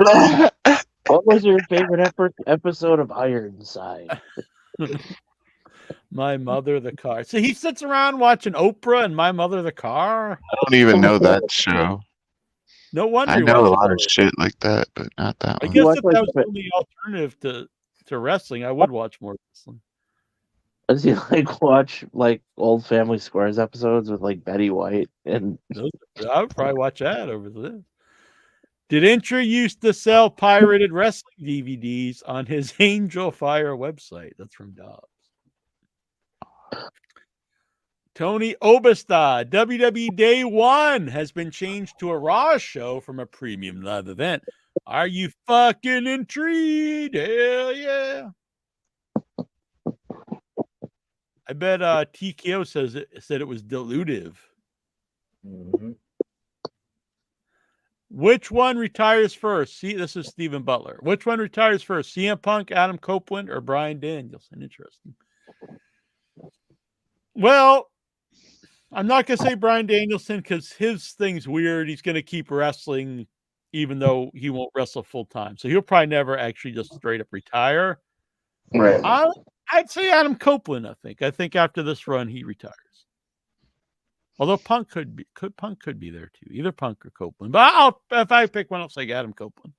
What was your favorite episode of Ironside? My Mother the Car. So he sits around watching Oprah and My Mother the Car. I don't even know that show. No wonder. I he know a watches lot of it. shit like that, but not that I one. guess if that was the only alternative to wrestling, I would watch more wrestling. Does he like watch like old Family Squares episodes with like Betty White and? I would probably watch that over this. Did Intra used to sell pirated wrestling DVDs on his Angel Fire website? That's from Dobbs. Tony Obastad, WWE Day 1 has been changed to a Raw show from a premium live event. Are you fucking intrigued? Hell yeah. I bet TKO said it was dilutive. Mm-hmm. Which one retires first? See, this is Stephen Butler. Which one retires first? CM Punk, Adam Copeland, or Bryan Danielson? Interesting. Well, I'm not going to say Bryan Danielson because his thing's weird. He's going to keep wrestling even though he won't wrestle full time. So he'll probably never actually just straight up retire. Right. I'd say Adam Copeland, I think after this run, he retires. Although Punk could be there too. Either Punk or Copeland. But if I pick one, I'll say Adam Copeland.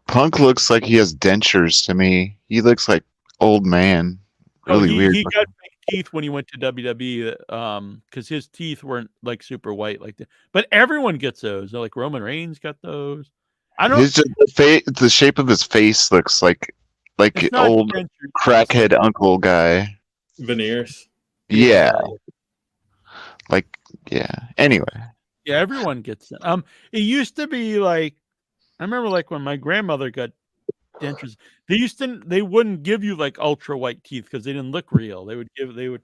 Punk looks like he has dentures to me. He looks like old man. Really weird. He got fake teeth when he went to WWE because his teeth weren't like super white like that. But everyone gets those. Like Roman Reigns got those. The shape of his face looks like old crackhead uncle guy. Veneers. Yeah. Anyway. Yeah, everyone gets it. It used to be like I remember like when my grandmother got dentures, they wouldn't give you like ultra white teeth because they didn't look real. They would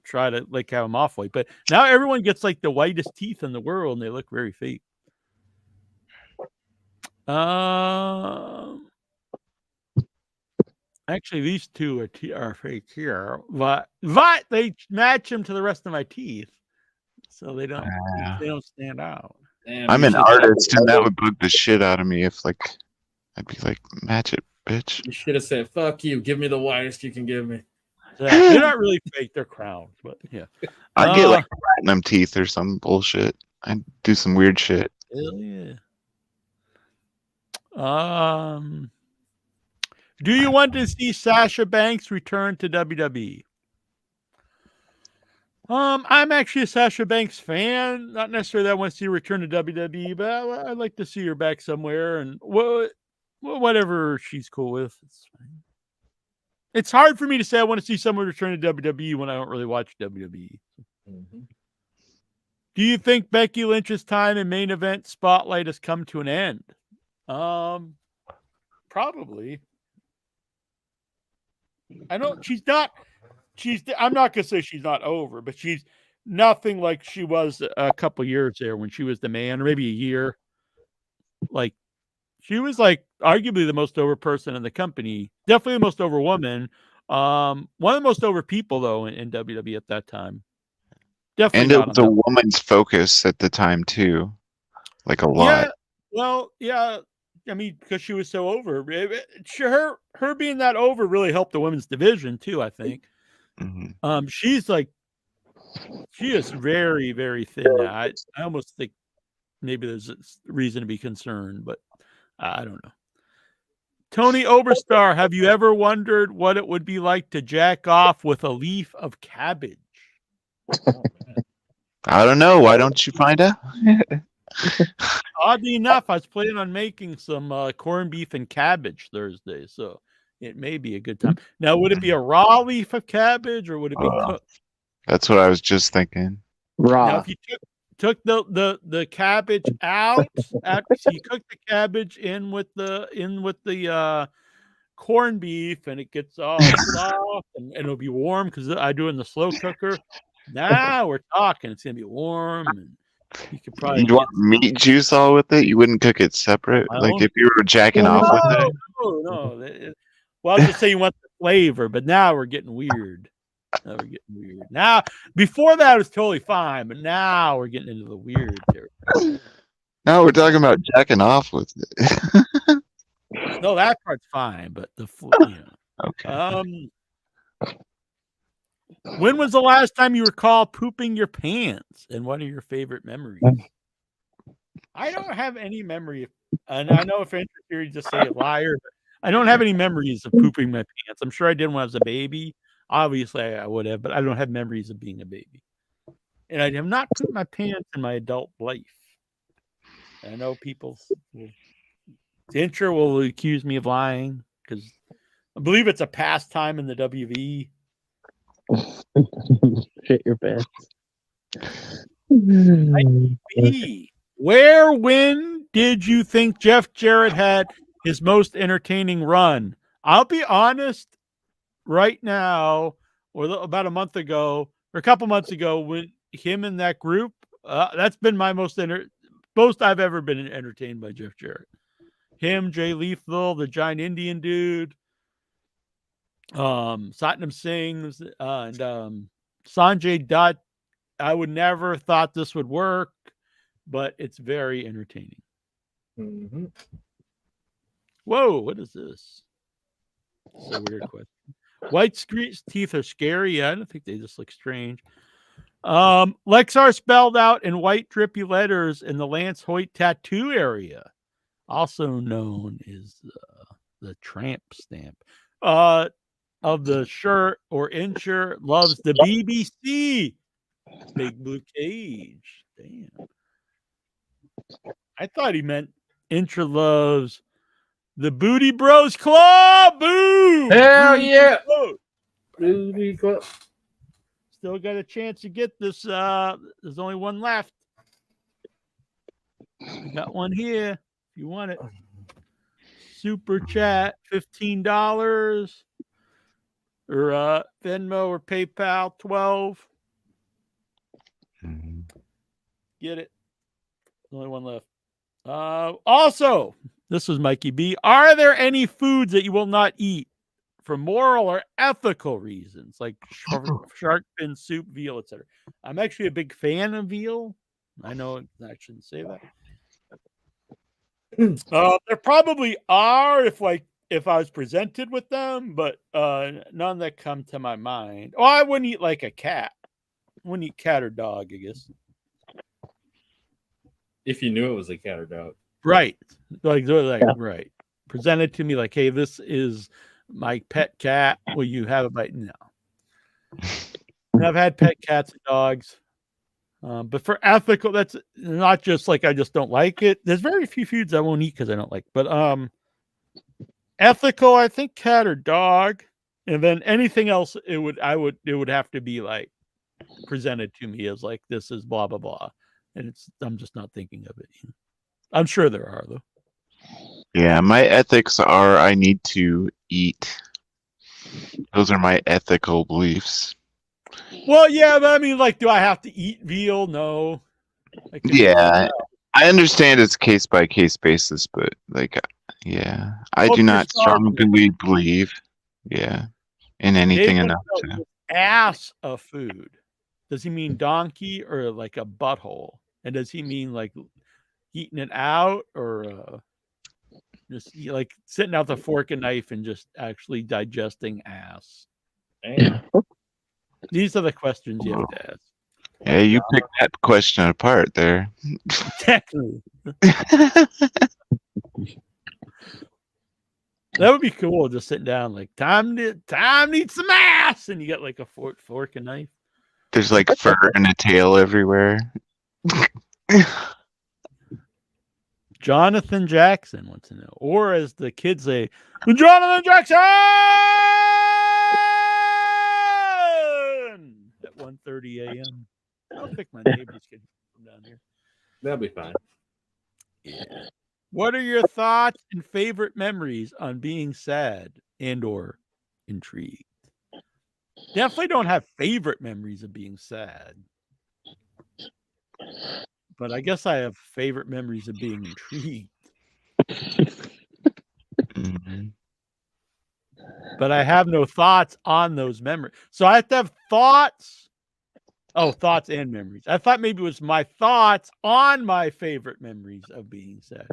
try to like have them off white. But now everyone gets like the whitest teeth in the world and they look very fake. Actually, these two are fake here, but they match them to the rest of my teeth, so they don't stand out. Damn, I'm you an should- artist, and that would bug the shit out of me if I'd be like, match it, bitch. You should have said, "Fuck you, give me the widest you can give me." They're not really fake; they're crowns, but yeah. I'd get like platinum teeth or some bullshit. I'd do some weird shit. Hell yeah. Do you want to see Sasha Banks return to WWE? I'm actually a Sasha Banks fan. Not necessarily that I want to see her return to WWE, but I'd like to see her back somewhere and whatever she's cool with. It's fine. It's hard for me to say I want to see someone return to WWE when I don't really watch WWE. Mm-hmm. Do you think Becky Lynch's time in main event spotlight has come to an end? Probably. I'm not gonna say she's not over, but she's nothing like she was a couple years there when she was the man, or maybe a year. Like she was like arguably the most over person in the company, definitely the most over woman. One of the most over people though in WWE at that time. Definitely. And it was a woman's focus at the time too, like a lot. Yeah, well, yeah. I mean, because she was so over. Her being that over really helped the women's division too, I think. Mm-hmm. She is very, very thin now. I almost think maybe there's a reason to be concerned, but I don't know. Tony Oberstar, have you ever wondered what it would be like to jack off with a leaf of cabbage? I don't know. Why don't you find out? Oddly enough, I was planning on making some corned beef and cabbage Thursday, so it may be a good time. Now, would it be a raw leaf of cabbage or would it be cooked? That's what I was just thinking. Now, if you took the cabbage out, so you cook the cabbage in with the corned beef, and it gets all soft, and it'll be warm because I do it in the slow cooker. Now we're talking; it's gonna be warm, and you could probably. You'd want meat juice all with it. You wouldn't cook it separate, like if you were jacking off with it. No. Well, I'll just say you want the flavor, but now we're getting weird. Now, before that, it was totally fine, but now we're getting into the weird territory. Now we're talking about jacking off with it. No, that part's fine, but Okay. When was the last time you recall pooping your pants, and what are your favorite memories? I don't have any memory, and I know if you're interested, you just say a liar, but I don't have any memories of pooping my pants. I'm sure I did when I was a baby. Obviously, I would have, but I don't have memories of being a baby. And I have not pooped my pants in my adult life. I know people, Incher will accuse me of lying because I believe it's a pastime in the WV. Shit your pants. When did you think Jeff Jarrett had his most entertaining run? I'll be honest, right now, or about a month ago, or a couple months ago, when him and that group, that's been my most most I've ever been entertained by Jeff Jarrett. Him, Jay Lethal, the giant Indian dude, Satnam Singh, and Sanjay Dutt. I would never thought this would work, but it's very entertaining. Mm-hmm. Whoa, what is this? It's a weird question. White teeth are scary. I don't think they just look strange. Lexar spelled out in white drippy letters in the Lance Hoyt tattoo area, also known as the tramp stamp. Of the shirt or insure, loves the BBC. Big Blue Cage. Damn. I thought he meant Intra loves the Booty Bros Club. Boom! Hell Booty yeah! Club. Booty Club. Still got a chance to get this. There's only one left. We got one here. If you want it. Super chat, $15. Or Venmo or PayPal, $12. Get it. Only one left. Also, this was Mikey B. Are there any foods that you will not eat for moral or ethical reasons, like shark fin soup, veal, etc.? I'm actually a big fan of veal. I know I shouldn't say that. There probably are if I was presented with them, but none that come to my mind. Oh, I wouldn't eat like a cat. I wouldn't eat cat or dog, I guess. If you knew it was a cat or dog. Right. Like right. Presented to me like, hey, this is my pet cat. Will you have a bite? No. And I've had pet cats and dogs. But for ethical, that's not just like I just don't like it. There's very few foods I won't eat because I don't like. But ethical, I think cat or dog. And then anything else, it would have to be like presented to me as like this is blah blah blah. And I'm just not thinking of it. I'm sure there are though. Yeah, my ethics are I need to eat. Those are my ethical beliefs. Well, yeah, but I mean, like, do I have to eat veal? No. Yeah, I understand it's case by case basis, but like, yeah, I do not strongly believe, in anything enough to. Ass of food. Does he mean donkey or like a butthole? And does he mean like eating it out or just like sitting out the fork and knife and just actually digesting ass? Damn. These are the questions you have to ask. Yeah, you picked that question apart there. Exactly. That would be cool, just sitting down like time to eat some ass, and you got like a fork and knife. There's like fur and a tail everywhere. Jonathan Jackson wants to know, or as the kids say, Jonathan Jackson at 1:30 a.m. I'll pick my neighbor's kid from down here. That'll be fine. Yeah. What are your thoughts and favorite memories on being sad and or intrigued? Definitely don't have favorite memories of being sad. But I guess I have favorite memories of being intrigued. But I have no thoughts on those memories. So I have to have thoughts. Oh, thoughts and memories. I thought maybe it was my thoughts on my favorite memories of being sad.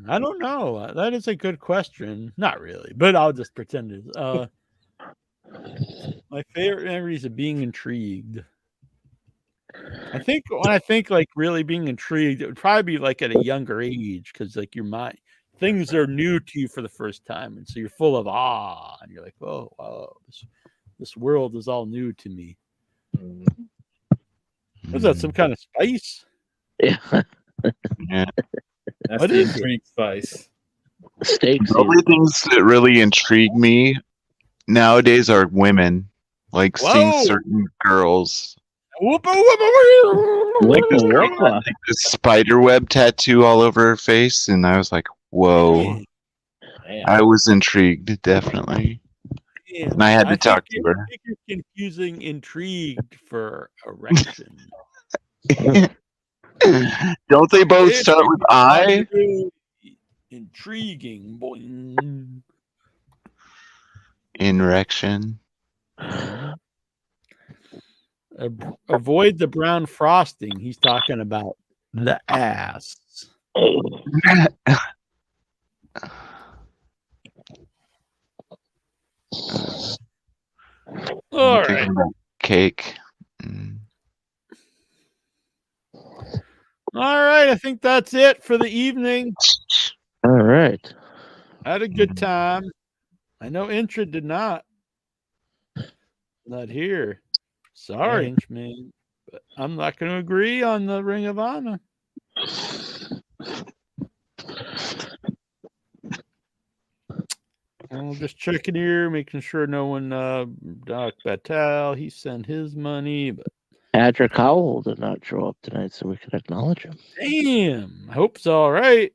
I don't know. That is a good question. Not really, but I'll just pretend it is. My favorite memories of being intrigued. I think when I think like really being intrigued, it would probably be like at a younger age because like your mind, things are new to you for the first time, and so you're full of awe, and you're like, "Oh, wow, this world is all new to me." Was that some kind of spice? Yeah. Yeah. That's What the is it? intrigue spice. Steaks. The only things that really intrigue me nowadays are women, like seeing Whoa. certain girls. Whoopa, whoopa, Whoopa, Like whoopa. this spider web tattoo all over her face, and I was like, "Whoa!" Damn. I was intrigued, definitely. And I had to talk to her. I think you're confusing intrigued for erection. Don't they both start with I? Intriguing. Boing. Erection. Avoid the brown frosting. He's talking about the ass. All right. Cake. All right. I think that's it for the evening. All right. I had a good time. I know Intra did not. Not here. Sorry, Inchman. But I'm not going to agree on the Ring of Honor. I'm just checking here, making sure no one, Doc Batal, he sent his money, but Patrick Howell did not show up tonight, so we can acknowledge him. damn, I hope it's all right.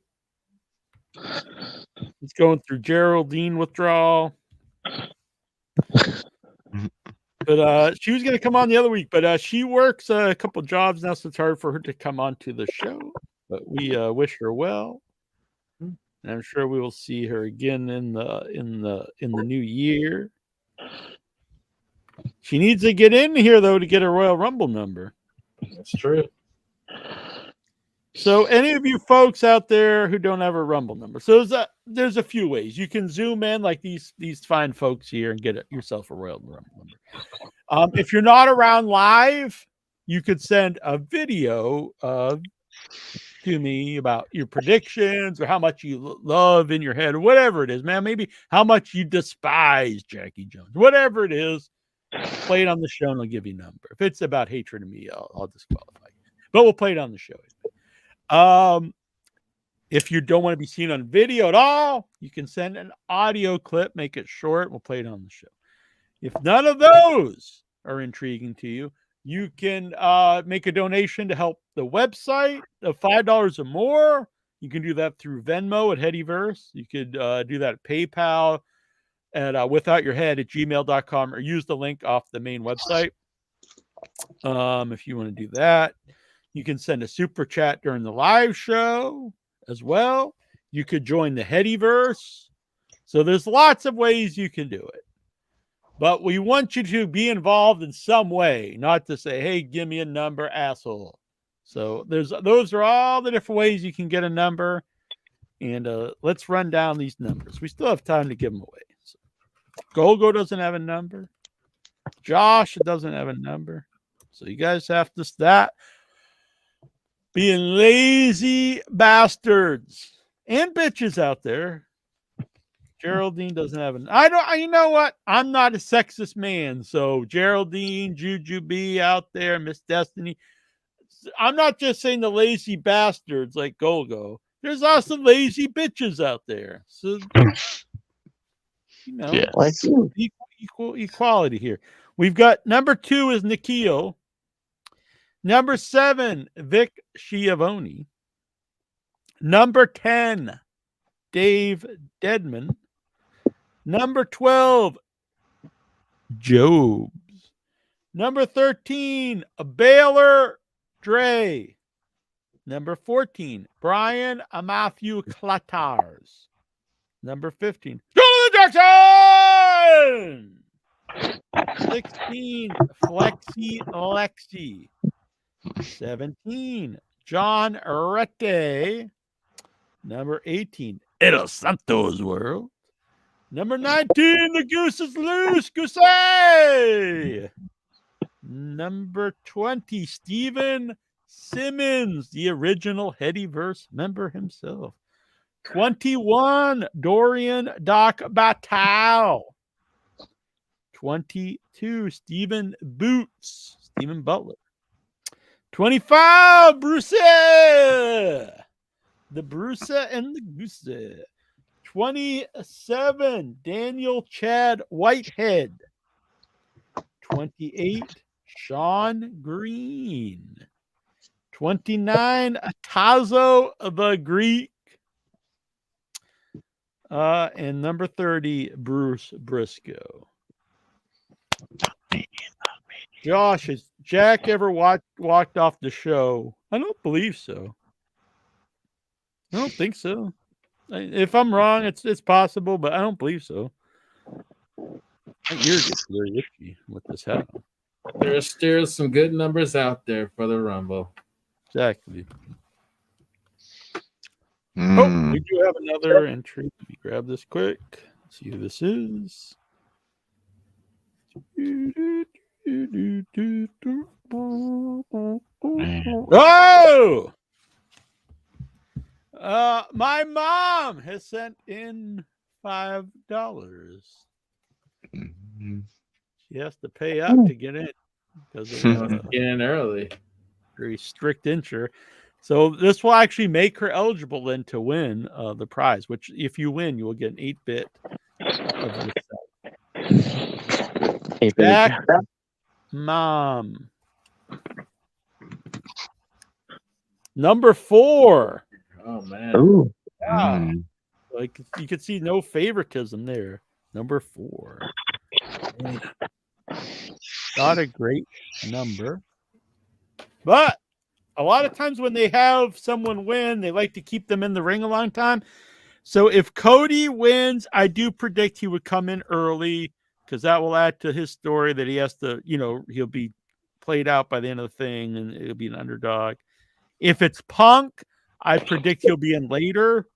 He's going through Geraldine withdrawal. But she was going to come on the other week, but she works a couple jobs now, so it's hard for her to come on to the show. But we wish her well. And I'm sure we will see her again in the new year. She needs to get in here though to get a Royal Rumble number. That's true. So any of you folks out there who don't have a Rumble number, so there's a few ways you can zoom in like these fine folks here and get yourself a Royal Rumble number. If you're not around live, you could send a video to me about your predictions or how much you love in your head or whatever it is, man. Maybe how much you despise Jackie Jones, whatever it is. Play it on the show and I'll give you a number. If it's about hatred of me, I'll disqualify you. But we'll play it on the show. If you don't want to be seen on video at all, you can send an audio clip, make it short. We'll play it on the show. If none of those are intriguing to you, you can make a donation to help the website of $5 or more. You can do that through Venmo at Headyverse. You could do that at PayPal at withoutyourhead@gmail.com or use the link off the main website. If you want to do that, you can send a super chat during the live show as well. You could join the Headyverse. So there's lots of ways you can do it. But we want you to be involved in some way, not to say, hey, give me a number, asshole. So those are all the different ways you can get a number. And let's run down these numbers. We still have time to give them away. So, Golgo doesn't have a number. Josh doesn't have a number. So you guys have to stop being lazy bastards and bitches out there. Geraldine doesn't have you know what? I'm not a sexist man. So Geraldine, Juju B out there, Miss Destiny. I'm not just saying the lazy bastards like Golgo. There's also lazy bitches out there. So, equal equality here. We've got number 2 is Nikhil. Number 7, Vic Schiavone. Number 10, Dave Deadman. Number 12, Jobs. Number 13, Baylor Dre. Number 14, Brian Matthew Clatars. Number 15, Jonathan Jackson. 16, Flexi Lexi. 17, John Rete. Number 18, El Santos World. Number 19, the Goose is Loose. Goose. Number 20, Steven Simmons, the original Headyverse member himself. 21, Dorian Doc Batal. 22, Stephen Boots, Stephen Butler. 25, Bruce. The Bruce and the Goose. 27, Daniel Chad Whitehead. 28, Sean Green. 29, Tazo the Greek. And number 30, Bruce Briscoe. Josh, has Jack ever walked off the show? I don't believe so. I don't think so. If I'm wrong, it's possible, but I don't believe so. My ear gets very itchy with this hat. There's still some good numbers out there for the Rumble. Exactly. Oh, we do have another entry. Let me grab this quick. See who this is. Oh! My mom has sent in $5. She has to pay up to get in because of get in early. Very strict insure. So this will actually make her eligible then to win the prize, which if you win, you will get an 8-bit of yourself. Back, mom. Number 4. Oh man. Ooh. Yeah. Like you can see no favoritism there. Number 4. Not a great number. But a lot of times when they have someone win, they like to keep them in the ring a long time. So if Cody wins, I do predict he would come in early because that will add to his story that he has to, he'll be played out by the end of the thing and it'll be an underdog. If it's Punk, I predict he'll be in later.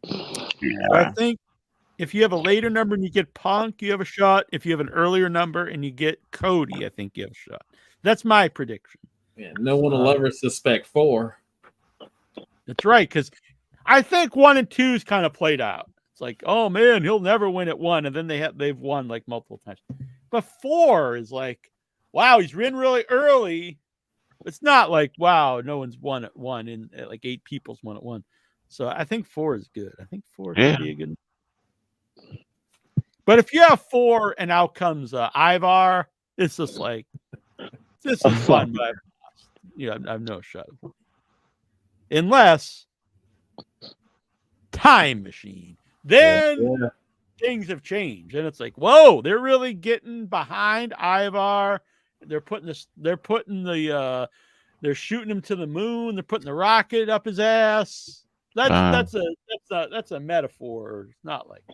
Yeah. I think if you have a later number and you get Punk, you have a shot. If you have an earlier number and you get Cody, I think you have a shot. That's my prediction. Yeah, no one will ever suspect 4. That's right, because I think 1 and 2 is kind of played out. It's like, oh man, he'll never win at 1, and then they've won like multiple times. But 4 is like, wow, he's in really early. It's not like, wow, no one's won at 1 and like 8 people's won at 1. So I think 4 is good. I think 4 could be a good. But if you have 4 and out comes Ivar, it's just like, this is fun, but I have no shot. Unless Time Machine. Then things have changed. And it's like, whoa, they're really getting behind Ivar. They're shooting him to the moon. They're putting the rocket up his ass. That's a metaphor. It's not like.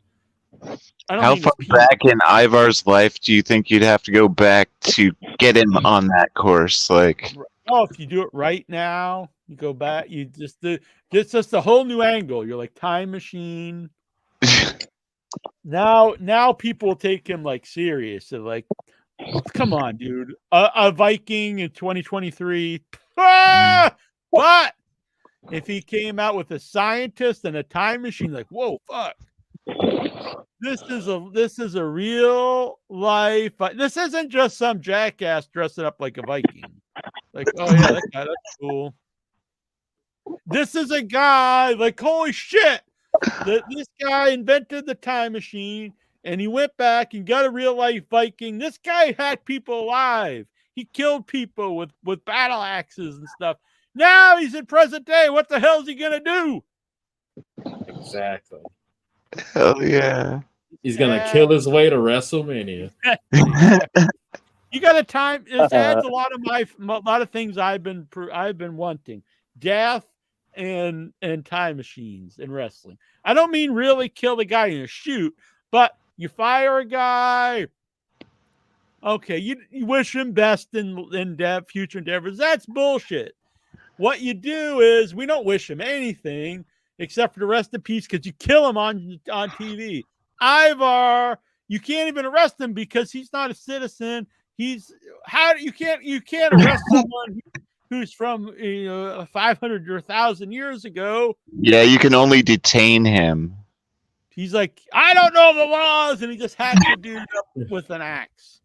How far back in Ivar's life do you think you'd have to go back to get him on that course? Like, if you do it right now, you go back. You just just a whole new angle. You're like Time Machine. now people will take him like serious. They're like, come on, dude, a Viking in 2023. But if he came out with a scientist and a time machine, like, whoa, fuck. This is a real life. This isn't just some jackass dressing up like a Viking. Like, oh yeah, that's cool. This is a guy like, holy shit! This guy invented the time machine, and he went back and got a real life Viking. This guy had people alive. He killed people with battle axes and stuff. Now he's in present day. What the hell is he gonna do? Exactly. Hell yeah. He's gonna kill his way to WrestleMania. You got to time. It adds a lot of things I've been wanting. Death and time machines in wrestling. I don't mean really kill the guy in a shoot, but you fire a guy. Okay, you wish him best in future endeavors. That's bullshit. What you do is we don't wish him anything except for the rest in peace because you kill him on TV. Ivar, you can't even arrest him because he's not a citizen. You can't arrest someone who's from 500 or 1,000 years ago. Yeah, you can only detain him. He's like, I don't know the laws, and he just hacks the dude up with an axe.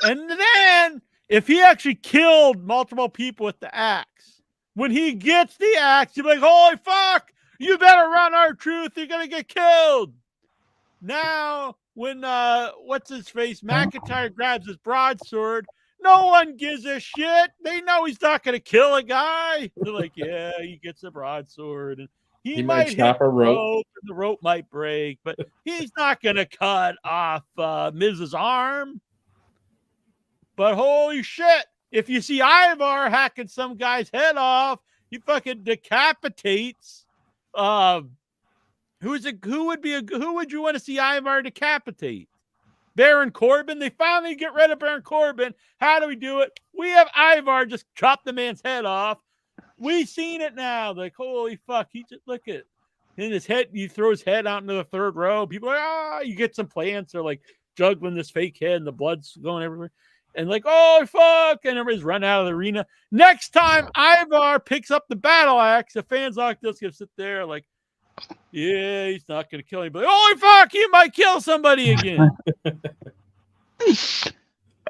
And then, if he actually killed multiple people with the axe, when he gets the axe, you're like, holy fuck, you better run R-Truth, you're gonna get killed. Now, when what's his face, McIntyre grabs his broadsword, no one gives a shit. They know he's not gonna kill a guy. They're like, yeah, he gets a broadsword, and he might chop a rope, and the rope might break, but he's not gonna cut off Miz's arm. But holy shit, if you see Ivar hacking some guy's head off, he fucking decapitates. Who would you want to see Ivar decapitate? Baron Corbin. They finally get rid of Baron Corbin. How do we do it? We have Ivar just chop the man's head off. We've seen it now. Like, holy fuck. He just look at in his head. You throw his head out into the third row. People are like, you get some plants. They're like juggling this fake head and the blood's going everywhere. And like, oh fuck. And everybody's run out of the arena. Next time Ivar picks up the battle axe, the fans like this gonna sit there like, yeah, he's not gonna kill anybody. Holy fuck, he might kill somebody again.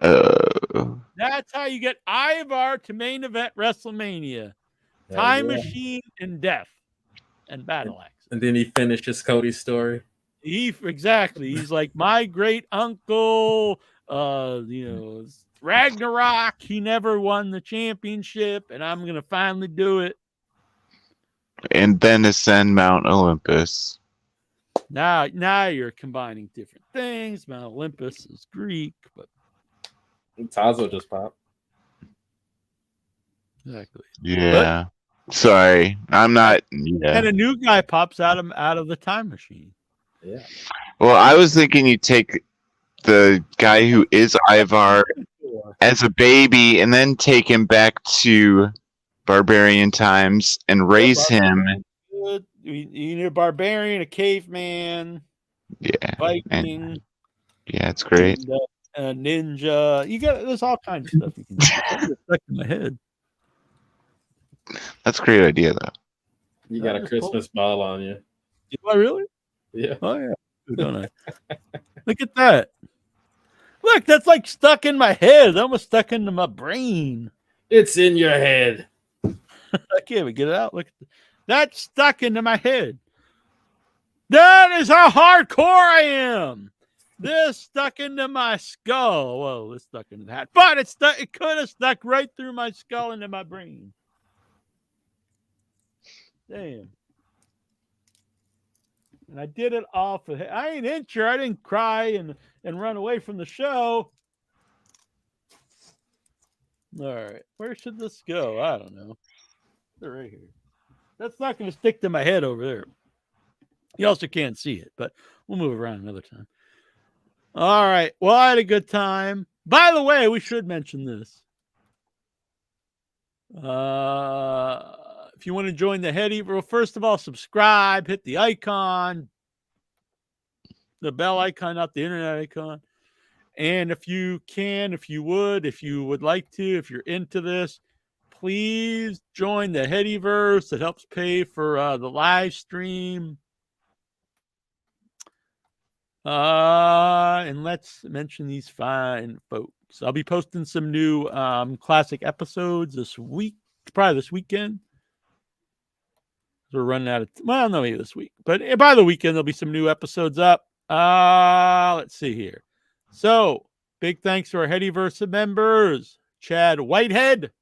That's how you get Ivar to main event WrestleMania. Time machine and death and battle axe. And then he finishes Cody's story. Exactly. He's like my great uncle, Ragnarok. He never won the championship, and I'm gonna finally do it. And then ascend Mount Olympus. Now you're combining different things. Mount Olympus is Greek, but Tazo just popped. Exactly. Yeah. Sorry, I'm not. Yeah. And a new guy pops out of the time machine. Yeah. Well, I was thinking you take the guy who is Ivar as a baby and then take him back to barbarian times and raise him. You need a barbarian, a caveman, Viking. Yeah, it's great. And, ninja. There's all kinds of stuff you can do. It's stuck in my head. That's a great idea, though. You got a Christmas ball on you. Do I really? Yeah. Oh yeah. Don't I? Look at that. Look, that's like stuck in my head. It's almost stuck into my brain. It's in your head. I can't even get it out. Look, that's stuck into my head. That is how hardcore I am. This stuck into my skull. Well, it's stuck into that, but it could have stuck right through my skull into my brain. Damn. And I did it off of. I ain't injured. I didn't cry and run away from the show. All right, where should this go? I don't know. They're right here. That's not going to stick to my head over there. You also can't see it, but we'll move around another time. All right. Well, I had a good time. By the way, we should mention this. If you want to join the Heady, well, first of all, subscribe, hit the icon, the bell icon, not the internet icon. And if you would like to, if you're into this, please join the Headyverse. It helps pay for the live stream. And let's mention these fine folks. I'll be posting some new classic episodes this week, probably this weekend. We're running out of no, maybe this week, but by the weekend there'll be some new episodes up. Let's see here. So big thanks to our Headyverse members: Chad Whitehead,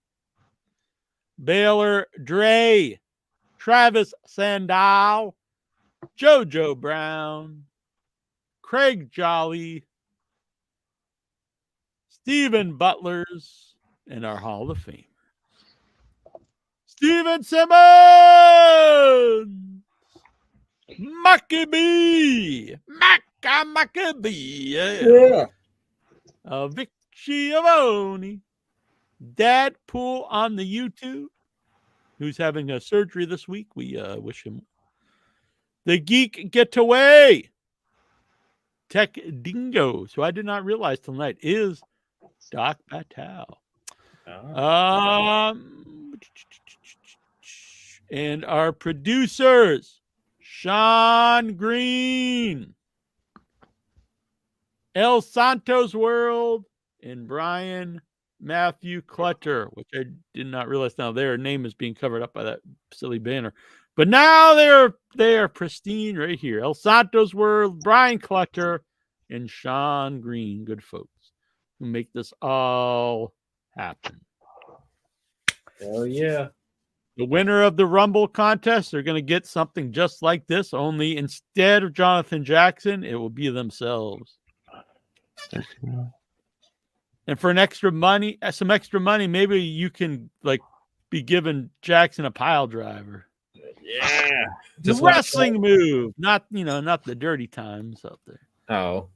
Baylor Dre, Travis Sandal, JoJo Brown, Craig Jolly, Stephen Butlers, and our Hall of Fame. Steven Simmons, Maccabee, yeah. Vic Schiavone, Dadpool on the YouTube, who's having a surgery this week. We wish him. The Geek Getaway, Tech Dingo, so I did not realize tonight is Doc Patel. And our producers, Sean Green, El Santos World, and Brian Matthew Clutter, which I did not realize now their name is being covered up by that silly banner. But now they are pristine right here. El Santos World, Brian Clutter, and Sean Green, good folks who make this all happen. Hell yeah. The winner of the Rumble contest, they're going to get something just like this, only instead of Jonathan Jackson, it will be themselves. And for some extra money, maybe you can like be giving Jackson a pile driver. Yeah. The wrestling move, not the dirty times out there. Oh.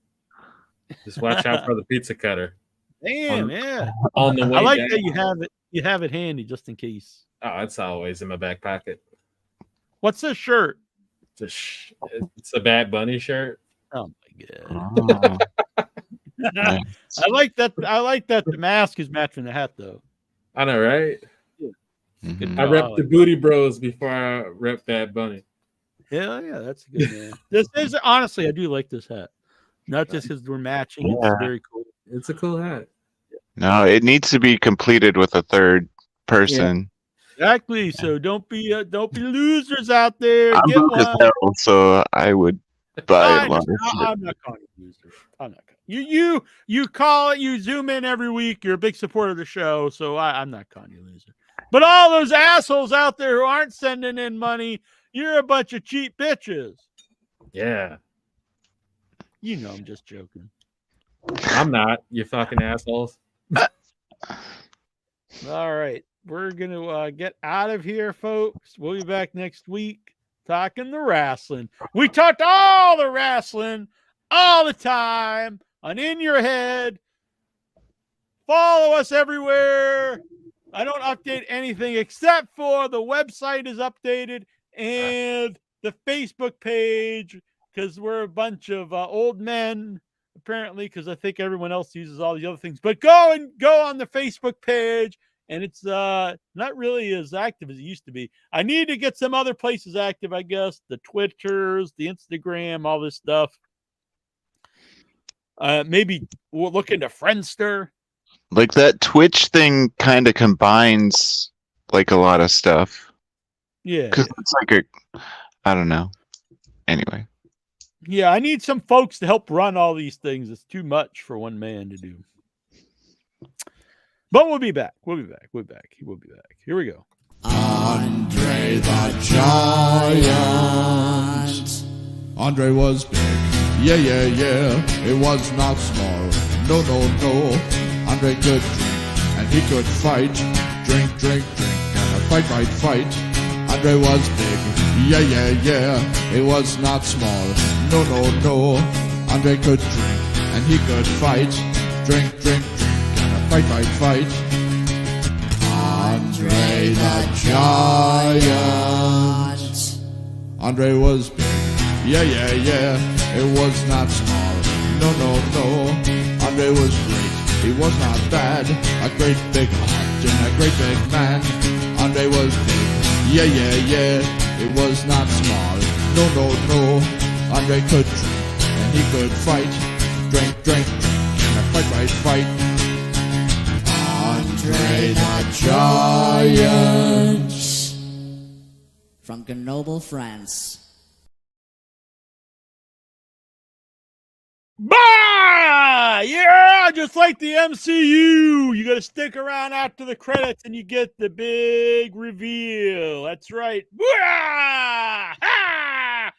Just watch out for the pizza cutter. Damn, yeah. On the way I like down. that you have it handy just in case. Oh, it's always in my back pocket. What's this shirt? It's a Bad Bunny shirt. Oh my god. Nice. I like that the mask is matching the hat though. I know, right? Mhm. I repped the Booty Bros before I repped Bad Bunny. Yeah, that's a good man. This is honestly, I do like this hat. Not just because we're matching. Yeah. It's very cool. It's a cool hat. No, it needs to be completed with a third person. Exactly. So don't be losers out there. I'm Get broke as one. hell, so I would buy a lot of shit. I'm not calling you loser. I'm not calling you call it. You zoom in every week. You're a big supporter of the show, so I'm not calling you loser. But all those assholes out there who aren't sending in money, you're a bunch of cheap bitches. Yeah. You know I'm just joking. I'm not, you fucking assholes. All right. We're going to get out of here, folks. We'll be back next week talking the wrestling. We talked all the wrestling all the time on In Your Head. Follow us everywhere. I don't update anything except for the website is updated and the Facebook page because we're a bunch of old men, apparently, because I think everyone else uses all these other things. But go on the Facebook page, and it's not really as active as it used to be. I need to get some other places active, I guess. The Twitters, the Instagram, all this stuff. Maybe we'll look into Friendster. Like that Twitch thing kind of combines like a lot of stuff. Yeah. Because it's like I don't know. Anyway. Yeah, I need some folks to help run all these things. It's too much for one man to do. But we'll be back. We'll be back. Here we go. Andre the Giant. Andre was big. Yeah. It was not small. No. Andre could drink and he could fight. Drink, and fight. Andre was big. Yeah. It was not small. No. Andre could drink and he could fight. Drink, and fight. Andre the Giant. Andre was big. Yeah. It was not small. No. Andre was great. He was not bad. A great big heart and a great big man. Andre was big. Yeah. It was not small. No. Andre could drink and he could fight. Drink, and fight. Andre the Giant. From Grenoble, France. Bah! Yeah, just like the MCU. You got to stick around after the credits and you get the big reveal. That's right. Booyah! Ha!